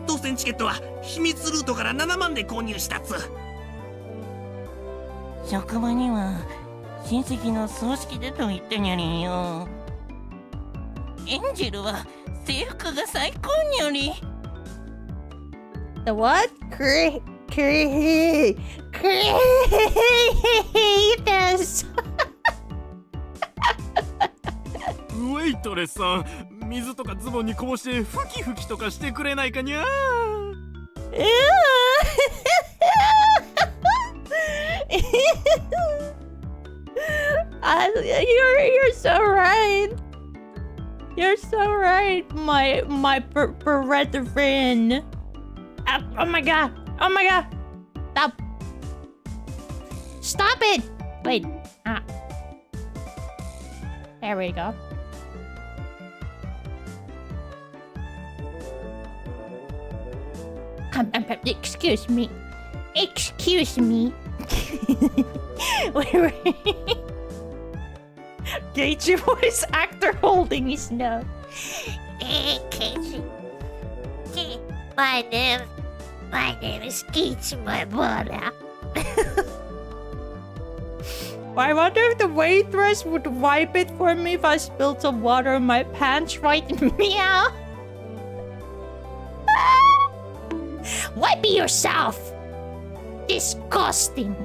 [SPEAKER 11] 当選チケットは秘密ルートから7万で購入したっつ。
[SPEAKER 16] 職場には親戚の葬式だと言ったにゃりよ。エンジェルは制服が最高にゃり。
[SPEAKER 1] The what? Creepers.
[SPEAKER 15] ウェイトレスさん、水とかズボンにこぼしてふきふきとかしてくれないかにゃ。
[SPEAKER 1] You're so right. You're so right, my brethren. Oh my god. Oh my god. Stop. Stop it. Wait. There we go. Excuse me. Excuse me. Wait. Gage voice actor holding his nose.
[SPEAKER 17] Hey, Casey. My name is Gage, my brother.
[SPEAKER 1] I wonder if the waitress would wipe it for me if I spilled some water in my pants right meow. Wipe it yourself. Disgusting.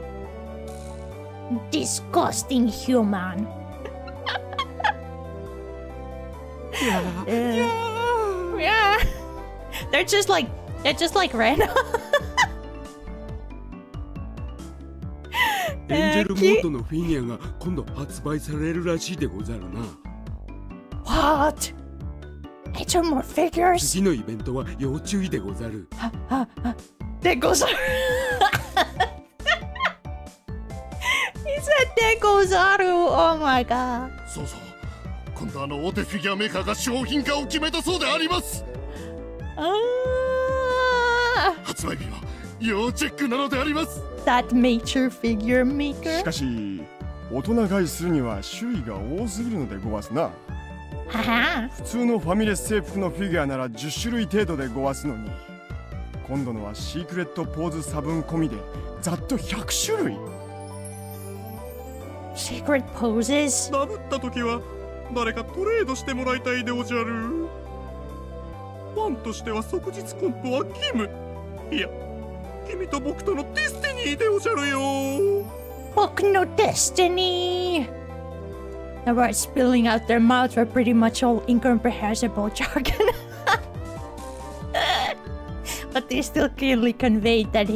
[SPEAKER 1] Disgusting human. Yeah. They're just like random.
[SPEAKER 18] エンジェルモードのフィギュアが今度発売されるらしいでござるな。
[SPEAKER 1] What? It's more figures?
[SPEAKER 18] 次のイベントは要注意でござる。
[SPEAKER 1] でござる。He said でござる。Oh my god.
[SPEAKER 19] そうそう。今度大手フィギュアメーカーが商品化を決めたそうであります。発売日は要チェックなのであります。
[SPEAKER 1] That major figure maker?
[SPEAKER 8] しかし、大人買いするには種類が多すぎるのでごわすな。普通のファミレス制服のフィギュアなら10種類程度でごわすのに、今度のはシークレットポーズ差分込みでざっと100種類。
[SPEAKER 1] Secret poses?
[SPEAKER 15] ダブった時は誰かトレードしてもらいたいでおじゃる。ファンとしては即日コンプは義務。いや、君と僕とのデスティニーでおじゃるよ。
[SPEAKER 1] 僕のデスティニー。The words spilling out their mouths were pretty much all incomprehensible jargon. But they still clearly conveyed that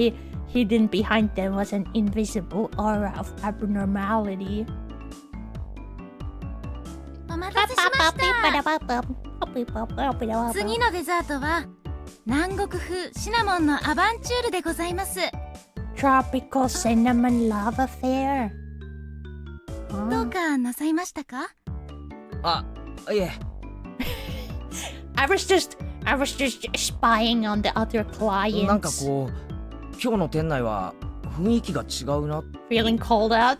[SPEAKER 1] hidden behind them was an invisible aura of abnormality.
[SPEAKER 2] お待たせしました。次のデザートは南国風シナモンのアバンチュールでございます。
[SPEAKER 1] Tropical cinnamon lava fair.
[SPEAKER 2] どうかなさいましたか？
[SPEAKER 4] いえ。
[SPEAKER 1] I was just spying on the other clients.
[SPEAKER 4] なんかこう、今日の店内は雰囲気が違うな。
[SPEAKER 1] Feeling cold out?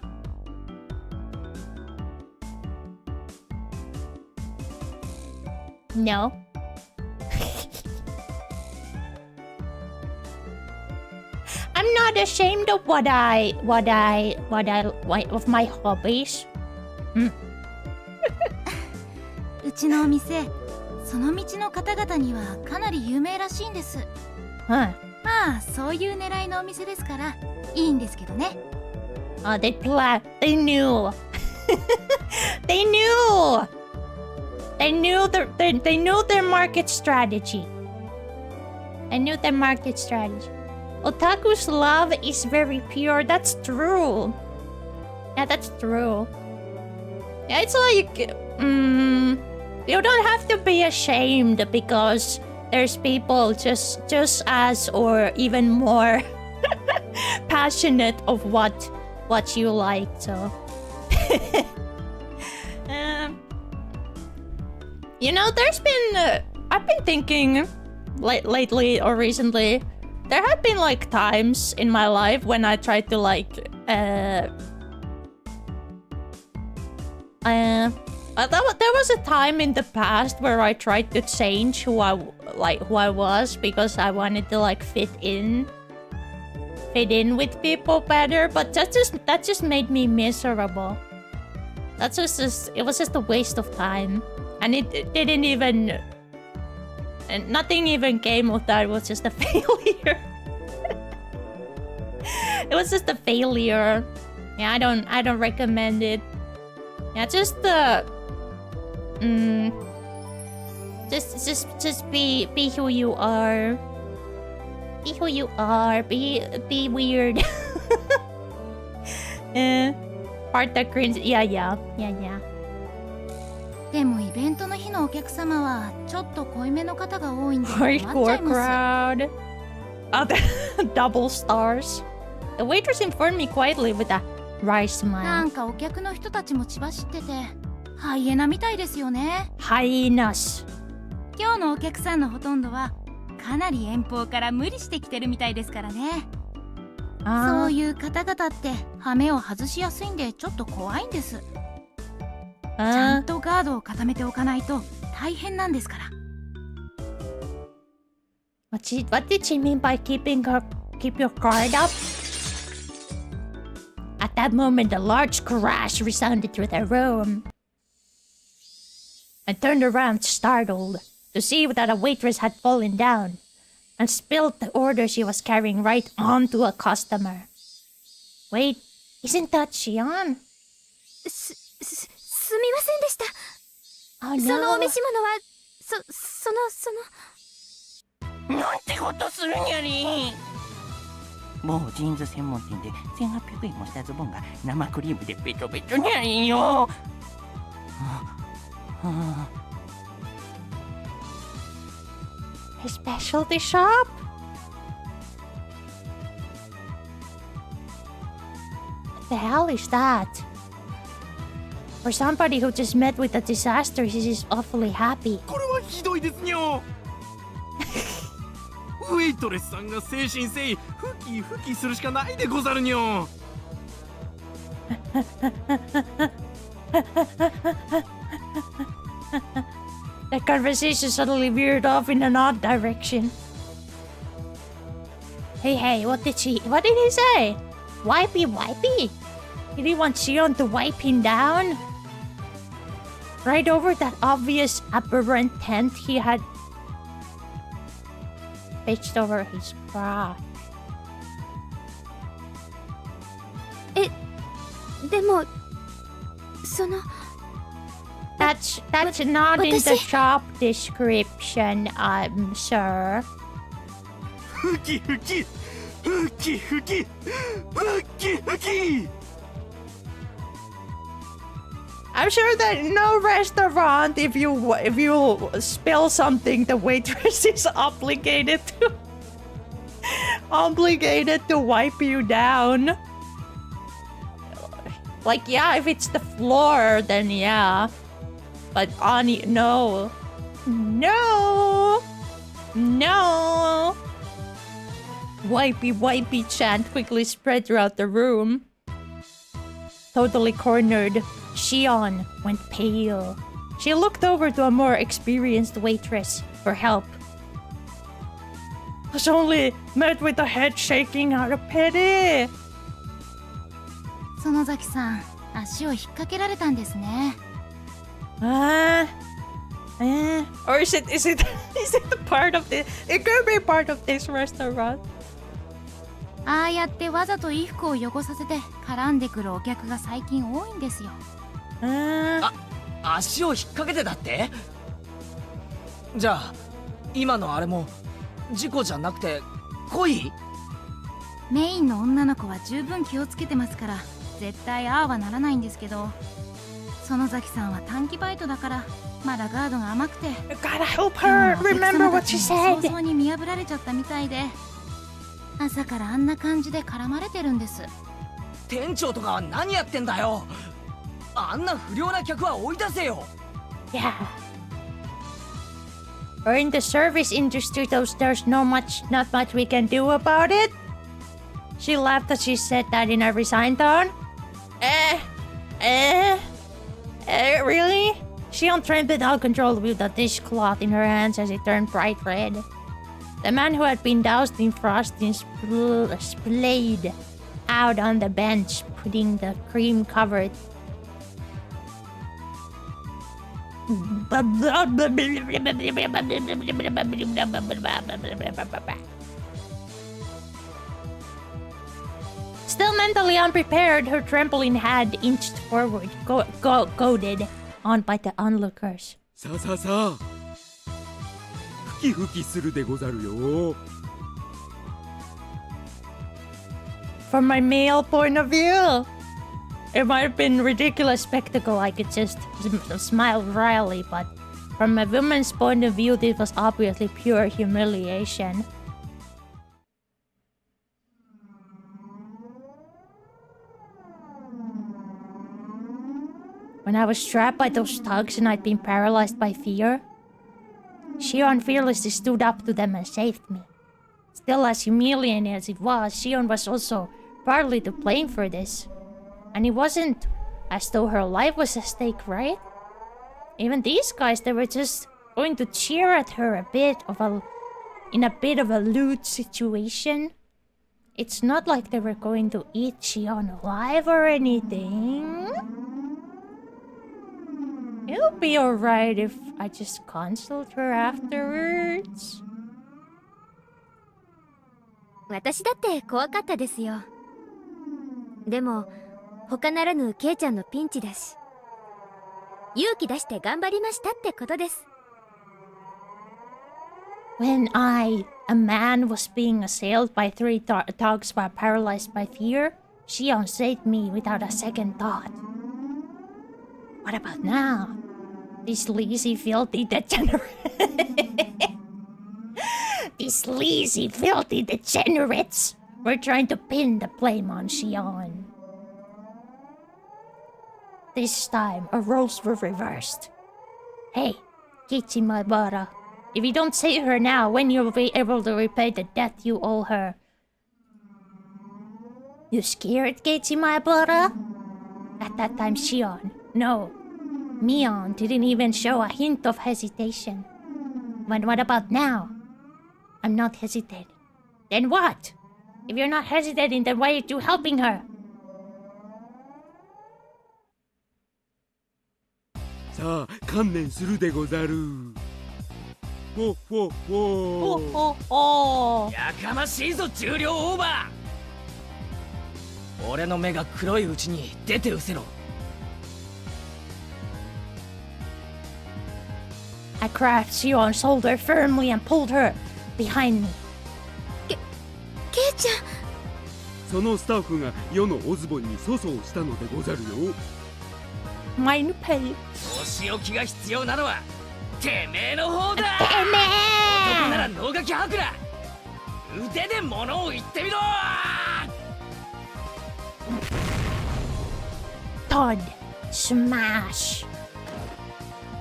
[SPEAKER 1] No. I'm not ashamed of of my hobbies.
[SPEAKER 2] うちのお店、その道の方々にはかなり有名らしいんです。まあ、そういう狙いのお店ですからいいんですけどね。
[SPEAKER 1] They knew. They knew their market strategy. I knew their market strategy. Otaku's love is very pure. That's true. Yeah, that's true. Yeah, it's like, you don't have to be ashamed because there's people just as or even more passionate of what you like. So, you know, there's been I've been thinking lately or recently. There have been like times in my life when I tried There was a time in the past where I tried to change who I was because I wanted to like fit in with people better, but that just made me miserable. It was just a waste of time, and it didn't even, and nothing even came of that. It was just a failure. It was just a failure. Yeah, I don't recommend it. Yeah, just be who you are. Be who you are. Be weird. Part that cringe. Yeah.
[SPEAKER 7] でもイベントの日のお客様はちょっと濃いめの方が多いんで困っちゃいます。
[SPEAKER 1] Hardcore crowd. Oh, double stars. The waitress informed me quietly with a wry smile.
[SPEAKER 7] なんかお客の人たちも血走っててハイエナみたいですよね。
[SPEAKER 1] ハイエナス。
[SPEAKER 7] 今日のお客さんのほとんどはかなり遠方から無理してきてるみたいですからね。そういう方々ってハメを外しやすいんでちょっと怖いんです。ちゃんとガードを固めておかないと大変なんですから。
[SPEAKER 1] What did she mean by keep your guard up? At that moment, a large crash resounded through the room. I turned around, startled, to see that a waitress had fallen down and spilled the order she was carrying right onto a customer. Wait, isn't that Shion?
[SPEAKER 2] すみませんでした。
[SPEAKER 1] Oh, no.
[SPEAKER 2] そのお召し物は
[SPEAKER 16] なんてことするにゃり。某ジーンズ専門店で1800円もしたズボンが生クリームでベトベトにゃりよ。
[SPEAKER 1] A specialty shop? What the hell is that? For somebody who just met with a disaster, he is awfully happy.
[SPEAKER 11] これはひどいですにょ。ウェイトレスさんが精神誠意ふきするしかないでござるにょ。
[SPEAKER 1] The conversation suddenly veered off in an odd direction. Hey, what did he say? Wipey? Did he want Shion to wipe him down? Right over that obvious aberrant tent he had pitched over his crotch.
[SPEAKER 2] でもその
[SPEAKER 1] That's not in the shop description, sir.
[SPEAKER 11] ふき。
[SPEAKER 1] I'm sure that no restaurant, if you spill something, the waitress is obligated to wipe you down. Like, yeah, if it's the floor, then yeah. But no. Wipey chant quickly spread throughout the room. Totally cornered, Shion went pale. She looked over to a more experienced waitress for help. Was only met with a head shaking out of pity.
[SPEAKER 7] 園崎さん、足を引っ掛けられたんですね。
[SPEAKER 1] Or is it part of the? It could be part of this restaurant.
[SPEAKER 7] ああやってわざと衣服を汚させて絡んでくるお客が最近多いんですよ。
[SPEAKER 4] 足を引っ掛けてだって？じゃあ今のあれも事故じゃなくて恋？
[SPEAKER 7] メインの女の子は十分気をつけてますから絶対ああはならないんですけど、園崎さんは短期バイトだからまだガードが甘くて。
[SPEAKER 1] Gotta help her remember what she said.
[SPEAKER 7] 早々に見破られちゃったみたいで、朝からあんな感じで絡まれてるんです。
[SPEAKER 4] 店長とかは何やってんだよ。あんな不良な客は追い出せよ。
[SPEAKER 1] Yeah. Or in the service industry, there's not much we can do about it. She laughed as she said that in a resigned tone. Really? Shion trampled out control with the dishcloth in her hands as it turned bright red. The man who had been doused in frosting splayed out on the bench, putting the cream-covered Still mentally unprepared, her trampoline had inched forward, goaded on by the onlookers.
[SPEAKER 18] さあさあさあふきふきするでござるよ
[SPEAKER 1] From my male point of view, it might have been a ridiculous spectacle. I could just smile wryly, but from a woman's point of view, this was obviously pure humiliation. When I was trapped by those thugs and I'd been paralyzed by fear, Shion fearlessly stood up to them and saved me. Still, as humiliating as it was, Shion was also partly to blame for this. And it wasn't as though her life was at stake, right? Even these guys, they were just going to cheer at her in a bit of a loot situation. It's not like they were going to eat Shion alive or anything. It'll be alright if I just consult her afterwards.
[SPEAKER 13] 私だって怖かったですよ。でも他ならぬケイちゃんのピンチだし、勇気出して頑張りましたってことです。
[SPEAKER 1] When I, a man, was being assailed by 3 thugs while paralyzed by fear, Shion saved me without a second thought. What about now? These lazy, filthy degenerates. These lazy, filthy degenerates were trying to pin the blame on Shion. This time, our roles were reversed. Hey, Kichimabara, if you don't save her now, when you'll be able to repay the debt you owe her? You scared, Kichimabara? At that time, Shion, no, Mion didn't even show a hint of hesitation. But what about now? I'm not hesitating. Then what? If you're not hesitating, then why are you helping her?
[SPEAKER 18] さあ観念するでござるほほほ
[SPEAKER 1] ほほ
[SPEAKER 4] やかましいぞ重量オーバー俺の目が黒いうちに出て失せろ
[SPEAKER 1] I grabbed Shion's shoulder firmly and pulled her behind me.
[SPEAKER 2] ケイちゃん
[SPEAKER 18] そのスタッフが世のオズボンに粗相したのでござるよ
[SPEAKER 1] Mine pay.
[SPEAKER 4] お仕置きが必要なのはてめえの方だて
[SPEAKER 1] めえ
[SPEAKER 4] 男なら能書き吐くな腕で物を言ってみろ
[SPEAKER 1] Thud. Smash.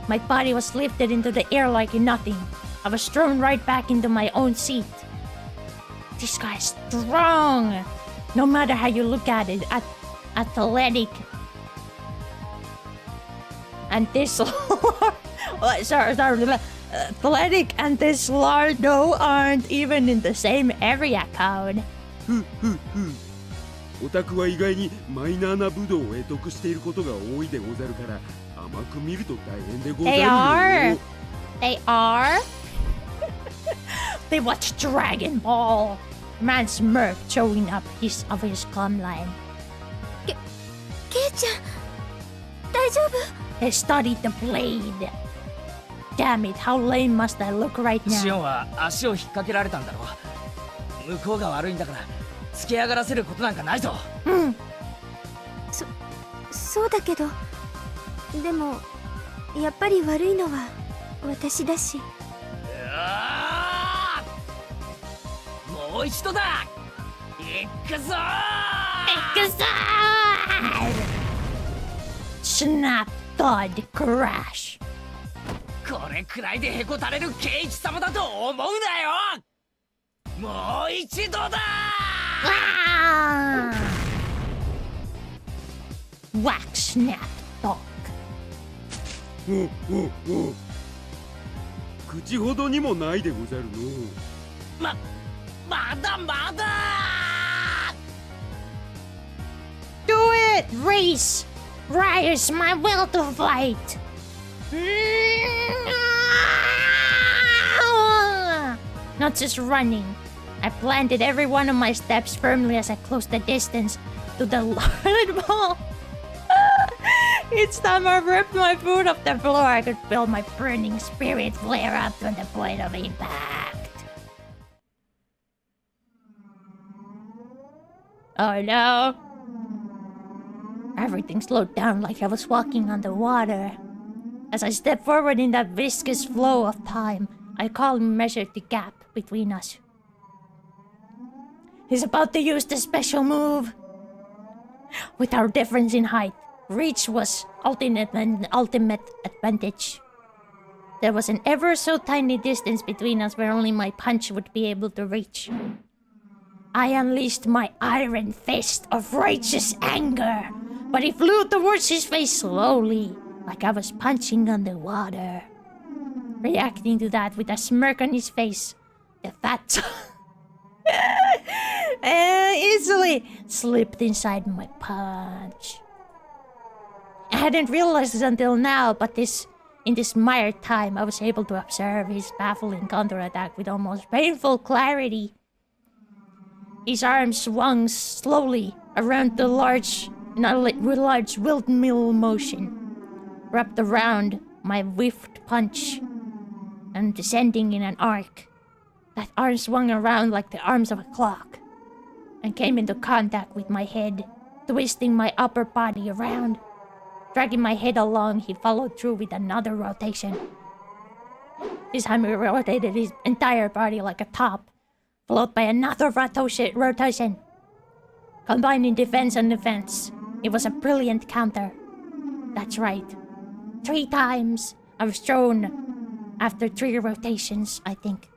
[SPEAKER 1] My body was lifted into the air like nothing. I was thrown right back into my own seat. This guy's strong. No matter how you look at it, athletic. And this athletic and this lardo aren't even in the same area code.
[SPEAKER 18] オタクは意外にマイナーな武道を得得していることが多いでござるから甘く見ると大変でござるよ
[SPEAKER 1] They are. They watch Dragon Ball. Man smirked, showing up his cum line.
[SPEAKER 2] ケイちゃん大丈夫
[SPEAKER 1] They studied the blade. Damn it, how lame must I look right
[SPEAKER 4] シオン
[SPEAKER 1] now?
[SPEAKER 4] は足を引っ掛けられたんだろう向こうが悪いんだから突き上がらせることなんかないぞ
[SPEAKER 2] そうだけどでもやっぱり悪いのは私だし
[SPEAKER 4] もう一度だ行くぞ
[SPEAKER 1] 行くぞ Snap, thud, crash.
[SPEAKER 4] これくらいでへこたれるケイチ様だと思うなよもう一度だ
[SPEAKER 1] Whack, snap, dog.
[SPEAKER 18] 口ほどにもないでござるの。
[SPEAKER 9] まだまだ
[SPEAKER 1] Do it! Race! Rise my will to fight! Not just running. I planted every one of my steps firmly as I closed the distance to the large ball. Each time I ripped my foot off the floor, I could feel my burning spirit flare up to the point of impact. Oh no. Everything slowed down like I was walking on the water. As I stepped forward in that viscous flow of time, I calmly measured the gap between us. He's about to use the special move. With our difference in height, reach was ultimate advantage. There was an ever so tiny distance between us where only my punch would be able to reach. I unleashed my iron fist of righteous anger, but he flew towards his face slowly, like I was punching underwater. Reacting to that with a smirk on his face, the fat easily slipped inside my punch. I hadn't realized it until now, but in this mired time, I was able to observe his baffling counterattack with almost painful clarity. His arm swung slowly around the large windmill motion, wrapped around my whiffed punch, and descending in an arc. That arm swung around like the arms of a clock, and came into contact with my head, twisting my upper body around. Dragging my head along, he followed through with another rotation. This time he rotated his entire body like a top, followed by another rotation. Combining defense and defense, it was a brilliant counter. That's right. 3 times I was thrown after 3 rotations, I think.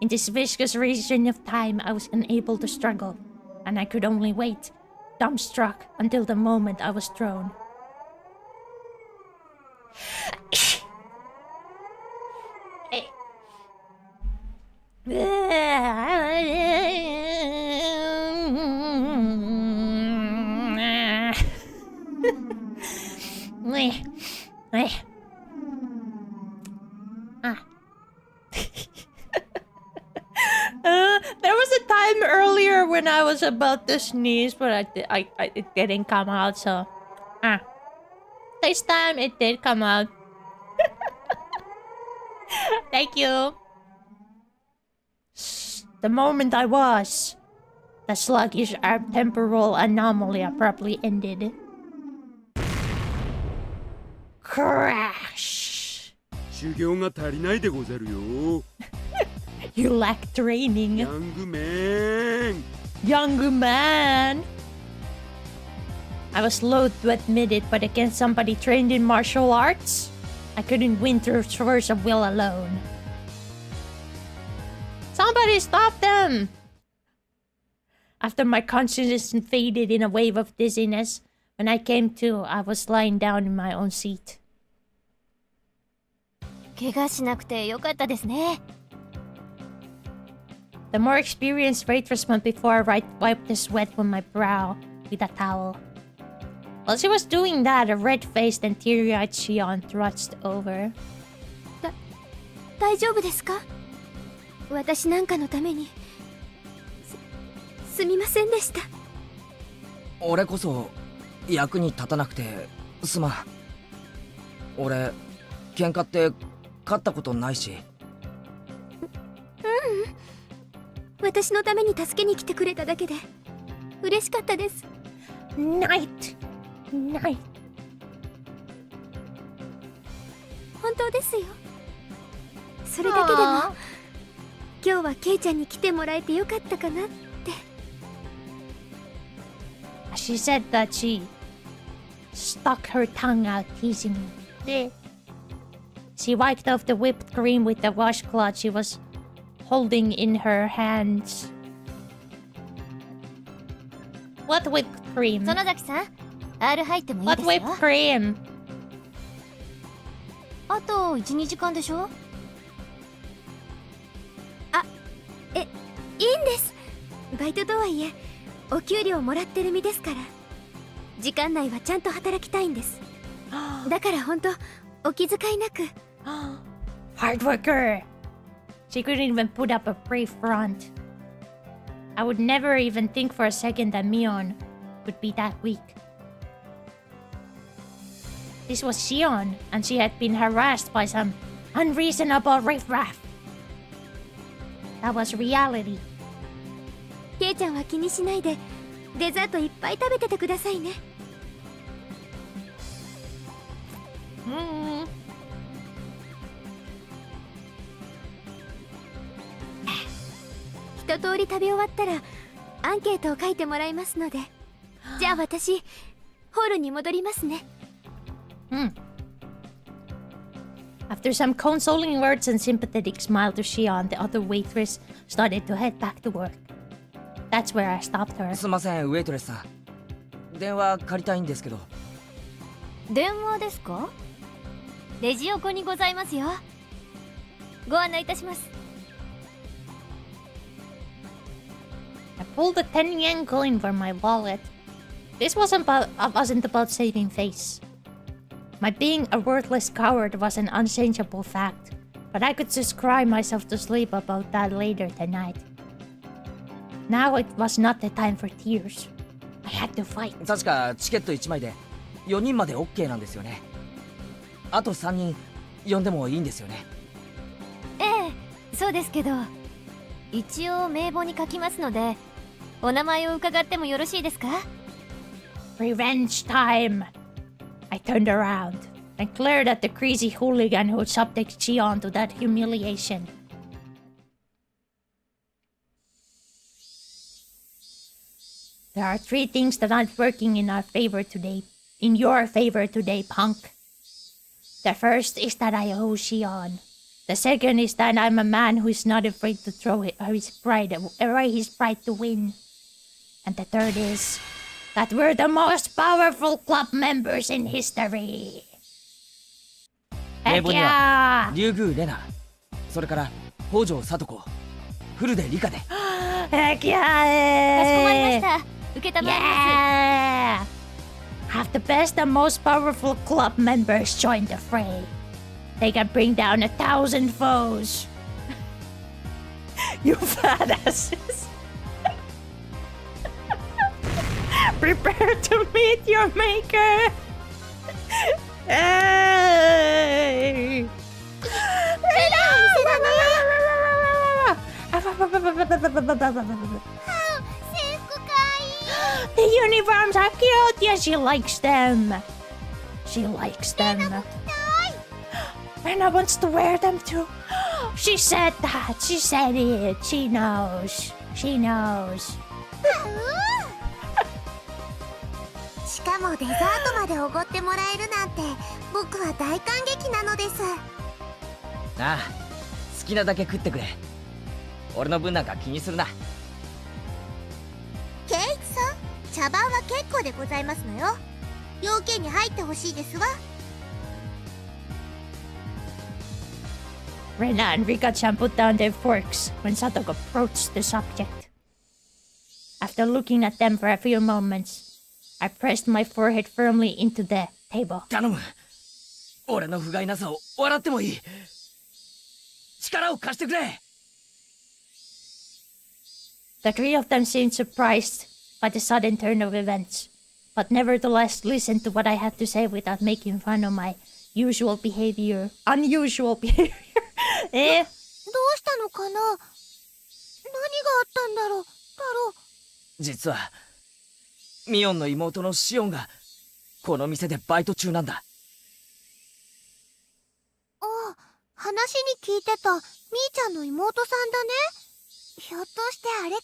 [SPEAKER 1] In this viscous region of time, I was unable to struggle, and I could only wait, dumbstruck, until the moment I was thrown. There was a time earlier when I was about to sneeze, but it didn't come out, so... This time it did come out. Thank you. The moment I was, the sluggish temporal anomaly abruptly ended. Crash!
[SPEAKER 18] 修行が足りないでござるよ。
[SPEAKER 1] You lack training.
[SPEAKER 18] Young man.
[SPEAKER 1] Young man. I was loath to admit it, but against somebody trained in martial arts, I couldn't win through force of will alone. Somebody stop them! After my consciousness faded in a wave of dizziness, when I came to, I was lying down in my own seat.
[SPEAKER 13] 怪我しなくてよかったですね。
[SPEAKER 1] The more experienced waitress went before I wiped the sweat from my brow with a towel. While she was doing that, a red-faced and teary-eyed Shion thrust over.
[SPEAKER 2] 大丈夫ですか？私なんかのためにすみませんでした。
[SPEAKER 4] 俺こそ役に立たなくてすまん。俺喧嘩って勝ったことないし。
[SPEAKER 2] 私のために助けに来てくれただけで嬉しかったです。
[SPEAKER 1] Night.
[SPEAKER 2] 本当ですよ。それだけでも今日はケイちゃんに来てもらえてよかったかなって。
[SPEAKER 1] She said that she stuck her tongue out teasing me. She wiped off the whipped cream with the washcloth she was holding in her hands. What whipped cream?
[SPEAKER 13] 園崎さん、R 入ってもいいですよ。
[SPEAKER 1] What whipped cream?
[SPEAKER 13] あと 1,2 時間でしょ。
[SPEAKER 2] いいんです。バイトとはいえお給料もらってる身ですから、時間内はちゃんと働きたいんです。だから本当お気遣いなく。
[SPEAKER 1] Hard worker. She couldn't even put up a brave front. I would never even think for a second that Mion would be that weak. This was Shion, and she had been harassed by some unreasonable riffraff. That was reality.
[SPEAKER 2] ケイちゃんは気にしないでデザートいっぱい食べててくださいね。一通り食べ終わったらアンケートを書いてもらいますので、じゃあ私ホールに戻りますね。
[SPEAKER 1] After some consoling words and sympathetic smile to Shion, the other waitress started to head back to work. That's where I stopped her.
[SPEAKER 4] すいません、ウェイトレスさん。電話借りたいんですけど。
[SPEAKER 13] 電話ですか？レジ横にございますよ。ご案内いたします。
[SPEAKER 1] I pulled a 10 yen coin from my wallet. This wasn't about saving face. My being a worthless coward was an unchangeable fact, but I could just cry myself to sleep about that later tonight. Now it was not the time for tears. I had to fight.
[SPEAKER 4] 確かチケット1枚で4人まで OK なんですよね。あと3人呼んでもいいんですよね。
[SPEAKER 13] ええ、そうですけど、一応名簿に書きますので、お名前を伺ってもよろしいですか？
[SPEAKER 1] Revenge time! I turned around and glared at the crazy hooligan who subjected Shion to that humiliation. There are 3 things that aren't working in our favor today. In your favor today, punk. The first is that I owe Shion. The second is that I'm a man who is not afraid to throw his pride away his pride to win. And the third is that we're the most powerful club members in history.
[SPEAKER 4] 名簿には竜宮レナ、それから北条聡子、古出理香で。
[SPEAKER 1] Heck yeah!
[SPEAKER 13] かしこまりました。受けたまわります。
[SPEAKER 1] Have the best and most powerful club members join the fray. They can bring down 1,000 foes. You fat asses. Prepare to meet your maker. Hey. The uniforms are cute. Yeah, she likes them. She likes them. Rena wants to wear them too. She said that. She said it. She knows. She knows.
[SPEAKER 3] しかもデザートまでおごってもらえるなんて僕は大感激なのです。
[SPEAKER 4] ああ、好きなだけ食ってくれ。俺の分なんか気にするな。
[SPEAKER 3] ケイチさん、茶番は結構でございますのよ。要件に入ってほしいですわ。
[SPEAKER 1] Rena and Rika-chan put down their forks when Satoko approached the subject. After looking at them for a few moments, I pressed my forehead firmly into the table.
[SPEAKER 4] 頼む。俺の不甲斐なさを笑ってもいい。力を貸してくれ。
[SPEAKER 1] The 3 of them seemed surprised by the sudden turn of events, but nevertheless listened to what I had to say without making fun of my unusual behavior.
[SPEAKER 3] どうしたのかな？何があったんだろう、太郎。
[SPEAKER 4] 実はミオンの妹のシオンがこの店でバイト中なんだ。
[SPEAKER 3] ああ、話に聞いてたみーちゃんの妹さんだね。ひょっとしてあれか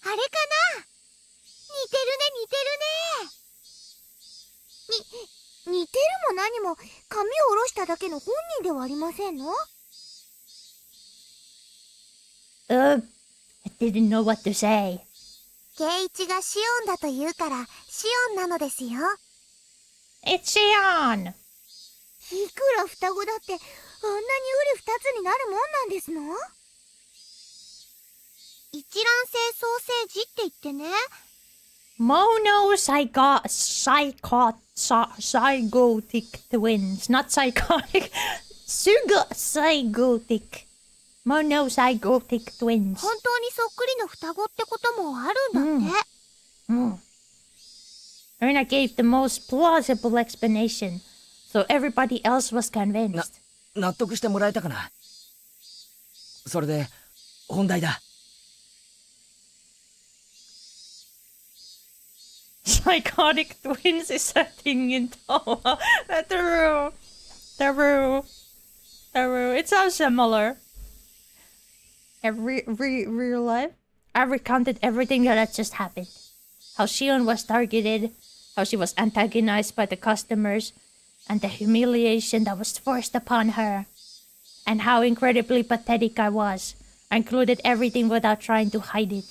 [SPEAKER 3] な、あれかな。似てるね、似てるも何も髪を下ろしただけの本人ではありませんの？
[SPEAKER 1] I didn't know what to say.
[SPEAKER 3] ケイイチがシオンだと言うからシオンなのですよ。
[SPEAKER 1] It's Shion.
[SPEAKER 3] いくら双子だってあんなにうり二つになるもんなんですの？一卵性ソーセージって言ってね。
[SPEAKER 1] Monozygotic twins, not psychotic. Zygotic. Monozygotic twins.
[SPEAKER 3] 本当にそっくりの双子ってこともあるんだって。
[SPEAKER 1] Erna gave the most plausible explanation, so everybody else was convinced.
[SPEAKER 4] 納得してもらえたかな。それで本題だ。
[SPEAKER 1] Psychotic twins is a thing in Toa. True. It sounds similar. Real life. I recounted everything that had just happened. How Shion was targeted, how she was antagonized by the customers, and the humiliation that was forced upon her. And how incredibly pathetic I was. I included everything without trying to hide it.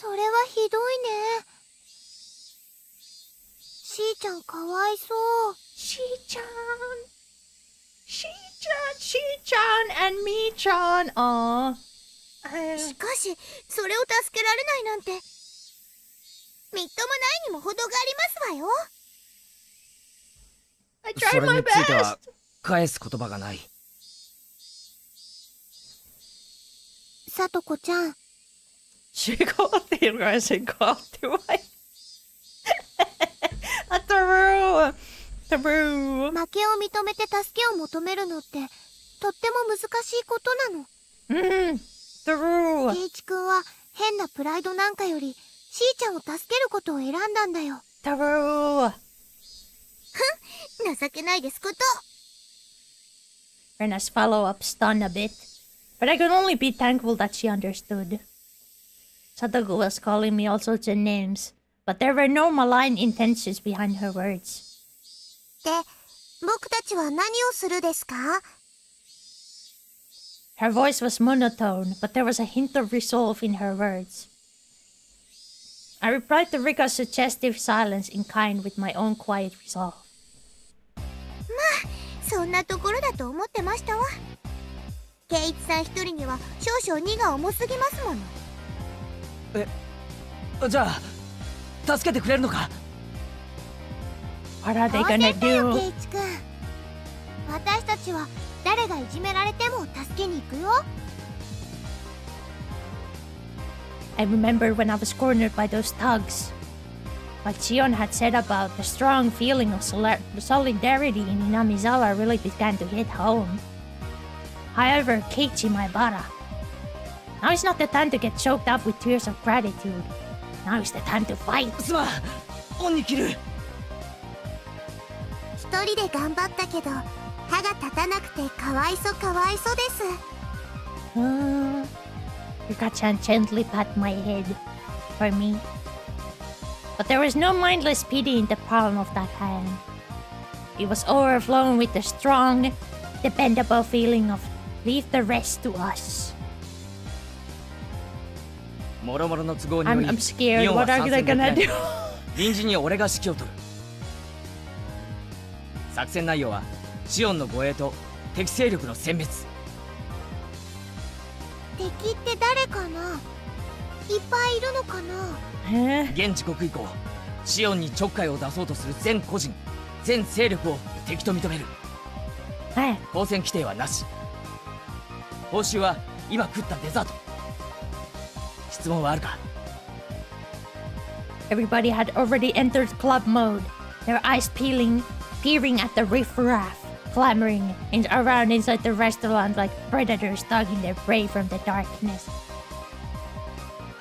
[SPEAKER 3] それはひどいね。しーちゃんかわいそう。
[SPEAKER 1] しーちゃん and meちゃん。
[SPEAKER 3] しかし、それを助けられないなんて、みっともないにも程がありますわよ。
[SPEAKER 1] I tried my best.
[SPEAKER 4] それについては返す言葉がない。
[SPEAKER 3] さとこちゃん。
[SPEAKER 1] True. True.
[SPEAKER 3] 負けを認めて助けを求めるのってとっても難しいことなの。
[SPEAKER 1] True.
[SPEAKER 3] ケイチくんは変なプライドなんかよりしーちゃんを助けることを選んだんだよ。
[SPEAKER 1] True.
[SPEAKER 3] 情けないですこと。
[SPEAKER 1] Rena's follow-up stunned a bit, but I could only be thankful that she understood. Sadako was calling me all sorts of names, but there were no malign intentions behind her words.
[SPEAKER 3] で、僕たちは何をするですか？
[SPEAKER 1] Her voice was monotone, but there was a hint of resolve in her words. I replied to Rika's suggestive silence in kind with my own quiet resolve.
[SPEAKER 3] まあ、そんなところだと思ってましたわ。ケイチさん一人には少々荷が重すぎますもの。
[SPEAKER 4] じゃあ助けてくれるのか？
[SPEAKER 1] What are they gonna do?
[SPEAKER 3] ケイチくん、私たちは誰がいじめられても助けに行くよ。
[SPEAKER 1] I remember when I was cornered by those thugs. What Shion had said about the strong feeling of solidarity in Inamizawa really began to hit home. However, Keiichi Maebara. Now is not the time to get choked up with tears of gratitude. Now is the time to fight.
[SPEAKER 4] すまん、恩に切る。
[SPEAKER 3] 一人で頑張ったけど歯が立たなくてかわいそです。
[SPEAKER 1] Rika-chan gently pat my head for me. But there was no mindless pity in the palm of that hand. It was overflowing with the strong, dependable feeling of leave the rest to us.
[SPEAKER 4] もろもろの都合により
[SPEAKER 1] I'm scared. What are they gonna do?
[SPEAKER 4] 臨時に俺が指揮を取る。作戦内容はシオンの護衛と敵勢力の殲滅。
[SPEAKER 3] 敵って誰かな？いっぱいいるのかな？
[SPEAKER 4] 現時刻以降、シオンにちょっかいを出そうとする全個人、全勢力を敵と認める。交戦規定はなし。報酬は今食ったデザート。質問はあるか？
[SPEAKER 1] Everybody had already entered club mode, their eyes peering at the riffraff, clamoring around inside the restaurant like predators dogging their prey from the darkness.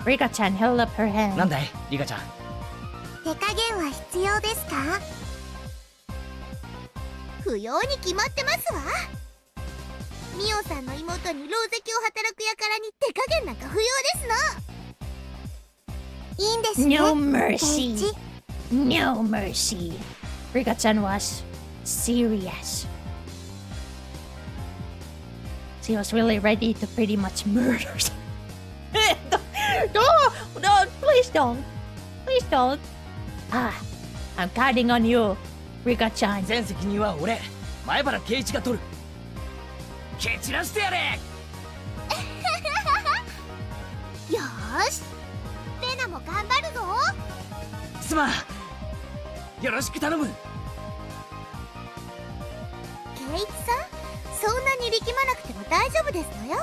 [SPEAKER 1] Rika-chan held up her hand.
[SPEAKER 4] なんだい、リカちゃん。
[SPEAKER 3] 手加減は必要ですか？不要に決まってますわ。ミオさんの妹に狼藉を働く輩に手加減なんか不要ですの。いいんですね。
[SPEAKER 1] No mercy. No mercy. Rika-chan was serious. She was really ready to pretty much murder No, please don't. Please don't. I'm counting on you. リカちゃん。
[SPEAKER 4] 全責任は俺、前原圭一が取る。蹴散らしてやれ。
[SPEAKER 3] よーし、レナも頑張るぞ。
[SPEAKER 4] すまん、よろしく頼む。
[SPEAKER 3] 圭一さん、そんなに力まなくても大丈夫ですのよ。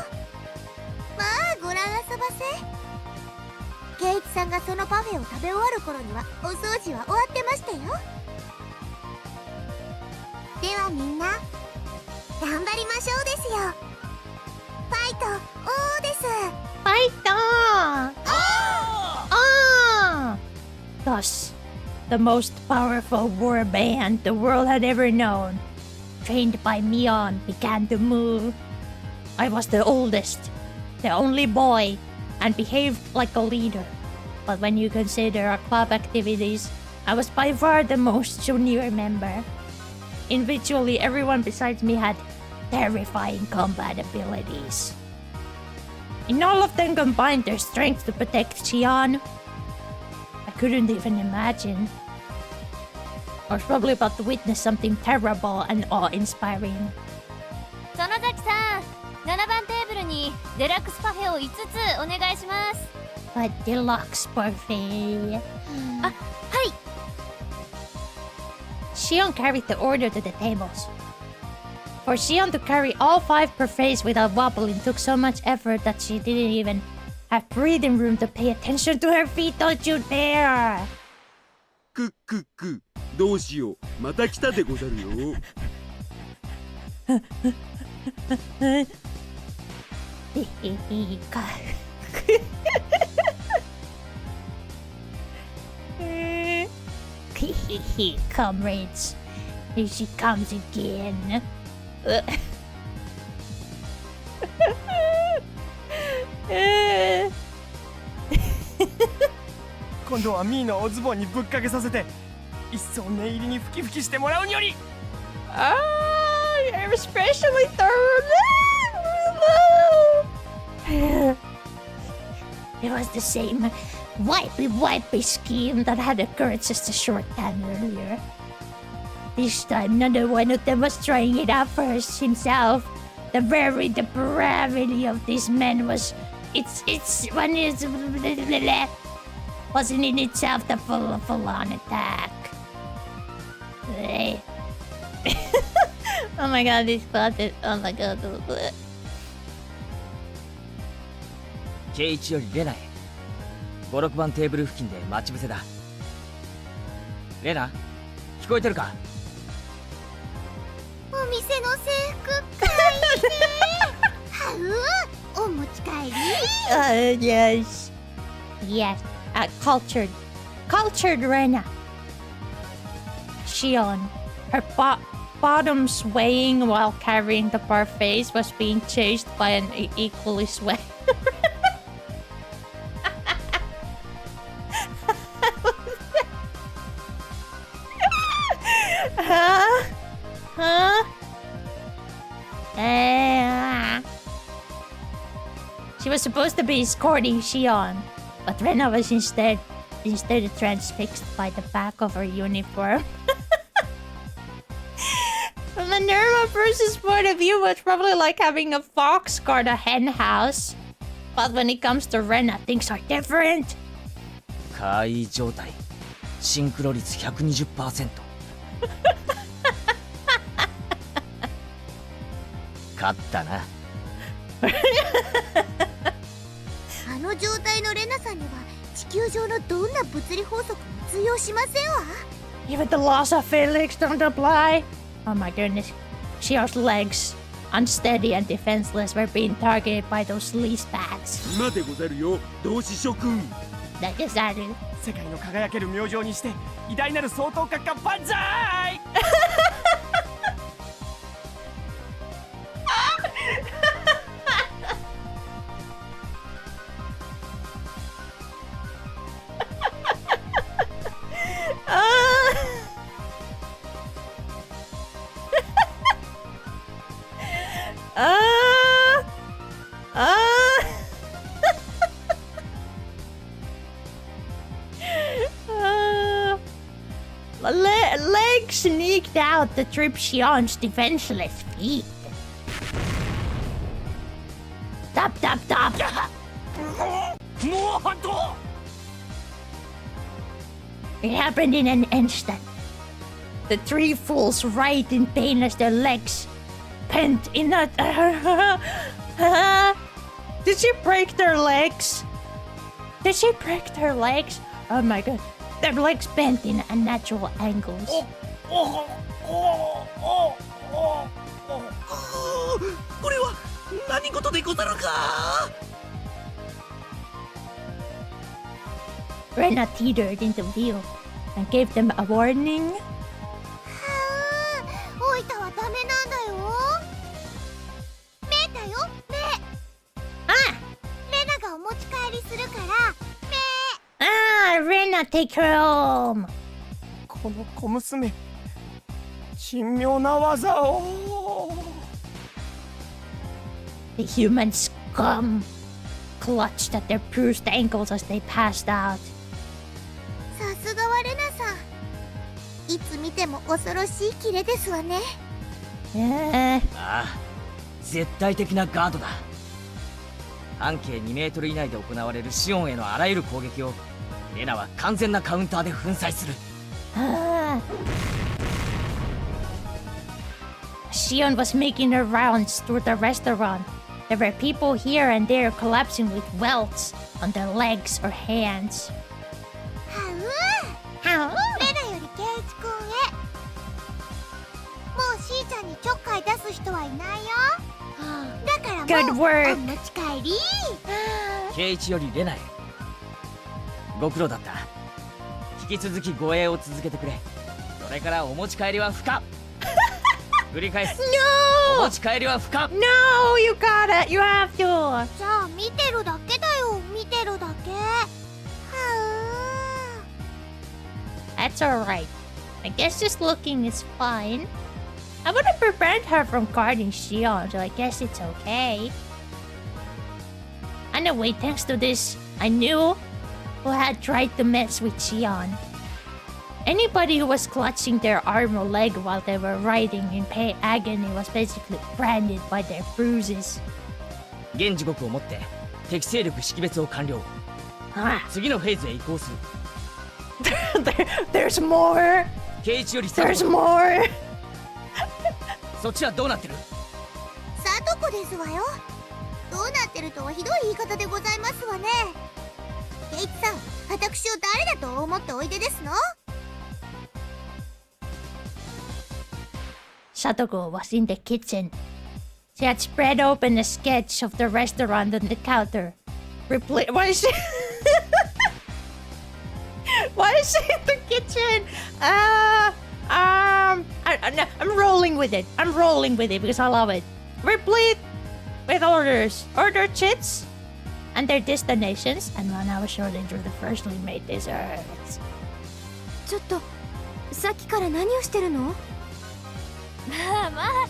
[SPEAKER 3] まあご覧あそばせ。圭一さんがそのパフェを食べ終わる頃にはお掃除は終わってましたよ。ではみんな頑張りましょうですよ。ファイトおーです。
[SPEAKER 1] ファイトThus, the most powerful war band the world had ever known, trained by Mion, began to move. I was the oldest, the only boy, and behaved like a leader. But when you consider our club activities, I was by far the most junior member. Individually, everyone besides me had terrifying combat abilities. And all of them combined their strength to protect Shion. I couldn't even imagine. I was probably about to witness something terrible and awe-inspiring.
[SPEAKER 13] 園崎さん、7番テーブルにデラックスパフェを5つお願いします。
[SPEAKER 1] A deluxe parfait.
[SPEAKER 13] あ、はい。
[SPEAKER 1] Shion carried the order to the tables. For Shion to carry all 5 parfaits without wobbling took so much effort that she didn't even have breathing room to pay attention to her feet, don't you dare!
[SPEAKER 18] どうしよう、また来たでござるよ。
[SPEAKER 1] Comrades, here she comes again.
[SPEAKER 20] 今度はミーのおズボンにぶっかけさせて一層念入りにふきふきしてもらうにより。
[SPEAKER 1] I'm especially thorough. It was the same wipey scheme that had occurred just a short time earlier. This time, neither one of them was trying it out first himself. The very depravity of these men wasn't in itself the full-on attack. Oh my god, this closet. Oh my god.
[SPEAKER 4] 圭一よりレナへ。5、6番テーブル付近で待ち伏せだ。レナ、聞こえてるか？
[SPEAKER 3] お店の制服かわいいね。はう、お持ち帰り。
[SPEAKER 1] Yes. Yes. Cultured Rena. Shion. Her bottom swaying while carrying the parfaits was being chased by an equally swaying. Huh? She was supposed to be escorting Shion, but Rena was instead transfixed by the back of her uniform. From a Nerma person's point of view, it's probably like having a fox guard a hen house. But when it comes to Rena, things are different.
[SPEAKER 4] 怪異状態、シンクロ率 120%。勝ったな。
[SPEAKER 3] あの状態のレナさんには地球上のどんな物理法則も通用しませんわ。
[SPEAKER 1] Even the laws of physics don't apply. Oh my goodness. Shio's legs, unsteady and defenseless, were being targeted by those least bags.
[SPEAKER 18] 今でござるよ、同志諸君。
[SPEAKER 1] だけざる。
[SPEAKER 20] 世界の輝ける明星にして偉大なる総統閣下万歳。
[SPEAKER 1] Leg sneaked out to trip Shion's defenseless feet. Tap, tap, tap. It happened in an instant. The three fools writhed in pain as their legs pent in a... Did she break their legs? Did she break their legs? Oh my god. Their legs bent in unnatural angles. Rena teetered into view and gave them a warning.
[SPEAKER 3] オイタはダメなんだよ。目だよ、目。レナがお持ち帰りするから、目。
[SPEAKER 1] Rena, take her home.
[SPEAKER 20] この小娘、神妙な技を。
[SPEAKER 1] The human scum clutched at their bruised ankles as they passed out.
[SPEAKER 3] さすがはレナさん。いつ見ても恐ろしいキレですわね。
[SPEAKER 4] ああ、絶対的なガードだ。半径2メートル以内で行われるシオンへのあらゆる攻撃をレナは完全なカウンターで粉砕する。
[SPEAKER 1] Shion was making her rounds through the restaurant. There were people here and there collapsing with welts on their legs or hands.
[SPEAKER 3] レナよりケイチ君へ。もうしーちゃんにちょっかい出す人はいないよ。だからもう
[SPEAKER 1] Good work.
[SPEAKER 3] お持ち帰り。
[SPEAKER 4] ケイチよりレナへ。ご苦労だった。引き続き護衛を続けてくれ。それからお持ち帰りは不可。繰り返す。
[SPEAKER 1] No!
[SPEAKER 4] お持ち帰りは不可。
[SPEAKER 1] No, you got it. You have to.
[SPEAKER 3] じゃあ見てるだけだよ。見てるだけ。
[SPEAKER 1] That's alright. I guess just looking is fine. I would have prevented her from guarding Shion, so I guess it's okay. Anyway, thanks to this, I knew who had tried to mess with Shion. Anybody who was clutching their arm or leg while they were writhing in pain agony was basically branded by their bruises.
[SPEAKER 4] 現時刻をもって敵勢力識別を完了。次のフェーズへ移行する。
[SPEAKER 1] There's more.
[SPEAKER 4] ケイチより
[SPEAKER 1] There's more.
[SPEAKER 4] そっちはどうなってる？
[SPEAKER 3] さとこですわよ。どうなってるとはひどい言い方でございますわね。ケイチさん、私を誰だと思っておいでですの
[SPEAKER 1] Satoko was in the kitchen. She had spread open a sketch of the restaurant on the counter. Why is she... Why is she in the kitchen? I'm rolling with it. I'm rolling with it because I love it. Replete with orders. Order chits and their destinations and 1 hour shortage of the freshly made desserts.
[SPEAKER 2] ちょっと、さっきから何をしてるの？
[SPEAKER 13] まあまあ、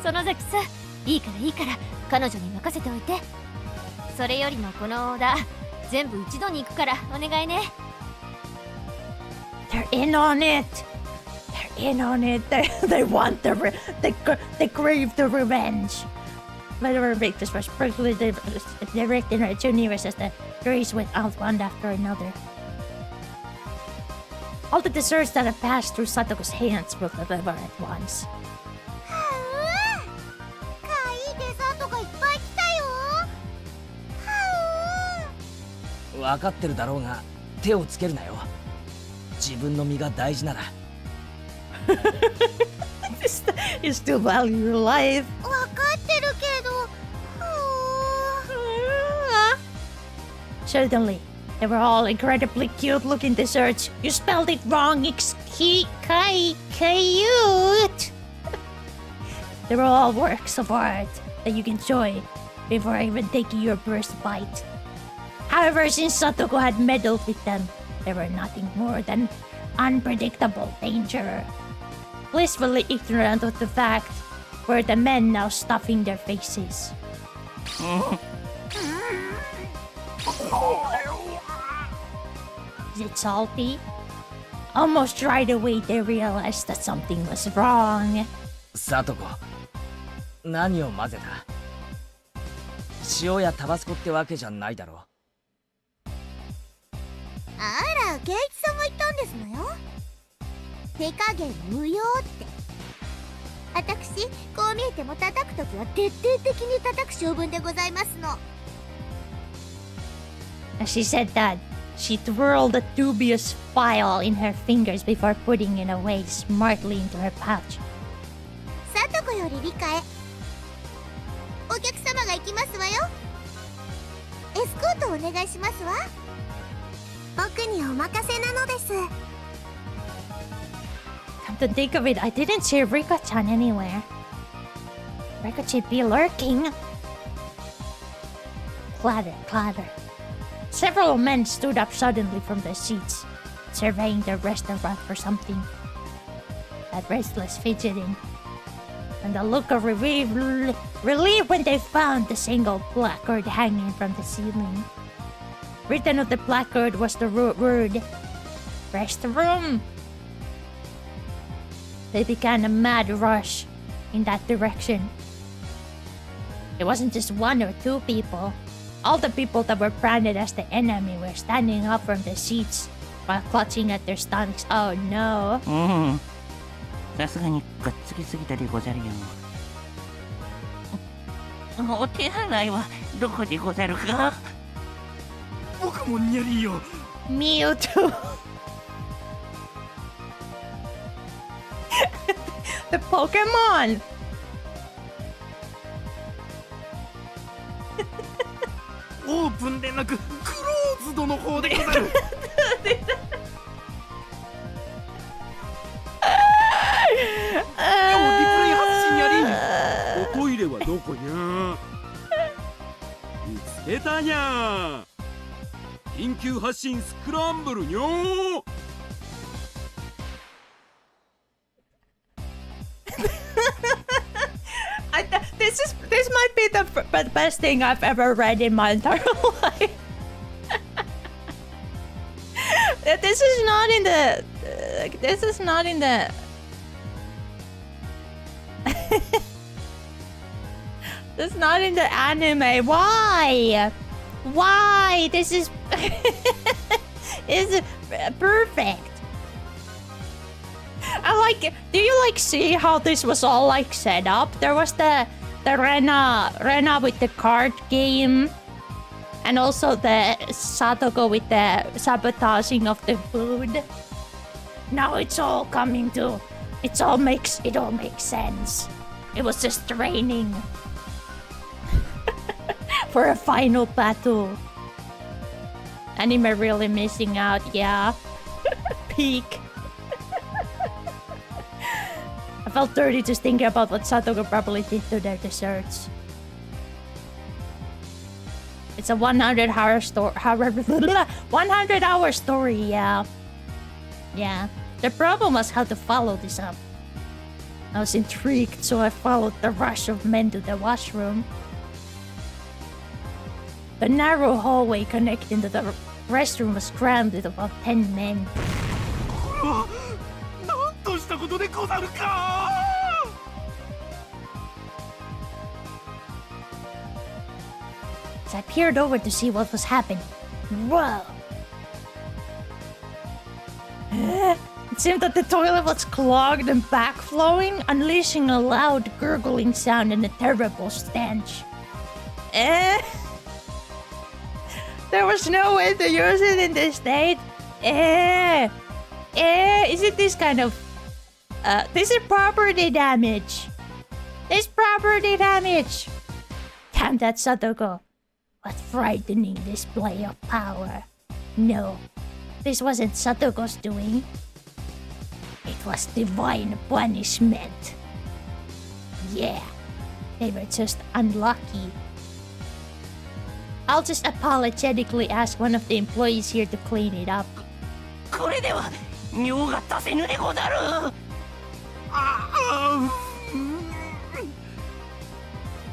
[SPEAKER 13] 園崎さん、いいから彼女に任せておいて。それよりもこのオーダー全部一度に行くからお願いね。
[SPEAKER 1] They're in on it. They're in on it. They want they crave the revenge. Whatever make this was perfectly direct in our two nearest as the trees went out one after another. All the desserts that had passed through Satoko's hands were delivered at once.
[SPEAKER 3] かわいいデザートがいっぱい来たよ。
[SPEAKER 4] 分かってるだろうが手をつけるなよ。自分の身が大事なら。
[SPEAKER 1] You still value your life.
[SPEAKER 3] 分かってるけど。
[SPEAKER 1] Certainly, they were all incredibly cute-looking desserts. You spelled it wrong. It's cute. They were all works of art that you can enjoy before even taking your first bite. However, since Satoko had meddled with them, they were nothing more than unpredictable danger. Blissfully ignorant of the fact were the men now stuffing their faces. Is it salty? Almost right away they realized that something was wrong.
[SPEAKER 4] サトコ、何を混ぜた？塩やタバスコってわけじゃないだろう。
[SPEAKER 3] あら、ケイチさんが言ったんですのよ。手加減無用って。私、こう見えても叩くときは徹底的に叩く性分でございますの。
[SPEAKER 1] She said that she twirled a dubious file in her fingers before putting it away smartly into her pouch.
[SPEAKER 3] さとこより理解。お客様が行きますわよ。エスコートお願いしますわ。僕にお任せなのです。
[SPEAKER 1] Come to think of it, I didn't see Rika-chan anywhere. Rika should be lurking. Clatter, clatter. Several men stood up suddenly from their seats, surveying the restaurant for something. That restless fidgeting, and a look of relief when they found the single placard hanging from the ceiling. Written on the placard was the word restroom. They began a mad rush in that direction. It wasn't just one or two people. All the people that were branded as the enemy were standing up from their seats while clutching at their stomachs. Oh no.
[SPEAKER 16] さすがにがっつきすぎたでござるよ。お手洗いはどこでござるか？
[SPEAKER 11] 僕もにゃりよ。
[SPEAKER 1] Me too. The Pokemon.
[SPEAKER 11] オープンでなくクローズドの方でござる。
[SPEAKER 18] おトイレはどこにゃ？見つけたにゃ。緊急発進スクランブルにょ。
[SPEAKER 1] This might be the best thing I've ever read in my entire life. This is not in the. This is not in the. This is not in the anime. Why? Why? This is. Is perfect. I like it. Do you like see how this was all like set up? There was the Rena with the card game, and also the Satoko with the sabotaging of the food. Now it's all coming to. It all makes sense. It was just training for a final battle. Anime really missing out, yeah. Peak. I felt dirty just thinking about what Satoko probably did to their desserts. It's a 100-hour story. 100-hour story, yeah. Yeah. The problem was how to follow this up. I was intrigued, so I followed the rush of men to the washroom. The narrow hallway connecting to the restroom was crammed with about 10 men.
[SPEAKER 11] なんとしたことでござるか。
[SPEAKER 1] As I peered over to see what was happening. Whoa! It seemed that the toilet was clogged and backflowing, unleashing a loud gurgling sound and a terrible stench. There was no way to use it in this state. Is it this kind of... this is property damage. This property damage. Damn that Satoko. What frightening display of power. No, this wasn't Satoko's doing. It was divine punishment. Yeah, they were just unlucky. I'll just apologetically ask one of the employees here to clean it up.
[SPEAKER 16] これでは尿が出せぬでござる。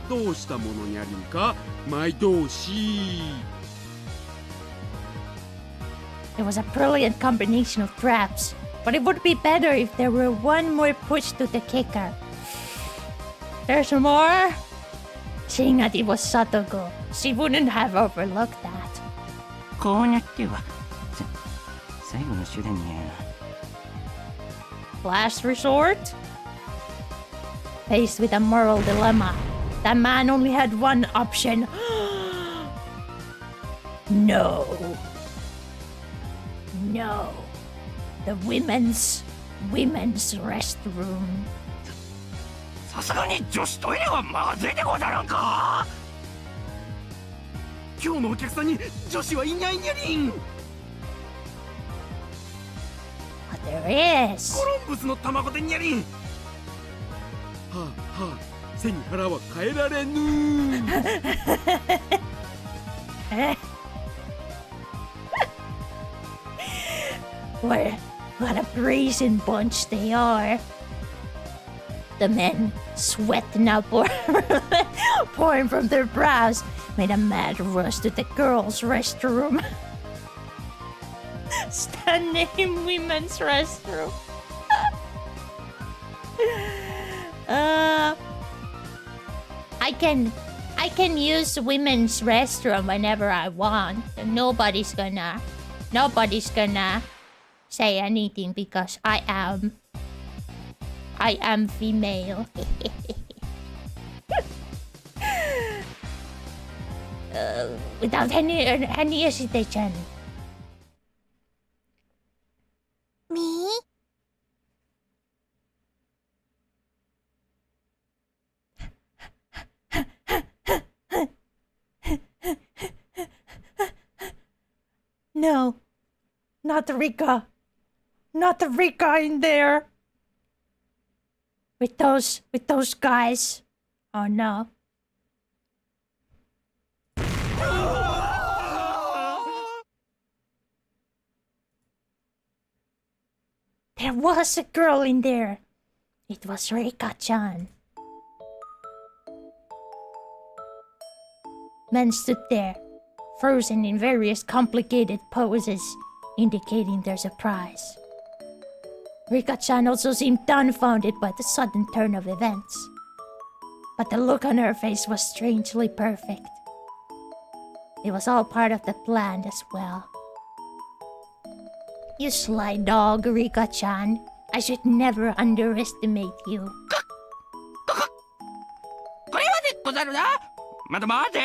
[SPEAKER 18] どうしたものにゃりんか、毎同士。
[SPEAKER 1] It was a brilliant combination of traps, But it would be better if there were one more push to the kicker. There's more? Seeing that it was Satoko, she wouldn't have overlooked that.
[SPEAKER 16] こうなっては最後の手段にゃ。
[SPEAKER 1] Last resort? Faced with a moral dilemma, that man only had one option. No. No. The women's restroom.
[SPEAKER 9] さすがに女子トイレはまずいでござらんか。
[SPEAKER 18] 今日のお客さんに女子はいないにゃりん。
[SPEAKER 1] But there is.
[SPEAKER 18] コロンブスの卵でにゃりん。はあはあ、背に腹は変えられぬ。
[SPEAKER 1] What a brazen bunch they are. The men, sweat now pouring from their brows, made a mad rush to the girls' restroom. Standing women's restroom. I can use women's restroom whenever I want. Nobody's gonna say anything because I am female. Without any hesitation.
[SPEAKER 3] Me?
[SPEAKER 1] No, not Rika. Not the Rika in there. With those guys. Oh no. There was a girl in there. It was Rika-chan. Men stood there, frozen in various complicated poses, indicating their surprise. Rika-chan also seemed dumbfounded by the sudden turn of events. But the look on her face was strangely perfect. It was all part of the plan as well. You sly dog, Rika-chan. I should never underestimate you.
[SPEAKER 9] これはでござるな。まだ待て。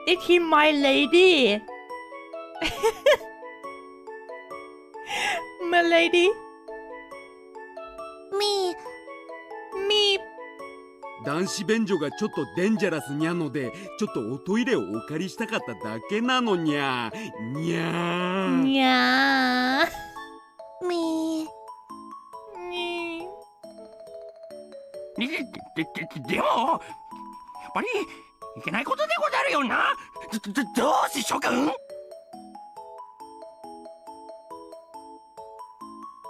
[SPEAKER 1] Did he, my lady? My lady?
[SPEAKER 3] Me.
[SPEAKER 18] 男子便所がちょっとデンジャラスにゃので、ちょっとおトイレをお借りしたかっただけなのにゃ。にゃー。
[SPEAKER 1] にゃー。
[SPEAKER 3] Me.
[SPEAKER 9] でもやっぱりいけないことでござるよな。どうし諸君。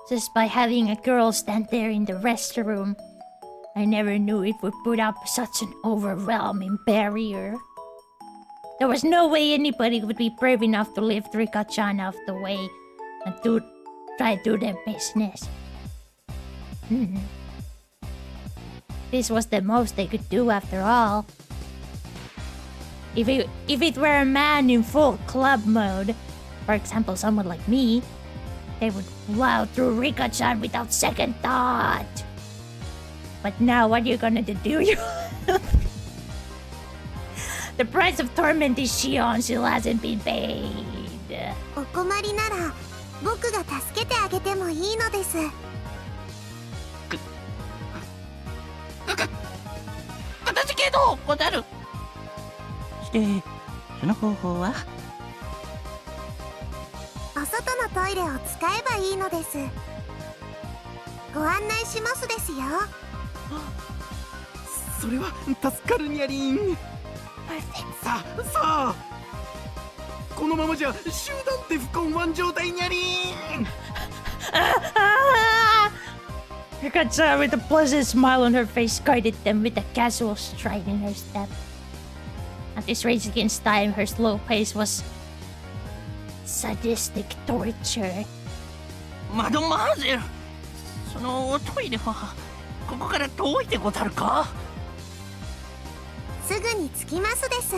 [SPEAKER 1] Just by having a girl stand there in the restroom, I never knew it would put up such an overwhelming barrier. There was no way anybody would be brave enough to lift Rika-chan out of the way and try to do their business. This was the most they could do after all. If it were a man in full club mode, for example someone like me, they would plow through Rika-chan without second thought. But now what are you gonna do? The price of torment is shion still hasn't been paid.
[SPEAKER 3] お困りなら僕が助けてあげてもいいのです。
[SPEAKER 16] 形けどござる。してその方法は？
[SPEAKER 3] お外のトイレを使えばいいのです。ご案内しますですよ。
[SPEAKER 18] それは助かるにゃりん。さあこのままじゃ集団って不根腕状態にゃりん。
[SPEAKER 1] Rika-chan with a pleasant smile on her face guided them with a casual stride in her step. At this Rage Against Time, her slow pace was sadistic torture.
[SPEAKER 16] マドマーゼル、そのトイレはここから遠いでござるか？
[SPEAKER 3] すぐに着きますです。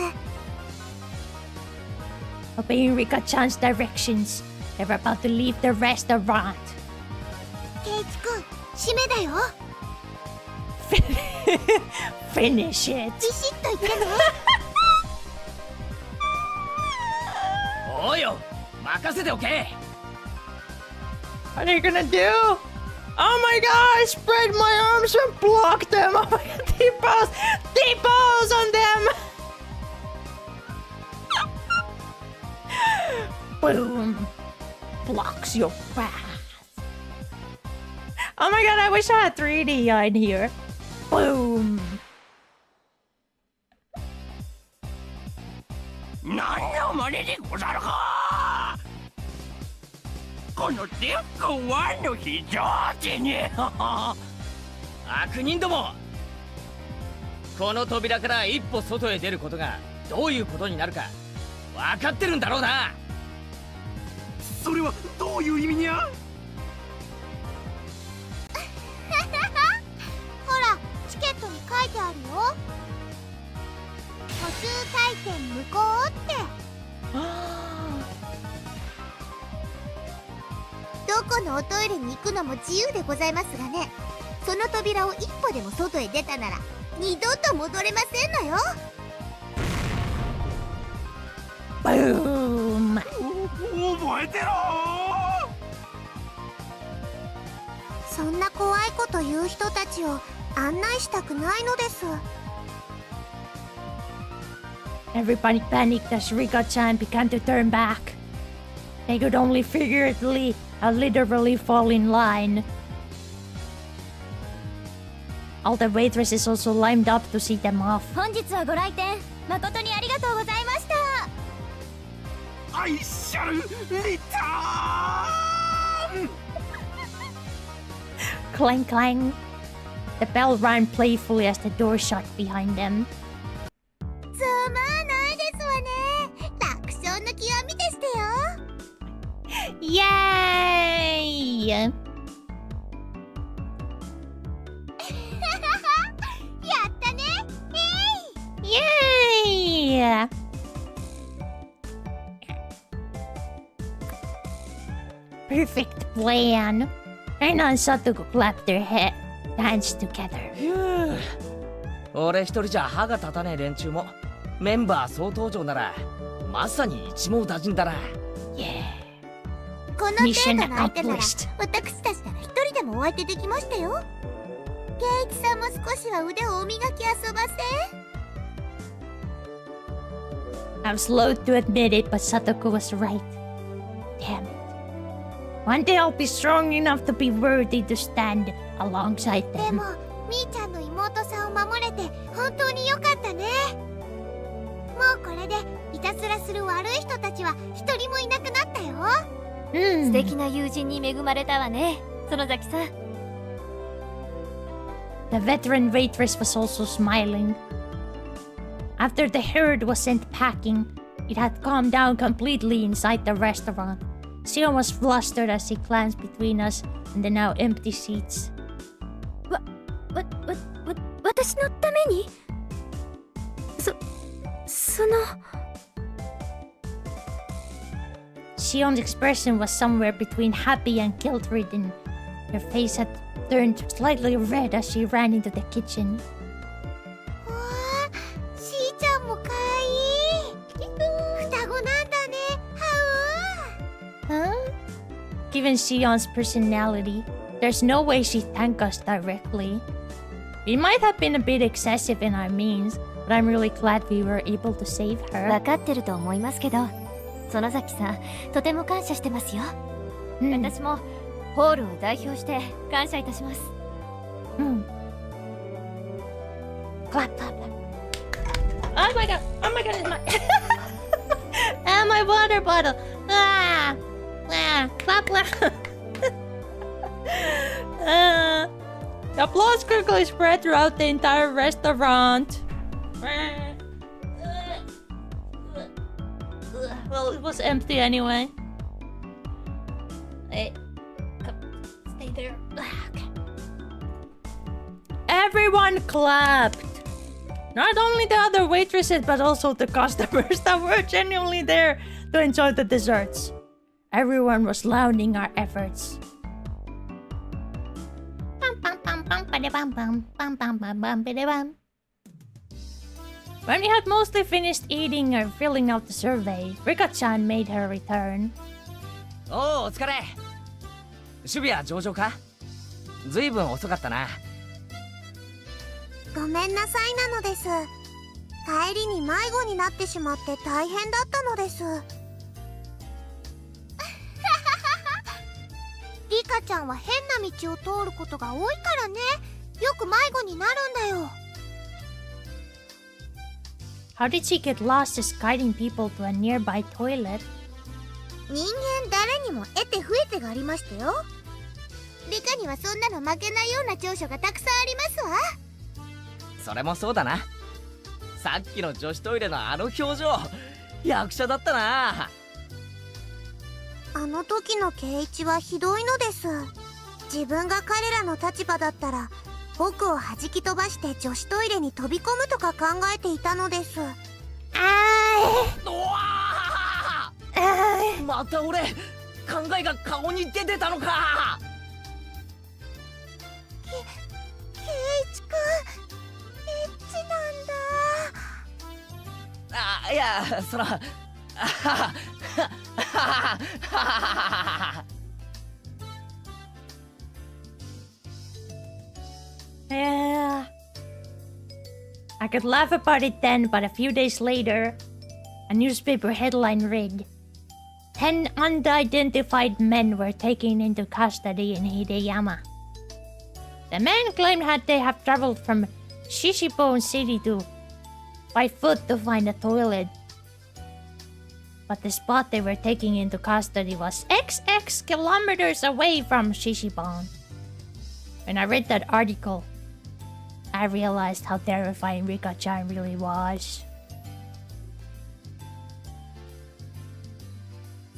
[SPEAKER 1] Obeying Rika-chan's directions, they were about to leave the restaurant.
[SPEAKER 3] ケイチ君、締めだよ。
[SPEAKER 1] Finish it.
[SPEAKER 3] ビシッと言ってね。
[SPEAKER 4] おいよ、任せておけ。
[SPEAKER 1] What are you gonna do? Oh my god, I spread my arms and block them. Oh my god, T-pose on them. Boom. Blocks your path. Oh my god, I wish I had 3D in here. Boom.
[SPEAKER 9] 何の真似でござるか。このでっかワンの非常時に
[SPEAKER 4] 悪人ども、この扉から一歩外へ出ることがどういうことになるか分かってるんだろうな。
[SPEAKER 18] それはどういう意味にゃ？
[SPEAKER 3] ほら、チケットに書いてあるよ。途中退店無効って。どこのおトイレに行くのも自由でございますがね、その扉を一歩でも外へ出たなら二度と戻れませんのよ。
[SPEAKER 1] Boom.
[SPEAKER 9] 覚えてろ。
[SPEAKER 3] そんな怖いこと言う人たちを案内したくないのです。
[SPEAKER 1] Everybody panicked as Rika-chan began to turn back. They could only figuratively and literally fall in line. All the waitresses also lined up to see them off.
[SPEAKER 2] 本日はご来店誠にありがとうございました。
[SPEAKER 9] I shall return.
[SPEAKER 1] Clang clang. The bell rang playfully as the door shut behind them.
[SPEAKER 3] つまないですわね。楽勝の極みでしたよ。
[SPEAKER 1] Yay!
[SPEAKER 3] やったね。
[SPEAKER 1] Yay! Perfect plan. Reina and Satoku clapped their hands together.
[SPEAKER 4] 俺一人じゃ歯が立たねえ連中もメンバー総登場ならまさに一網打尽だな。
[SPEAKER 3] この程度の相手なら私たちなら一人でもお相手できましたよ。ケイチさんも少しは腕をお磨き遊ばせ。
[SPEAKER 1] I was loath to admit it, but Satoku was right. Damn it. One day I'll be strong enough to be worthy to stand alongside
[SPEAKER 3] で
[SPEAKER 1] them.
[SPEAKER 3] もみーちゃんの妹さんを守れて本当によかったね。もうこれでいたずらする悪い人たちは一人もいなくなったよ。
[SPEAKER 13] 素敵な友人に恵まれたわね、園崎さん。
[SPEAKER 1] The veteran waitress was also smiling. After the herd was sent packing, it had calmed down completely inside the restaurant. Shion was flustered as he glanced between us and the now empty seats.
[SPEAKER 2] 私のために？その…
[SPEAKER 1] Shion's expression was somewhere between happy and guilt-ridden. Her face had turned slightly red as she ran into the kitchen.
[SPEAKER 3] わあ、しーちゃんもかわいい。双子なんだね。
[SPEAKER 1] Huh? Given Shion's personality, there's no way she'd thank us directly. We might have been a bit excessive in our means, but I'm really glad we were able to save her.
[SPEAKER 13] 分かってると思いますけど、園崎さん、とても感謝してますよ。私もホールを代表して感謝いたします。
[SPEAKER 1] Clap, clap, clap. Oh my god! Oh my god! It's my ah, my water bottle. Ah, clap, clap. The applause quickly spread throughout the entire restaurant. Well, it was empty anyway. Hey, come, stay there. Okay. Everyone clapped. Not only the other waitresses, but also the customers that were genuinely there to enjoy the desserts. Everyone was lauding our efforts. When we had mostly finished eating or filling out the survey, Rika-chan made her return.
[SPEAKER 4] おお、お疲れ。守備は上々か？ずいぶん遅かったな。
[SPEAKER 3] ごめんなさいなのです。帰りに迷子になってしまって大変だったのです。リカちゃんは変な道を通ることが多いからね。よく迷子になるんだよ。
[SPEAKER 1] How did she get lost just guiding people to a nearby toilet?
[SPEAKER 3] 人間誰にも得て増えてがありましたよ。リカにはそんなの負けないような長所がたくさんありますわ。
[SPEAKER 4] それもそうだな。さっきの女子トイレのあの表情、役者だったな。
[SPEAKER 3] あの時の圭一はひどいのです。自分が彼らの立場だったら僕を弾き飛ばして女子トイレに飛び込むとか考えていたのです。
[SPEAKER 4] また俺、考えが顔に出てたのか。
[SPEAKER 3] 圭一くん、エッチなんだ。
[SPEAKER 4] あ、いや、そら
[SPEAKER 1] Yeah. I could laugh about it then, but a few days later, a newspaper headline read, 10 unidentified men were taken into custody in Hideyama. The men claimed that they have traveled from Shishibone City by foot to find a toilet. But the spot they were taken into custody was XX kilometers away from Shishibone. When I read that article, I realized how terrifying Rika-chan really was.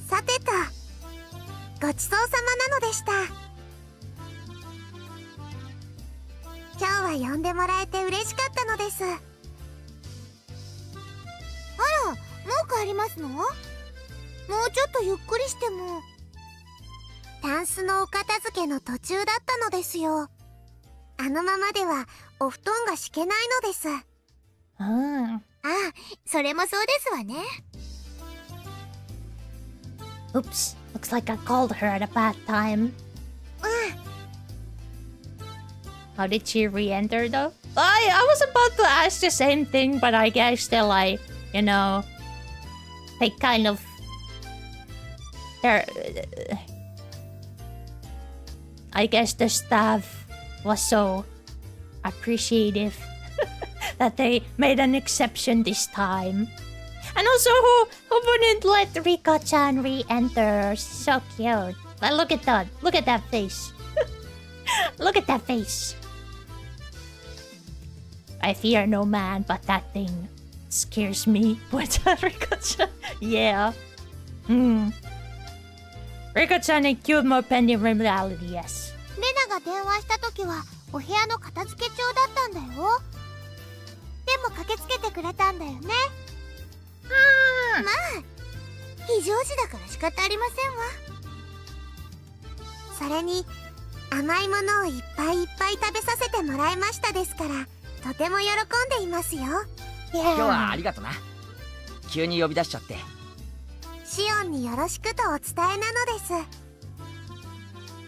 [SPEAKER 3] さてと、ごちそうさまなのでした。今日は呼んでもらえて嬉しかったのです。あら、もう帰りますの？もうちょっとゆっくりしても。タンスのお片付けの途中だったのですよ。あのままではお布団が敷けないのです。ああ、それもそうですわね。
[SPEAKER 1] Oops, looks like I called her at a bad time. How did she re-enter though? I was about to ask the same thing, but I guess still you know, they kind of... I guess the staff was so appreciative that they made an exception this time. And also, who wouldn't let Rika-chan re-enter? So cute. But look at that. Look at that face. Look at that face. I fear no man, but that thing scares me. What's that, Rika-chan? Yeah. Rika-chan and cute more pending reality, yes.
[SPEAKER 3] レナが電話した時はお部屋の片付け中だったんだよ。でも駆けつけてくれたんだよね。まあ、非常時だから仕方ありませんわ。それに甘いものをいっぱいいっぱい食べさせてもらいましたですから、とても喜んでいますよ。
[SPEAKER 4] 今日はありがとな。急に呼び出しちゃって。
[SPEAKER 3] シオンによろしくとお伝えなのです。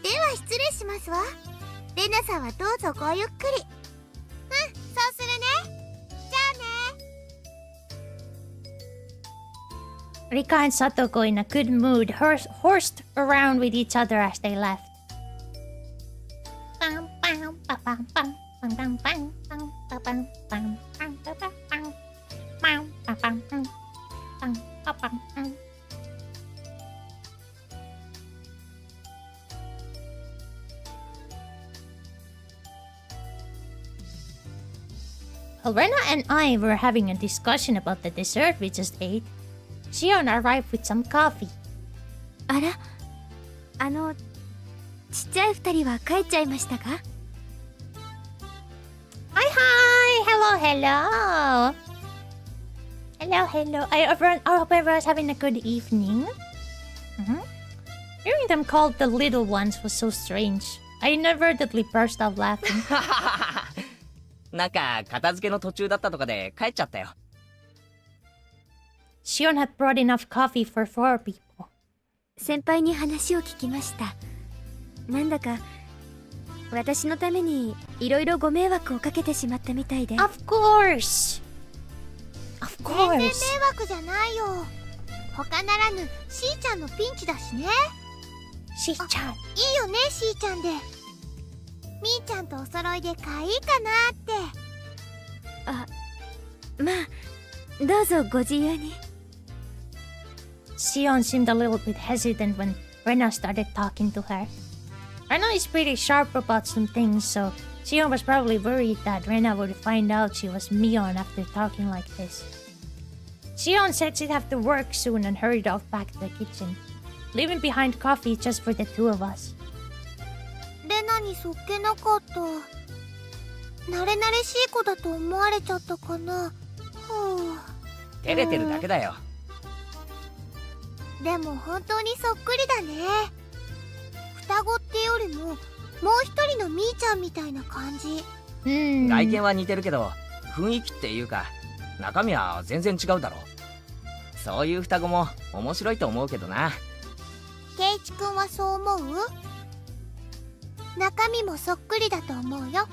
[SPEAKER 3] では失礼しますわ。レナさんはどうぞごゆっくり。そうするね。じゃあね。
[SPEAKER 1] Rika and Satoko in a good mood horsed around with each other as they left. While Rena and I were having a discussion about the dessert we just ate, Shion arrived with some coffee.
[SPEAKER 2] あら、ちっちゃい二人は帰っちゃいましたか？
[SPEAKER 1] Hi, hi! Hello, hello! Hello, hello. I hope everyone's having a good evening. Hearing them called the little ones was so strange. I inadvertently burst out laughing.
[SPEAKER 4] なんか片付けの途中だったとかで帰っちゃったよ。
[SPEAKER 1] Shion had brought enough coffee for 4 people.
[SPEAKER 2] 先輩に話を聞きました。なんだか私のためにいろいろご迷惑をかけてしまったみたいで。
[SPEAKER 1] Of course! Of
[SPEAKER 3] 全然
[SPEAKER 1] course!
[SPEAKER 3] 迷惑じゃないよ。他ならぬしーちゃんのピンチだしね。
[SPEAKER 1] しーちゃん。
[SPEAKER 3] いいよね、しーちゃんで。みーちゃんとお揃いでかいいかなって。
[SPEAKER 2] あ、まあ、どうぞご自由に。
[SPEAKER 1] Shion seemed a little bit hesitant when Rena started talking to her. Rena is pretty sharp about some things, so Shion was probably worried that Rena would find out she was mion after talking like this. Shion said she'd have to work soon and hurried off back to the kitchen, leaving behind coffee just for the two of us.
[SPEAKER 3] レナにそっけなかった。慣れ慣れしい子だと思われちゃったかな。は
[SPEAKER 4] あ。照れてるだけだよ。
[SPEAKER 3] でも本当にそっくりだね。双子ってよりももう一人のみーちゃんみたいな感じ。
[SPEAKER 4] 外見は似てるけど雰囲気っていうか中身は全然違うだろ。そういう双子も面白いと思うけどな。
[SPEAKER 3] ケイチ君はそう思う？中身もそっくりだと思うよ。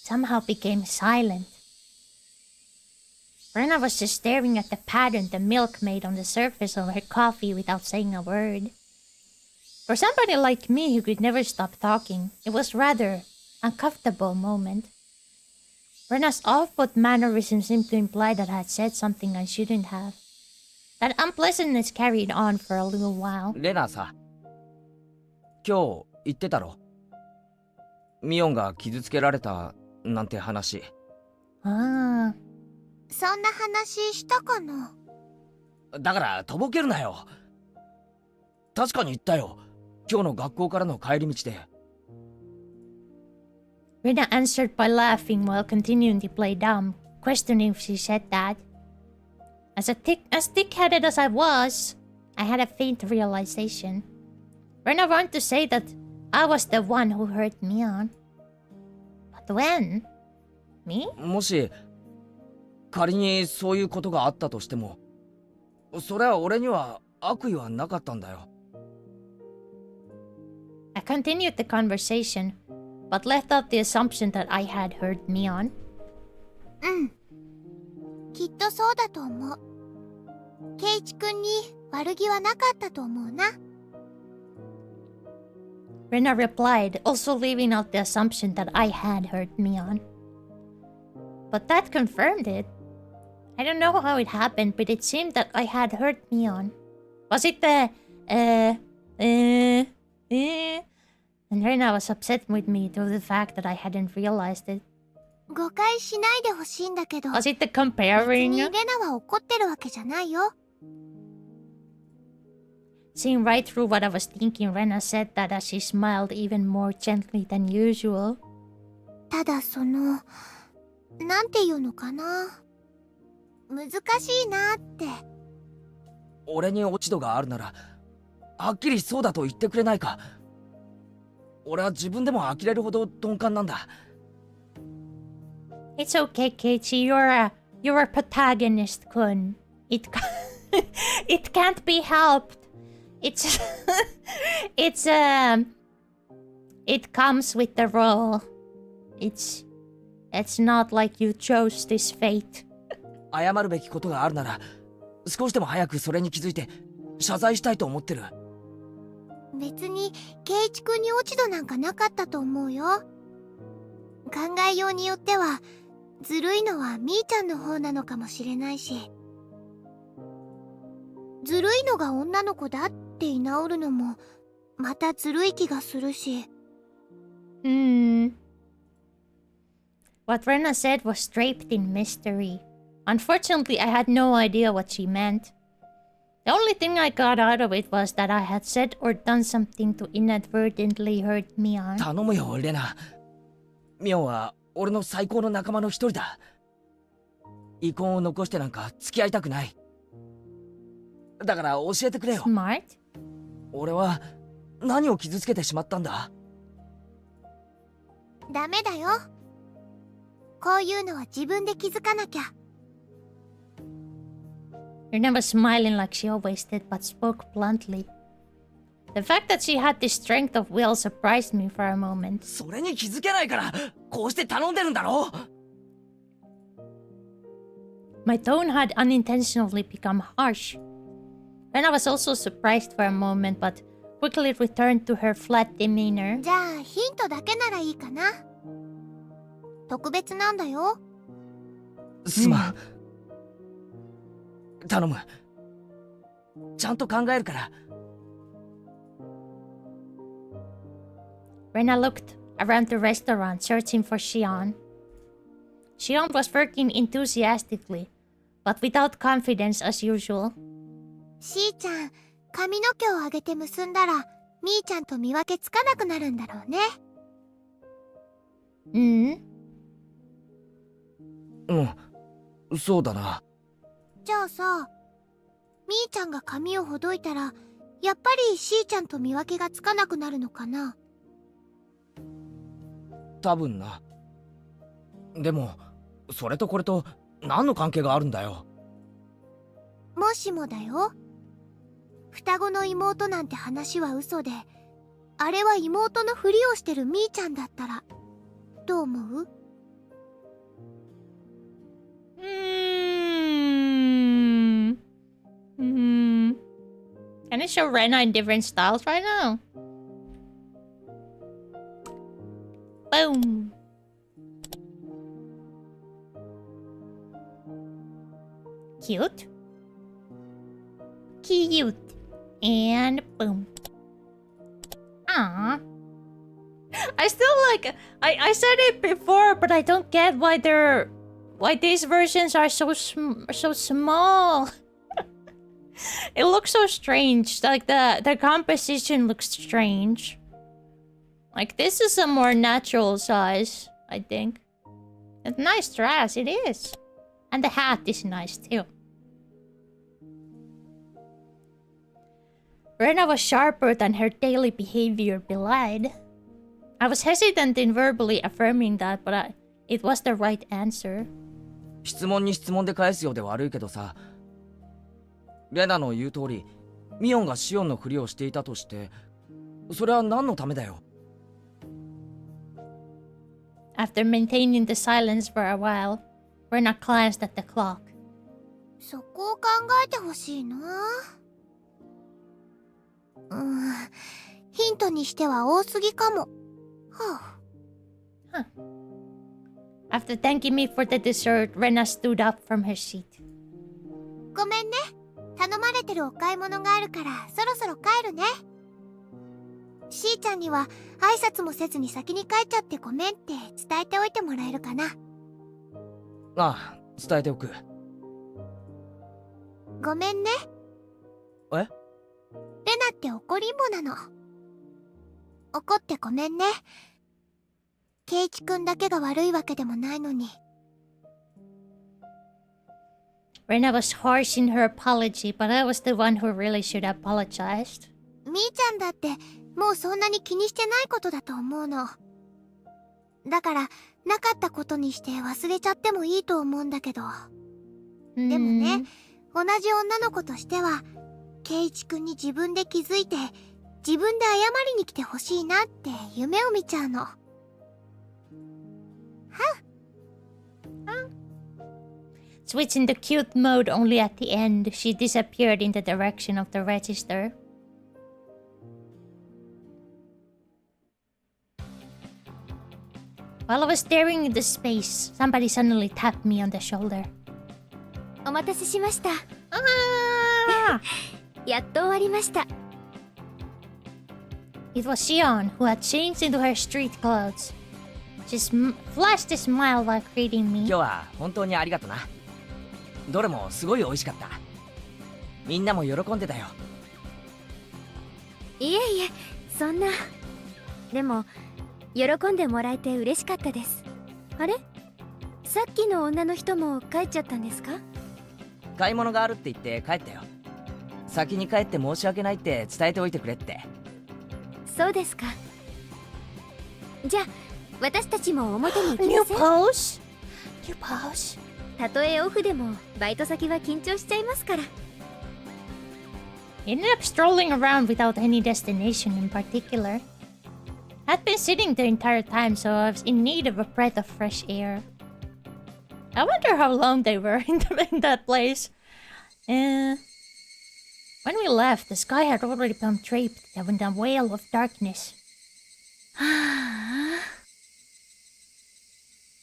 [SPEAKER 1] Somehow became silent. Rena was just staring at the pattern the milk made on the surface of her coffee without saying a word. For somebody like me who could never stop talking, it was rather uncomfortable moment. Rena's off-put mannerism seemed to imply that I had said something I shouldn't have. That unpleasantness carried on for a little while.
[SPEAKER 4] レナさ、今日言ってたろ。ミオンが傷つけられたなんて話。
[SPEAKER 1] ああ。
[SPEAKER 3] そんな話したかな。
[SPEAKER 4] だからとぼけるなよ。確かに言ったよ。今日の学校からの帰り道で。
[SPEAKER 1] Rena answered by laughing while continuing to play dumb, questioning if she said that. As thick-headed as I was, I had a faint realization. Rena wanted to say that I was the one who hurt Mion. But when? Me?
[SPEAKER 4] もし仮にそういうことがあったとしても、それは俺には悪意はなかったんだよ。
[SPEAKER 1] I continued the conversation, but left out the assumption that I had hurt Mion.
[SPEAKER 3] うん。きっとそうだと思う。ケイチ君に悪気はなかったと思うな。
[SPEAKER 1] Rena replied, also leaving out the assumption that I had hurt Mion. But that confirmed it. I don't know how it happened, but it seemed that I had hurt Mion. Was it the... And Rena was upset with me due to the fact that I hadn't realized it.
[SPEAKER 3] 誤解しないでほしいんだけど。
[SPEAKER 1] Was it the comparing?
[SPEAKER 3] 別にレナは怒ってるわけじゃないよ。
[SPEAKER 1] Seeing right through what I was thinking, Rena said that as she smiled even more gently than usual.
[SPEAKER 3] ただなんていうのかな。難しいなって。
[SPEAKER 4] 俺に落ち度があるなら、はっきりそうだと言ってくれないか。俺は自分でも呆れるほど鈍感なんだ。
[SPEAKER 1] It's okay, Keiichi. You're a protagonist, kun. It can't be helped. It comes with the role. It's not like you chose this fate.
[SPEAKER 4] 謝るべきことがあるなら、少しでも早くそれに気づいて謝罪したいと思ってる。
[SPEAKER 3] 別にケイチ君に落ち度なんかなかったと思うよ。考えようによってはずるいのはみーちゃんの方なのかもしれないし、ずるいのが女の子だって居直るのもまたずるい気がするし。
[SPEAKER 1] What Rena said was draped in mystery. Unfortunately, I had no idea what she meant. The only thing I got out of it was that I had said or done something to inadvertently hurt Mion.
[SPEAKER 4] 頼むよ、レナ。ミオンは俺の最高の仲間の一人だ。遺恨を残してなんか付き合いたくない。だから教えてくれよ。
[SPEAKER 1] Smart?
[SPEAKER 4] 俺は何を傷つけてしまったんだ？
[SPEAKER 3] ダメだよ。こういうのは自分で気づかなきゃ。
[SPEAKER 1] Rena was smiling like she always did, but spoke bluntly. The fact that she had the strength of will surprised me for a moment.
[SPEAKER 4] それに気づけないからこうして頼んでるんだろ。
[SPEAKER 1] My tone had unintentionally become harsh. Rena was also surprised for a moment, but quickly returned to her flat demeanor.
[SPEAKER 3] じゃあヒントだけならいいかな。特別なんだよ。
[SPEAKER 4] すまん。頼む。ちゃんと考えるから。
[SPEAKER 1] Rena looked around the restaurant, searching for Shion. Shion was working enthusiastically, but without confidence as usual.
[SPEAKER 3] しーちゃん、髪の毛を上げて結んだら、みーちゃんと見分けつかなくなるんだろうね。
[SPEAKER 4] うん、そうだな。
[SPEAKER 3] じゃあさ、みーちゃんが髪をほどいたら、やっぱりしーちゃんと見分けがつかなくなるのかな。
[SPEAKER 4] 多分な。でもそれとこれと何の関係があるんだよ。
[SPEAKER 3] もしもだよ、双子の妹なんて話は嘘で、あれは妹のふりをしてるみーちゃんだったらどう思う？Can
[SPEAKER 1] I show Rena in different styles right now? Boom. Cute. Cute. And boom. Aww. I still like... I said it before, but I don't get why they're... why these versions are so small. It looks so strange. Like the composition looks strange. Like this is a more natural size, I think. It's a nice dress, it is. And the hat is nice too. Rena was sharper than her daily behavior belied. I was hesitant in verbally affirming that, but it was the right answer.
[SPEAKER 4] 質問に質問で返すようで悪いけどさ、レナの言う通り、ミオンがシオンのふりをしていたとして、それは何のためだよ。
[SPEAKER 1] After maintaining the silence for a while, Rena glanced at the clock.
[SPEAKER 3] そこを考えてほしいな。ヒントにしては多すぎかも。
[SPEAKER 1] Huh. After thanking me for the dessert, Rena stood up from her seat.
[SPEAKER 3] ごめんね。頼まれてるお買い物があるからそろそろ帰るね。しーちゃんには挨拶もせずに先に帰っちゃってごめんって伝えておいてもらえるかな。
[SPEAKER 4] ああ、伝えておく。
[SPEAKER 3] ごめんね。
[SPEAKER 4] え？
[SPEAKER 3] レナって怒りんぼなの。怒ってごめんね。ケイチくんだけが悪いわけでもないのに。
[SPEAKER 1] Rena was harsh in her apology, but I was the one who really should have apologized.
[SPEAKER 3] みーちゃんだってもうそんなに気にしてないことだと思うの。だからなかったことにして忘れちゃってもいいと思うんだけど。でもね、同じ女の子としてはケイチくんに自分で気づいて自分で謝りに来てほしいなって夢を見ちゃうの。
[SPEAKER 1] Switching to cute mode only at the end, she disappeared in the direction of the register. While I was staring into space, somebody suddenly tapped me on the shoulder.
[SPEAKER 2] お待たせしました。やっと終わりました。
[SPEAKER 1] It was Shion, who had changed into her street clothes. Just flashed a smile while greeting me.
[SPEAKER 4] 今日は本当にありがとな。どれもすごい美味しかった。みんなも喜んでたよ。
[SPEAKER 13] いえいえ、そんな。でも喜んでもらえて嬉しかったです。あれ、さっきの女の人も帰っちゃったんですか？
[SPEAKER 4] 買い物があるって言って帰ったよ。先に帰って申し訳ないって伝えておいてくれって。
[SPEAKER 13] そうですか。じゃあ私たちも表に行きません？
[SPEAKER 1] New pose? New pose?
[SPEAKER 13] たとえオフでもバイト先は緊張しちゃいますから。
[SPEAKER 1] Ended up strolling around without any destination in particular. I'd been sitting the entire time, so I was in need of a breath of fresh air. I wonder how long they were in that place. When we left, the sky had already become draped in a veil of darkness.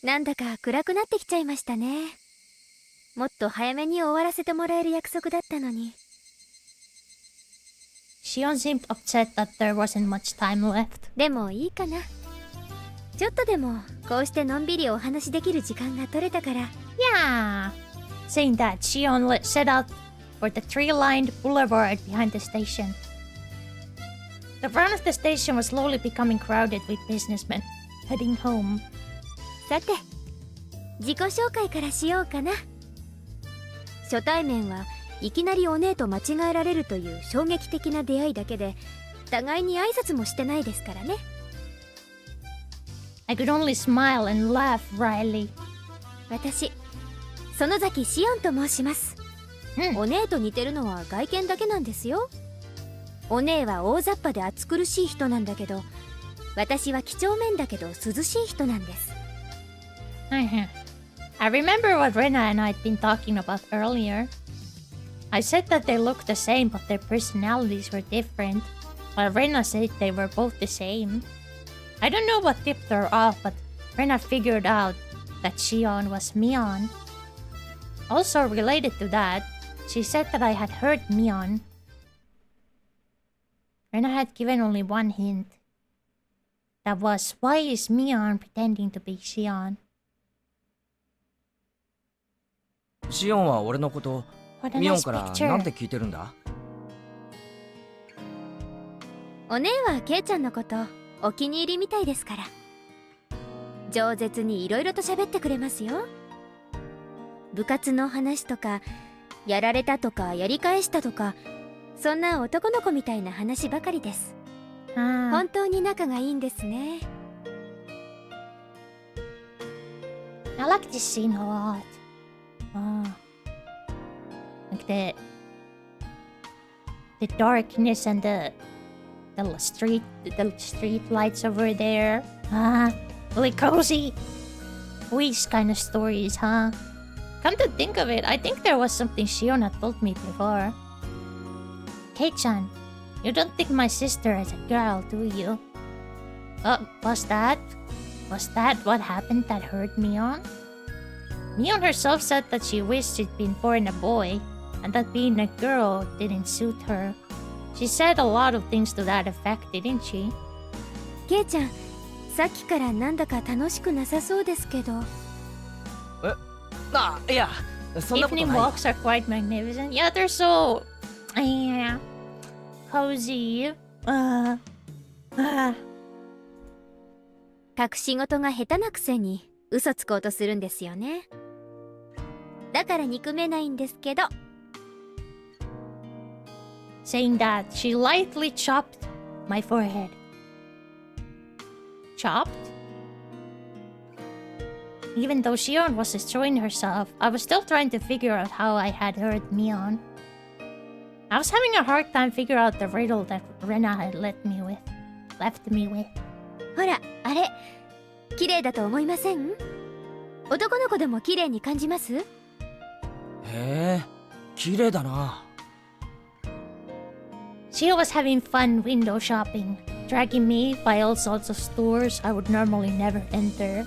[SPEAKER 13] なんだか暗くなってきちゃいましたね。もっと早めに終わらせてもらえる約束だったのに。
[SPEAKER 1] Shion seemed upset that there wasn't much time left.
[SPEAKER 13] でもいいかな。ちょっとでもこうしてのんびりお話できる時間が取れたから。
[SPEAKER 1] Yeah. Saying that, Shion set out for the tree-lined boulevard behind the station. The front of the station was slowly becoming crowded with businessmen heading home.
[SPEAKER 13] さて、自己紹介からしようかな。初対面はいきなりお姉と間違えられるという衝撃的な出会いだけで、互いに挨拶もしてないですからね。
[SPEAKER 1] I could only smile and laugh wryly.
[SPEAKER 13] 私、園崎しおんと申します。お姉と似てるのは外見だけなんですよ。お姉は大雑把で暑苦しい人なんだけど、私は几帳面だけど涼しい人なんです。
[SPEAKER 1] I remember what Rena and I'd been talking about earlier. I said that they looked the same, but their personalities were different, while Rena said they were both the same. I don't know what tipped her off, but Rena figured out that Shion was Mion. Also related to that, she said that I had heard Mion. Rena had given only one hint. That was, why is Mion pretending to be Shion?
[SPEAKER 4] シオンは俺のことミオンからなんて聞いてるんだ？
[SPEAKER 13] お姉はケイちゃんのことお気に入りみたいですから。饒舌にいろいろと喋ってくれますよ。部活の話とか、やられたとかやり返したとか、そんな男の子みたいな話ばかりです。本当に仲がいいんですね。
[SPEAKER 1] I like this scene a lot. Like the darkness and the street lights over there. Really cozy. Waste kind of stories, huh? Come to think of it, I think there was something Shiona told me before. Kei-chan, you don't think my sister is a girl, do you? Was that what happened that hurt Mion? Mion herself said that she wished she'd been born a boy, and that being a girl didn't suit her. She said a lot of things to that effect, didn't she?
[SPEAKER 13] ケイちゃん、さっきからなんだか楽しくなさそうですけど。
[SPEAKER 4] いや、そんなことない。
[SPEAKER 1] Evening walks are quite magnificent. Yeah, they're so... cozy.
[SPEAKER 13] 隠し事が下手なくせに嘘つこうとするんですよね。だから憎めないんですけど。
[SPEAKER 1] Saying that, she lightly chopped my forehead. Chopped? Even though Shion was destroying herself, I was still trying to figure out how I had hurt Mion. I was having a hard time figuring out the riddle that Rena had left me with.
[SPEAKER 13] ほら、あれ、綺麗だと思いません？男の子でも綺麗に感じます？
[SPEAKER 4] へえ、綺麗だな。
[SPEAKER 1] She was having fun window shopping, dragging me by all sorts of stores I would normally never enter.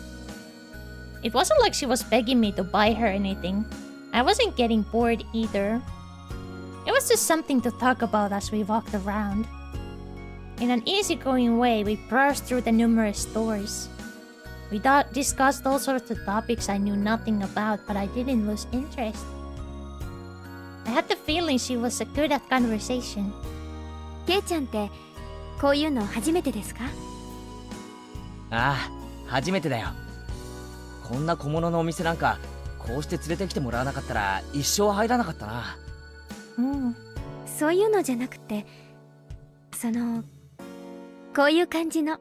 [SPEAKER 1] It wasn't like she was begging me to buy her anything. I wasn't getting bored either. It was just something to talk about as we walked around. In an easygoing way, we browsed through the numerous stores. We discussed all sorts of topics I knew nothing about, but I didn't lose interest. I had the feeling she was good at conversation.
[SPEAKER 2] ケイちゃんってこういうの初めてですか？
[SPEAKER 4] ああ、初めてだよ。こんな小物のお店なんかこうして連れてきてもらわなかったら一生入らなかったな。
[SPEAKER 2] うん、そういうのじゃなくて、こういう感じの。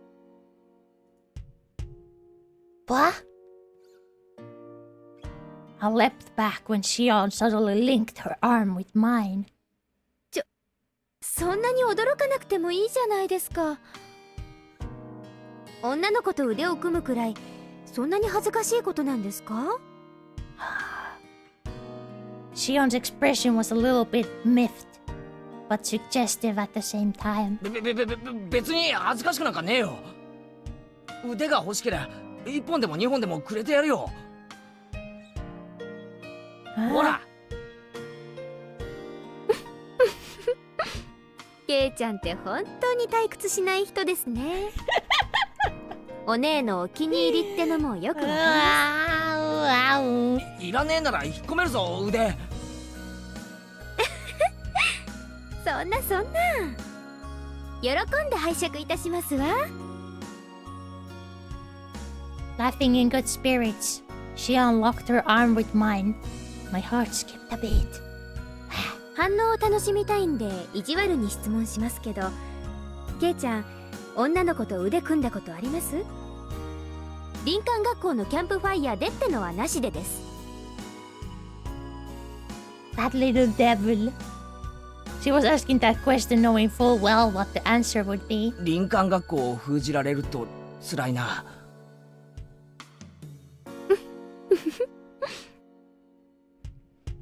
[SPEAKER 1] What? I leapt back when Shion suddenly linked her arm with mine.
[SPEAKER 2] そんなに驚かなくてもいいじゃないですか。女の子と腕を組むくらいそんなに恥ずかしいことなんですか？
[SPEAKER 1] Shion's expression was a little bit miffed, but suggestive at the same time.
[SPEAKER 4] 別に恥ずかしくなんかねえよ。腕が欲しけりゃ1本でも2本でもくれてやるよ。ほら。
[SPEAKER 2] ケイちゃんって本当に退屈しない人ですね。お姉のお気に入りってのもよくわかります。
[SPEAKER 4] いらねえなら引っ込めるぞ腕。
[SPEAKER 2] そんな喜んで拝借いたしますわ。
[SPEAKER 1] Laughing in good spirits, Shion locked her arm with mine. My heart skipped a beat.
[SPEAKER 2] 反応を楽しみたいんで意地悪に質問しますけど、ケイちゃん女の子と腕組んだことあります？林間学校のキャンプファイヤーでってのはなしでです。
[SPEAKER 1] That little devil. She was asking that question knowing full well what the answer would be.
[SPEAKER 4] 林間学校を封じられると辛いな。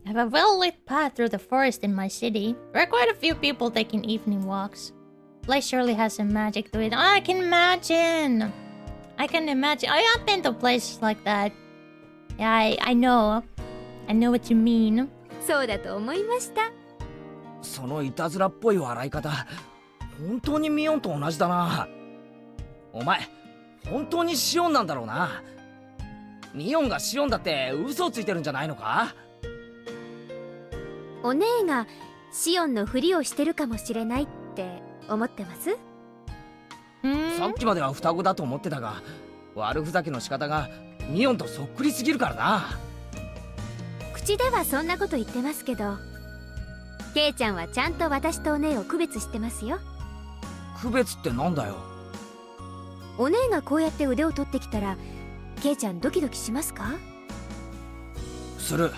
[SPEAKER 1] I have a well-lit path through the forest in my city. There are quite a few people taking evening walks. The place surely has some magic to it. Oh, I can imagine! I can imagine. I have been to places like that. Yeah, I know. I know what you mean.
[SPEAKER 2] そうだと思いました。
[SPEAKER 4] そのいたずらっぽい笑い方、本当にミオンと同じだな。お前、本当にシオンなんだろうな。ミオンがシオンだって嘘をついてるんじゃないのか？
[SPEAKER 2] お姉がシオンのふりをしてるかもしれないって思ってます？
[SPEAKER 4] さっきまでは双子だと思ってたが、悪ふざけの仕方がミオンとそっくりすぎるからな。
[SPEAKER 2] 口ではそんなこと言ってますけど、ケイちゃんはちゃんと私とお姉を区別してますよ。
[SPEAKER 4] 区別ってなんだよ。
[SPEAKER 2] お姉がこうやって腕を取ってきたらケイちゃんドキドキしますか？
[SPEAKER 4] する。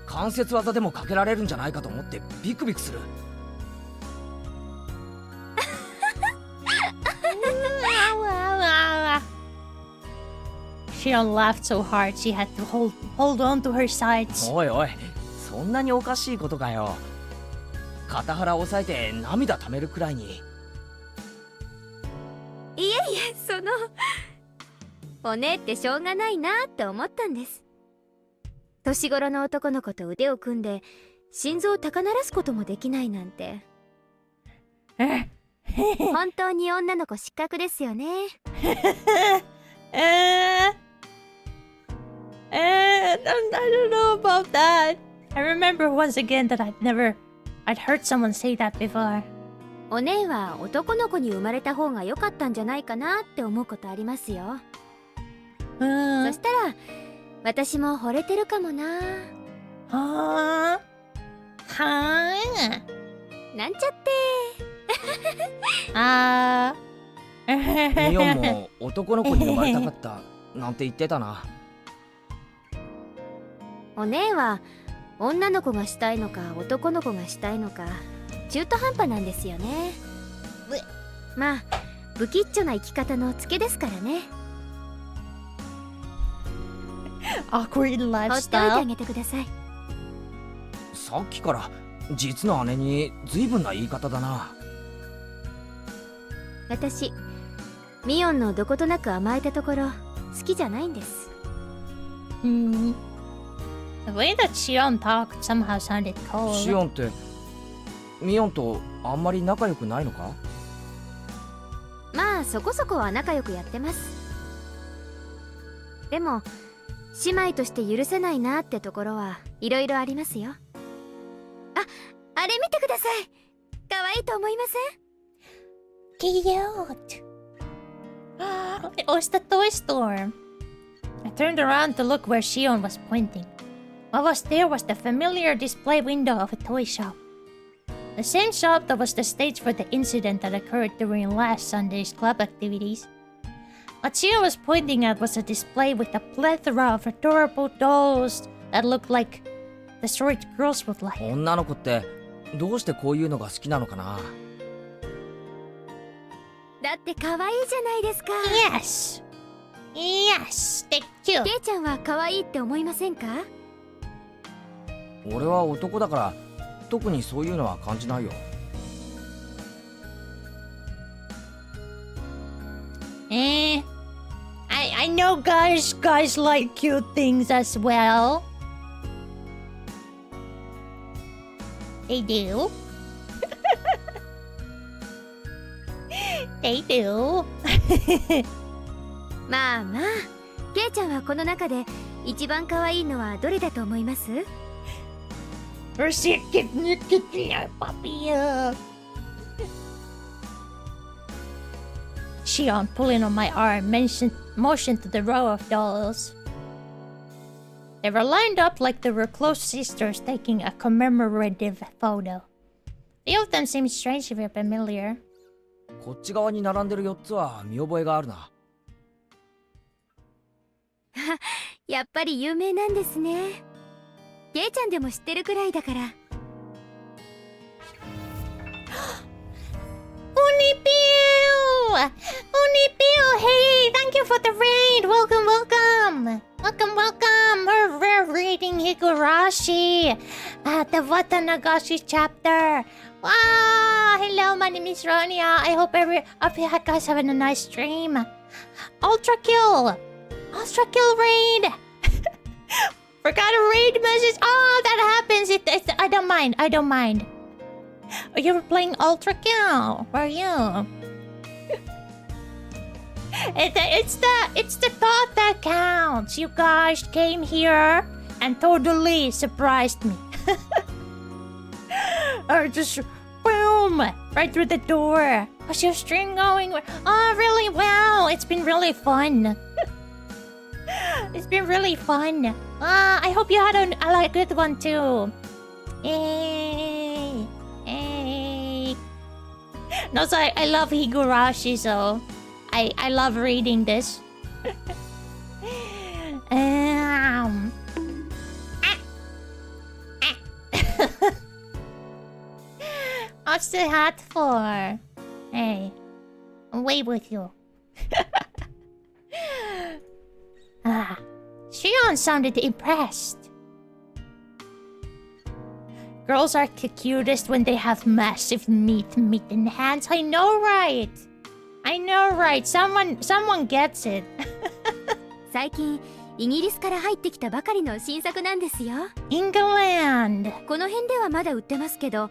[SPEAKER 4] 関節技でもかけられるんじゃないかと思ってビクビクする。
[SPEAKER 1] Shion laughed so hard she had to hold on to her sides.
[SPEAKER 4] おいおい、そんなにおかしいことかよ。肩腹を押さえて涙溜めるくらいに。
[SPEAKER 2] いえいえ、お姉ってしょうがないなって思ったんです。年頃の男の子と腕を組んで心臓を高鳴らすこともできないなんて。本当に女の子失格ですよね。
[SPEAKER 1] I don't know about that. I remember once again that I'd heard someone say that before.
[SPEAKER 2] お姉は男の子に生まれた方が良かったんじゃないかなって思うことありますよ。そしたら私も惚れてるかもな。
[SPEAKER 1] はあ
[SPEAKER 2] なんちゃって
[SPEAKER 4] ミオンも男の子に生まれたかったなんて言ってたな。
[SPEAKER 2] お姉は女の子がしたいのか男の子がしたいのか中途半端なんですよね。まあ不吉祥な生き方のツケですからね。
[SPEAKER 1] Awkward
[SPEAKER 2] ほっといて
[SPEAKER 1] lifestyle.
[SPEAKER 2] あげてください。
[SPEAKER 4] さっきから実の姉に随分な言い方だな。
[SPEAKER 2] 私ミオンのどことなく甘えたところ好きじゃないんです。
[SPEAKER 1] The way that Shion talked somehow sounded cold.
[SPEAKER 4] シオンってミオンとあんまり仲良くないのか？
[SPEAKER 2] まあそこそこは仲良くやってます。
[SPEAKER 5] でも姉妹として許せないなってところはいろいろありますよ。あれ見てください。可愛いと思いません？
[SPEAKER 1] Cute. It was the toy store. I turned around to look where Shion was pointing. What was there was the familiar display window of a toy shop. The same shop that was the stage for the incident that occurred during last Sunday's club activities. What Shion was pointing at was a display with a plethora of adorable dolls that looked like the sort girls would like.
[SPEAKER 4] 女の子ってどうしてこういうのが好きなのかな。
[SPEAKER 5] だって可愛いじゃないですか。
[SPEAKER 1] Yes. Yes, they're cute.
[SPEAKER 5] ケイちゃんは可愛いって思いませんか？
[SPEAKER 4] 俺は男だから特にそういうのは感じないよ。
[SPEAKER 1] I know guys like cute things as well. They do. They do.
[SPEAKER 5] まあまあ、ケイちゃんはこの中で一番可愛いのはどれだと思います？
[SPEAKER 1] Shion, pulling on my arm, motioned to the row of dolls. They were lined up like they were close sisters taking a commemorative photo. Few of them seemed strangely familiar.
[SPEAKER 4] こっち側に並んでる4つは見覚えがあるな。
[SPEAKER 5] やっぱり有名なんですね。ケイちゃんでも知ってるくらいだから。
[SPEAKER 1] Unipio! Hey, thank you for the raid! Welcome! We're reading Higurashi! The Watanagashi chapter! Wow! Hello, my name is Ronia. I hope you guys having a nice stream. Ultra kill raid! Forgot a raid message. Oh, that happens. I don't mind. Oh, you were playing Ultra Kill. Were you? It's the thought that counts. You guys came here and totally surprised me. Or just boom right through the door. How's your stream going? Oh, really well. It's been really fun. It's been really fun. I hope you had a good one too. Hey. No, so I love Higurashi, so I love reading this. What's the hat for? Hey, away with you. Shion sounded impressed. Girls are the cutest when they have massive meat in hands. I know, right? Someone gets it.
[SPEAKER 5] 最近イギリスから入ってきたばかりの新作なんですよ。
[SPEAKER 1] England。
[SPEAKER 5] この辺ではまだ売ってますけど、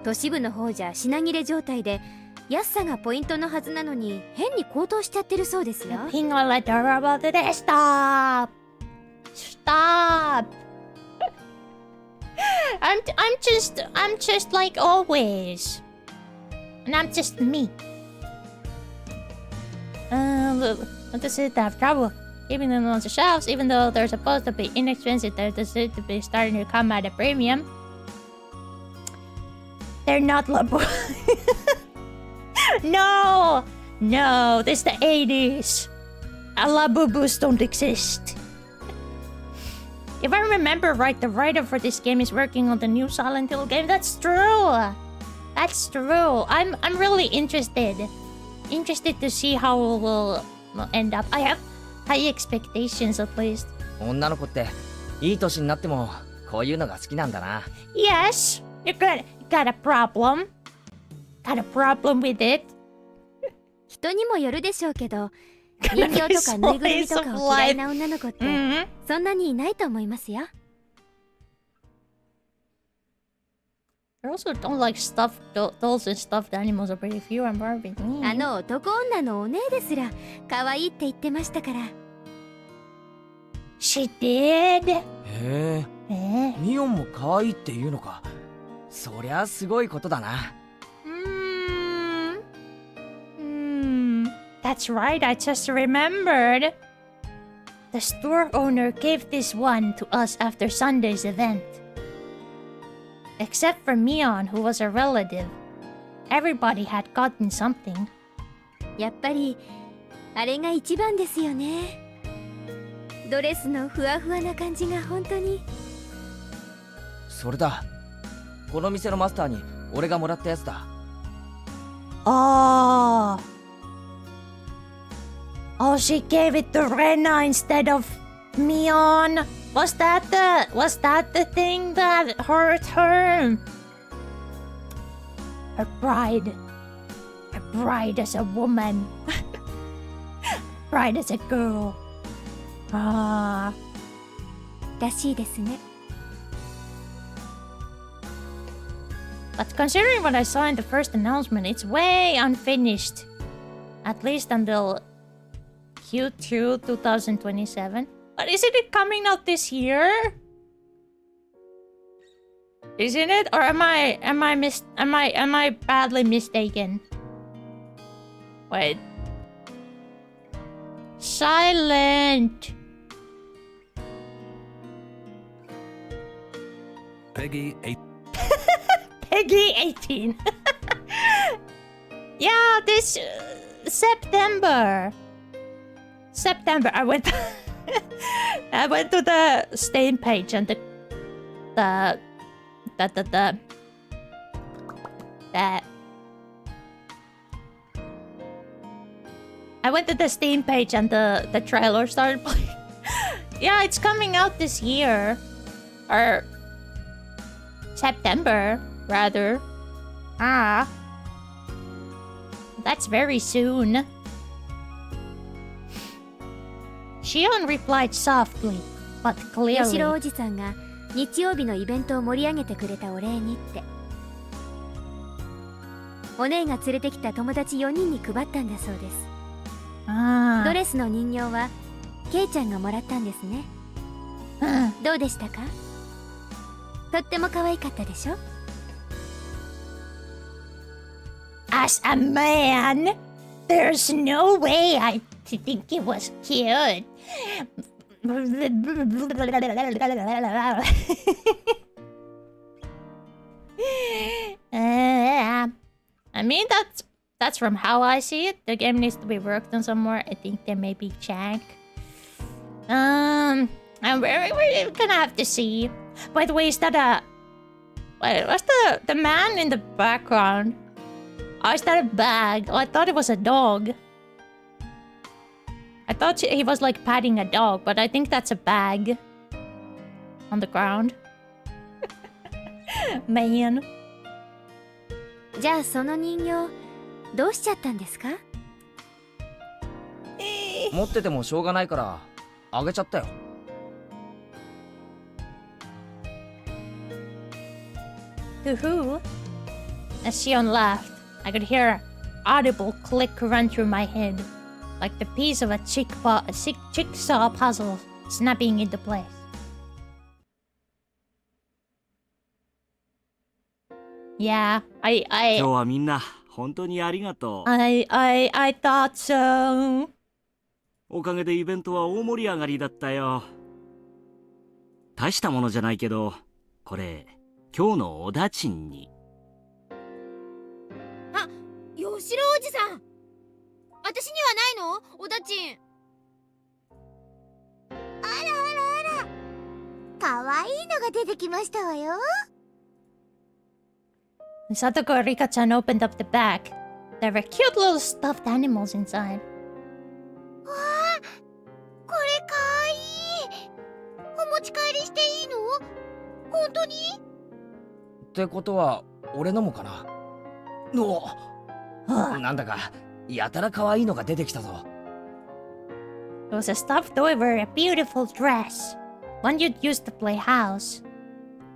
[SPEAKER 5] 都市部の方じゃ品切れ状態で、安さがポイントのはずなのに変に高騰しちゃってるそうですよ。
[SPEAKER 1] Ping all adorable today. Stop. I'm just like always. And I'm just me. Does it have trouble keeping them on the shelves, even though they're supposed to be inexpensive? They're supposed to be starting to come at a premium. They're not Labu. No, this is the 80s. Labubus don't exist. If I remember right, the writer for this game is working on the new Silent Hill game. That's true. I'm really interested to see how it will end up. I have high expectations at least.
[SPEAKER 4] 女の子っていい年になってもこういうのが好きなんだな。
[SPEAKER 1] Yes, you got a problem. Got a problem with it.
[SPEAKER 5] 人にもよるでしょうけど、人形とかぬいぐるみとかを嫌いな女の子ってそんなにいないと思いますよ。
[SPEAKER 1] Girls who don't like stuffed dolls and stuffed animals are pretty few and far between.
[SPEAKER 5] あの男女のお姉ですら可愛いって言ってましたから。
[SPEAKER 1] She did?
[SPEAKER 4] へえ。ミオンも可愛いって言うのか。そりゃすごいことだな。
[SPEAKER 1] That's right, I just remembered. The store owner gave this one to us after Sunday's event. Except for Mion, who was a relative. Everybody had gotten something.
[SPEAKER 2] やっぱりあれが一番ですよね。ドレスのふわふわな感じが本当に。
[SPEAKER 4] それだ。この店のマスターに俺がもらったやつだ。
[SPEAKER 1] Oh. Oh, she gave it to Rena instead of Mion. Was that the thing that hurt her? Her pride. Her pride as a woman. Pride as a girl. Ah.
[SPEAKER 2] らしいですね。
[SPEAKER 1] But considering what I saw in the first announcement, it's way unfinished. At least until Q2 2027. But isn't it coming out this year? Isn't it? Or am I badly mistaken? Wait. Silent.
[SPEAKER 11] Peggy 8.
[SPEAKER 1] Peggy 18. Yeah, this September. I went to the Steam page and I went to the Steam page and the trailer started playing. Yeah, it's coming out this year. Or September, rather. Ah. That's very soon. Shion replied softly, but
[SPEAKER 2] 吉
[SPEAKER 1] clearly.
[SPEAKER 2] 郎おじさんが日曜日のイベントを盛り上げてくれたお礼にって。お姉が連れてきた友達4人に配ったんだそうです。
[SPEAKER 1] ああ。
[SPEAKER 2] ドレスの人形はケイちゃんがもらったんですね。どうでしたか？とっても可愛かったでしょ？
[SPEAKER 1] As a man, there's no way I think it was cute. I mean, that's from how I see it. The game needs to be worked on some more. I think there may be jank. We're gonna have to see. By the way, is that a... Wait, what's the man in the background? Oh, is that a bag? Oh, I thought it was a dog. I thought he was like patting a dog, but I think that's a bag. On the ground. Man.
[SPEAKER 2] じゃあその人形どうしちゃったんですか？
[SPEAKER 4] 持っててもしょうがないからあげちゃったよ。
[SPEAKER 1] To who? As Shion laughed, I could hear an audible click run through my head, like the piece of a jigsaw puzzle snapping into place. Yeah, I
[SPEAKER 11] 今日はみんな本当にありがとう。
[SPEAKER 1] I thought so.
[SPEAKER 11] おかげでイベントは大盛り上がりだったよ。大したものじゃないけど、これ今日のおだちんに。
[SPEAKER 5] あ、吉郎おじさん。私にはないの？おだちん。
[SPEAKER 3] あらあらあら。かわいいのが出てきましたわよ。
[SPEAKER 1] Satoko and Rika-chan opened up the bag. There were cute little stuffed animals inside.
[SPEAKER 3] わあ、これかわいい。お持ち帰りしていいの？本当に？
[SPEAKER 4] ってことは俺のもかな。なんだかやたら可愛いのが出てきたぞ。
[SPEAKER 1] It was a stuffed toy with a beautiful dress, one you'd use to play house.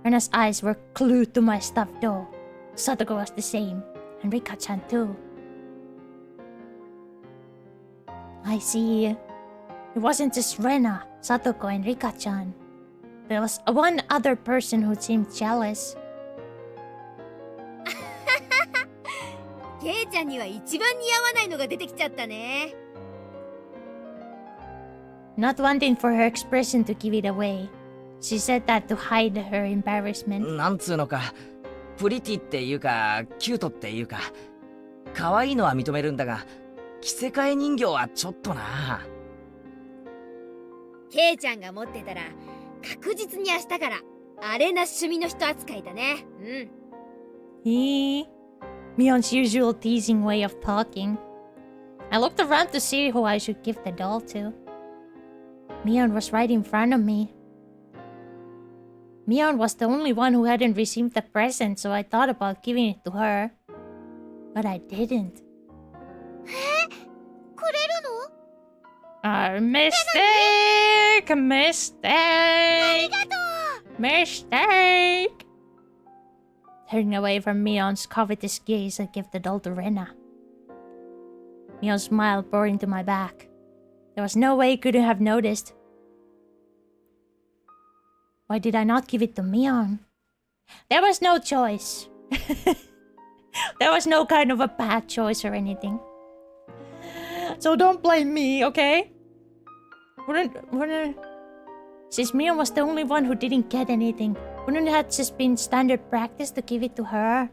[SPEAKER 1] Rena's eyes were glued to my stuffed doll. Satoko was the same, and Rika-chan too. I see. It wasn't just Rena. Satoko and Rika-chan. There was one other person who seemed jealous.
[SPEAKER 5] ケイちゃんには一番似合わないのが出てきちゃったね。
[SPEAKER 1] Not wanting for her expression to give it away, she said that to hide her embarrassment.
[SPEAKER 4] なんつうのか、プリティっていうか、キュートっていうか、可愛いのは認めるんだが、着せ替え人形はちょっとな。
[SPEAKER 5] ケイちゃんが持ってたら、確実に明日からあれな趣味の人扱いだね。うん。
[SPEAKER 1] Mion's usual teasing way of talking. I looked around to see who I should give the doll to. Mion was right in front of me. Mion was the only one who hadn't received the present, so I thought about giving it to her. But I didn't.
[SPEAKER 3] くれるの?
[SPEAKER 1] Mistake! Mistake! Mistake! Turning away from Mion's covetous gaze, I gave the doll to Rena. Mion's smile bore into my back. There was no way he couldn't have noticed. Why did I not give it to Mion? There was no choice. There was no kind of a bad choice or anything. So don't blame me, okay? Since Mion was the only one who didn't get anything, wouldn't it have just been standard practice to give it to her?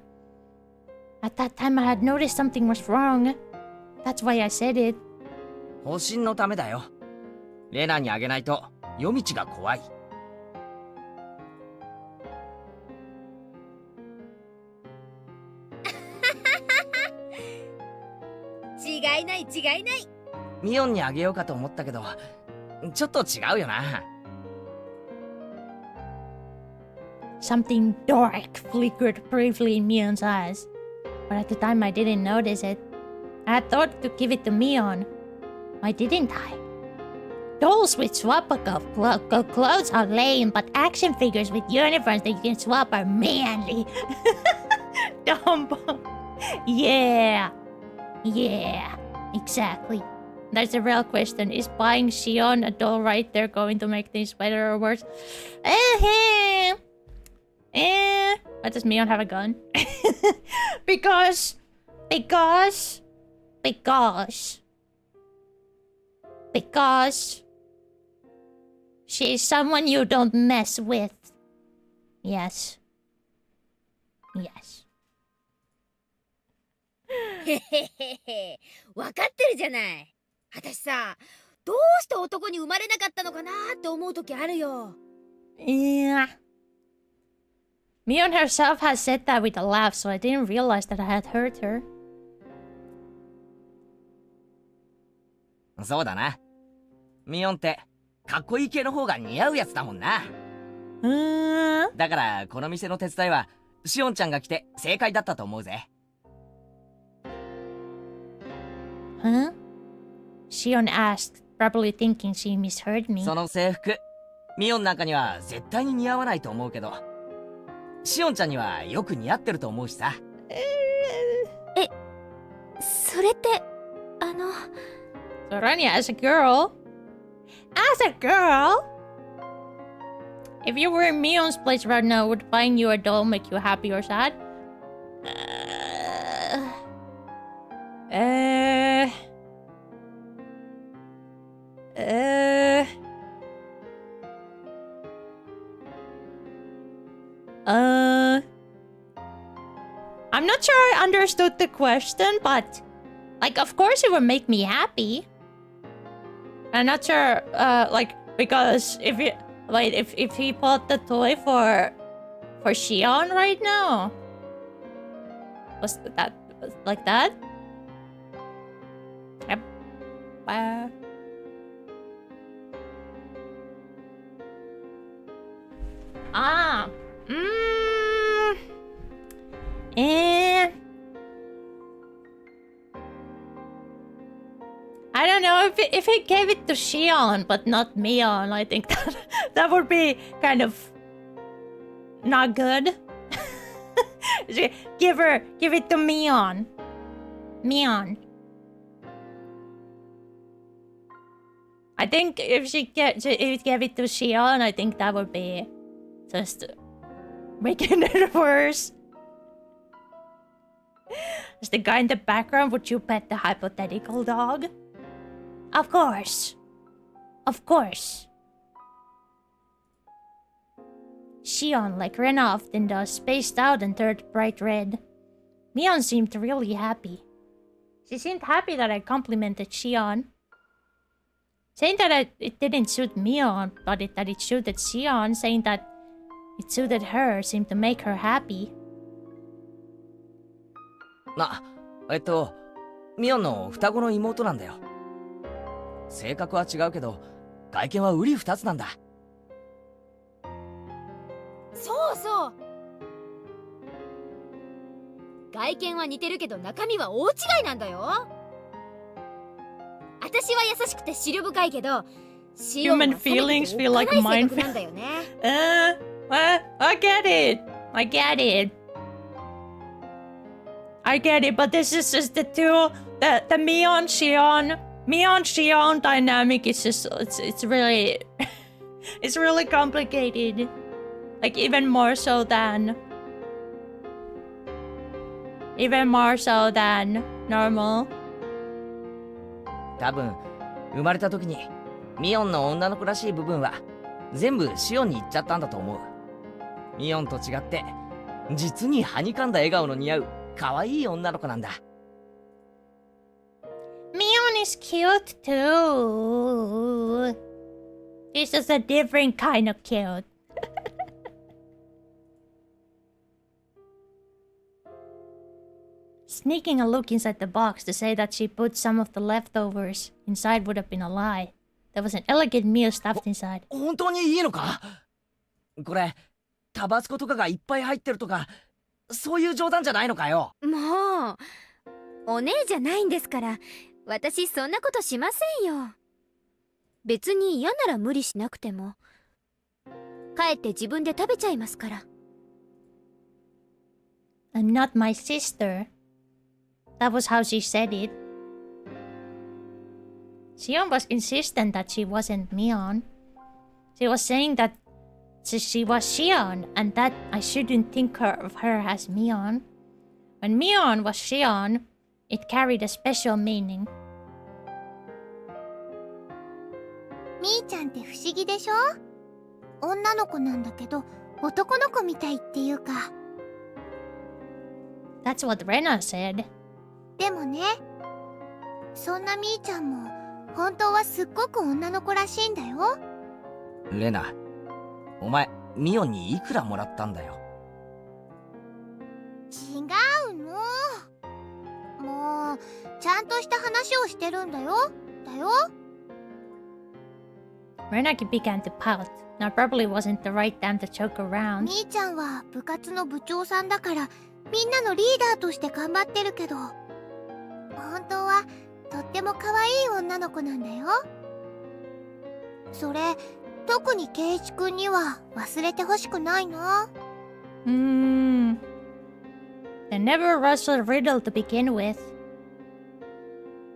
[SPEAKER 1] At that time I had noticed something was wrong. That's why I said it.
[SPEAKER 4] 保身のためだよ。レナにあげないと夜道が怖い。
[SPEAKER 5] 違いない違いない。
[SPEAKER 4] ミオンにあげようかと思ったけど、ちょっと違うよな。
[SPEAKER 1] Something dark flickered briefly in Mion's eyes, but at the time I didn't notice it. I had thought to give it to Mion. Why didn't I? Dolls with swappable clothes are lame, but action figures with uniforms that you can swap are manly. Dumbo. Yeah. Yeah. Exactly. That's the real question. Is buying Shion a doll right there going to make things better or worse? Why does Mion have a gun? Because she is someone you don't mess with. Yes. Yes.
[SPEAKER 5] へへへへ、わかってるじゃない。私さ、どうして男に生まれなかったのかなって思う時あるよ。
[SPEAKER 1] Yeah. Mion herself has said that with a laugh, so I didn't realize that I had hurt her.
[SPEAKER 4] そうだな。ミオンってかっこいい系の方が似合うやつだもんな。だからこの店の手伝いはシオンちゃんが来て正解だったと思うぜ。
[SPEAKER 1] Huh? Shion asked, probably thinking she misheard me.
[SPEAKER 4] その制服、ミオンなんかには絶対に似合わないと思うけど、シオンちゃんにはよく似合ってると思うしさ。
[SPEAKER 2] それって
[SPEAKER 1] So Rania, as a girl, if you were in Mion's place right now, would buying you a doll make you happy or sad? I'm not sure I understood the question, but like, of course it would make me happy. I'm not sure, because if you, like, if he bought the toy for Shion right now, was that like that? Yep. I don't know if he gave it to Shion but not Mion. I think that would be kind of not good. Give it to Mion. I think if she gave it to Shion, I think that would be just making it worse. Is the guy in the background, would you pet the hypothetical dog? Of course. Of course. Shion, like Ren often does, spaced out and turned bright red. Mion seemed really happy. She seemed happy that I complimented Shion. Saying that it didn't suit Mion, but that it suited Shion, saying that it suited her, seemed to make her happy.
[SPEAKER 4] ミオンの双子の妹なんだよ。性格は違うけど、外見は瓜二つなんだ。
[SPEAKER 5] そうそう。外見は似てるけど中身は大違いなんだよ。私は優しくて思慮深いけど、
[SPEAKER 1] Human feelings feel like mine. I get it. I get it. I get it, but this is just the Mion Shion dynamic is just it's really it's really complicated. Like even more so than normal.
[SPEAKER 4] 多分生まれた時にミオンの女の子らしい部分は全部シオンに行っちゃったんだと思う。ミオンと違って実にはにかんだ笑顔の似合う可愛い女の子なんだ。
[SPEAKER 1] Mion is cute too. He's just a different kind of cute. Sneaking a look inside the box to say that she put some of the leftovers inside would have been a lie. There was an elegant meal stuffed inside.
[SPEAKER 4] 本当にいいのか？これタバスコとかがいっぱい入ってるとか、そういう冗談じゃないのかよ。
[SPEAKER 5] もうお姉じゃないんですから、私そんなことしませんよ。別に嫌なら無理しなくても、帰って自分で食べちゃいますから。
[SPEAKER 1] I'm not my sister. That was how she said it. Shion was insistent that she wasn't Mion. She was saying that she was Shion and that I shouldn't think of her as Mion. When Mion was Shion, it carried a special meaning.
[SPEAKER 3] みーちゃんって不思議でしょ？女の子なんだけど男の子みたいっていうか。
[SPEAKER 1] That's what Rena said.
[SPEAKER 3] でもね、そんなみーちゃんも本当はすっごく女の子らしいんだよ。
[SPEAKER 4] レナ、お前ミオンにいくらもらったんだよ。
[SPEAKER 3] 違うの。もうちゃんとした話をしてるんだよ。
[SPEAKER 1] Rena began to pout. Now probably wasn't the right time to joke around.
[SPEAKER 3] みーちゃんは部活の部長さんだからみんなのリーダーとして頑張ってるけど、本当はとっても可愛い女の子なんだよ。それ特に圭一くんには忘れてほしくないな。
[SPEAKER 1] They never was a riddle to begin with.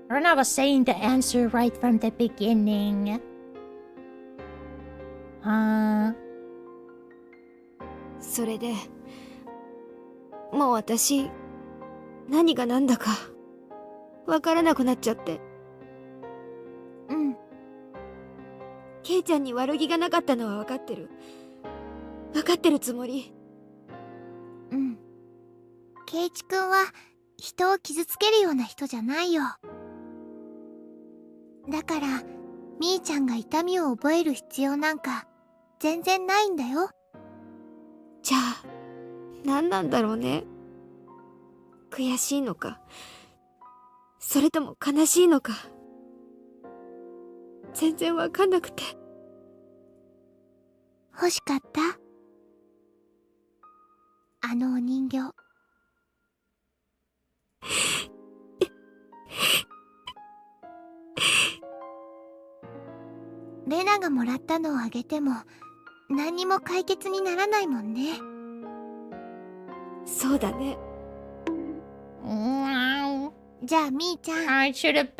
[SPEAKER 1] Rena was saying the answer right from the beginning.
[SPEAKER 5] それでもう私何が何だかわからなくなっちゃって。うん。ケイちゃんに悪気がなかったのは分かってる。分かってるつもり。
[SPEAKER 3] うん。ケイチくんは人を傷つけるような人じゃないよ。だからみーちゃんが痛みを覚える必要なんか全然ないんだよ。
[SPEAKER 5] じゃあ何なんだろうね。悔しいのか、それとも悲しいのか、全然わかんなくて。
[SPEAKER 3] 欲しかった？あのお人形。レナがもらったのをあげても何にも解決にならないもんね。
[SPEAKER 5] そうだね。
[SPEAKER 3] じゃあみーちゃん。
[SPEAKER 1] It should have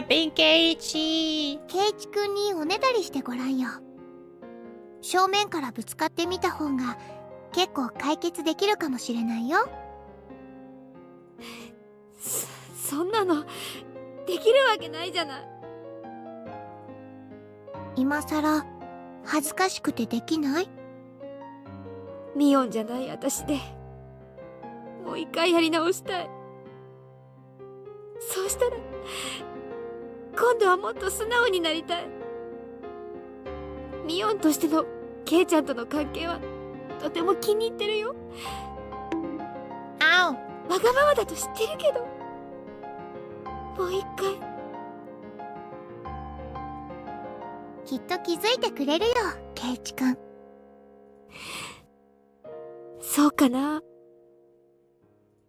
[SPEAKER 1] been ケイチ。
[SPEAKER 3] ケイチくんにおねだりしてごらんよ。正面からぶつかってみた方が結構解決できるかもしれないよ。
[SPEAKER 5] そんなのできるわけないじゃない。
[SPEAKER 3] 今さら恥ずかしくてできない？
[SPEAKER 5] ミオンじゃない私でもう一回やり直したい。そうしたら今度はもっと素直になりたい。ミオンとしてのケイちゃんとの関係はとても気に入ってるよ。わがままだと知ってるけど、もう一回。
[SPEAKER 3] きっと気づいてくれるよ、ケイチくん。
[SPEAKER 5] そうかな。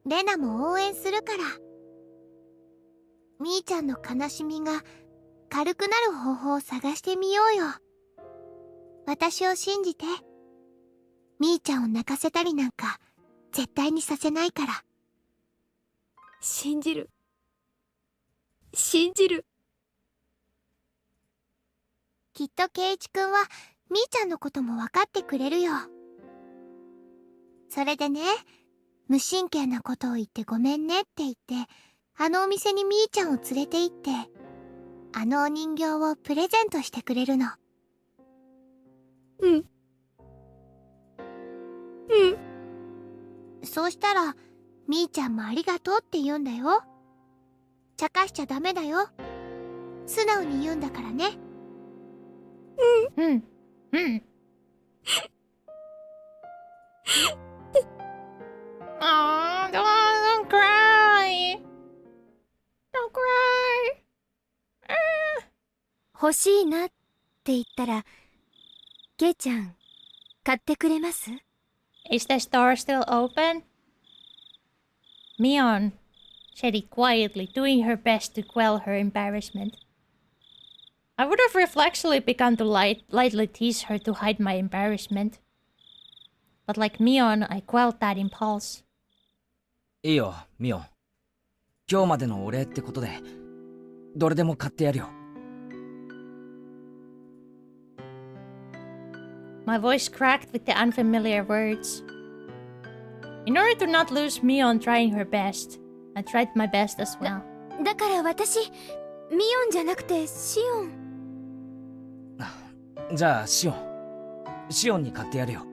[SPEAKER 3] レナも応援するから。みーちゃんの悲しみが軽くなる方法を探してみようよ。私を信じて。みーちゃんを泣かせたりなんか絶対にさせないから。
[SPEAKER 5] 信じる。信じる。
[SPEAKER 3] きっとケイチくんはみーちゃんのことも分かってくれるよ。それでね、無神経なことを言ってごめんねって言って、あのお店にみーちゃんを連れて行って、あのお人形をプレゼントしてくれるの。そうしたらみーちゃんもありがとうって言うんだよ。茶化しちゃダメだよ。素直に言うんだからね。
[SPEAKER 1] Don't cry. Don't cry.
[SPEAKER 2] 欲しいなって言ったら、ケイちゃん買ってくれます？
[SPEAKER 1] Is the store still open? Mion, said he quietly, doing her best to quell her embarrassment. I would have reflexively begun to lightly tease her to hide my embarrassment. But like Mion, I quelled that impulse.
[SPEAKER 4] いいよ、ミオン。今日までのお礼ってことで、どれでも買ってやるよ。
[SPEAKER 1] My voice cracked with the unfamiliar words. In order to not lose Mion trying her best, I tried my best as well.
[SPEAKER 2] だから私、ミオンじゃなくてシオン。
[SPEAKER 4] じゃあシオン。シオンに買ってやるよ。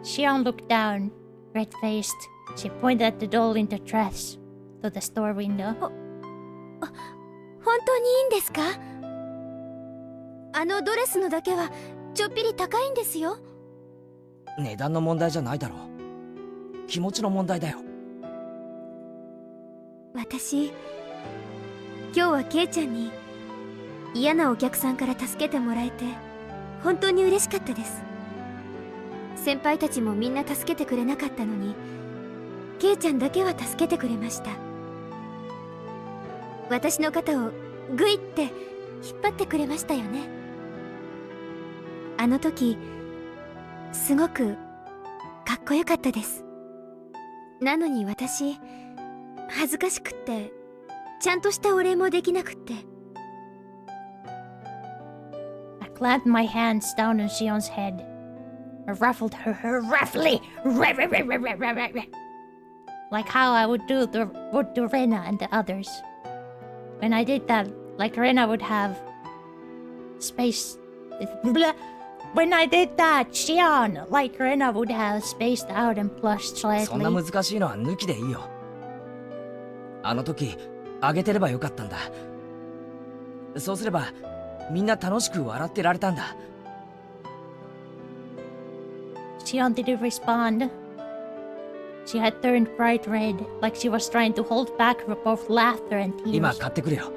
[SPEAKER 1] Shion looked down, red-faced. She pointed at the doll in the dress to the store window.
[SPEAKER 2] 本当にいいんですか？あのドレスのだけはちょっぴり高いんですよ。
[SPEAKER 4] 値段の問題じゃないだろう。気持ちの問題だよ。
[SPEAKER 2] 私、今日はケイちゃんに嫌なお客さんから助けてもらえて本当に嬉しかったです。先輩たちもみんな助けてくれなかったのに、ケイちゃんだけは助けてくれました。私の肩をグイって引っ張ってくれましたよね。あの時すごくかっこよかったです。なのに私、恥ずかしくってちゃんとしたお礼もできなくって。
[SPEAKER 1] I clapped my hands down on Shion's head. I ruffled her roughly, like how I would do Rena and the others. When I did that, like Rena would have space. When I did that, Shion, like Rena would have spaced out and blushed slightly.
[SPEAKER 4] そんな難しいのは抜きでいいよ。あの時あげてればよかったんだ。そうすればみんな楽しく笑ってられたんだ。
[SPEAKER 1] Shion didn't respond. She had turned bright red, like she was trying to hold back both laughter and tears.
[SPEAKER 4] 今買ってくるよ。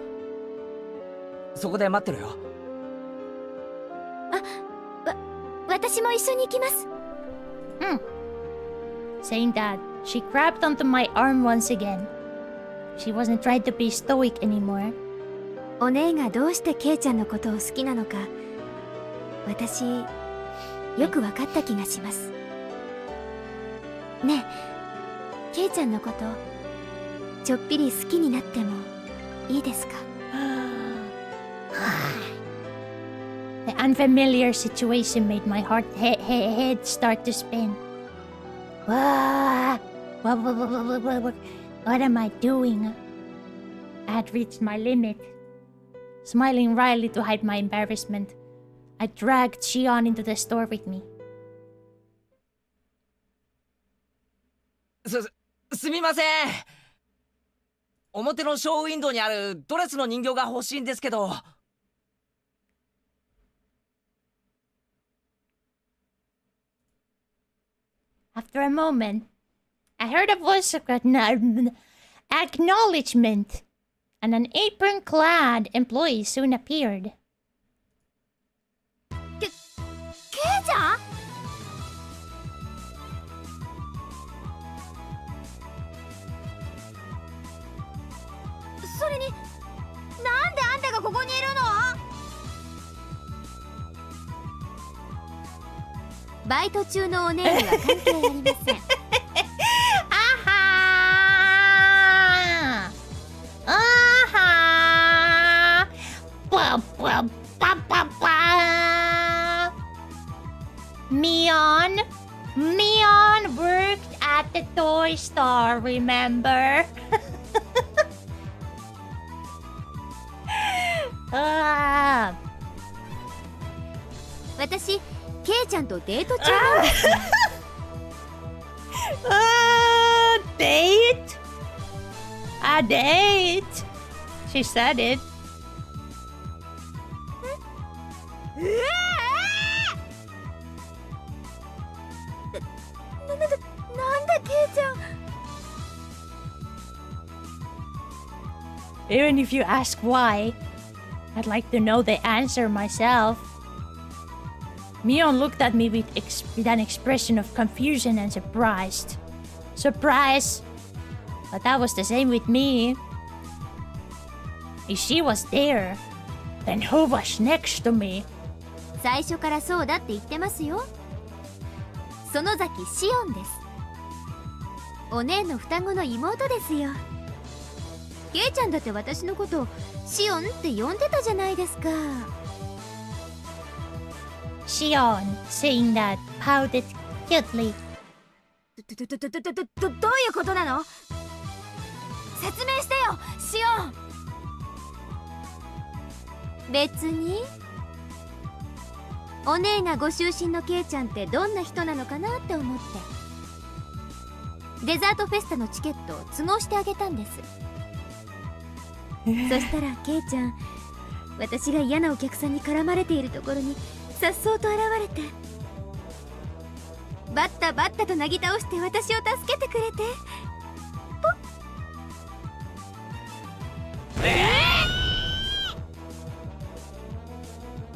[SPEAKER 4] そこで待ってろよ。
[SPEAKER 2] 私も一緒に行きます。
[SPEAKER 1] Saying that, she grabbed onto my arm once again. She wasn't trying to be stoic anymore.
[SPEAKER 2] お姉がどうしてケイちゃんのことを好きなのか、私よく分かった気がします。ねえ、ケイちゃんのことちょっぴり好きになってもいいですか？
[SPEAKER 1] The unfamiliar situation made my head start to spin. What am I doing? I had reached my limit. Smiling wryly to hide my embarrassment, I dragged Shion into the store with me.
[SPEAKER 4] すみません。表のショーウィンドウにあるドレスの人形が欲しいんですけど。
[SPEAKER 1] After a moment, I heard a voice of acknowledgement, and an apron-clad employee soon appeared.
[SPEAKER 2] ケイちゃん？それに、なんであんたがここにいるの？バイト中のお姉には関係ありません。
[SPEAKER 1] Mion worked at the toy store, remember?
[SPEAKER 2] 私、ケイちゃんとデート中なんです。
[SPEAKER 1] Date? A date? She said it.
[SPEAKER 2] なんだケイちゃん。
[SPEAKER 1] Even if you ask why, I'd like to know the answer myself. Mion looked at me with an expression of confusion and surprise. But that was the same with me. If she was there, then who was next to me?
[SPEAKER 2] 最初からそうだって言ってますよ。園崎シオンです。お姉の双子の妹ですよ。ケイちゃんだって私のことシオンって呼んでたじゃないですか。
[SPEAKER 1] Shion, saying that, pouted cutely.
[SPEAKER 2] どういうことなの？説明してよ、シオン。別に。お姉がご就寝のケイちゃんってどんな人なのかなって思ってデザートフェスタのチケットを都合してあげたんです。そしたらケイちゃん、私が嫌なお客さんに絡まれているところにさっそうと現れて、バッタバッタとなぎ倒して私を助けてくれて、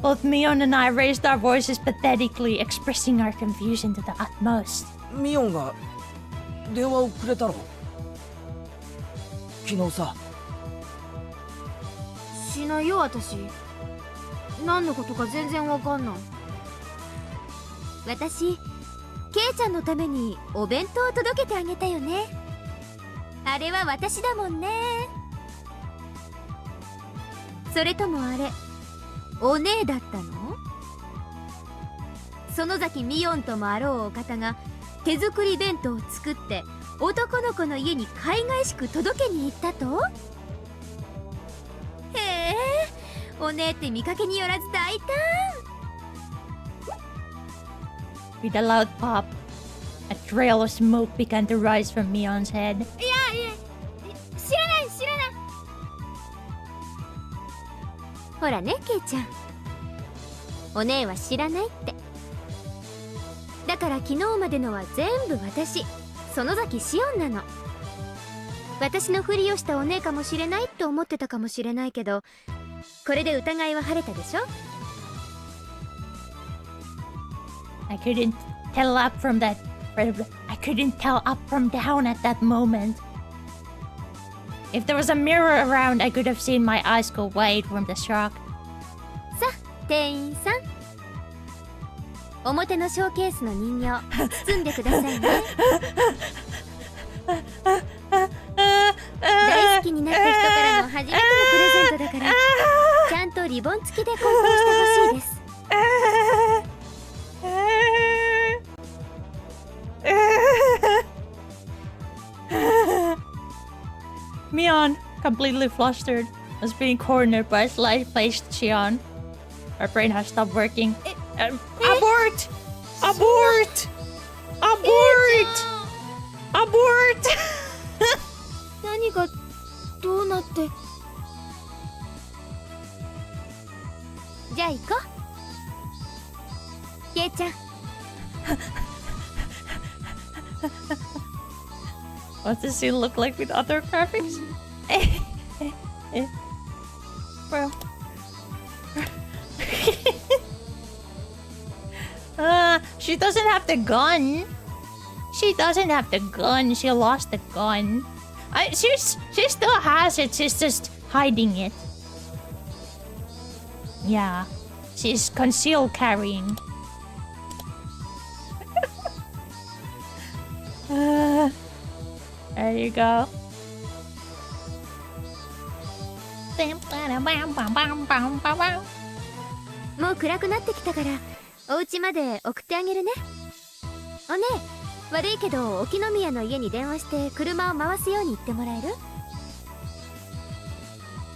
[SPEAKER 1] Both Mion and I raised our voices pathetically, expressing our confusion to the utmost.
[SPEAKER 4] ミオンが電話をくれたの？昨日さ。
[SPEAKER 2] しないよ私。何のことか全然わかんない。私、ケイちゃんのためにお弁当を届けてあげたよね。あれは私だもんね。それともあれお姉だったの？園崎ミオンともあろうお方が手作り弁当を作って男の子の家に海外しく届けに行ったと？へえ、お姉って見かけによらず大胆。
[SPEAKER 1] With a loud pop, a trail of smoke began to rise from Mion's head.
[SPEAKER 2] いや、知らない知らない。ほらねケイちゃん、お姉は知らないって。だから昨日までのは全部私、園崎シオンなの。私のふりをしたお姉かもしれないって思ってたかもしれないけど、これで疑いは晴れたでしょ？
[SPEAKER 1] I couldn't tell up from down at that moment. If there was a mirror around, I could have seen my eyes go wide from the shock.
[SPEAKER 2] さあ、店員さん。表のショーケースの人形包んでくださいね。
[SPEAKER 1] Mion, completely flustered, was being cornered by a slight-faced Shion. Her brain has stopped working. Abort! Abort! Abort! Abort!
[SPEAKER 5] 何がどうなって。
[SPEAKER 13] じゃあ行こう。ケイちゃん。
[SPEAKER 1] What's the scene look like with other graphics? Bro. She doesn't have the gun. She doesn't have the gun. She lost the gun. She still has it. She's just hiding it. Yeah. She's concealed carrying. There you go.
[SPEAKER 13] もう暗くなってきたからお家まで送ってあげるね。おねえ、悪いけど沖宮の家に電話して車を回すように言ってもらえる？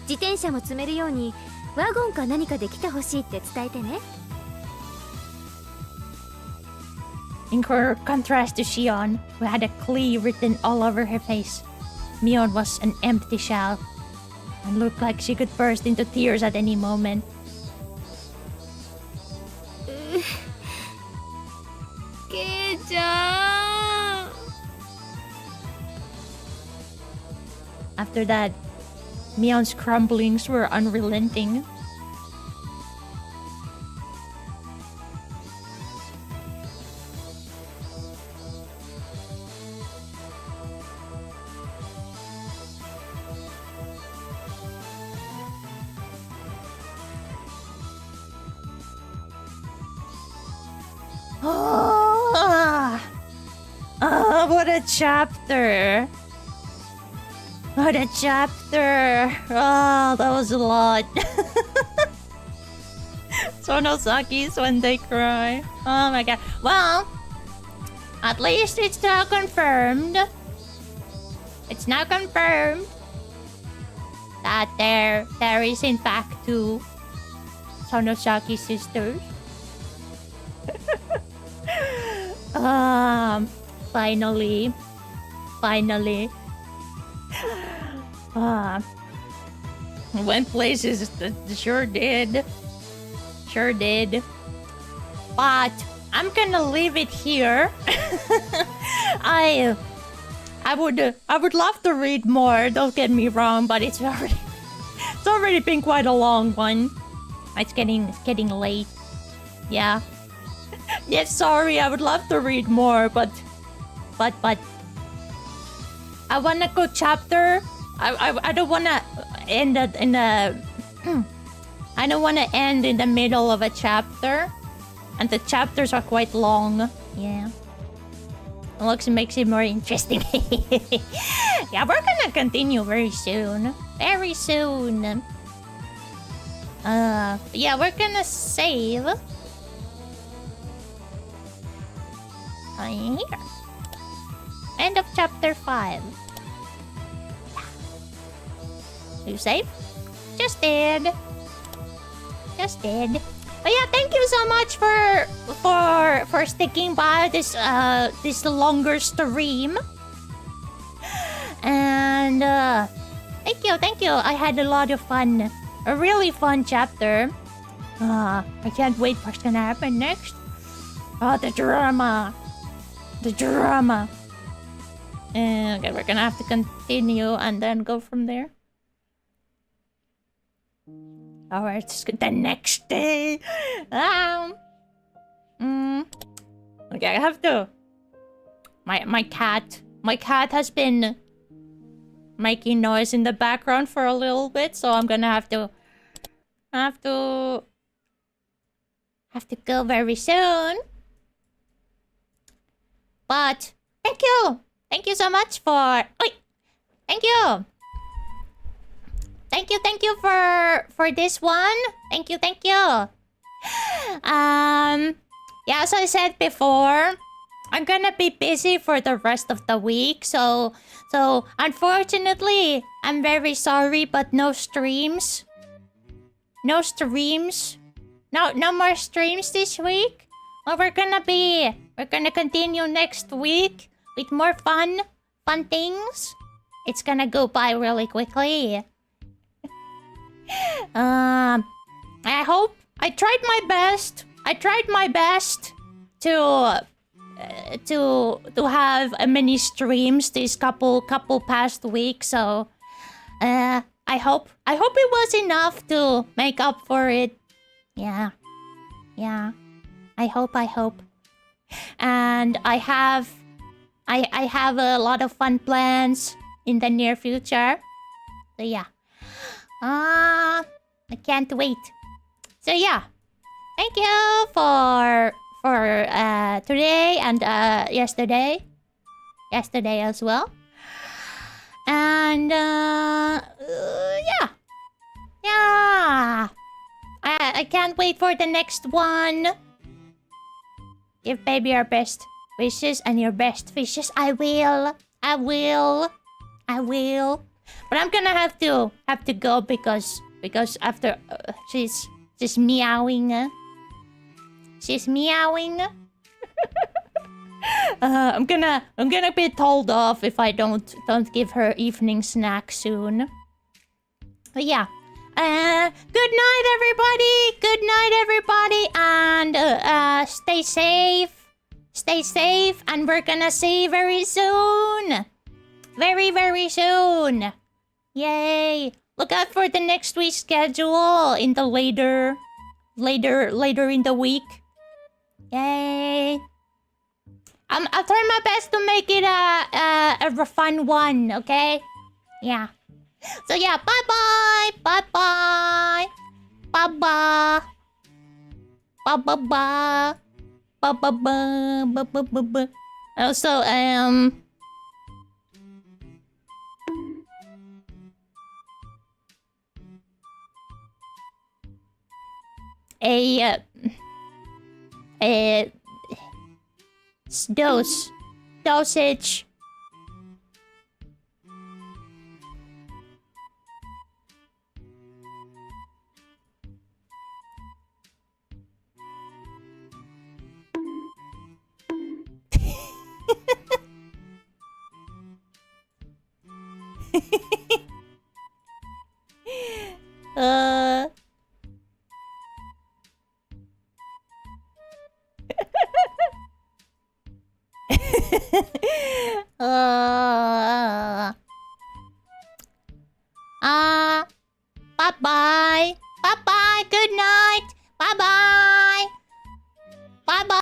[SPEAKER 13] 自転車も積めるようにワゴンか何かで来てほしいって伝えてね。
[SPEAKER 1] In contrast to Shion, who had a Klee written all over her face, Mion was an empty shell and looked like she could burst into tears at any moment. After that, Mion's crumblings were unrelenting. What a chapter! What a chapter! Oh, that was a lot. Sonosaki's when they cry. Oh my god. Well, at least it's now confirmed. It's now confirmed that there is in fact two Sonosaki sisters. Finally. Went places, sure did. But I'm gonna leave it here. I would love to read more, don't get me wrong, but it's already been quite a long one. It's getting late. Yeah. Yes, sorry, I would love to read more, but I wanna go chapter. I don't wanna end in a I don't wanna end in the middle of a chapter, and the chapters are quite long. Yeah, it makes it more interesting. Yeah, we're gonna continue very soon. Very soon. Yeah, we're gonna save. Here. End of chapter 5. You save? Just did. But yeah, thank you so much for sticking by this longer stream. And thank you. I had a lot of fun. A really fun chapter. I can't wait for what's gonna happen next. Oh, the drama. Okay, we're gonna have to continue and then go from there. Alright, let's get the next day. Okay, I have to. My cat has been making noise in the background for a little bit, so I'm gonna have to go very soon. But thank you so much for. Thank you for this one. Thank you. Yeah, as I said before, I'm gonna be busy for the rest of the week, so unfortunately, I'm very sorry, but no streams. No streams. No more streams this week. Well, we're gonna continue next week with more fun things. It's gonna go by really quickly. I hope I tried my best. I tried my best to have many streams these couple past weeks. So I hope it was enough to make up for it. Yeah. I hope. And I have a lot of fun plans in the near future. So yeah. I can't wait. So yeah. Thank you for today and yesterday. Yesterday as well. And yeah. I can't wait for the next one. Give baby your best wishes and your best wishes. I will. But I'm gonna have to go because after she's meowing. She's meowing. I'm gonna be told off if I don't give her evening snack soon. But yeah. Good night, everybody, and stay safe. Stay safe, and we're gonna see you very soon. Very, very soon. Yay. Look out for the next week's schedule in the later in the week. Yay. I'll try my best to make it a fun one, okay? Yeah. So yeah, bye-bye. Bye-bye. Bye-bye. Bye-bye. Bye-bye. Bye-bye. Also, dosage.